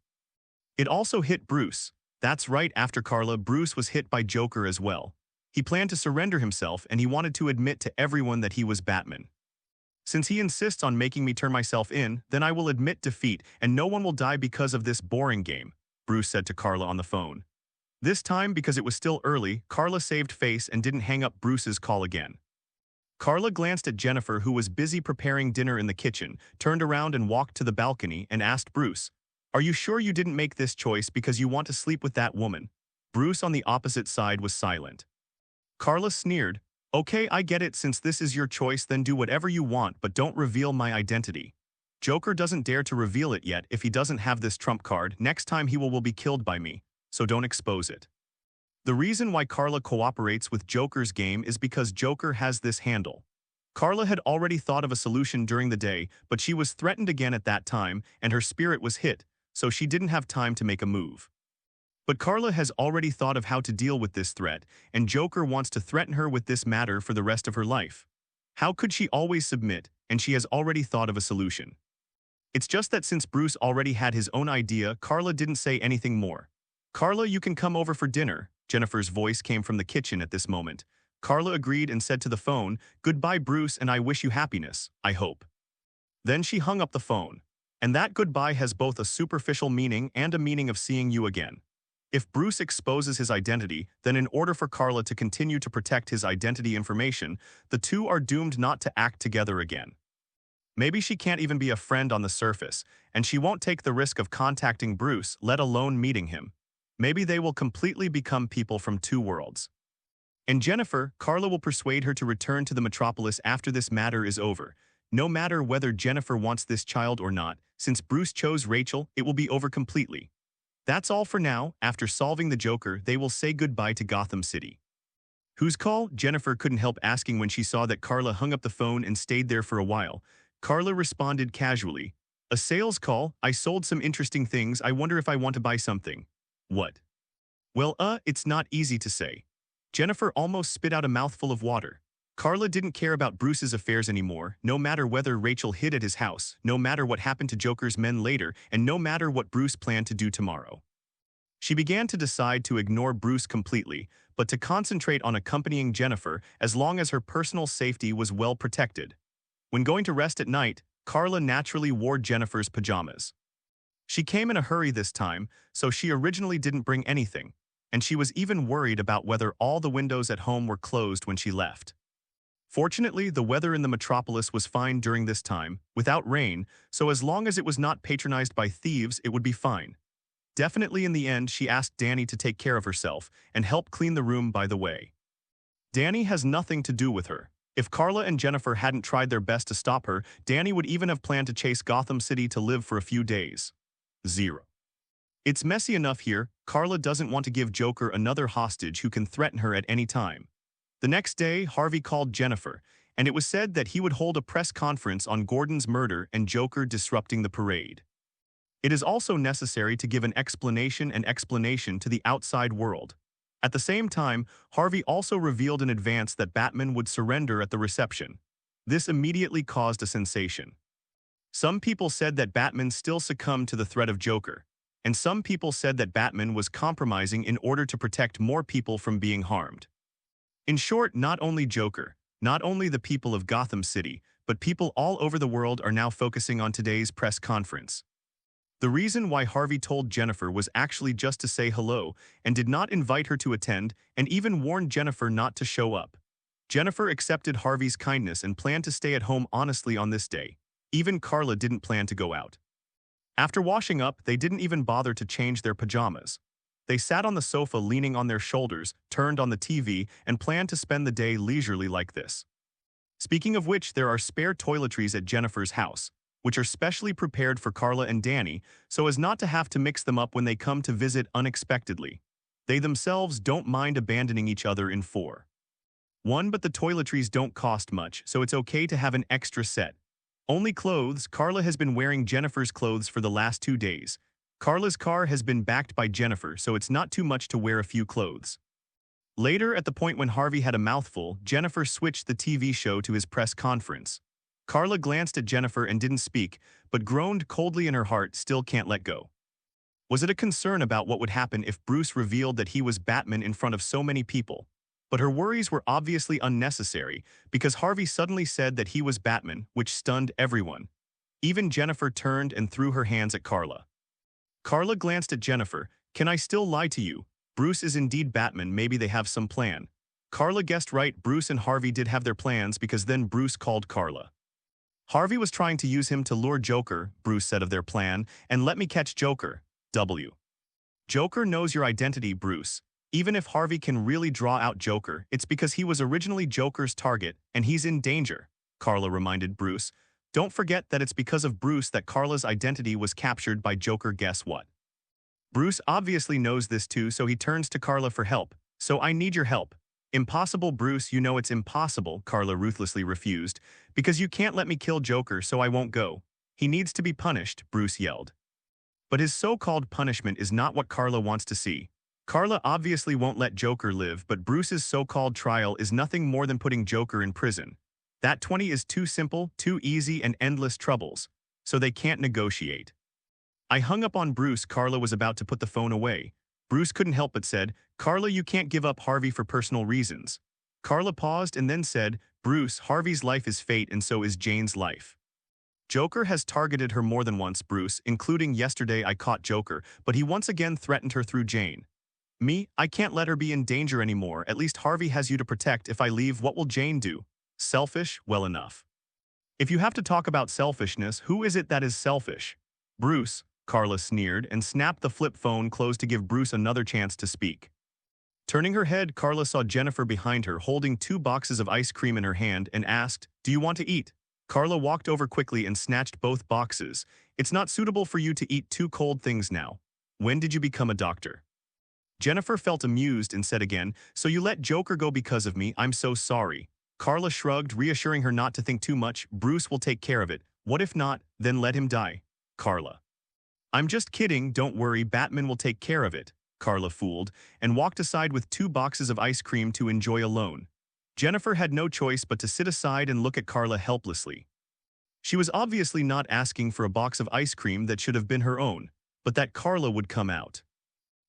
It also hit Bruce. That's right, after Carla, Bruce was hit by Joker as well. He planned to surrender himself and he wanted to admit to everyone that he was Batman. Since he insists on making me turn myself in, then I will admit defeat and no one will die because of this boring game, Bruce said to Carla on the phone. This time, because it was still early, Carla saved face and didn't hang up Bruce's call again. Carla glanced at Jennifer, who was busy preparing dinner in the kitchen, turned around and walked to the balcony and asked Bruce, "Are you sure you didn't make this choice because you want to sleep with that woman?" Bruce on the opposite side was silent. Carla sneered, "Okay, I get it. Since this is your choice, then do whatever you want, but don't reveal my identity. Joker doesn't dare to reveal it yet. If he doesn't have this trump card, next time he will be killed by me, so don't expose it." The reason why Carla cooperates with Joker's game is because Joker has this handle. Carla had already thought of a solution during the day, but she was threatened again at that time, and her spirit was hit, so she didn't have time to make a move. But Carla has already thought of how to deal with this threat, and Joker wants to threaten her with this matter for the rest of her life. How could she always submit, and she has already thought of a solution? It's just that since Bruce already had his own idea, Carla didn't say anything more. "Carla, you can come over for dinner." Jennifer's voice came from the kitchen at this moment. Carla agreed and said to the phone, "Goodbye, Bruce, and I wish you happiness, I hope." Then she hung up the phone. And that goodbye has both a superficial meaning and a meaning of seeing you again. If Bruce exposes his identity, then in order for Carla to continue to protect his identity information, the two are doomed not to act together again. Maybe she can't even be a friend on the surface, and she won't take the risk of contacting Bruce, let alone meeting him. Maybe they will completely become people from two worlds. And Jennifer, Carla will persuade her to return to the metropolis after this matter is over. No matter whether Jennifer wants this child or not, since Bruce chose Rachel, it will be over completely. That's all for now. After solving the Joker, they will say goodbye to Gotham City. Whose call? Jennifer couldn't help asking when she saw that Carla hung up the phone and stayed there for a while. Carla responded casually. A sales call? I sold some interesting things. I wonder if I want to buy something. What? Well, it's not easy to say. Jennifer almost spit out a mouthful of water. Carla didn't care about Bruce's affairs anymore, no matter whether Rachel hid at his house, no matter what happened to Joker's men later, and no matter what Bruce planned to do tomorrow. She began to decide to ignore Bruce completely, but to concentrate on accompanying Jennifer as long as her personal safety was well protected. When going to rest at night, Carla naturally wore Jennifer's pajamas. She came in a hurry this time, so she originally didn't bring anything, and she was even worried about whether all the windows at home were closed when she left. Fortunately, the weather in the metropolis was fine during this time, without rain, so as long as it was not patronized by thieves, it would be fine. Definitely in the end, she asked Danny to take care of herself and help clean the room by the way. Danny has nothing to do with her. If Carla and Jennifer hadn't tried their best to stop her, Danny would even have planned to chase Gotham City to live for a few days. 0. It's messy enough here. Carla doesn't want to give Joker another hostage who can threaten her at any time. The next day, Harvey called Jennifer, and it was said that he would hold a press conference on Gordon's murder and Joker disrupting the parade. It is also necessary to give an explanation to the outside world. At the same time, Harvey also revealed in advance that Batman would surrender at the reception. This immediately caused a sensation. Some people said that Batman still succumbed to the threat of Joker, and some people said that Batman was compromising in order to protect more people from being harmed. In short, not only Joker, not only the people of Gotham City, but people all over the world are now focusing on today's press conference. The reason why Harvey told Jennifer was actually just to say hello and did not invite her to attend and even warned Jennifer not to show up. Jennifer accepted Harvey's kindness and planned to stay at home honestly on this day. Even Carla didn't plan to go out. After washing up, they didn't even bother to change their pajamas. They sat on the sofa leaning on their shoulders, turned on the TV, and planned to spend the day leisurely like this. Speaking of which, there are spare toiletries at Jennifer's house, which are specially prepared for Carla and Danny so as not to have to mix them up when they come to visit unexpectedly. They themselves don't mind abandoning each other in 4. But the toiletries don't cost much, so it's okay to have an extra set. Only clothes. Carla has been wearing Jennifer's clothes for the last 2 days. Carla's car has been backed by Jennifer, so it's not too much to wear a few clothes. Later, at the point when Harvey had a mouthful, Jennifer switched the TV show to his press conference. Carla glanced at Jennifer and didn't speak, but groaned coldly in her heart, still can't let go. Was it a concern about what would happen if Bruce revealed that he was Batman in front of so many people? But her worries were obviously unnecessary because Harvey suddenly said that he was Batman, which stunned everyone. Even Jennifer turned and threw her hands at Carla. Carla glanced at Jennifer. Can I still lie to you? Bruce is indeed Batman, maybe they have some plan. Carla guessed right, Bruce and Harvey did have their plans because then Bruce called Carla. Harvey was trying to use him to lure Joker, Bruce said of their plan, and let me catch Joker. W. Joker knows your identity, Bruce. Even if Harvey can really draw out Joker, it's because he was originally Joker's target and he's in danger, Carla reminded Bruce. Don't forget that it's because of Bruce that Carla's identity was captured by Joker. Guess what? Bruce obviously knows this too, so he turns to Carla for help. So I need your help. Impossible, Bruce, you know it's impossible, Carla ruthlessly refused. Because you can't let me kill Joker, so I won't go. He needs to be punished, Bruce yelled. But his so-called punishment is not what Carla wants to see. Carla obviously won't let Joker live, but Bruce's so-called trial is nothing more than putting Joker in prison. That 20 is too simple, too easy, and endless troubles. So they can't negotiate. I hung up on Bruce. Carla was about to put the phone away. Bruce couldn't help but said, Carla, you can't give up Harvey for personal reasons. Carla paused and then said, Bruce, Harvey's life is fate and so is Jane's life. Joker has targeted her more than once, Bruce, including yesterday I caught Joker, but he once again threatened her through Jane. Me, I can't let her be in danger anymore. At least Harvey has you to protect. If I leave, what will Jane do? Selfish? Well enough. If you have to talk about selfishness, who is it that is selfish? Bruce, Carla sneered and snapped the flip phone closed to give Bruce another chance to speak. Turning her head, Carla saw Jennifer behind her holding 2 boxes of ice cream in her hand and asked, "Do you want to eat?" Carla walked over quickly and snatched both boxes. "It's not suitable for you to eat 2 cold things now. When did you become a doctor?" Jennifer felt amused and said again, "So you let Joker go because of me? I'm so sorry." Carla shrugged, reassuring her not to think too much. "Bruce will take care of it. What if not? Then let him die." Carla. "I'm just kidding, don't worry, Batman will take care of it." Carla fooled, and walked aside with 2 boxes of ice cream to enjoy alone. Jennifer had no choice but to sit aside and look at Carla helplessly. She was obviously not asking for a box of ice cream that should have been her own, but that Carla would come out.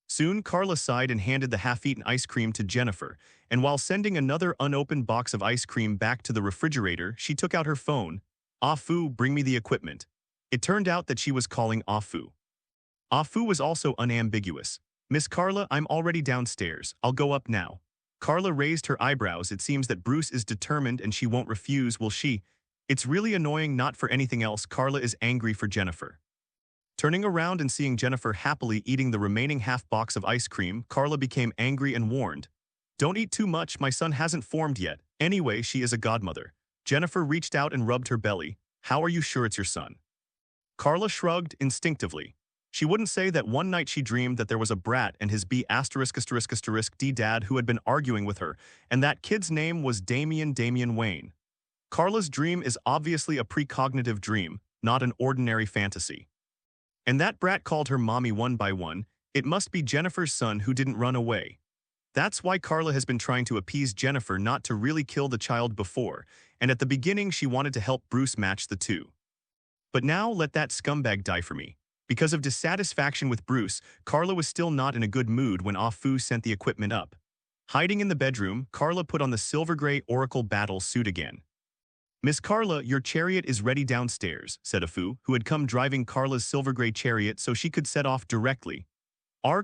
Soon, Carla sighed and handed the half-eaten ice cream to Jennifer, and while sending another unopened box of ice cream back to the refrigerator, she took out her phone. "Afu, bring me the equipment." It turned out that she was calling Afu. Afu was also unambiguous. "Miss Carla, I'm already downstairs. I'll go up now." Carla raised her eyebrows. It seems that Bruce is determined and she won't refuse, will she? It's really annoying, not for anything else. Carla is angry for Jennifer. Turning around and seeing Jennifer happily eating the remaining half-box of ice cream, Carla became angry and warned, "Don't eat too much, my son hasn't formed yet. Anyway, she is a godmother." Jennifer reached out and rubbed her belly. "How are you sure it's your son?" Carla shrugged instinctively. She wouldn't say that one night she dreamed that there was a brat and his B******** D dad who had been arguing with her, and that kid's name was Damian Wayne. Carla's dream is obviously a precognitive dream, not an ordinary fantasy. And that brat called her mommy one by one. It must be Jennifer's son who didn't run away. That's why Carla has been trying to appease Jennifer not to really kill the child before, and at the beginning she wanted to help Bruce match the two. But now let that scumbag die for me. Because of dissatisfaction with Bruce, Carla was still not in a good mood when Afu sent the equipment up. Hiding in the bedroom, Carla put on the silver gray Oracle battle suit again. "Miss Carla, your chariot is ready downstairs," said Afu, who had come driving Carla's silver gray chariot so she could set off directly.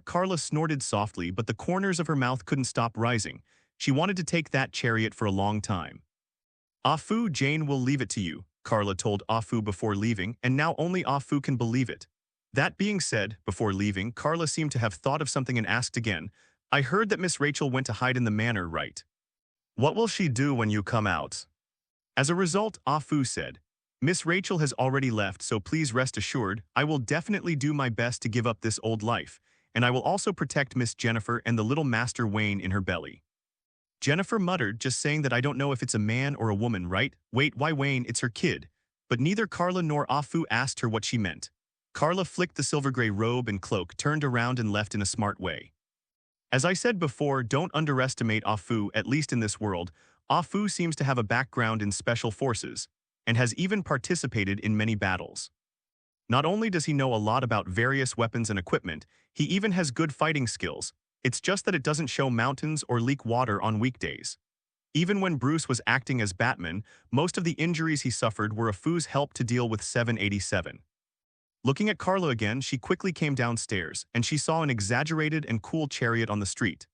Carla snorted softly, but the corners of her mouth couldn't stop rising. She wanted to take that chariot for a long time. "Afu, Jane will leave it to you," Carla told Afu before leaving, and now only Afu can believe it. That being said, before leaving, Carla seemed to have thought of something and asked again, "I heard that Miss Rachel went to hide in the manor, right? What will she do when you come out?" As a result, Afu said, "Miss Rachel has already left, so please rest assured, I will definitely do my best to give up this old life, and I will also protect Miss Jennifer and the little Master Wayne in her belly." Jennifer muttered, "Just saying that I don't know if it's a man or a woman, right? Wait, why Wayne? It's her kid." But neither Carla nor Afu asked her what she meant. Carla flicked the silver gray robe and cloak, turned around and left in a smart way. As I said before, don't underestimate Afu, at least in this world. Afu seems to have a background in special forces, and has even participated in many battles. Not only does he know a lot about various weapons and equipment, he even has good fighting skills. It's just that it doesn't show mountains or leak water on weekdays. Even when Bruce was acting as Batman, most of the injuries he suffered were Afu's help to deal with 787. Looking at Carla again, she quickly came downstairs, and she saw an exaggerated and cool chariot on the street.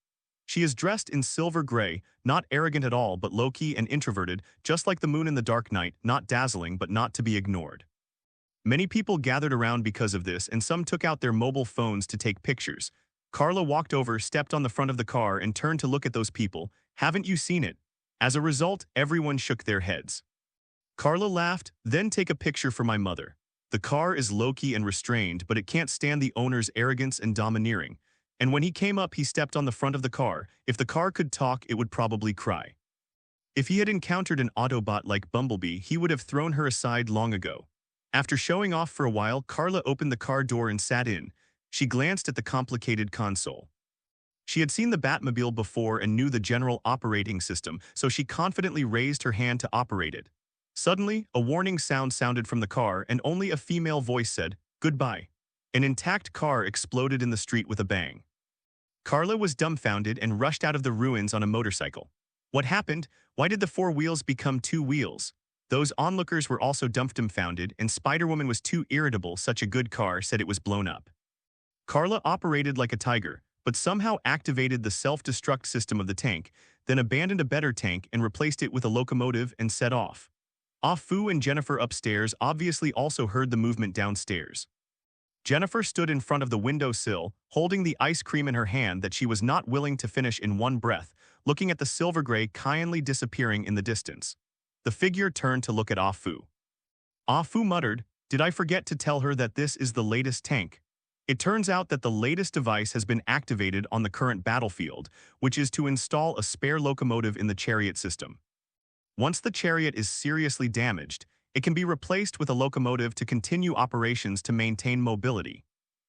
She is dressed in silver gray, not arrogant at all but low-key and introverted, just like the moon in the dark night, not dazzling but not to be ignored. Many people gathered around because of this, and some took out their mobile phones to take pictures. Carla walked over, stepped on the front of the car, and turned to look at those people. "Haven't you seen it?" As a result, everyone shook their heads. Carla laughed, "Then take a picture for my mother. The car is low-key and restrained, but it can't stand the owner's arrogance and domineering. And when he came up, he stepped on the front of the car. If the car could talk, it would probably cry. If he had encountered an Autobot like Bumblebee, he would have thrown her aside long ago." After showing off for a while, Carla opened the car door and sat in. She glanced at the complicated console. She had seen the Batmobile before and knew the general operating system, so she confidently raised her hand to operate it. Suddenly, a warning sound sounded from the car, and only a female voice said, "Goodbye." An intact car exploded in the street with a bang. Carla was dumbfounded and rushed out of the ruins on a motorcycle. What happened? Why did the 4 wheels become 2 wheels? Those onlookers were also dumbfounded, and Spider-Woman was too irritable. Such a good car said it was blown up. Carla operated like a tiger, but somehow activated the self-destruct system of the tank, then abandoned a better tank and replaced it with a locomotive and set off. Afu and Jennifer upstairs obviously also heard the movement downstairs. Jennifer stood in front of the windowsill, holding the ice cream in her hand that she was not willing to finish in one breath, looking at the silver gray kindly disappearing in the distance. The figure turned to look at Ah Fu. Ah Fu muttered, "Did I forget to tell her that this is the latest tank?" It turns out that the latest device has been activated on the current battlefield, which is to install a spare locomotive in the chariot system. Once the chariot is seriously damaged, it can be replaced with a locomotive to continue operations to maintain mobility.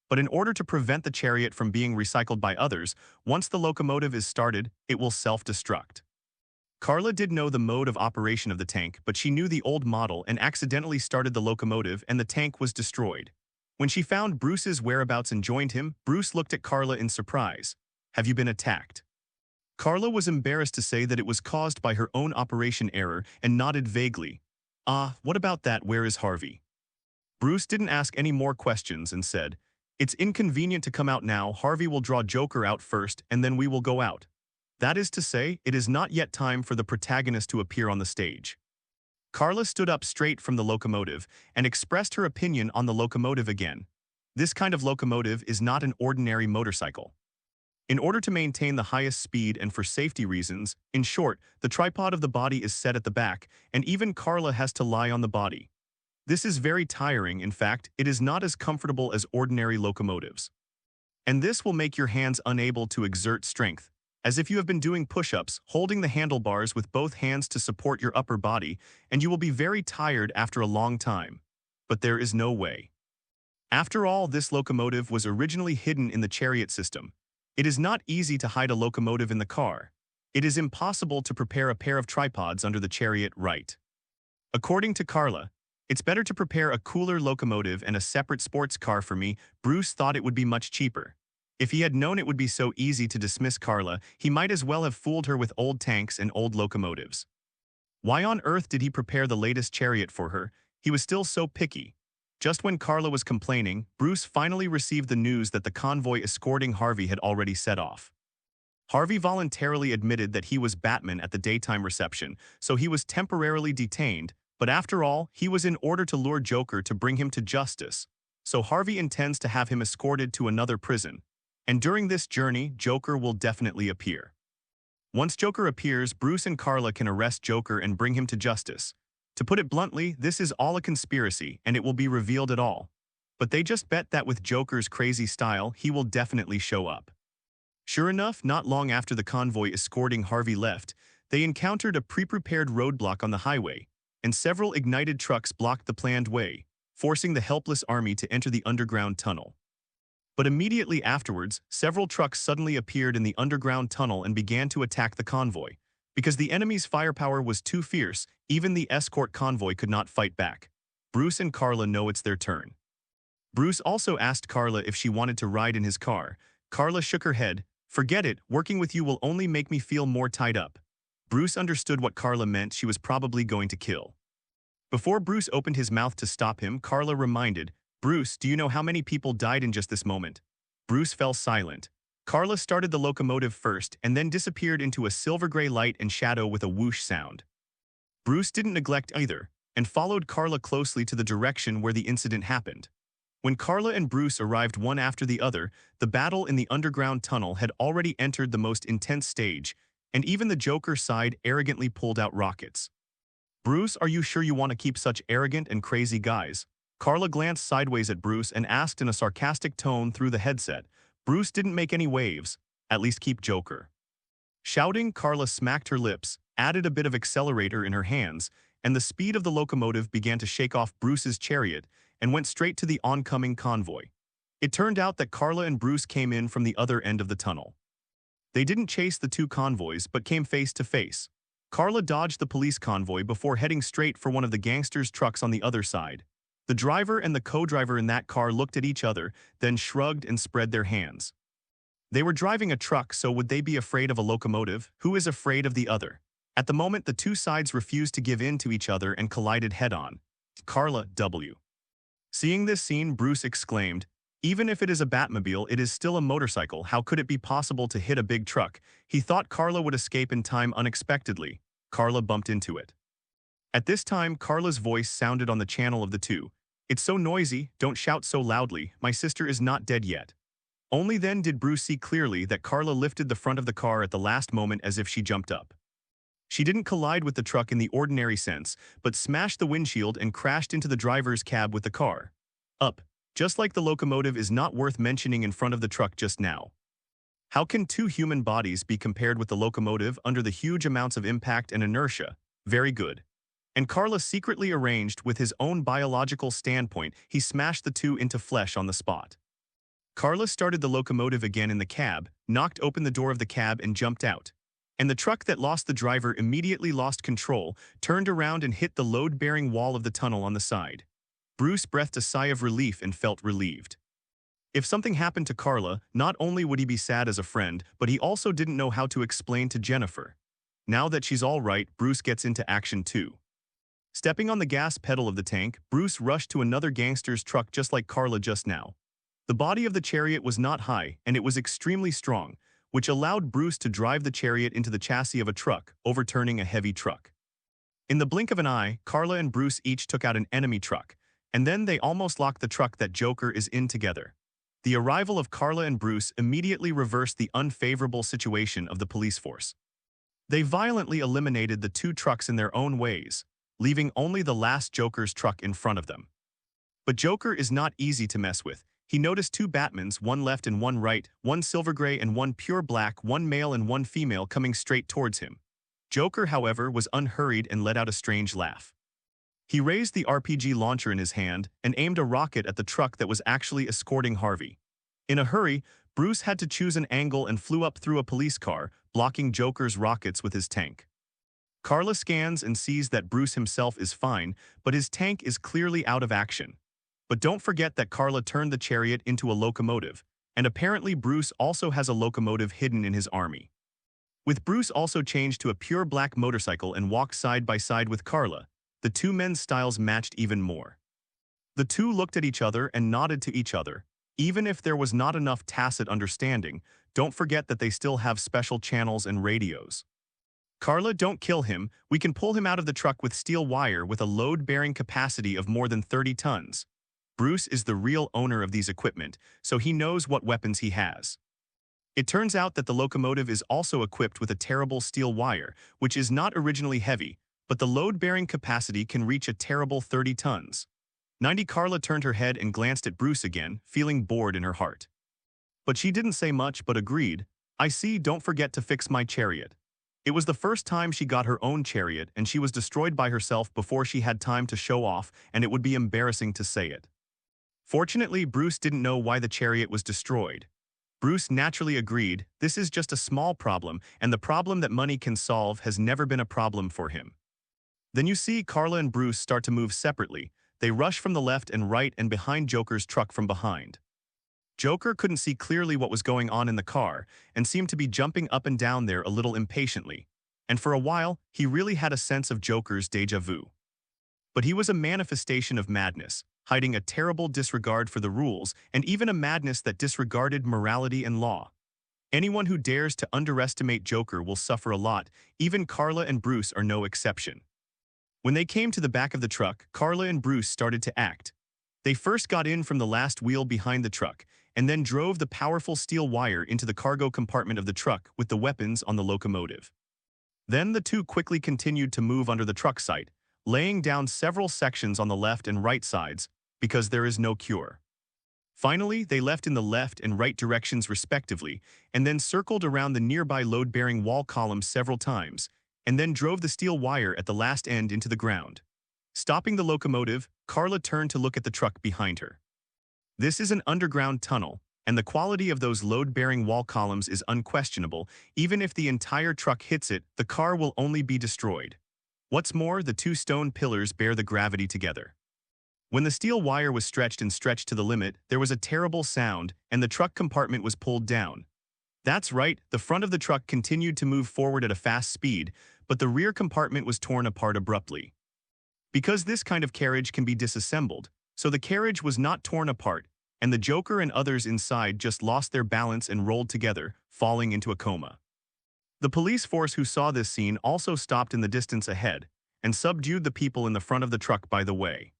But in order to prevent the chariot from being recycled by others, once the locomotive is started, it will self-destruct. Carla did know the mode of operation of the tank, but she knew the old model and accidentally started the locomotive and the tank was destroyed. When she found Bruce's whereabouts and joined him, Bruce looked at Carla in surprise. "Have you been attacked?" Carla was embarrassed to say that it was caused by her own operation error and nodded vaguely. "Ah, what about that? Where is Harvey?" Bruce didn't ask any more questions and said, "It's inconvenient to come out now. Harvey will draw Joker out first and then we will go out. That is to say, it is not yet time for the protagonist to appear on the stage." Carla stood up straight from the locomotive and expressed her opinion on the locomotive again. This kind of locomotive is not an ordinary motorcycle. In order to maintain the highest speed and for safety reasons, in short, the tripod of the body is set at the back, and even Carla has to lie on the body. This is very tiring. In fact, it is not as comfortable as ordinary locomotives. And this will make your hands unable to exert strength, as if you have been doing push-ups, holding the handlebars with both hands to support your upper body, and you will be very tired after a long time. But there is no way. After all, this locomotive was originally hidden in the chariot system. It is not easy to hide a locomotive in the car. It is impossible to prepare a pair of tripods under the chariot, right? According to Carla, "It's better to prepare a cooler locomotive and a separate sports car for me." Bruce thought it would be much cheaper. If he had known it would be so easy to dismiss Carla, he might as well have fooled her with old tanks and old locomotives. Why on earth did he prepare the latest chariot for her? He was still so picky. Just when Carla was complaining, Bruce finally received the news that the convoy escorting Harvey had already set off. Harvey voluntarily admitted that he was Batman at the daytime reception, so he was temporarily detained, but after all, he was in order to lure Joker to bring him to justice. So Harvey intends to have him escorted to another prison. And during this journey, Joker will definitely appear. Once Joker appears, Bruce and Carla can arrest Joker and bring him to justice. To put it bluntly, this is all a conspiracy, and it will be revealed at all. But they just bet that with Joker's crazy style, he will definitely show up. Sure enough, not long after the convoy escorting Harvey left, they encountered a pre-prepared roadblock on the highway, and several ignited trucks blocked the planned way, forcing the helpless army to enter the underground tunnel. But immediately afterwards, several trucks suddenly appeared in the underground tunnel and began to attack the convoy. Because the enemy's firepower was too fierce, even the escort convoy could not fight back. Bruce and Carla know it's their turn. Bruce also asked Carla if she wanted to ride in his car. Carla shook her head. "Forget it, working with you will only make me feel more tied up." Bruce understood what Carla meant. She was probably going to kill. Before Bruce opened his mouth to stop him, Carla reminded, "Bruce, do you know how many people died in just this moment?" Bruce fell silent. Carla started the locomotive first and then disappeared into a silver-gray light and shadow with a whoosh sound. Bruce didn't neglect either, and followed Carla closely to the direction where the incident happened. When Carla and Bruce arrived one after the other, the battle in the underground tunnel had already entered the most intense stage, and even the Joker side arrogantly pulled out rockets. "Bruce, are you sure you want to keep such arrogant and crazy guys?" Carla glanced sideways at Bruce and asked in a sarcastic tone through the headset. Bruce didn't make any waves. "At least keep Joker." Shouting, Carla smacked her lips, added a bit of accelerator in her hands, and the speed of the locomotive began to shake off Bruce's chariot and went straight to the oncoming convoy. It turned out that Carla and Bruce came in from the other end of the tunnel. They didn't chase the two convoys but came face to face. Carla dodged the police convoy before heading straight for one of the gangsters' trucks on the other side. The driver and the co-driver in that car looked at each other, then shrugged and spread their hands. They were driving a truck, so would they be afraid of a locomotive? Who is afraid of the other? At the moment, the two sides refused to give in to each other and collided head-on. Carla W. Seeing this scene, Bruce exclaimed, "Even if it is a Batmobile, it is still a motorcycle. How could it be possible to hit a big truck?" He thought Carla would escape in time. Unexpectedly, Carla bumped into it. At this time, Carla's voice sounded on the channel of the two. It's so noisy, don't shout so loudly, my sister is not dead yet. Only then did Bruce see clearly that Carla lifted the front of the car at the last moment as if she jumped up. She didn't collide with the truck in the ordinary sense, but smashed the windshield and crashed into the driver's cab with the car. Up, just like the locomotive is not worth mentioning in front of the truck just now. How can two human bodies be compared with the locomotive under the huge amounts of impact and inertia? Very good. And Carla secretly arranged with his own biological standpoint, he smashed the two into flesh on the spot. Carla started the locomotive again in the cab, knocked open the door of the cab and jumped out. And the truck that lost the driver immediately lost control, turned around and hit the load-bearing wall of the tunnel on the side. Bruce breathed a sigh of relief and felt relieved. If something happened to Carla, not only would he be sad as a friend, but he also didn't know how to explain to Jennifer. Now that she's all right, Bruce gets into action too. Stepping on the gas pedal of the tank, Bruce rushed to another gangster's truck just like Carla just now. The body of the chariot was not high, and it was extremely strong, which allowed Bruce to drive the chariot into the chassis of a truck, overturning a heavy truck. In the blink of an eye, Carla and Bruce each took out an enemy truck, and then they almost locked the truck that Joker is in together. The arrival of Carla and Bruce immediately reversed the unfavorable situation of the police force. They violently eliminated the two trucks in their own ways, leaving only the last Joker's truck in front of them. But Joker is not easy to mess with. He noticed two Batmans, one left and one right, one silver gray and one pure black, one male and one female coming straight towards him. Joker, however, was unhurried and let out a strange laugh. He raised the RPG launcher in his hand and aimed a rocket at the truck that was actually escorting Harvey. In a hurry, Bruce had to choose an angle and flew up through a police car, blocking Joker's rockets with his tank. Carla scans and sees that Bruce himself is fine, but his tank is clearly out of action. But don't forget that Carla turned the chariot into a locomotive, and apparently Bruce also has a locomotive hidden in his army. With Bruce also changed to a pure black motorcycle and walked side by side with Carla, the two men's styles matched even more. The two looked at each other and nodded to each other. Even if there was not enough tacit understanding, don't forget that they still have special channels and radios. Carla, don't kill him. We can pull him out of the truck with steel wire with a load-bearing capacity of more than 30 tons. Bruce is the real owner of these equipment, so he knows what weapons he has. It turns out that the locomotive is also equipped with a terrible steel wire, which is not originally heavy, but the load-bearing capacity can reach a terrible 30 tons. 90 Carla turned her head and glanced at Bruce again, feeling bored in her heart. But she didn't say much but agreed, I see, don't forget to fix my chariot. It was the first time she got her own chariot and she was destroyed by herself before she had time to show off, and it would be embarrassing to say it. Fortunately, Bruce didn't know why the chariot was destroyed. Bruce naturally agreed, this is just a small problem, and the problem that money can solve has never been a problem for him. Then you see Carla and Bruce start to move separately. They rush from the left and right and behind Joker's truck from behind. Joker couldn't see clearly what was going on in the car and seemed to be jumping up and down there a little impatiently. And for a while, he really had a sense of Joker's déjà vu. But he was a manifestation of madness, hiding a terrible disregard for the rules and even a madness that disregarded morality and law. Anyone who dares to underestimate Joker will suffer a lot. Even Carla and Bruce are no exception. When they came to the back of the truck, Carla and Bruce started to act. They first got in from the last wheel behind the truck and then drove the powerful steel wire into the cargo compartment of the truck with the weapons on the locomotive. Then the two quickly continued to move under the truck site, laying down several sections on the left and right sides, because there is no cure. Finally, they left in the left and right directions respectively, and then circled around the nearby load-bearing wall column several times, and then drove the steel wire at the last end into the ground. Stopping the locomotive, Carla turned to look at the truck behind her. This is an underground tunnel, and the quality of those load-bearing wall columns is unquestionable. Even if the entire truck hits it, the car will only be destroyed. What's more, the two stone pillars bear the gravity together. When the steel wire was stretched to the limit, there was a terrible sound, and the truck compartment was pulled down. That's right, the front of the truck continued to move forward at a fast speed, but the rear compartment was torn apart abruptly. Because this kind of carriage can be disassembled, so the carriage was not torn apart, and the Joker and others inside just lost their balance and rolled together, falling into a coma. The police force who saw this scene also stopped in the distance ahead, and subdued the people in the front of the truck by the way.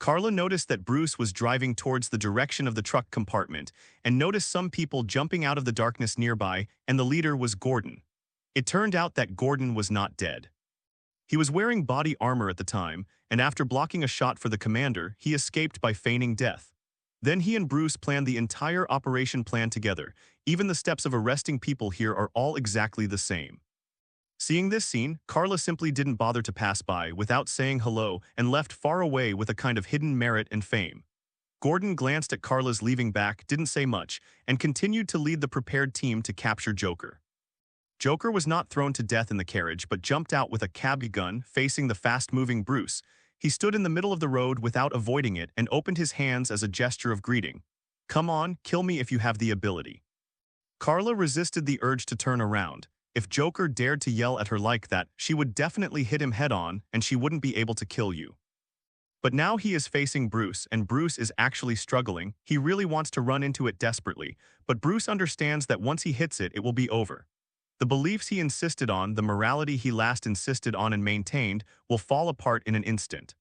Carla noticed that Bruce was driving towards the direction of the truck compartment and noticed some people jumping out of the darkness nearby, and the leader was Gordon. It turned out that Gordon was not dead. He was wearing body armor at the time, and after blocking a shot for the commander, he escaped by feigning death. Then he and Bruce planned the entire operation plan together. Even the steps of arresting people here are all exactly the same. Seeing this scene, Carla simply didn't bother to pass by without saying hello and left far away with a kind of hidden merit and fame. Gordon glanced at Carla's leaving back, didn't say much, and continued to lead the prepared team to capture Joker. Joker was not thrown to death in the carriage but jumped out with a cab gun facing the fast-moving Bruce. He stood in the middle of the road without avoiding it and opened his hands as a gesture of greeting. "Come on, kill me if you have the ability." Carla resisted the urge to turn around. If Joker dared to yell at her like that, she would definitely hit him head-on and she wouldn't be able to kill you. But now he is facing Bruce, and Bruce is actually struggling. He really wants to run into it desperately, but Bruce understands that once he hits it, it will be over. The beliefs he insisted on, the morality he last insisted on and maintained, will fall apart in an instant.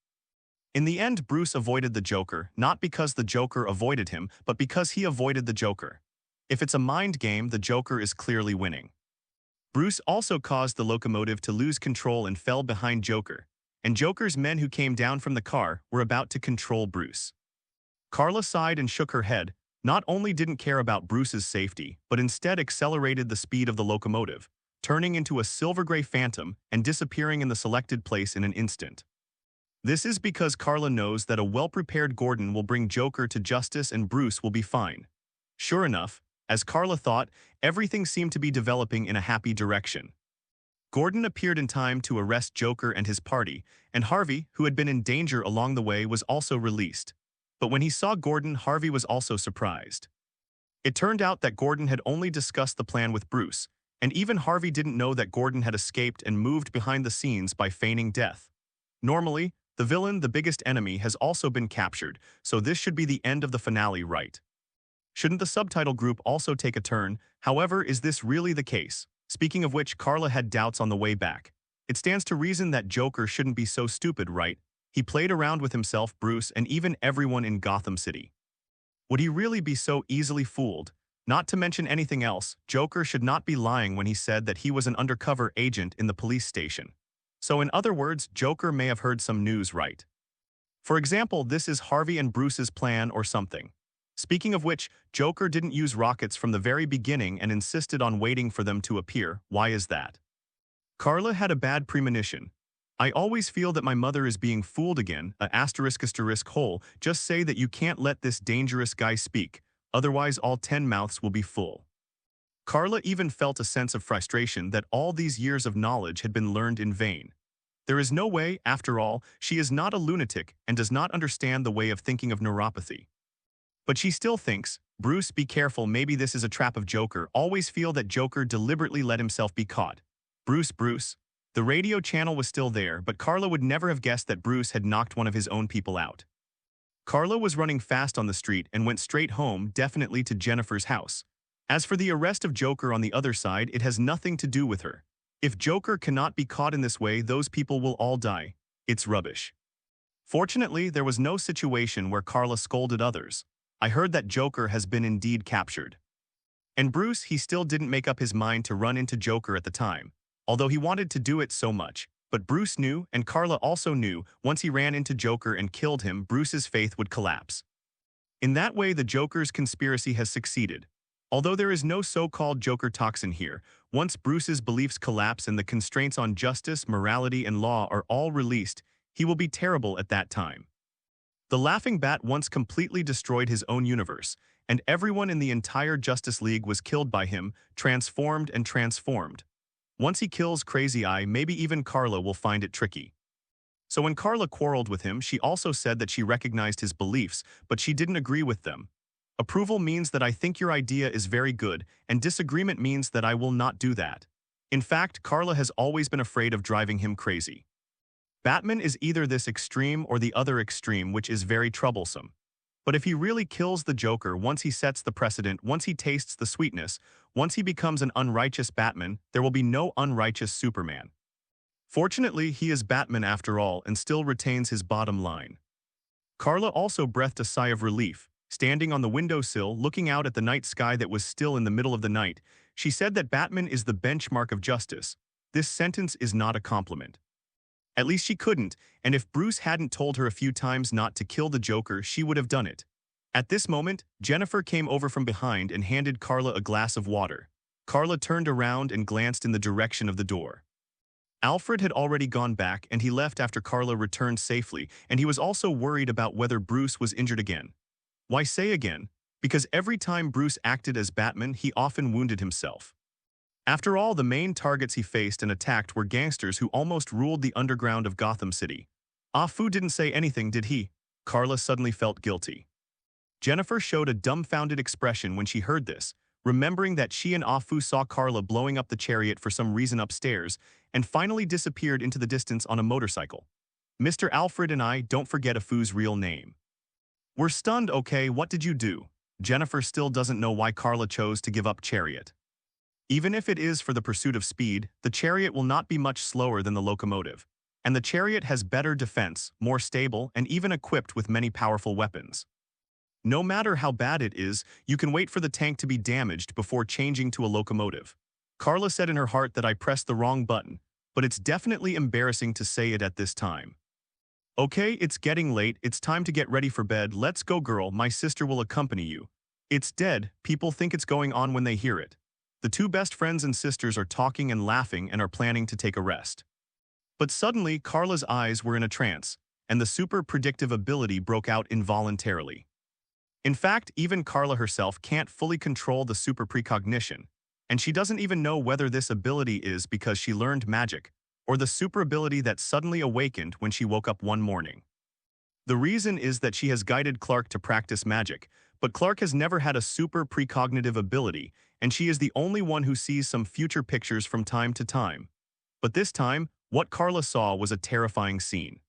In the end, Bruce avoided the Joker, not because the Joker avoided him, but because he avoided the Joker. If it's a mind game, the Joker is clearly winning. Bruce also caused the locomotive to lose control and fell behind Joker, and Joker's men who came down from the car were about to control Bruce. Carla sighed and shook her head, not only didn't care about Bruce's safety, but instead accelerated the speed of the locomotive, turning into a silver-gray phantom and disappearing in the selected place in an instant. This is because Carla knows that a well-prepared Gordon will bring Joker to justice and Bruce will be fine. Sure enough, as Carla thought, everything seemed to be developing in a happy direction. Gordon appeared in time to arrest Joker and his party, and Harvey, who had been in danger along the way, was also released. But when he saw Gordon, Harvey was also surprised. It turned out that Gordon had only discussed the plan with Bruce, and even Harvey didn't know that Gordon had escaped and moved behind the scenes by feigning death. Normally, the villain, the biggest enemy, has also been captured, so this should be the end of the finale, right? Shouldn't the subtitle group also take a turn? However, is this really the case? Speaking of which, Carla had doubts on the way back. It stands to reason that Joker shouldn't be so stupid, right? He played around with himself, Bruce, and even everyone in Gotham City. Would he really be so easily fooled? Not to mention anything else, Joker should not be lying when he said that he was an undercover agent in the police station. So in other words, Joker may have heard some news, right? For example, this is Harvey and Bruce's plan or something. Speaking of which, Joker didn't use rockets from the very beginning and insisted on waiting for them to appear. Why is that? Carla had a bad premonition. "I always feel that my mother is being fooled again, **hole, just say that you can't let this dangerous guy speak, otherwise all 10 mouths will be full." Carla even felt a sense of frustration that all these years of knowledge had been learned in vain. There is no way, after all, she is not a lunatic and does not understand the way of thinking of neuropathy. But she still thinks, "Bruce, be careful, maybe this is a trap of Joker. Always feel that Joker deliberately let himself be caught. Bruce. The radio channel was still there, but Carla would never have guessed that Bruce had knocked one of his own people out. Carla was running fast on the street and went straight home, definitely to Jennifer's house. As for the arrest of Joker on the other side, it has nothing to do with her. If Joker cannot be caught in this way, those people will all die. It's rubbish. Fortunately, there was no situation where Carla scolded others. I heard that Joker has been indeed captured. And Bruce, he still didn't make up his mind to run into Joker at the time, although he wanted to do it so much. But Bruce knew, and Carla also knew, once he ran into Joker and killed him, Bruce's faith would collapse. In that way, the Joker's conspiracy has succeeded. Although there is no so-called Joker toxin here, once Bruce's beliefs collapse and the constraints on justice, morality, and law are all released, he will be terrible at that time. The Laughing Bat once completely destroyed his own universe, and everyone in the entire Justice League was killed by him, transformed and transformed. Once he kills Crazy Eye, maybe even Carla will find it tricky. So when Carla quarreled with him, she also said that she recognized his beliefs, but she didn't agree with them. Approval means that I think your idea is very good, and disagreement means that I will not do that. In fact, Carla has always been afraid of driving him crazy. Batman is either this extreme or the other extreme, which is very troublesome. But if he really kills the Joker, once he sets the precedent, once he tastes the sweetness, once he becomes an unrighteous Batman, there will be no unrighteous Superman. Fortunately, he is Batman after all and still retains his bottom line. Carla also breathed a sigh of relief. Standing on the windowsill, looking out at the night sky that was still in the middle of the night, she said that Batman is the benchmark of justice. This sentence is not a compliment. At least she couldn't, and if Bruce hadn't told her a few times not to kill the Joker, she would have done it. At this moment, Jennifer came over from behind and handed Carla a glass of water. Carla turned around and glanced in the direction of the door. Alfred had already gone back, and he left after Carla returned safely, and he was also worried about whether Bruce was injured again. Why say again? Because every time Bruce acted as Batman, he often wounded himself. After all, the main targets he faced and attacked were gangsters who almost ruled the underground of Gotham City. Ah-Fu didn't say anything, did he? Carla suddenly felt guilty. Jennifer showed a dumbfounded expression when she heard this, remembering that she and Ah-Fu saw Carla blowing up the chariot for some reason upstairs and finally disappeared into the distance on a motorcycle. Mr. Alfred and I don't forget Ah-Fu's real name. We're stunned, okay, what did you do? Jennifer still doesn't know why Carla chose to give up chariot. Even if it is for the pursuit of speed, the chariot will not be much slower than the locomotive. And the chariot has better defense, more stable, and even equipped with many powerful weapons. No matter how bad it is, you can wait for the tank to be damaged before changing to a locomotive. Carla said in her heart that I pressed the wrong button, but it's definitely embarrassing to say it at this time. Okay, it's getting late, it's time to get ready for bed, let's go girl, my sister will accompany you. It's dead, people think it's going on when they hear it. The two best friends and sisters are talking and laughing and are planning to take a rest. But suddenly, Carla's eyes were in a trance, and the super predictive ability broke out involuntarily. In fact, even Carla herself can't fully control the super precognition, and she doesn't even know whether this ability is because she learned magic, or the super ability that suddenly awakened when she woke up one morning. The reason is that she has guided Clark to practice magic, but Clark has never had a super precognitive ability, and she is the only one who sees some future pictures from time to time. But this time, what Carla saw was a terrifying scene.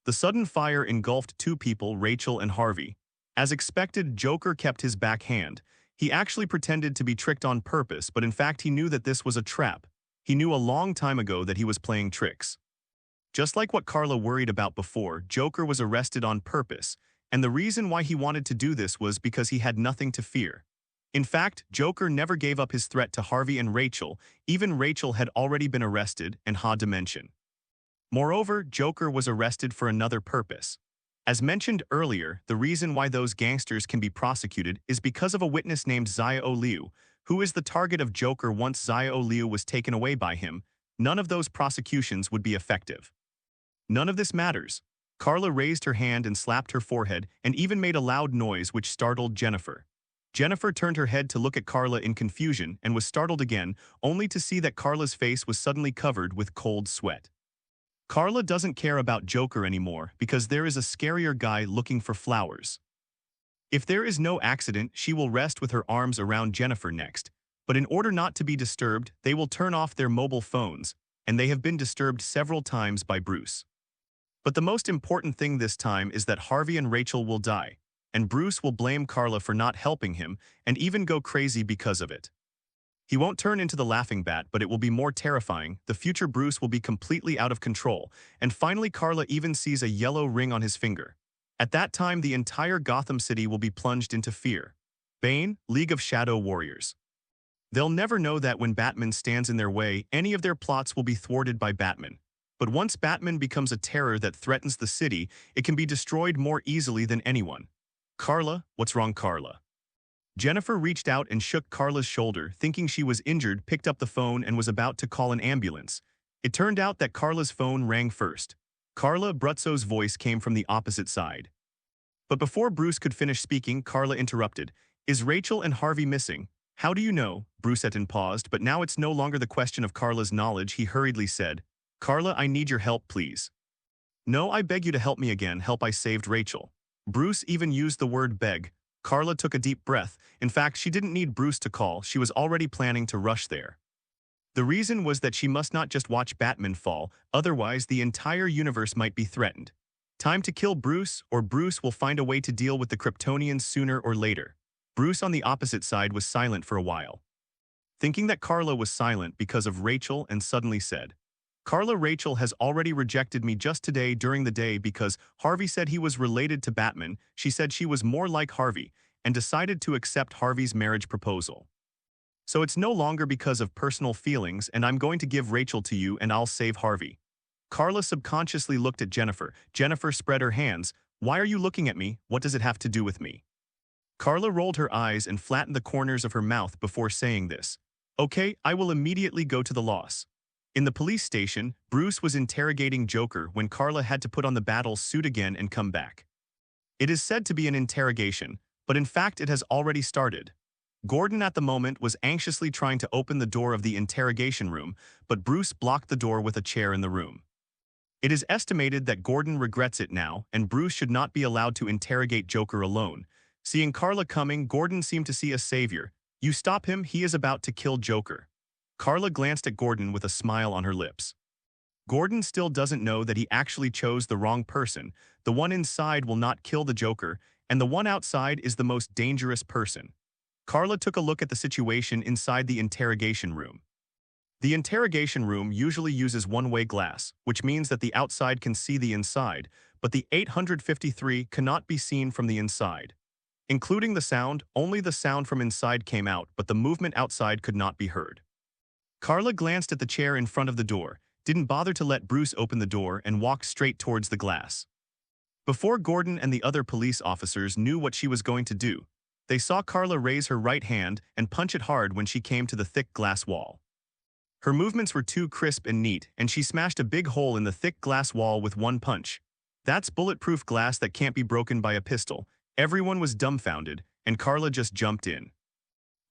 The sudden fire engulfed two people, Rachel and Harvey. As expected, Joker kept his backhand. He actually pretended to be tricked on purpose, but in fact he knew that this was a trap. He knew a long time ago that he was playing tricks. Just like what Carla worried about before, Joker was arrested on purpose, and the reason why he wanted to do this was because he had nothing to fear. In fact, Joker never gave up his threat to Harvey and Rachel. Even Rachel had already been arrested in Ha Dimension. Moreover, Joker was arrested for another purpose. As mentioned earlier, the reason why those gangsters can be prosecuted is because of a witness named Xiao Liu, who is the target of Joker. Once Xiao Liu was taken away by him, none of those prosecutions would be effective. None of this matters. Carla raised her hand and slapped her forehead and even made a loud noise which startled Jennifer. Jennifer turned her head to look at Carla in confusion and was startled again, only to see that Carla's face was suddenly covered with cold sweat. Carla doesn't care about Joker anymore because there is a scarier guy looking for flowers. If there is no accident, she will rest with her arms around Jennifer next, but in order not to be disturbed, they will turn off their mobile phones, and they have been disturbed several times by Bruce. But the most important thing this time is that Harvey and Rachel will die, and Bruce will blame Carla for not helping him and even go crazy because of it. He won't turn into the laughing bat, but it will be more terrifying. The future Bruce will be completely out of control, and finally Carla even sees a yellow ring on his finger. At that time, the entire Gotham City will be plunged into fear. Bane, League of Shadow Warriors. They'll never know that when Batman stands in their way, any of their plots will be thwarted by Batman. But once Batman becomes a terror that threatens the city, it can be destroyed more easily than anyone. Carla, what's wrong, Carla? Jennifer reached out and shook Carla's shoulder, thinking she was injured, picked up the phone and was about to call an ambulance. It turned out that Carla's phone rang first. Carla Bruzzo's voice came from the opposite side. But before Bruce could finish speaking, Carla interrupted. Is Rachel and Harvey missing? How do you know? Bruceton paused, but now it's no longer the question of Carla's knowledge. He hurriedly said, Carla, I need your help, please. No, I beg you to help me again. Help, I saved Rachel. Bruce even used the word beg. Carla took a deep breath. In fact, she didn't need Bruce to call. She was already planning to rush there. The reason was that she must not just watch Batman fall, otherwise the entire universe might be threatened. Time to kill Bruce, or Bruce will find a way to deal with the Kryptonians sooner or later. Bruce on the opposite side was silent for a while, thinking that Carla was silent because of Rachel, and suddenly said, Carla Rachel has already rejected me just today during the day because Harvey said he was related to Batman. She said she was more like Harvey and decided to accept Harvey's marriage proposal. So it's no longer because of personal feelings, and I'm going to give Rachel to you and I'll save Harvey. Carla subconsciously looked at Jennifer. Jennifer spread her hands. Why are you looking at me? What does it have to do with me? Carla rolled her eyes and flattened the corners of her mouth before saying this. Okay, I will immediately go to the loss. In the police station, Bruce was interrogating Joker when Carla had to put on the battle suit again and come back. It is said to be an interrogation, but in fact it has already started. Gordon at the moment was anxiously trying to open the door of the interrogation room, but Bruce blocked the door with a chair in the room. It is estimated that Gordon regrets it now, and Bruce should not be allowed to interrogate Joker alone. Seeing Carla coming, Gordon seemed to see a savior. You stop him, he is about to kill Joker. Carla glanced at Gordon with a smile on her lips. Gordon still doesn't know that he actually chose the wrong person. The one inside will not kill the Joker, and the one outside is the most dangerous person. Carla took a look at the situation inside the interrogation room. The interrogation room usually uses one-way glass, which means that the outside can see the inside, but the 853 cannot be seen from the inside. Including the sound, only the sound from inside came out, but the movement outside could not be heard. Carla glanced at the chair in front of the door, didn't bother to let Bruce open the door, and walked straight towards the glass. Before Gordon and the other police officers knew what she was going to do, they saw Carla raise her right hand and punch it hard when she came to the thick glass wall. Her movements were too crisp and neat, and she smashed a big hole in the thick glass wall with one punch. That's bulletproof glass that can't be broken by a pistol. Everyone was dumbfounded, and Carla just jumped in.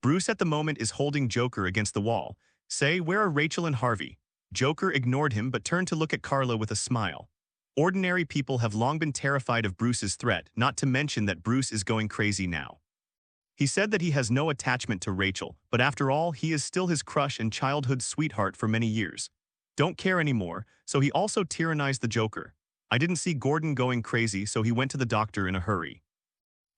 Bruce at the moment is holding Joker against the wall. Say, where are Rachel and Harvey? Joker ignored him but turned to look at Carla with a smile. Ordinary people have long been terrified of Bruce's threat, not to mention that Bruce is going crazy now. He said that he has no attachment to Rachel, but after all, he is still his crush and childhood sweetheart for many years. Don't care anymore, so he also tyrannized the Joker. I didn't see Gordon going crazy, so he went to the doctor in a hurry.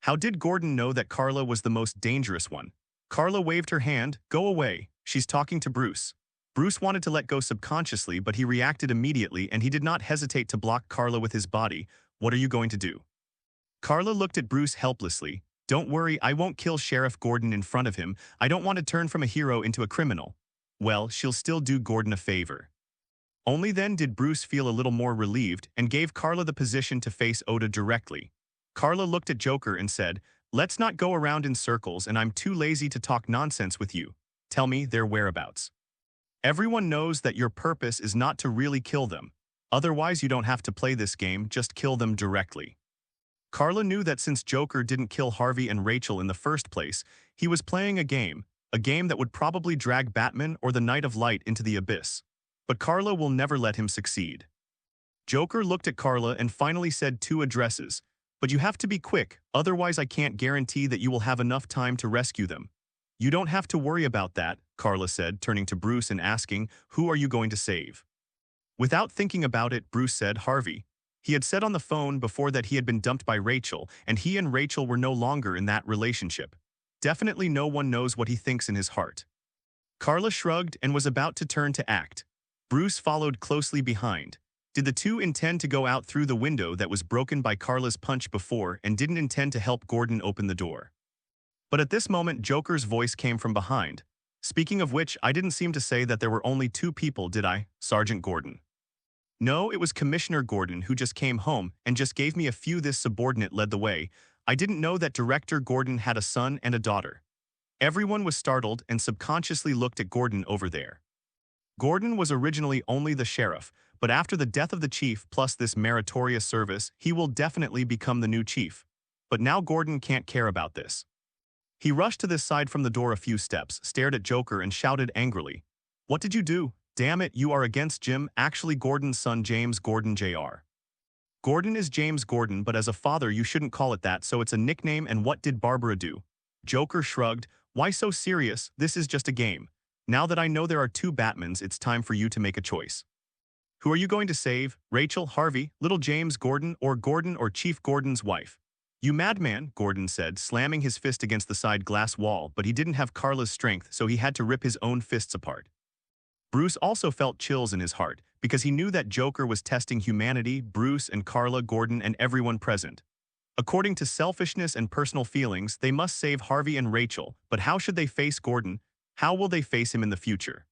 How did Gordon know that Carla was the most dangerous one? Carla waved her hand. Go away. She's talking to Bruce. Bruce wanted to let go subconsciously, but he reacted immediately, and he did not hesitate to block Carla with his body. What are you going to do? Carla looked at Bruce helplessly. Don't worry, I won't kill Sheriff Gordon in front of him. I don't want to turn from a hero into a criminal. Well, she'll still do Gordon a favor. Only then did Bruce feel a little more relieved and gave Carla the position to face Oda directly. Carla looked at Joker and said, let's not go around in circles, and I'm too lazy to talk nonsense with you. Tell me their whereabouts. Everyone knows that your purpose is not to really kill them. Otherwise, you don't have to play this game, just kill them directly. Carla knew that since Joker didn't kill Harvey and Rachel in the first place, he was playing a game that would probably drag Batman or the Knight of Light into the abyss. But Carla will never let him succeed. Joker looked at Carla and finally said 2 addresses, but you have to be quick, otherwise I can't guarantee that you will have enough time to rescue them. You don't have to worry about that, Carla said, turning to Bruce and asking, who are you going to save? Without thinking about it, Bruce said Harvey. He had said on the phone before that he had been dumped by Rachel, and he and Rachel were no longer in that relationship. Definitely no one knows what he thinks in his heart. Carla shrugged and was about to turn to act. Bruce followed closely behind. Did the two intend to go out through the window that was broken by Carla's punch before and didn't intend to help Gordon open the door? But at this moment, Joker's voice came from behind. Speaking of which, I didn't seem to say that there were only 2 people, did I, Sergeant Gordon? No, it was Commissioner Gordon who just came home and just gave me a few. This subordinate led the way. I didn't know that Director Gordon had a son and a daughter. Everyone was startled and subconsciously looked at Gordon over there. Gordon was originally only the sheriff, but after the death of the chief plus this meritorious service, he will definitely become the new chief. But now Gordon can't care about this. He rushed to this side from the door a few steps, stared at Joker and shouted angrily, "What did you do? Damn it, you are against Jim, actually Gordon's son James Gordon Jr. Gordon is James Gordon, but as a father you shouldn't call it that, so it's a nickname. And what did Barbara do?" Joker shrugged. "Why so serious? This is just a game. Now that I know there are 2 Batmans, it's time for you to make a choice. Who are you going to save? Rachel, Harvey, little James Gordon or Chief Gordon's wife?" "You madman," Gordon said, slamming his fist against the side glass wall, but he didn't have Carla's strength, so he had to rip his own fists apart. Bruce also felt chills in his heart, because he knew that Joker was testing humanity, Bruce and Carla, Gordon, and everyone present. According to selfishness and personal feelings, they must save Harvey and Rachel, but how should they face Gordon? How will they face him in the future?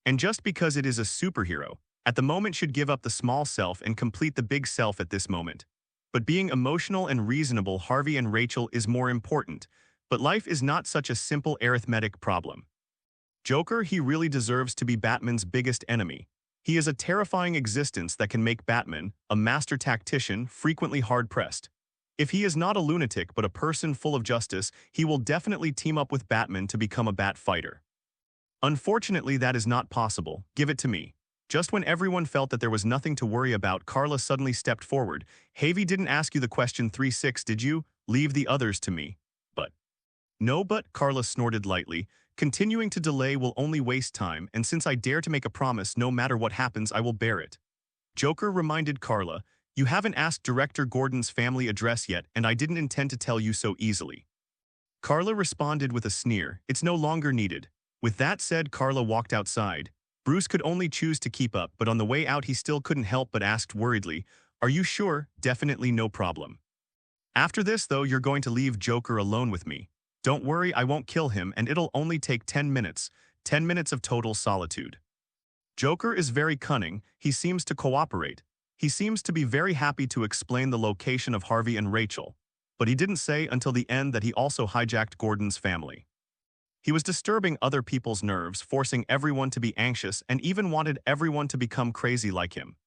And just because it is a superhero, at the moment should give up the small self and complete the big self at this moment. But being emotional and reasonable, Harvey and Rachel is more important. But life is not such a simple arithmetic problem. Joker, he really deserves to be Batman's biggest enemy. He is a terrifying existence that can make Batman, a master tactician, frequently hard-pressed. If he is not a lunatic but a person full of justice, he will definitely team up with Batman to become a bat fighter. Unfortunately, that is not possible. Give it to me. Just when everyone felt that there was nothing to worry about, Carla suddenly stepped forward. Harvey didn't ask you the question 3-6, did you? Leave the others to me. But. No, but, Carla snorted lightly. Continuing to delay will only waste time, and since I dare to make a promise, no matter what happens, I will bear it. Joker reminded Carla, you haven't asked Director Gordon's family address yet, and I didn't intend to tell you so easily. Carla responded with a sneer, it's no longer needed. With that said, Carla walked outside. Bruce could only choose to keep up, but on the way out he still couldn't help but asked worriedly, are you sure? Definitely no problem. After this, though, you're going to leave Joker alone with me. Don't worry, I won't kill him, and it'll only take 10 minutes. 10 minutes of total solitude. Joker is very cunning, he seems to cooperate. He seems to be very happy to explain the location of Harvey and Rachel, but he didn't say until the end that he also hijacked Gordon's family. He was disturbing other people's nerves, forcing everyone to be anxious, and even wanted everyone to become crazy like him.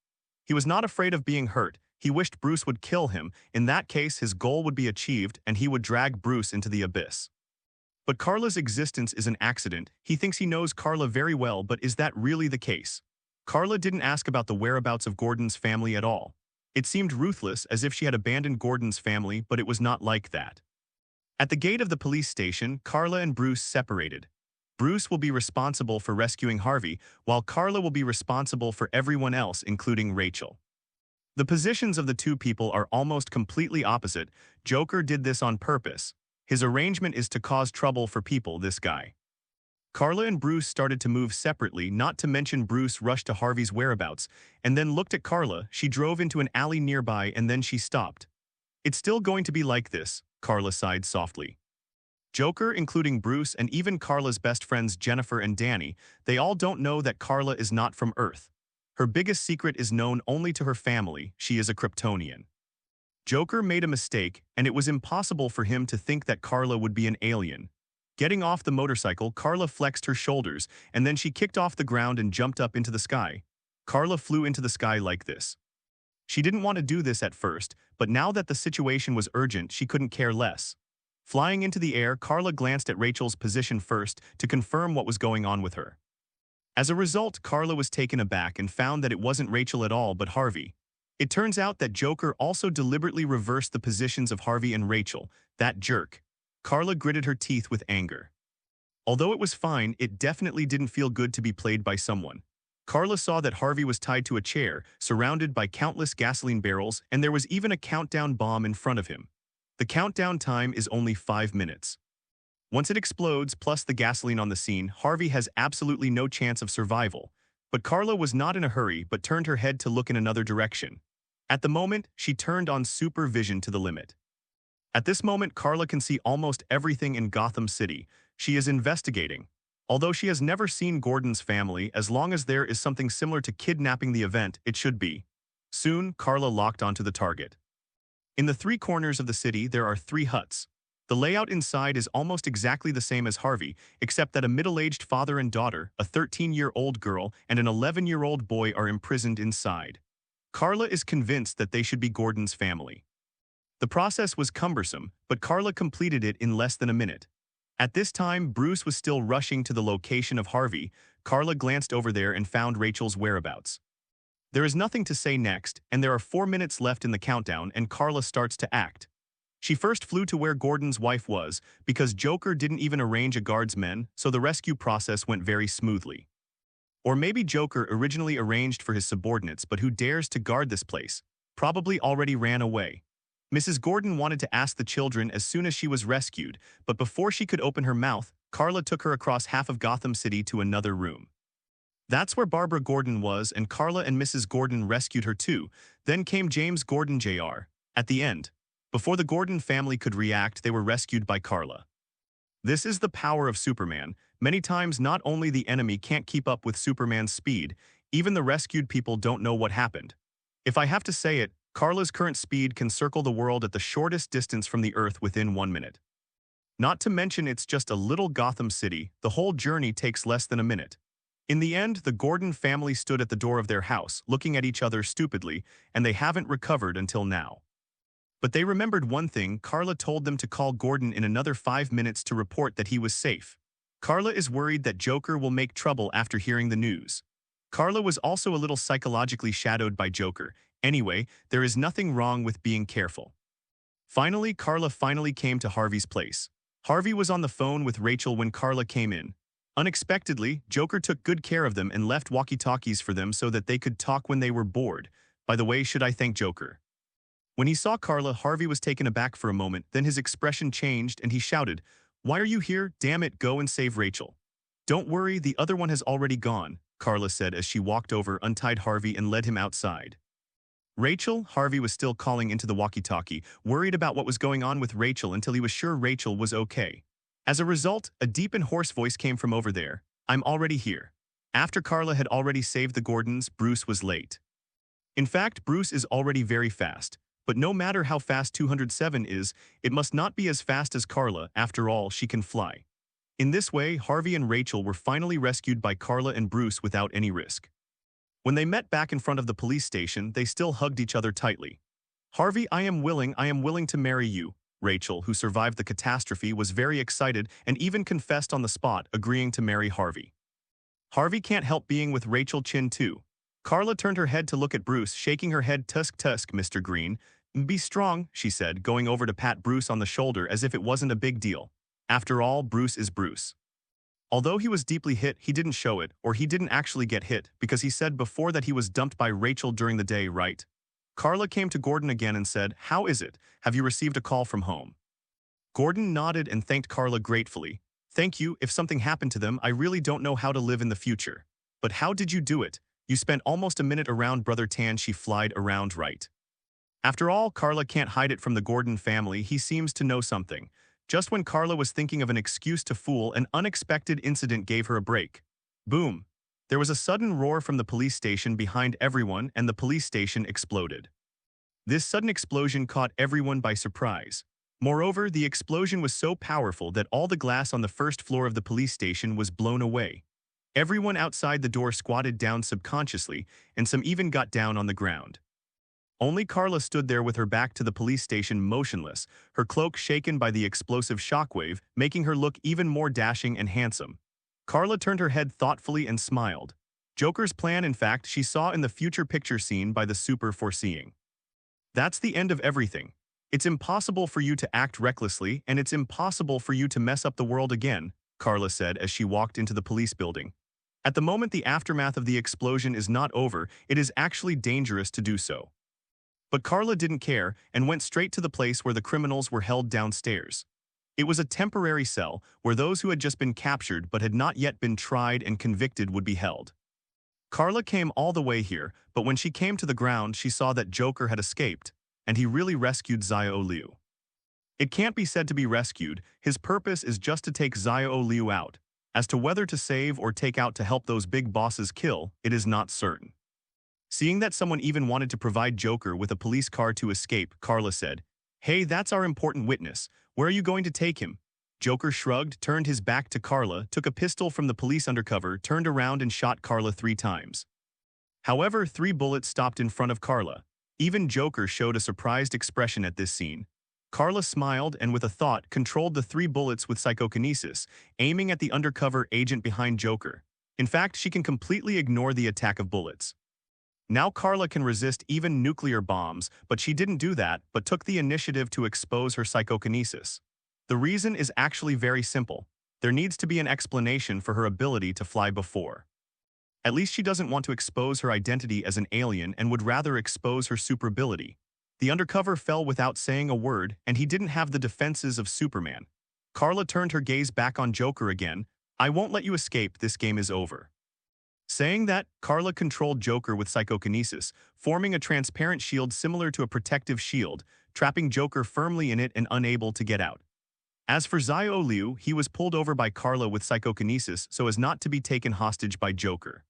He was not afraid of being hurt. He wished Bruce would kill him. In that case, his goal would be achieved, and he would drag Bruce into the abyss. But Carla's existence is an accident. He thinks he knows Carla very well, but is that really the case? Carla didn't ask about the whereabouts of Gordon's family at all. It seemed ruthless, as if she had abandoned Gordon's family, but it was not like that. At the gate of the police station, Carla and Bruce separated. Bruce will be responsible for rescuing Harvey, while Carla will be responsible for everyone else, including Rachel. The positions of the two people are almost completely opposite. Joker did this on purpose. His arrangement is to cause trouble for people, this guy. Carla and Bruce started to move separately, not to mention Bruce rushed to Harvey's whereabouts, and then looked at Carla. She drove into an alley nearby and then she stopped. It's still going to be like this, Carla sighed softly. Joker, including Bruce and even Carla's best friends Jennifer and Danny, they all don't know that Carla is not from Earth. Her biggest secret is known only to her family. She is a Kryptonian. Joker made a mistake, and it was impossible for him to think that Carla would be an alien. Getting off the motorcycle, Carla flexed her shoulders, and then she kicked off the ground and jumped up into the sky. Carla flew into the sky like this. She didn't want to do this at first, but now that the situation was urgent, she couldn't care less. Flying into the air, Carla glanced at Rachel's position first to confirm what was going on with her. As a result, Carla was taken aback and found that it wasn't Rachel at all but Harvey. It turns out that Joker also deliberately reversed the positions of Harvey and Rachel, that jerk. Carla gritted her teeth with anger. Although it was fine, it definitely didn't feel good to be played by someone. Carla saw that Harvey was tied to a chair, surrounded by countless gasoline barrels, and there was even a countdown bomb in front of him. The countdown time is only 5 minutes. Once it explodes, plus the gasoline on the scene, Harvey has absolutely no chance of survival. But Carla was not in a hurry, but turned her head to look in another direction. At the moment, she turned on supervision to the limit. At this moment, Carla can see almost everything in Gotham City. She is investigating. Although she has never seen Gordon's family, as long as there is something similar to kidnapping the event, it should be. Soon, Carla locked onto the target. In the 3 corners of the city, there are 3 huts. The layout inside is almost exactly the same as Harvey, except that a middle-aged father and daughter, a 13-year-old girl, and an 11-year-old boy are imprisoned inside. Carla is convinced that they should be Gordon's family. The process was cumbersome, but Carla completed it in less than a minute. At this time, Bruce was still rushing to the location of Harvey. Carla glanced over there and found Rachel's whereabouts. There is nothing to say next, and there are 4 minutes left in the countdown, and Carla starts to act. She first flew to where Gordon's wife was, because Joker didn't even arrange a guardsman, so the rescue process went very smoothly. Or maybe Joker originally arranged for his subordinates, but who dares to guard this place? Probably already ran away. Mrs. Gordon wanted to ask the children as soon as she was rescued, but before she could open her mouth, Carla took her across half of Gotham City to another room. That's where Barbara Gordon was, and Carla and Mrs. Gordon rescued her too. Then came James Gordon Jr. At the end. Before the Gordon family could react, they were rescued by Carla. This is the power of Superman. Many times not only the enemy can't keep up with Superman's speed, even the rescued people don't know what happened. If I have to say it, Carla's current speed can circle the world at the shortest distance from the Earth within 1 minute. Not to mention it's just a little Gotham City, the whole journey takes less than a minute. In the end, the Gordon family stood at the door of their house, looking at each other stupidly, and they haven't recovered until now. But they remembered one thing: Carla told them to call Gordon in another 5 minutes to report that he was safe. Carla is worried that Joker will make trouble after hearing the news. Carla was also a little psychologically shadowed by Joker. Anyway, there is nothing wrong with being careful. Finally, Carla came to Harvey's place. Harvey was on the phone with Rachel when Carla came in. Unexpectedly, Joker took good care of them and left walkie-talkies for them so that they could talk when they were bored. By the way, should I thank Joker? When he saw Carla, Harvey was taken aback for a moment, then his expression changed and he shouted, "Why are you here? Damn it, go and save Rachel." "Don't worry, the other one has already gone," Carla said as she walked over, untied Harvey and led him outside. Rachel, Harvey was still calling into the walkie-talkie, worried about what was going on with Rachel until he was sure Rachel was okay. As a result, a deep and hoarse voice came from over there. "I'm already here." After Carla had already saved the Gordons, Bruce was late. In fact, Bruce is already very fast. But no matter how fast 207 is, it must not be as fast as Carla. After all, she can fly. In this way, Harvey and Rachel were finally rescued by Carla and Bruce without any risk. When they met back in front of the police station, they still hugged each other tightly. "Harvey, I am willing to marry you." Rachel, who survived the catastrophe, was very excited and even confessed on the spot, agreeing to marry Harvey. Harvey can't help being with Rachel Chin too. Carla turned her head to look at Bruce, shaking her head. Tusk, Mr. Green. "Be strong," she said, going over to pat Bruce on the shoulder as if it wasn't a big deal. After all, Bruce is Bruce. Although he was deeply hit, he didn't show it, or he didn't actually get hit, because he said before that he was dumped by Rachel during the day, right? Carla came to Gordon again and said, "How is it? Have you received a call from home?" Gordon nodded and thanked Carla gratefully. "Thank you. If something happened to them, I really don't know how to live in the future." "But how did you do it? You spent almost a minute around Brother Tan." She flied around, right? After all, Carla can't hide it from the Gordon family. He seems to know something. Just when Carla was thinking of an excuse to fool, an unexpected incident gave her a break. Boom! There was a sudden roar from the police station behind everyone, and the police station exploded. This sudden explosion caught everyone by surprise. Moreover, the explosion was so powerful that all the glass on the first floor of the police station was blown away. Everyone outside the door squatted down subconsciously, and some even got down on the ground. Only Carla stood there with her back to the police station, motionless, her cloak shaken by the explosive shockwave, making her look even more dashing and handsome. Carla turned her head thoughtfully and smiled. Joker's plan, in fact, she saw in the future picture seen by the super foreseeing. That's the end of everything. It's impossible for you to act recklessly, and it's impossible for you to mess up the world again, Carla said as she walked into the police building. At the moment the aftermath of the explosion is not over, it is actually dangerous to do so. But Carla didn't care and went straight to the place where the criminals were held downstairs. It was a temporary cell where those who had just been captured but had not yet been tried and convicted would be held. Carla came all the way here, but when she came to the ground, she saw that Joker had escaped, and he really rescued Xiao Liu. It can't be said to be rescued. His purpose is just to take Xiao Liu out. As to whether to save or take out to help those big bosses kill, it is not certain. Seeing that someone even wanted to provide Joker with a police car to escape, Carla said, "Hey, that's our important witness. Where are you going to take him?" Joker shrugged, turned his back to Carla, took a pistol from the police undercover, turned around and shot Carla 3 times. However, 3 bullets stopped in front of Carla. Even Joker showed a surprised expression at this scene. Carla smiled and with a thought controlled the 3 bullets with psychokinesis, aiming at the undercover agent behind Joker. In fact, she can completely ignore the attack of bullets. Now Carla can resist even nuclear bombs, but she didn't do that, but took the initiative to expose her psychokinesis. The reason is actually very simple. There needs to be an explanation for her ability to fly before. At least she doesn't want to expose her identity as an alien and would rather expose her super ability. The undercover fell without saying a word, and he didn't have the defenses of Superman. Carla turned her gaze back on Joker again. "I won't let you escape, this game is over." Saying that, Carla controlled Joker with psychokinesis, forming a transparent shield similar to a protective shield, trapping Joker firmly in it and unable to get out. As for Xiao Liu, he was pulled over by Carla with psychokinesis so as not to be taken hostage by Joker.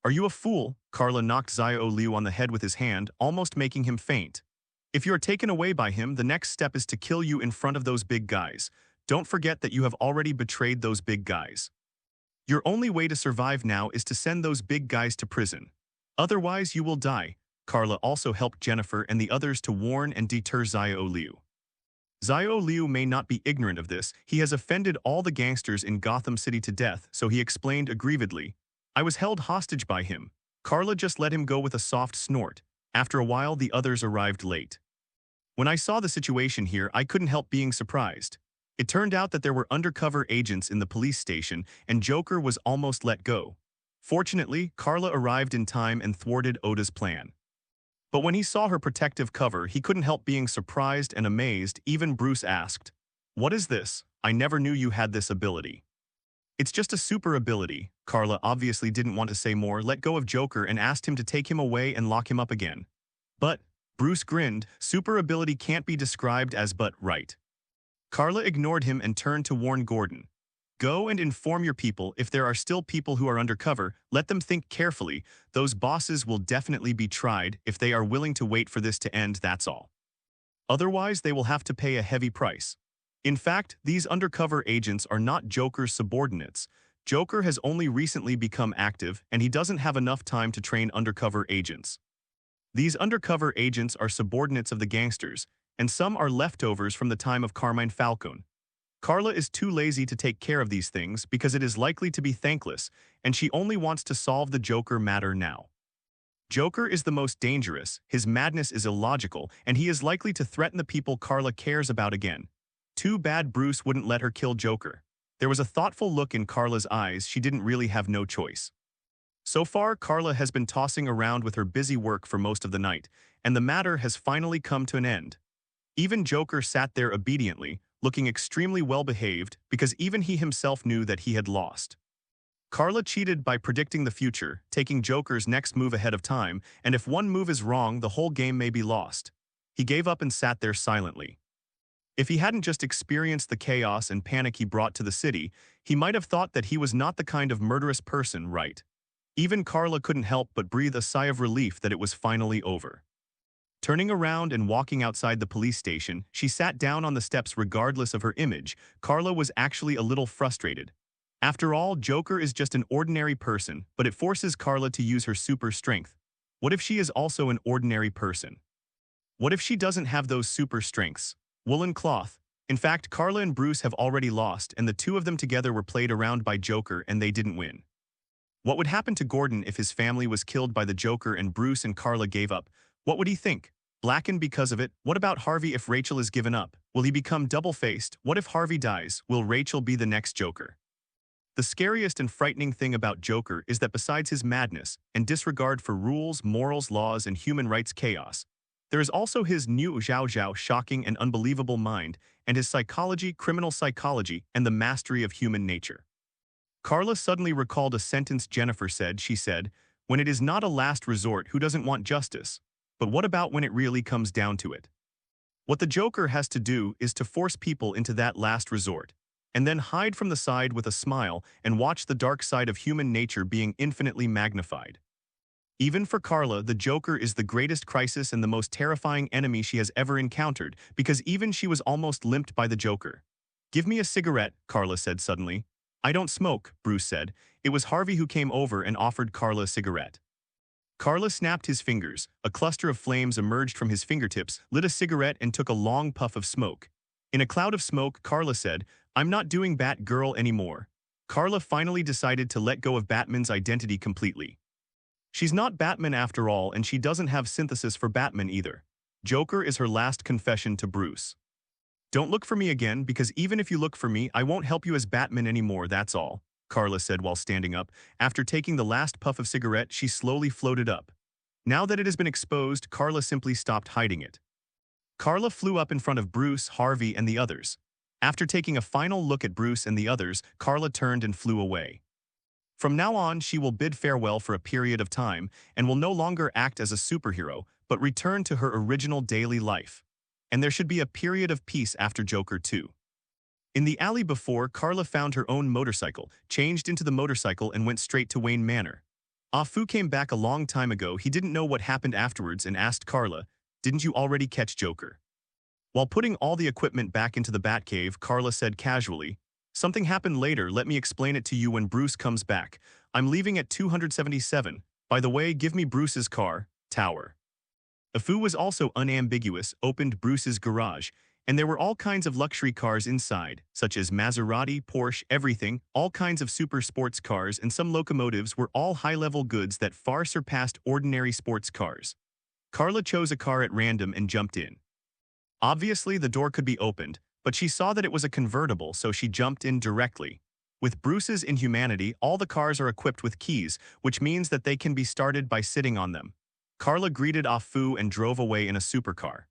"Are you a fool?" Carla knocked Xiao Liu on the head with his hand, almost making him faint. "If you are taken away by him, the next step is to kill you in front of those big guys. Don't forget that you have already betrayed those big guys. Your only way to survive now is to send those big guys to prison. Otherwise, you will die." Carla also helped Jennifer and the others to warn and deter Xiao Liu. Xiao Liu may not be ignorant of this. He has offended all the gangsters in Gotham City to death, so he explained aggrievedly, "I was held hostage by him." Carla just let him go with a soft snort. After a while, the others arrived late. "When I saw the situation here, I couldn't help being surprised. It turned out that there were undercover agents in the police station, and Joker was almost let go. Fortunately, Carla arrived in time and thwarted Oda's plan. But when he saw her protective cover, he couldn't help being surprised and amazed. Even Bruce asked, 'What is this? I never knew you had this ability.' 'It's just a super ability.' Carla obviously didn't want to say more, let go of Joker and asked him to take him away and lock him up again. But, Bruce grinned, super ability can't be described as but right. Carla ignored him and turned to warn Gordon. "Go and inform your people. If there are still people who are undercover, let them think carefully. Those bosses will definitely be tried. If they are willing to wait for this to end, that's all. Otherwise, they will have to pay a heavy price. In fact, these undercover agents are not Joker's subordinates. Joker has only recently become active, and he doesn't have enough time to train undercover agents. These undercover agents are subordinates of the gangsters, and some are leftovers from the time of Carmine Falcone. Carla is too lazy to take care of these things because it is likely to be thankless, and she only wants to solve the Joker matter now. Joker is the most dangerous, his madness is illogical, and he is likely to threaten the people Carla cares about again. Too bad Bruce wouldn't let her kill Joker. There was a thoughtful look in Carla's eyes. She didn't really have no choice. So far, Carla has been tossing around with her busy work for most of the night, and the matter has finally come to an end. Even Joker sat there obediently, looking extremely well-behaved because even he himself knew that he had lost. Carla cheated by predicting the future, taking Joker's next move ahead of time, and if one move is wrong, the whole game may be lost. He gave up and sat there silently. If he hadn't just experienced the chaos and panic he brought to the city, he might have thought that he was not the kind of murderous person, right? Even Carla couldn't help but breathe a sigh of relief that it was finally over. Turning around and walking outside the police station, she sat down on the steps regardless of her image. Carla was actually a little frustrated. After all, Joker is just an ordinary person, but it forces Carla to use her super strength. What if she is also an ordinary person? What if she doesn't have those super strengths? Woolen cloth. In fact, Carla and Bruce have already lost, and the two of them together were played around by Joker and they didn't win. What would happen to Gordon if his family was killed by the Joker and Bruce and Carla gave up? What would he think? Blackened because of it? What about Harvey if Rachel is given up? Will he become double-faced? What if Harvey dies? Will Rachel be the next Joker? The scariest and frightening thing about Joker is that besides his madness and disregard for rules, morals, laws, and human rights chaos, there is also his new Zhao Zhao shocking and unbelievable mind and his psychology, criminal psychology, and the mastery of human nature. Carla suddenly recalled a sentence Jennifer said. She said, "When it is not a last resort, who doesn't want justice? But what about when it really comes down to it?" What the Joker has to do is to force people into that last resort, and then hide from the side with a smile and watch the dark side of human nature being infinitely magnified. Even for Carla, the Joker is the greatest crisis and the most terrifying enemy she has ever encountered, because even she was almost limped by the Joker. "Give me a cigarette," Carla said suddenly. "I don't smoke," Bruce said. It was Harvey who came over and offered Carla a cigarette. Carla snapped his fingers. A cluster of flames emerged from his fingertips, lit a cigarette, and took a long puff of smoke. In a cloud of smoke, Carla said, "I'm not doing Batgirl anymore." Carla finally decided to let go of Batman's identity completely. She's not Batman after all, and she doesn't have synthesis for Batman either. Joker is her last confession to Bruce. "Don't look for me again, because even if you look for me, I won't help you as Batman anymore, that's all," Carla said while standing up. After taking the last puff of cigarette, she slowly floated up. Now that it has been exposed, Carla simply stopped hiding it. Carla flew up in front of Bruce, Harvey, and the others. After taking a final look at Bruce and the others, Carla turned and flew away. From now on, she will bid farewell for a period of time and will no longer act as a superhero, but return to her original daily life. And there should be a period of peace after Joker too. In the alley before, Carla found her own motorcycle, changed into the motorcycle and went straight to Wayne Manor. Afu came back a long time ago. He didn't know what happened afterwards and asked Carla, "Didn't you already catch Joker?" While putting all the equipment back into the Batcave, Carla said casually, "Something happened later, let me explain it to you when Bruce comes back. I'm leaving at 277. By the way, give me Bruce's car, Tower." Afu was also unambiguous, opened Bruce's garage, and there were all kinds of luxury cars inside, such as Maserati, Porsche, everything, all kinds of super sports cars, and some locomotives were all high-level goods that far surpassed ordinary sports cars. Carla chose a car at random and jumped in. Obviously, the door could be opened, but she saw that it was a convertible, so she jumped in directly. With Bruce's inhumanity, all the cars are equipped with keys, which means that they can be started by sitting on them. Carla greeted Afu and drove away in a supercar.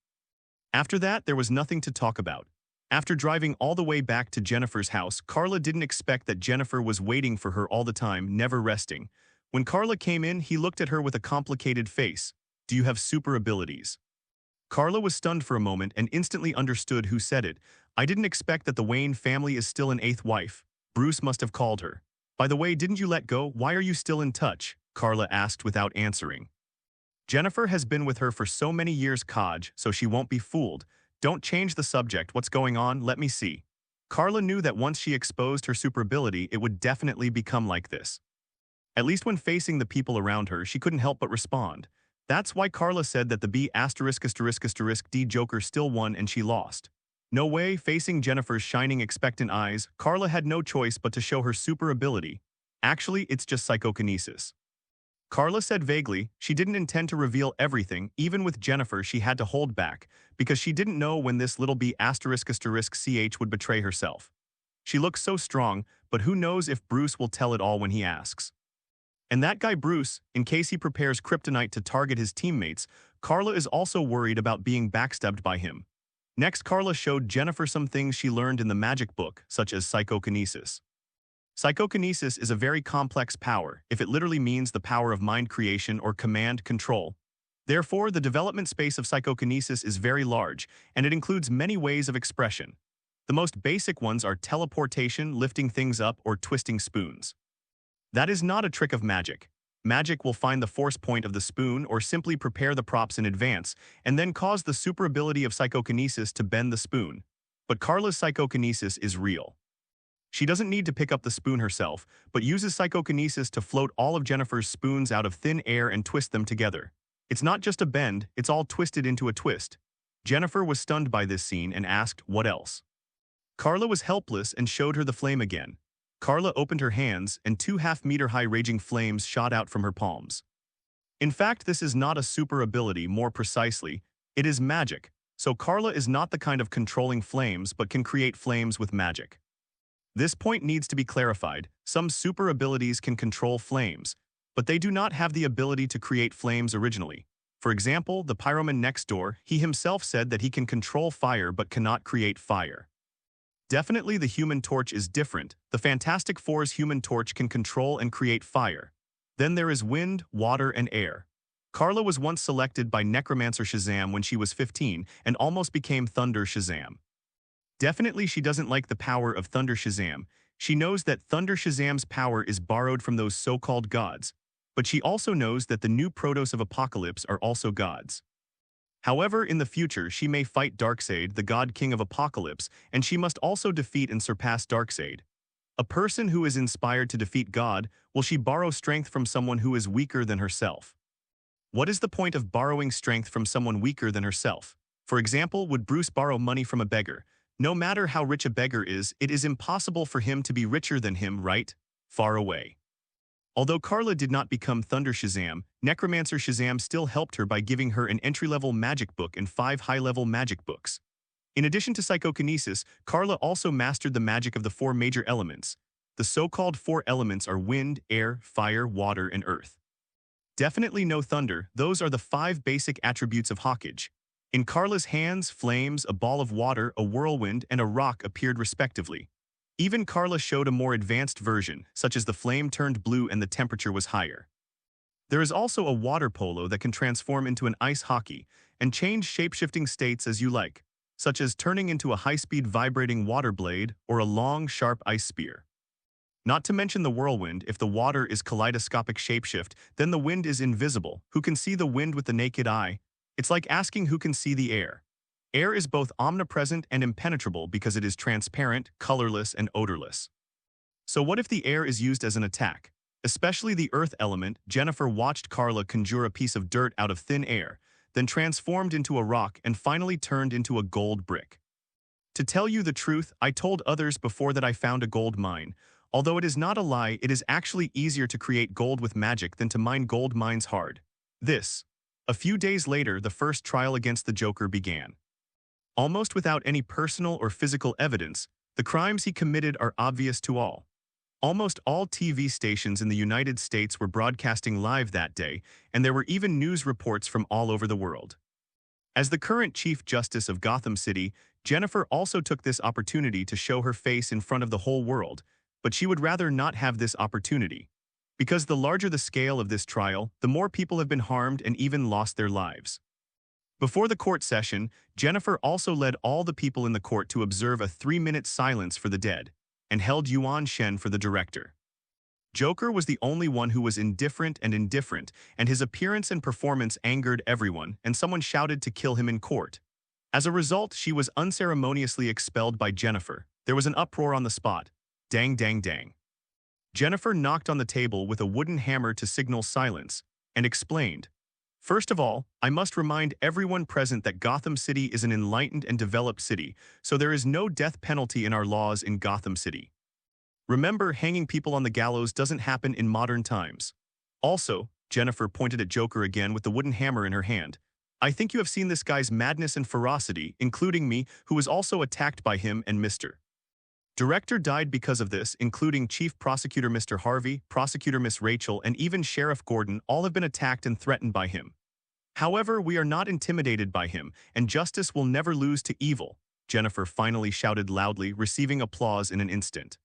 After that, there was nothing to talk about. After driving all the way back to Jennifer's house, Carla didn't expect that Jennifer was waiting for her all the time, never resting. When Carla came in, he looked at her with a complicated face. "Do you have super abilities?" Carla was stunned for a moment and instantly understood who said it. "I didn't expect that the Wayne family is still an eighth wife. Bruce must have called her. By the way, didn't you let go? Why are you still in touch?" Carla asked without answering. "Jennifer has been with her for so many years, Kaj, so she won't be fooled. Don't change the subject. What's going on? Let me see." Carla knew that once she exposed her super ability, it would definitely become like this. At least when facing the people around her, she couldn't help but respond. That's why Carla said that the B***D Joker still won and she lost. No way, facing Jennifer's shining expectant eyes, Carla had no choice but to show her super ability. Actually, it's just psychokinesis. Carla said vaguely she didn't intend to reveal everything. Even with Jennifer, she had to hold back, because she didn't know when this little B***ch would betray herself. She looks so strong, but who knows if Bruce will tell it all when he asks. And that guy Bruce, in case he prepares kryptonite to target his teammates, Carla is also worried about being backstabbed by him. Next, Carla showed Jennifer some things she learned in the magic book, such as psychokinesis. Psychokinesis is a very complex power, if it literally means the power of mind creation or command control. Therefore, the development space of psychokinesis is very large, and it includes many ways of expression. The most basic ones are teleportation, lifting things up, or twisting spoons. That is not a trick of magic. Magic will find the force point of the spoon or simply prepare the props in advance and then cause the super ability of psychokinesis to bend the spoon. But Carla's psychokinesis is real. She doesn't need to pick up the spoon herself, but uses psychokinesis to float all of Jennifer's spoons out of thin air and twist them together. It's not just a bend, it's all twisted into a twist. Jennifer was stunned by this scene and asked, "What else?" Carla was helpless and showed her the flame again. Carla opened her hands, and 2.5-meter-high raging flames shot out from her palms. In fact, this is not a super ability, more precisely, it is magic, so Carla is not the kind of controlling flames but can create flames with magic. This point needs to be clarified. Some super abilities can control flames, but they do not have the ability to create flames originally. For example, the pyroman next door, he himself said that he can control fire but cannot create fire. Definitely the Human Torch is different. The Fantastic Four's Human Torch can control and create fire. Then there is wind, water, and air. Carla was once selected by Necromancer Shazam when she was 15 and almost became Thunder Shazam. Definitely she doesn't like the power of Thunder Shazam. She knows that Thunder Shazam's power is borrowed from those so-called gods. But she also knows that the new Protos of Apocalypse are also gods. However, in the future, she may fight Darkseid, the God King of Apocalypse, and she must also defeat and surpass Darkseid. A person who is inspired to defeat God, will she borrow strength from someone who is weaker than herself? What is the point of borrowing strength from someone weaker than herself? For example, would Bruce borrow money from a beggar? No matter how rich a beggar is, it is impossible for him to be richer than him, right? Far away. Although Carla did not become Thunder Shazam, Necromancer Shazam still helped her by giving her an entry-level magic book and 5 high-level magic books. In addition to psychokinesis, Carla also mastered the magic of the 4 major elements. The so-called 4 elements are wind, air, fire, water, and earth. Definitely no thunder, those are the 5 basic attributes of Hawkeye. In Carla's hands, flames, a ball of water, a whirlwind, and a rock appeared respectively. Even Carla showed a more advanced version, such as the flame turned blue and the temperature was higher. There is also a water polo that can transform into an ice hockey and change shape-shifting states as you like, such as turning into a high-speed vibrating water blade or a long, sharp ice spear. Not to mention the whirlwind. If the water is kaleidoscopic shapeshift, then the wind is invisible. Who can see the wind with the naked eye? It's like asking who can see the air. Air is both omnipresent and impenetrable because it is transparent, colorless, and odorless. So what if the air is used as an attack? Especially the earth element. Jennifer watched Carla conjure a piece of dirt out of thin air, then transformed into a rock and finally turned into a gold brick. To tell you the truth, I told others before that I found a gold mine. Although it is not a lie, it is actually easier to create gold with magic than to mine gold mines hard. A few days later, the first trial against the Joker began. Almost without any personal or physical evidence, the crimes he committed are obvious to all. Almost all TV stations in the United States were broadcasting live that day, and there were even news reports from all over the world. As the current Chief Justice of Gotham City, Jennifer also took this opportunity to show her face in front of the whole world, but she would rather not have this opportunity. Because the larger the scale of this trial, the more people have been harmed and even lost their lives. Before the court session, Jennifer also led all the people in the court to observe a 3-minute silence for the dead, and held Yuan Shen for the director. Joker was the only one who was indifferent, and his appearance and performance angered everyone, and someone shouted to kill him in court. As a result, she was unceremoniously expelled by Jennifer. There was an uproar on the spot. Dang, dang, dang. Jennifer knocked on the table with a wooden hammer to signal silence, and explained, "First of all, I must remind everyone present that Gotham City is an enlightened and developed city, so there is no death penalty in our laws in Gotham City. Remember, hanging people on the gallows doesn't happen in modern times. Also," Jennifer pointed at Joker again with the wooden hammer in her hand, "I think you have seen this guy's madness and ferocity, including me, who was also attacked by him and Mr. Director died because of this, including Chief Prosecutor Mr. Harvey, Prosecutor Miss Rachel, and even Sheriff Gordon. All have been attacked and threatened by him. However, we are not intimidated by him, and justice will never lose to evil," Jennifer finally shouted loudly, receiving applause in an instant.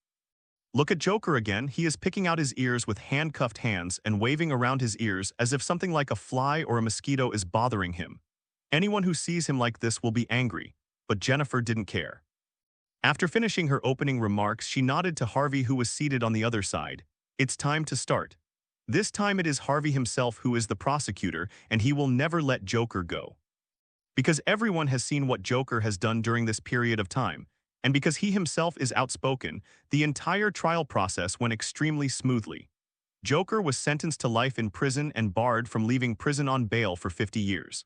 Look at Joker again. He is picking out his ears with handcuffed hands and waving around his ears as if something like a fly or a mosquito is bothering him. Anyone who sees him like this will be angry, but Jennifer didn't care. After finishing her opening remarks, she nodded to Harvey, who was seated on the other side. "It's time to start. This time it is Harvey himself who is the prosecutor, and he will never let Joker go. Because everyone has seen what Joker has done during this period of time, and because he himself is outspoken, the entire trial process went extremely smoothly. Joker was sentenced to life in prison and barred from leaving prison on bail for 50 years.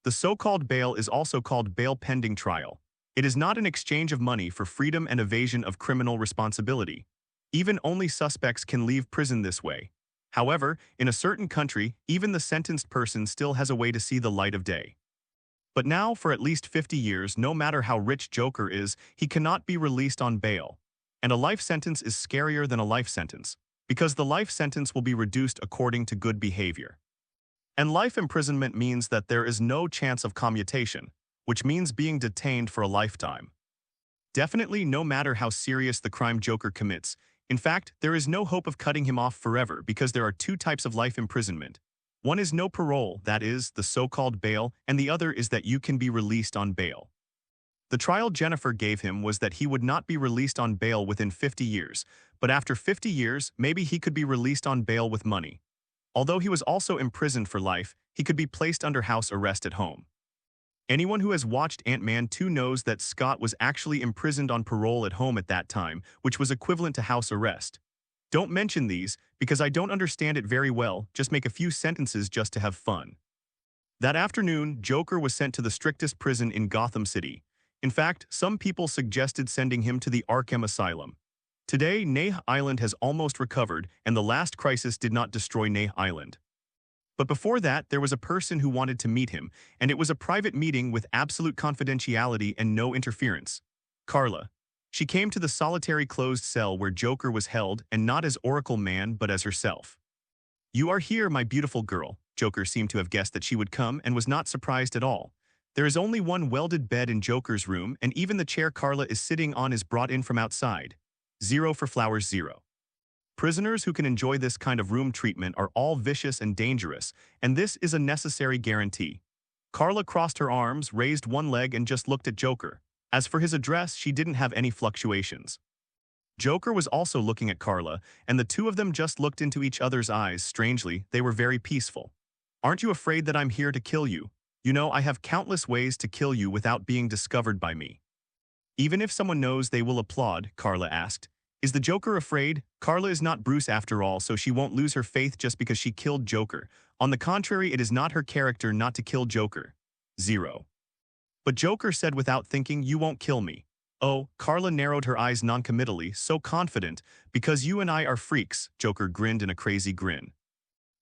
The so-called bail is also called bail pending trial. It is not an exchange of money for freedom and evasion of criminal responsibility. Even only suspects can leave prison this way. However, in a certain country, even the sentenced person still has a way to see the light of day. But now, for at least 50 years, no matter how rich Joker is, he cannot be released on bail. And a life sentence is scarier than a life sentence, because the life sentence will be reduced according to good behavior. And life imprisonment means that there is no chance of commutation, which means being detained for a lifetime. Definitely, no matter how serious the crime Joker commits, in fact, there is no hope of cutting him off forever because there are two types of life imprisonment. One is no parole, that is, the so-called bail, and the other is that you can be released on bail. The trial Jennifer gave him was that he would not be released on bail within 50 years, but after 50 years, maybe he could be released on bail with money. Although he was also imprisoned for life, he could be placed under house arrest at home. Anyone who has watched Ant-Man 2 knows that Scott was actually imprisoned on parole at home at that time, which was equivalent to house arrest. Don't mention these, because I don't understand it very well, just make a few sentences just to have fun. That afternoon, Joker was sent to the strictest prison in Gotham City. In fact, some people suggested sending him to the Arkham Asylum. Today, Neh Island has almost recovered, and the last crisis did not destroy Neh Island. But before that, there was a person who wanted to meet him, and it was a private meeting with absolute confidentiality and no interference. Carla. She came to the solitary closed cell where Joker was held, and not as Oracle Man but as herself. "You are here, my beautiful girl." Joker seemed to have guessed that she would come and was not surprised at all. There is only one welded bed in Joker's room, and even the chair Carla is sitting on is brought in from outside. 0 for flowers 0. Prisoners who can enjoy this kind of room treatment are all vicious and dangerous, and this is a necessary guarantee. Carla crossed her arms, raised one leg, and just looked at Joker. As for his address, she didn't have any fluctuations. Joker was also looking at Carla, and the two of them just looked into each other's eyes. Strangely, they were very peaceful. Aren't you afraid that I'm here to kill you? You know, I have countless ways to kill you without being discovered by me. Even if someone knows, they will applaud, Carla asked. Is the Joker afraid? Carla is not Bruce after all, so she won't lose her faith just because she killed Joker. On the contrary, it is not her character not to kill Joker. 0. But Joker said without thinking, you won't kill me. Oh, Carla narrowed her eyes noncommittally, so confident. Because you and I are freaks, Joker grinned in a crazy grin.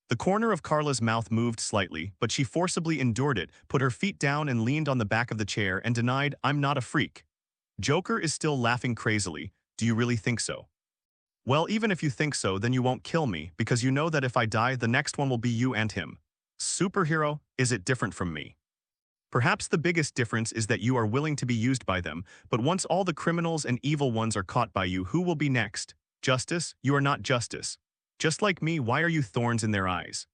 The corner of Carla's mouth moved slightly, but she forcibly endured it, put her feet down and leaned on the back of the chair and denied, I'm not a freak. Joker is still laughing crazily. Do you really think so? Well, even if you think so, then you won't kill me, because you know that if I die, the next one will be you and him. Superhero, is it different from me? Perhaps the biggest difference is that you are willing to be used by them, but once all the criminals and evil ones are caught by you, who will be next? Justice? You are not justice. Just like me, why are you thorns in their eyes?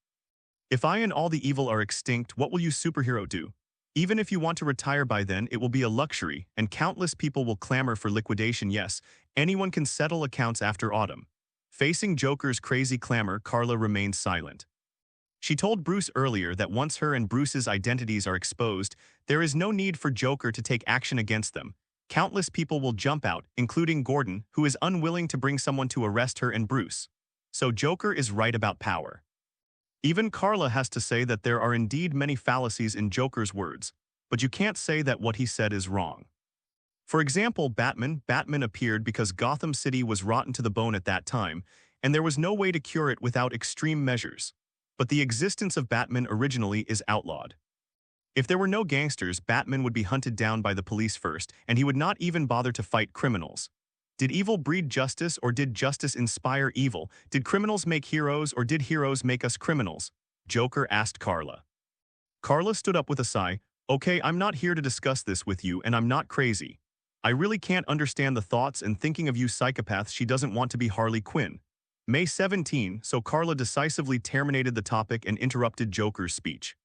If I and all the evil are extinct, what will you superhero do? Even if you want to retire by then, it will be a luxury, and countless people will clamor for liquidation. Yes, anyone can settle accounts after autumn. Facing Joker's crazy clamor, Carla remained silent. She told Bruce earlier that once her and Bruce's identities are exposed, there is no need for Joker to take action against them. Countless people will jump out, including Gordon, who is unwilling to bring someone to arrest her and Bruce. So Joker is right about power. Even Carla has to say that there are indeed many fallacies in Joker's words, but you can't say that what he said is wrong. For example, Batman appeared because Gotham City was rotten to the bone at that time, and there was no way to cure it without extreme measures. But the existence of Batman originally is outlawed. If there were no gangsters, Batman would be hunted down by the police first, and he would not even bother to fight criminals. Did evil breed justice, or did justice inspire evil? Did criminals make heroes, or did heroes make us criminals? Joker asked Carla. Carla stood up with a sigh. Okay, I'm not here to discuss this with you, and I'm not crazy. I really can't understand the thoughts and thinking of you psychopaths. She doesn't want to be Harley Quinn. May 17, so Carla decisively terminated the topic and interrupted Joker's speech.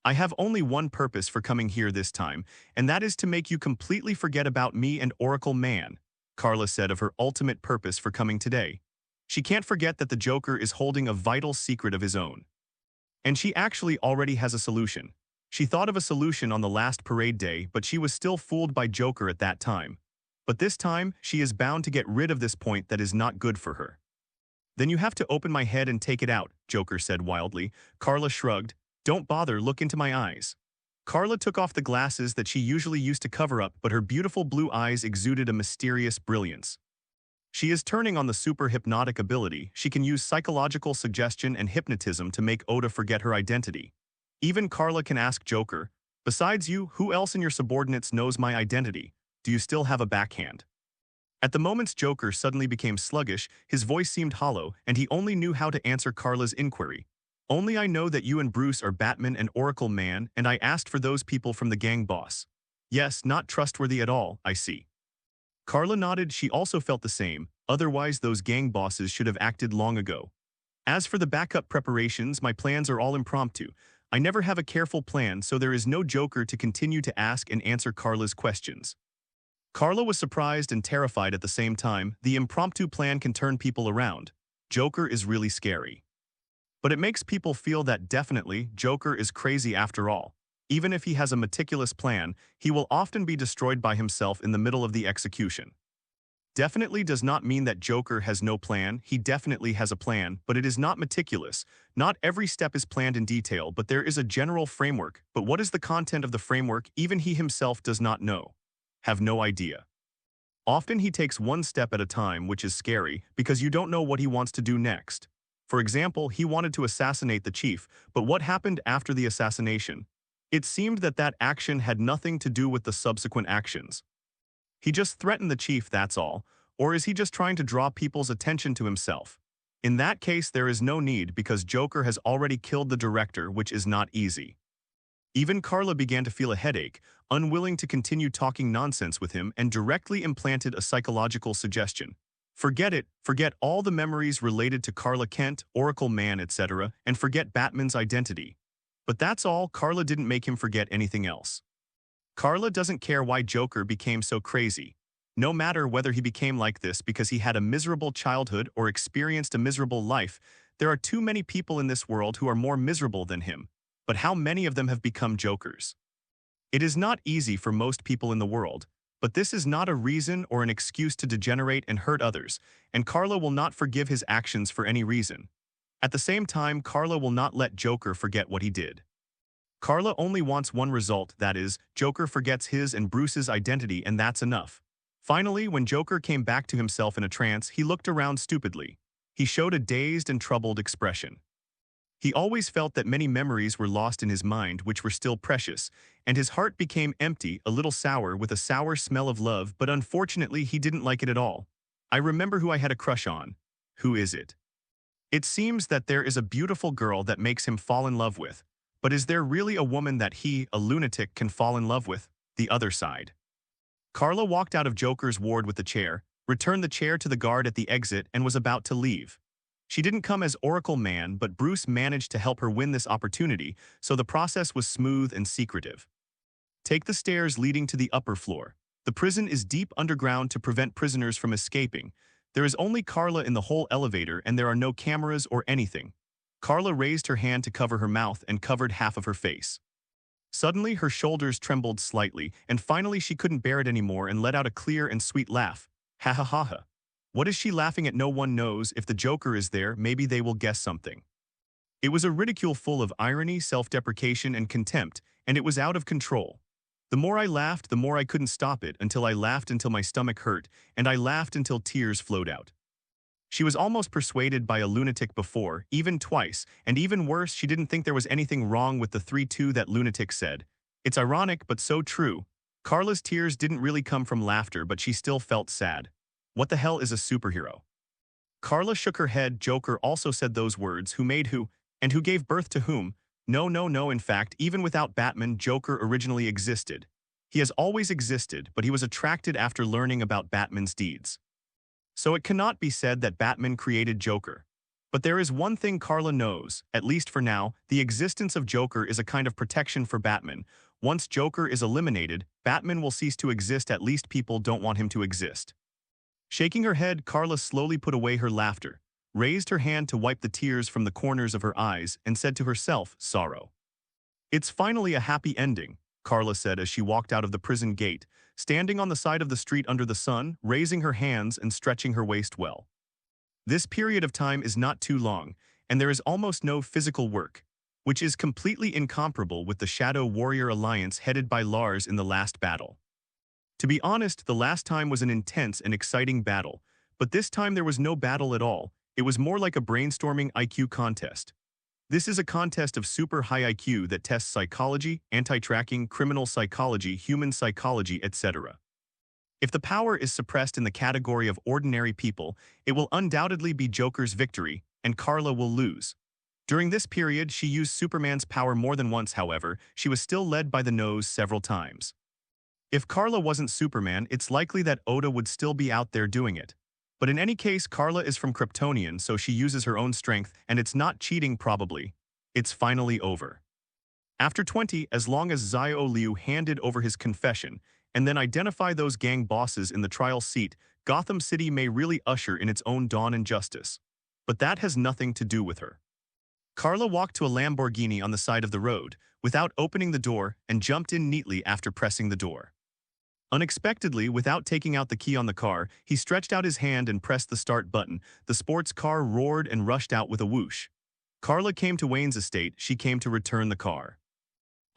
I have only one purpose for coming here this time, and that is to make you completely forget about me and Oracle Man, Carla said of her ultimate purpose for coming today. She can't forget that the Joker is holding a vital secret of his own. And she actually already has a solution. She thought of a solution on the last parade day, but she was still fooled by Joker at that time. But this time, she is bound to get rid of this point that is not good for her. Then you have to open my head and take it out, Joker said wildly. Carla shrugged. Don't bother, look into my eyes. Carla took off the glasses that she usually used to cover up, but her beautiful blue eyes exuded a mysterious brilliance. She is turning on the super hypnotic ability. She can use psychological suggestion and hypnotism to make Oda forget her identity. Even Carla can ask Joker, besides you, who else in your subordinates knows my identity? Do you still have a backhand? At the moment's Joker suddenly became sluggish, his voice seemed hollow, and he only knew how to answer Carla's inquiry. Only I know that you and Bruce are Batman and Oracle Man, and I asked for those people from the gang boss. Yes, not trustworthy at all, I see. Carla nodded. She also felt the same, otherwise those gang bosses should have acted long ago. As for the backup preparations, my plans are all impromptu. I never have a careful plan, so there is no Joker to continue to ask and answer Carla's questions. Carla was surprised and terrified at the same time. The impromptu plan can turn people around. Joker is really scary. But it makes people feel that definitely Joker is crazy after all. Even if he has a meticulous plan, he will often be destroyed by himself in the middle of the execution. Definitely does not mean that Joker has no plan. He definitely has a plan, but it is not meticulous. Not every step is planned in detail, but there is a general framework. But what is the content of the framework? Even he himself does not know. Have no idea. Often he takes one step at a time, which is scary, because you don't know what he wants to do next. For example, he wanted to assassinate the chief, but what happened after the assassination? It seemed that that action had nothing to do with the subsequent actions. He just threatened the chief, that's all. Or is he just trying to draw people's attention to himself? In that case, there is no need because Joker has already killed the director, which is not easy. Even Carla began to feel a headache, unwilling to continue talking nonsense with him, and directly implanted a psychological suggestion. Forget it, forget all the memories related to Carla Kent, Oracle Man, etc., and forget Batman's identity. But that's all, Carla didn't make him forget anything else. Carla doesn't care why Joker became so crazy. No matter whether he became like this because he had a miserable childhood or experienced a miserable life, there are too many people in this world who are more miserable than him. But how many of them have become Jokers? It is not easy for most people in the world, but this is not a reason or an excuse to degenerate and hurt others, and Carla will not forgive his actions for any reason. At the same time, Carla will not let Joker forget what he did. Carla only wants one result, that is, Joker forgets his and Bruce's identity, and that's enough. Finally, when Joker came back to himself in a trance, he looked around stupidly. He showed a dazed and troubled expression. He always felt that many memories were lost in his mind which were still precious, and his heart became empty, a little sour with a sour smell of love, but unfortunately he didn't like it at all. I remember who I had a crush on. Who is it? It seems that there is a beautiful girl that makes him fall in love with. But is there really a woman that he, a lunatic, can fall in love with? The other side. Carla walked out of Joker's ward with the chair, returned the chair to the guard at the exit, and was about to leave. She didn't come as Oracle Man, but Bruce managed to help her win this opportunity, so the process was smooth and secretive. Take the stairs leading to the upper floor. The prison is deep underground to prevent prisoners from escaping. There is only Carla in the whole elevator, and there are no cameras or anything. Carla raised her hand to cover her mouth and covered half of her face. Suddenly, her shoulders trembled slightly, and finally she couldn't bear it anymore and let out a clear and sweet laugh. Ha ha ha ha. What is she laughing at? No one knows. If the Joker is there, maybe they will guess something. It was a ridicule full of irony, self-deprecation, and contempt, and it was out of control. The more I laughed, the more I couldn't stop it, until I laughed until my stomach hurt, and I laughed until tears flowed out. She was almost persuaded by a lunatic before, even twice, and even worse, she didn't think there was anything wrong with the 3-2 that lunatic said. It's ironic, but so true. Carla's tears didn't really come from laughter, but she still felt sad. What the hell is a superhero? Carla shook her head. Joker also said those words. Who made who? And who gave birth to whom? No, no, no. In fact, even without Batman, Joker originally existed. He has always existed, but he was attracted after learning about Batman's deeds. So it cannot be said that Batman created Joker. But there is one thing Carla knows, at least for now, the existence of Joker is a kind of protection for Batman. Once Joker is eliminated, Batman will cease to exist. At least people don't want him to exist. Shaking her head, Carla slowly put away her laughter, raised her hand to wipe the tears from the corners of her eyes, and said to herself, sorrow. It's finally a happy ending, Carla said as she walked out of the prison gate, standing on the side of the street under the sun, raising her hands and stretching her waist well. This period of time is not too long, and there is almost no physical work, which is completely incomparable with the Shadow Warrior Alliance headed by Lars in the last battle. To be honest, the last time was an intense and exciting battle, but this time there was no battle at all. It was more like a brainstorming IQ contest. This is a contest of super high IQ that tests psychology, anti-tracking, criminal psychology, human psychology, etc. If the power is suppressed in the category of ordinary people, it will undoubtedly be Joker's victory, and Carla will lose. During this period, she used Superman's power more than once. However, she was still led by the nose several times. If Carla wasn't Superman, it's likely that Oda would still be out there doing it. But in any case, Carla is from Kryptonian, so she uses her own strength, and it's not cheating probably. It's finally over. After 20, as long as Xiao Liu handed over his confession, and then identify those gang bosses in the trial seat, Gotham City may really usher in its own dawn and justice. But that has nothing to do with her. Carla walked to a Lamborghini on the side of the road, without opening the door, and jumped in neatly after pressing the door. Unexpectedly, without taking out the key on the car, he stretched out his hand and pressed the start button. The sports car roared and rushed out with a whoosh. Carla came to Wayne's estate. She came to return the car.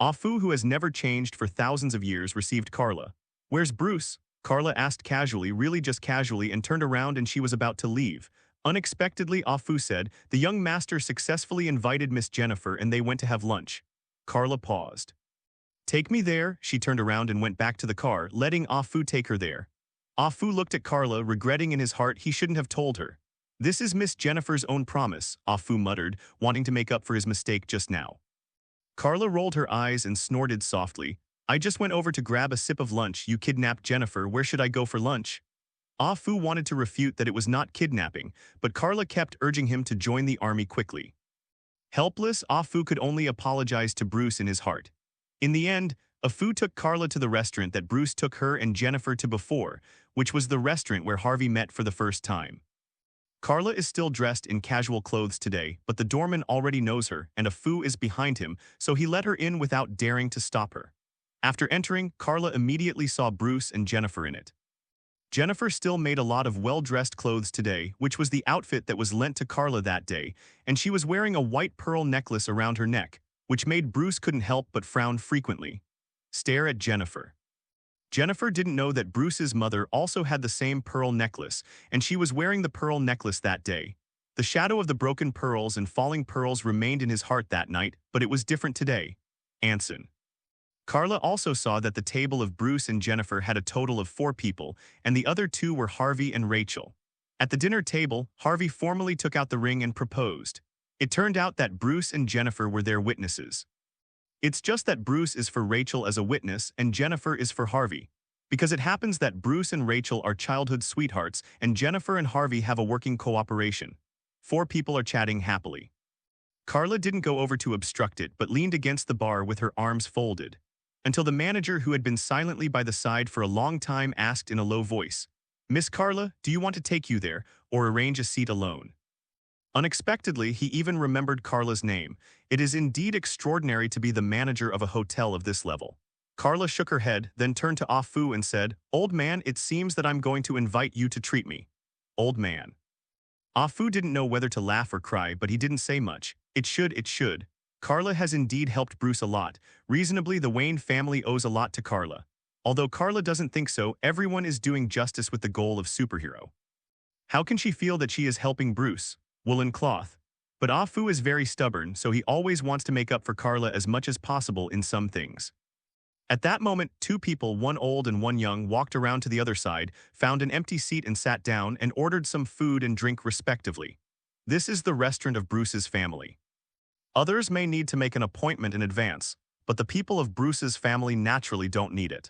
Afu, who has never changed for thousands of years, received Carla. Where's Bruce? Carla asked casually, really just casually, and turned around and she was about to leave. Unexpectedly, Afu said, the young master successfully invited Miss Jennifer and they went to have lunch. Carla paused. Take me there. She turned around and went back to the car, letting Afu take her there. Afu looked at Carla, regretting in his heart he shouldn't have told her. This is Miss Jennifer's own promise, Afu muttered, wanting to make up for his mistake just now. Carla rolled her eyes and snorted softly. I just went over to grab a sip of lunch. You kidnapped Jennifer. Where should I go for lunch? Ah Fu wanted to refute that it was not kidnapping, but Carla kept urging him to join the army quickly. Helpless, Ah Fu could only apologize to Bruce in his heart. In the end, Ah Fu took Carla to the restaurant that Bruce took her and Jennifer to before, which was the restaurant where Harvey met for the first time. Carla is still dressed in casual clothes today, but the doorman already knows her, and Ah Fu is behind him, so he let her in without daring to stop her. After entering, Carla immediately saw Bruce and Jennifer in it. Jennifer still made a lot of well-dressed clothes today, which was the outfit that was lent to Carla that day, and she was wearing a white pearl necklace around her neck, which made Bruce couldn't help but frown frequently. Stare at Jennifer. Jennifer didn't know that Bruce's mother also had the same pearl necklace, and she was wearing the pearl necklace that day. The shadow of the broken pearls and falling pearls remained in his heart that night, but it was different today. Anson. Carla also saw that the table of Bruce and Jennifer had a total of 4 people, and the other 2 were Harvey and Rachel. At the dinner table, Harvey formally took out the ring and proposed. It turned out that Bruce and Jennifer were their witnesses. It's just that Bruce is for Rachel as a witness and Jennifer is for Harvey. Because it happens that Bruce and Rachel are childhood sweethearts and Jennifer and Harvey have a working cooperation. 4 people are chatting happily. Carla didn't go over to obstruct it but leaned against the bar with her arms folded. Until the manager, who had been silently by the side for a long time, asked in a low voice, "Miss Carla, do you want to take you there, or arrange a seat alone?" Unexpectedly, he even remembered Carla's name. It is indeed extraordinary to be the manager of a hotel of this level. Carla shook her head, then turned to Ah Fu and said, "Old man, it seems that I'm going to invite you to treat me." Old man. Ah Fu didn't know whether to laugh or cry, but he didn't say much. It should. Carla has indeed helped Bruce a lot. Reasonably, the Wayne family owes a lot to Carla. Although Carla doesn't think so, everyone is doing justice with the goal of superhero. How can she feel that she is helping Bruce? Woolen cloth. But Ah Fu is very stubborn, so he always wants to make up for Carla as much as possible in some things. At that moment, 2 people, one old and one young, walked around to the other side, found an empty seat and sat down and ordered some food and drink respectively. This is the restaurant of Bruce's family. Others may need to make an appointment in advance, but the people of Bruce's family naturally don't need it.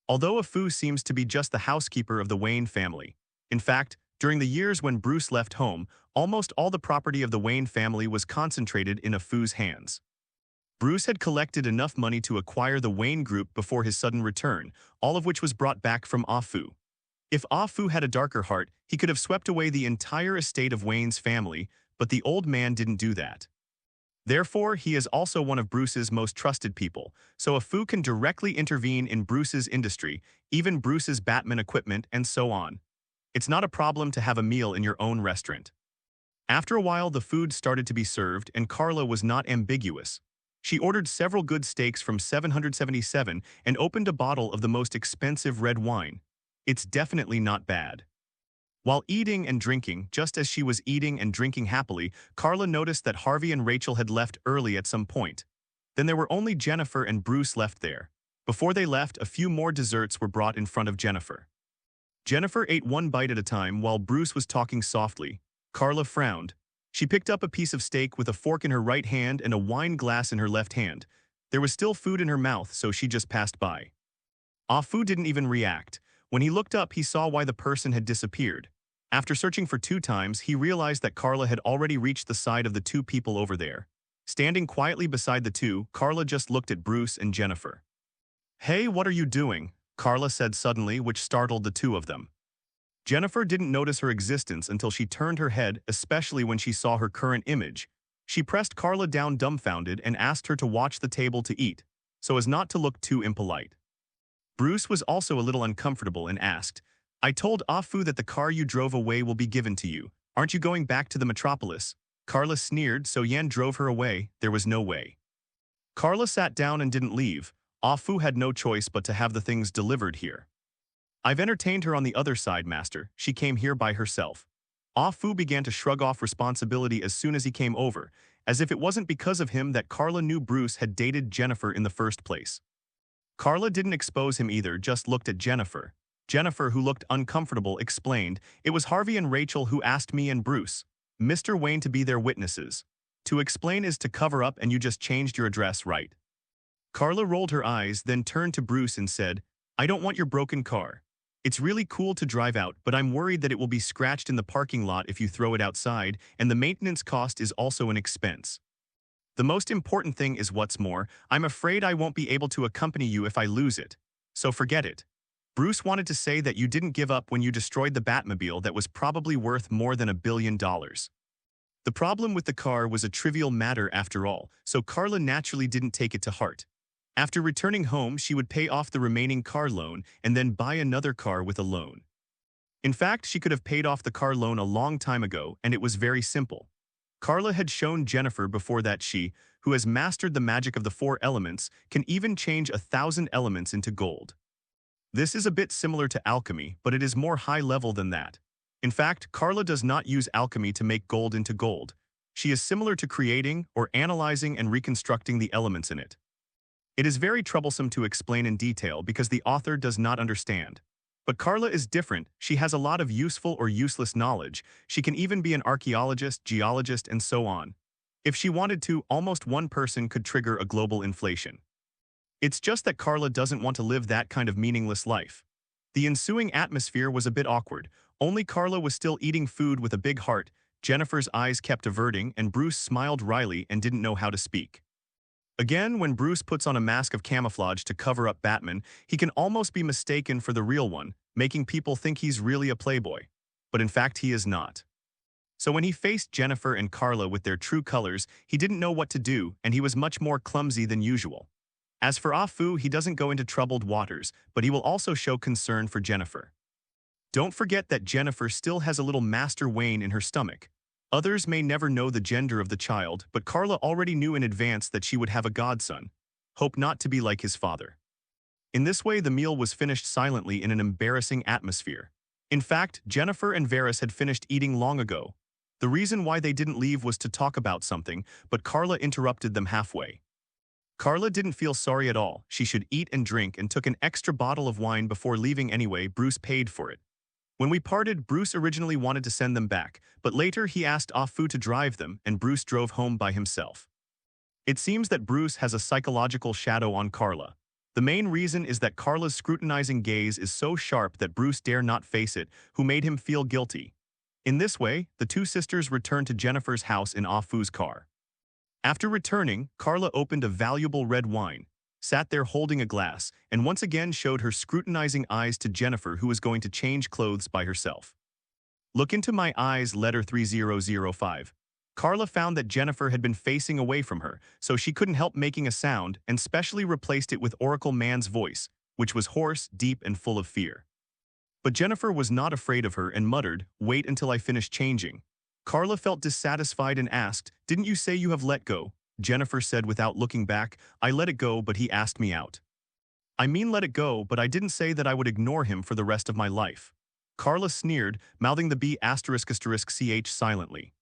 Although Ah Fu seems to be just the housekeeper of the Wayne family. In fact, during the years when Bruce left home, almost all the property of the Wayne family was concentrated in Ah Fu's hands. Bruce had collected enough money to acquire the Wayne Group before his sudden return, all of which was brought back from Ah Fu. If Ah Fu had a darker heart, he could have swept away the entire estate of Wayne's family, but the old man didn't do that. Therefore, he is also one of Bruce's most trusted people, so Ah Fu can directly intervene in Bruce's industry, even Bruce's Batman equipment, and so on. It's not a problem to have a meal in your own restaurant. After a while, the food started to be served, and Carla was not ambiguous. She ordered several good steaks from 777 and opened a bottle of the most expensive red wine. It's definitely not bad. While eating and drinking, just as she was eating and drinking happily, Carla noticed that Harvey and Rachel had left early at some point. Then there were only Jennifer and Bruce left there. Before they left, a few more desserts were brought in front of Jennifer. Jennifer ate one bite at a time while Bruce was talking softly. Carla frowned. She picked up a piece of steak with a fork in her right hand and a wine glass in her left hand. There was still food in her mouth, so she just passed by. Ah Fu didn't even react. When he looked up, he saw why the person had disappeared. After searching for 2 times, he realized that Carla had already reached the side of the 2 people over there. Standing quietly beside the 2, Carla just looked at Bruce and Jennifer. "Hey, what are you doing?" Carla said suddenly, which startled the 2 of them. Jennifer didn't notice her existence until she turned her head, especially when she saw her current image. She pressed Carla down dumbfounded and asked her to watch the table to eat, so as not to look too impolite. Bruce was also a little uncomfortable and asked, "I told Ah Fu that the car you drove away will be given to you. Aren't you going back to the metropolis?" Carla sneered, so Yan drove her away. There was no way. Carla sat down and didn't leave. Ah Fu had no choice but to have the things delivered here. "I've entertained her on the other side, master. She came here by herself." Ah Fu began to shrug off responsibility as soon as he came over, as if it wasn't because of him that Carla knew Bruce had dated Jennifer in the first place. Carla didn't expose him either, just looked at Jennifer. Jennifer, who looked uncomfortable, explained, "It was Harvey and Rachel who asked me and Bruce, Mr. Wayne, to be their witnesses. To explain is to cover up, and you just changed your address, right?" Carla rolled her eyes, then turned to Bruce and said, "I don't want your broken car. It's really cool to drive out, but I'm worried that it will be scratched in the parking lot if you throw it outside, and the maintenance cost is also an expense. The most important thing is what's more, I'm afraid I won't be able to accompany you if I lose it. So forget it. Bruce wanted to say that you didn't give up when you destroyed the Batmobile that was probably worth more than $1 billion. The problem with the car was a trivial matter after all, so Carla naturally didn't take it to heart. After returning home, she would pay off the remaining car loan and then buy another car with a loan. In fact, she could have paid off the car loan a long time ago, and it was very simple. Carla had shown Jennifer before that she, who has mastered the magic of the 4 elements, can even change 1,000 elements into gold. This is a bit similar to alchemy, but it is more high-level than that. In fact, Carla does not use alchemy to make gold into gold. She is similar to creating or analyzing and reconstructing the elements in it. It is very troublesome to explain in detail because the author does not understand. But Carla is different. She has a lot of useful or useless knowledge. She can even be an archaeologist, geologist, and so on. If she wanted to, almost one person could trigger a global inflation. It's just that Carla doesn't want to live that kind of meaningless life. The ensuing atmosphere was a bit awkward. Only Carla was still eating food with a big heart, Jennifer's eyes kept averting, and Bruce smiled wryly and didn't know how to speak. Again, when Bruce puts on a mask of camouflage to cover up Batman, he can almost be mistaken for the real one, making people think he's really a playboy. But in fact, he is not. So when he faced Jennifer and Carla with their true colors, he didn't know what to do, and he was much more clumsy than usual. As for Afu, he doesn't go into troubled waters, but he will also show concern for Jennifer. Don't forget that Jennifer still has a little Master Wayne in her stomach. Others may never know the gender of the child, but Carla already knew in advance that she would have a godson. Hope not to be like his father. In this way, the meal was finished silently in an embarrassing atmosphere. In fact, Jennifer and Varys had finished eating long ago. The reason why they didn't leave was to talk about something, but Carla interrupted them halfway. Carla didn't feel sorry at all. She should eat and drink and took an extra bottle of wine before leaving anyway. Bruce paid for it. When we parted, Bruce originally wanted to send them back, but later he asked Afu to drive them, and Bruce drove home by himself. It seems that Bruce has a psychological shadow on Carla. The main reason is that Carla's scrutinizing gaze is so sharp that Bruce dare not face it, who made him feel guilty. In this way, the two sisters returned to Jennifer's house in Afu's car. After returning, Carla opened a valuable red wine, sat there holding a glass, and once again showed her scrutinizing eyes to Jennifer, who was going to change clothes by herself. Look into my eyes, letter 3005. Carla found that Jennifer had been facing away from her, so she couldn't help making a sound and specially replaced it with Oracle Man's voice, which was hoarse, deep, and full of fear. But Jennifer was not afraid of her and muttered, "Wait until I finish changing." Carla felt dissatisfied and asked, "Didn't you say you have let go?" Jennifer said without looking back, "I let it go, but he asked me out." "I mean let it go, but I didn't say that I would ignore him for the rest of my life." Carla sneered, mouthing the B***ch silently.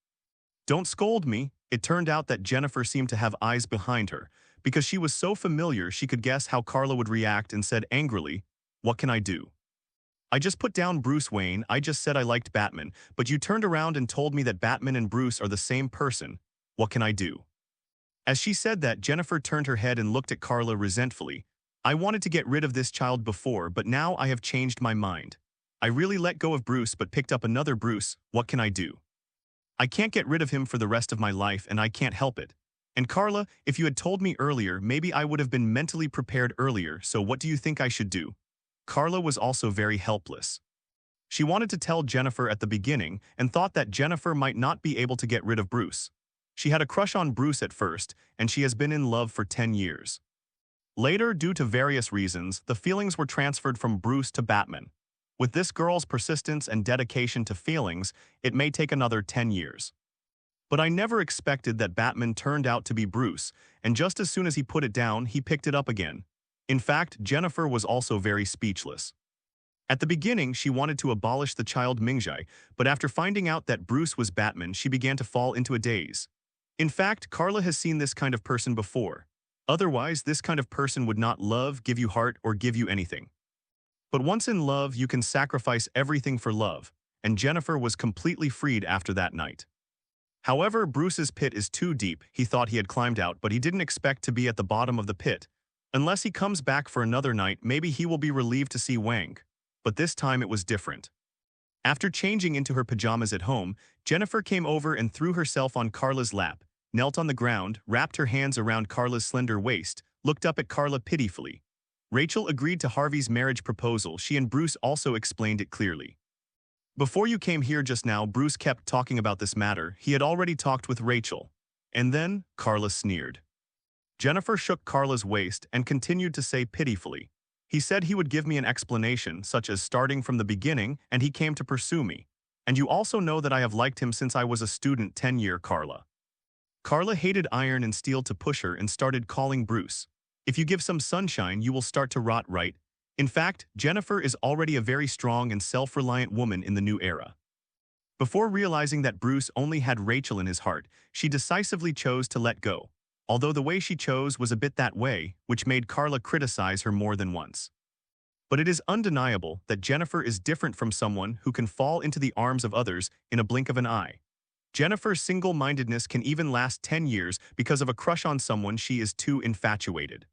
"Don't scold me." It turned out that Jennifer seemed to have eyes behind her. Because she was so familiar, she could guess how Carla would react and said angrily, "What can I do? I just put down Bruce Wayne. I just said I liked Batman, but you turned around and told me that Batman and Bruce are the same person. What can I do?" As she said that, Jennifer turned her head and looked at Carla resentfully. "I wanted to get rid of this child before, but now I have changed my mind. I really let go of Bruce but picked up another Bruce. What can I do? I can't get rid of him for the rest of my life, and I can't help it. And Carla, if you had told me earlier, maybe I would have been mentally prepared earlier, so what do you think I should do?" Carla was also very helpless. She wanted to tell Jennifer at the beginning and thought that Jennifer might not be able to get rid of Bruce. She had a crush on Bruce at first, and she has been in love for 10 years. Later, due to various reasons, the feelings were transferred from Bruce to Batman. With this girl's persistence and dedication to feelings, it may take another 10 years. But I never expected that Batman turned out to be Bruce, and just as soon as he put it down, he picked it up again. In fact, Jennifer was also very speechless. At the beginning, she wanted to abolish the child Mingjai, but after finding out that Bruce was Batman, she began to fall into a daze. In fact, Carla has seen this kind of person before. Otherwise, this kind of person would not love, give you heart, or give you anything. But once in love, you can sacrifice everything for love, and Jennifer was completely freed after that night. However, Bruce's pit is too deep. He thought he had climbed out, but he didn't expect to be at the bottom of the pit. Unless he comes back for another night, maybe he will be relieved to see Wang. But this time it was different. After changing into her pajamas at home, Jennifer came over and threw herself on Carla's lap, knelt on the ground, wrapped her hands around Carla's slender waist, looked up at Carla pitifully. Rachel agreed to Harvey's marriage proposal. She and Bruce also explained it clearly. Before you came here just now, Bruce kept talking about this matter. He had already talked with Rachel. And then, Carla sneered. Jennifer shook Carla's waist and continued to say pitifully, "He said he would give me an explanation, such as starting from the beginning, and he came to pursue me. And you also know that I have liked him since I was a student 10-year Carla." Carla hated iron and steel to push her and started calling Bruce. "If you give some sunshine, you will start to rot, right?" In fact, Jennifer is already a very strong and self-reliant woman in the new era. Before realizing that Bruce only had Rachel in his heart, she decisively chose to let go, although the way she chose was a bit that way, which made Carla criticize her more than once. But it is undeniable that Jennifer is different from someone who can fall into the arms of others in a blink of an eye. Jennifer's single-mindedness can even last 10 years because of a crush on someone she is too infatuated.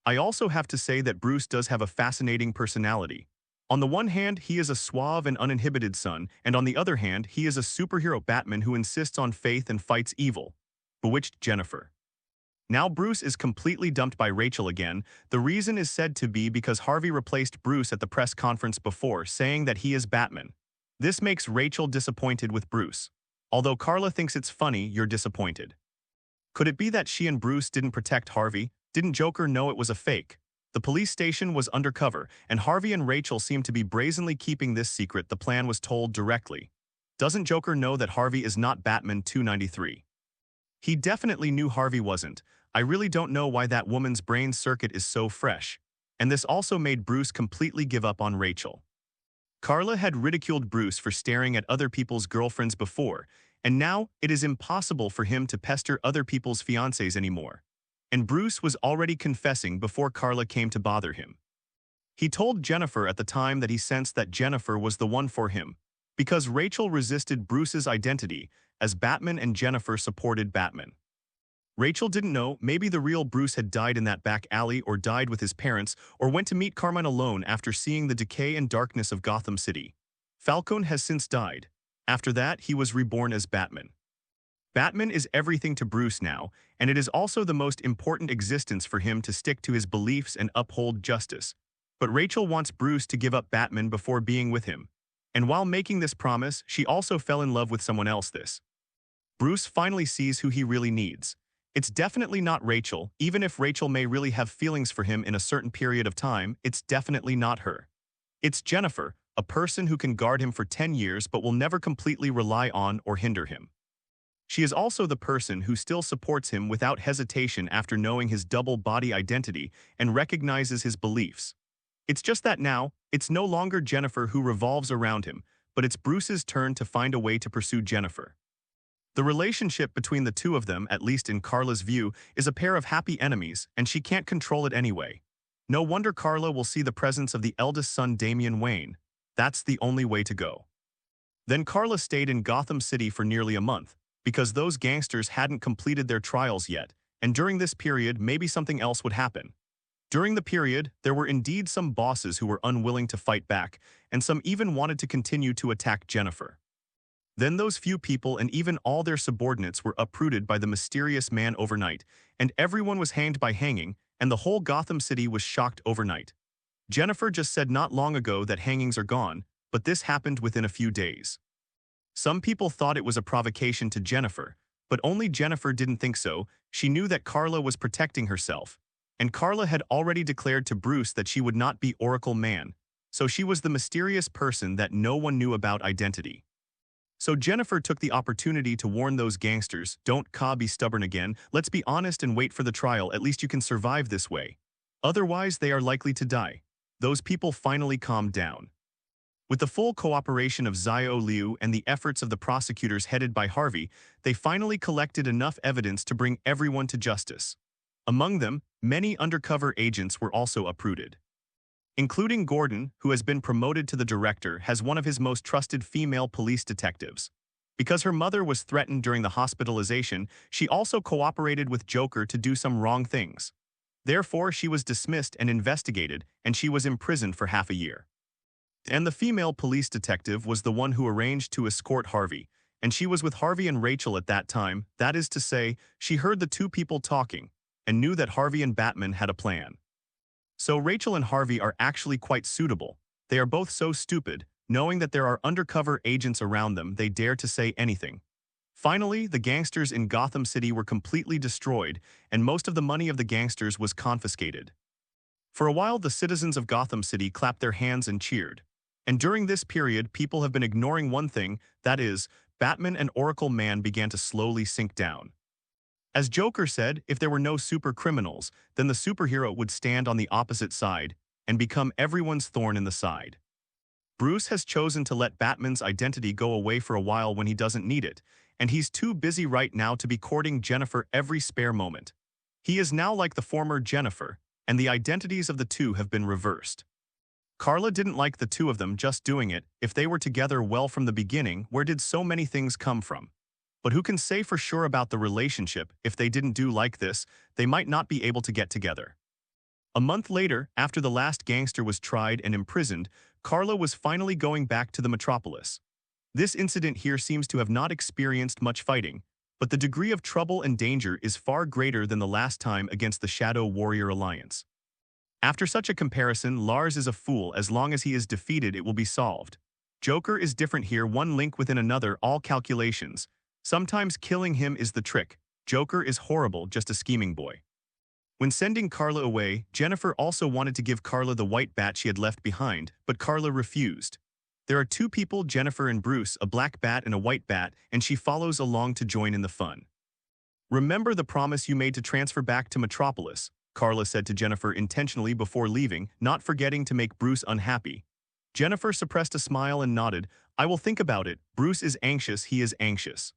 I also have to say that Bruce does have a fascinating personality. On the one hand, he is a suave and uninhibited son, and on the other hand, he is a superhero Batman who insists on faith and fights evil. Bewitched Jennifer. Now Bruce is completely dumped by Rachel again. The reason is said to be because Harvey replaced Bruce at the press conference before, saying that he is Batman. This makes Rachel disappointed with Bruce. Although Carla thinks it's funny, you're disappointed. Could it be that she and Bruce didn't protect Harvey? Didn't Joker know it was a fake? The police station was undercover, and Harvey and Rachel seemed to be brazenly keeping this secret. The plan was told directly. Doesn't Joker know that Harvey is not Batman 293? He definitely knew Harvey wasn't. I really don't know why that woman's brain circuit is so fresh. And this also made Bruce completely give up on Rachel. Carla had ridiculed Bruce for staring at other people's girlfriends before, and now it is impossible for him to pester other people's fiancés anymore. And Bruce was already confessing before Carla came to bother him. He told Jennifer at the time that he sensed that Jennifer was the one for him, because Rachel resisted Bruce's identity as Batman and Jennifer supported Batman. Rachel didn't know, maybe the real Bruce had died in that back alley or died with his parents or went to meet Carmine alone after seeing the decay and darkness of Gotham City. Falcone has since died. After that, he was reborn as Batman. Batman is everything to Bruce now, and it is also the most important existence for him to stick to his beliefs and uphold justice. But Rachel wants Bruce to give up Batman before being with him. And while making this promise, she also fell in love with someone else. Bruce finally sees who he really needs. It's definitely not Rachel. Even if Rachel may really have feelings for him in a certain period of time, it's definitely not her. It's Jennifer, a person who can guard him for 10 years but will never completely rely on or hinder him. She is also the person who still supports him without hesitation after knowing his double-body identity and recognizes his beliefs. It's just that now, it's no longer Jennifer who revolves around him, but it's Bruce's turn to find a way to pursue Jennifer. The relationship between the two of them, at least in Carla's view, is a pair of happy enemies, and she can't control it anyway. No wonder Carla will see the presence of the eldest son Damian Wayne. That's the only way to go. Then Carla stayed in Gotham City for nearly a month, because those gangsters hadn't completed their trials yet, and during this period maybe something else would happen. During the period, there were indeed some bosses who were unwilling to fight back, and some even wanted to continue to attack Jennifer. Then those few people and even all their subordinates were uprooted by the mysterious man overnight, and everyone was hanged by hanging, and the whole Gotham City was shocked overnight. Jennifer just said not long ago that hangings are gone, but this happened within a few days. Some people thought it was a provocation to Jennifer, but only Jennifer didn't think so. She knew that Carla was protecting herself, and Carla had already declared to Bruce that she would not be Oracle Man, so she was the mysterious person that no one knew about identity. So Jennifer took the opportunity to warn those gangsters, don't be stubborn again, let's be honest and wait for the trial, at least you can survive this way. Otherwise they are likely to die. Those people finally calmed down. With the full cooperation of Zio Liu and the efforts of the prosecutors headed by Harvey, they finally collected enough evidence to bring everyone to justice. Among them, many undercover agents were also uprooted. Including Gordon, who has been promoted to the director, has one of his most trusted female police detectives. Because her mother was threatened during the hospitalization, she also cooperated with Joker to do some wrong things. Therefore, she was dismissed and investigated, and she was imprisoned for half a year. And the female police detective was the one who arranged to escort Harvey, and she was with Harvey and Rachel at that time. That is to say, she heard the two people talking and knew that Harvey and Batman had a plan. So Rachel and Harvey are actually quite suitable. They are both so stupid, knowing that there are undercover agents around them, they dare to say anything. Finally, the gangsters in Gotham City were completely destroyed, and most of the money of the gangsters was confiscated. For a while, the citizens of Gotham City clapped their hands and cheered. And during this period, people have been ignoring one thing, that is, Batman and Oracle Man began to slowly sink down. As Joker said, if there were no super criminals, then the superhero would stand on the opposite side and become everyone's thorn in the side. Bruce has chosen to let Batman's identity go away for a while when he doesn't need it, and he's too busy right now to be courting Jennifer every spare moment. He is now like the former Jennifer, and the identities of the two have been reversed. Carla didn't like the two of them just doing it. If they were together well from the beginning, where did so many things come from? But who can say for sure about the relationship? If they didn't do like this, they might not be able to get together. A month later, after the last gangster was tried and imprisoned, Carla was finally going back to the metropolis. This incident here seems to have not experienced much fighting, but the degree of trouble and danger is far greater than the last time against the Shadow Warrior Alliance. After such a comparison, Lars is a fool. As long as he is defeated, it will be solved. Joker is different here, one link within another, all calculations. Sometimes killing him is the trick. Joker is horrible, just a scheming boy. When sending Carla away, Jennifer also wanted to give Carla the white bat she had left behind, but Carla refused. There are two people, Jennifer and Bruce, a black bat and a white bat, and she follows along to join in the fun. Remember the promise you made to transfer back to Metropolis, Carla said to Jennifer intentionally before leaving, not forgetting to make Bruce unhappy. Jennifer suppressed a smile and nodded. I will think about it. Bruce is anxious, he is anxious.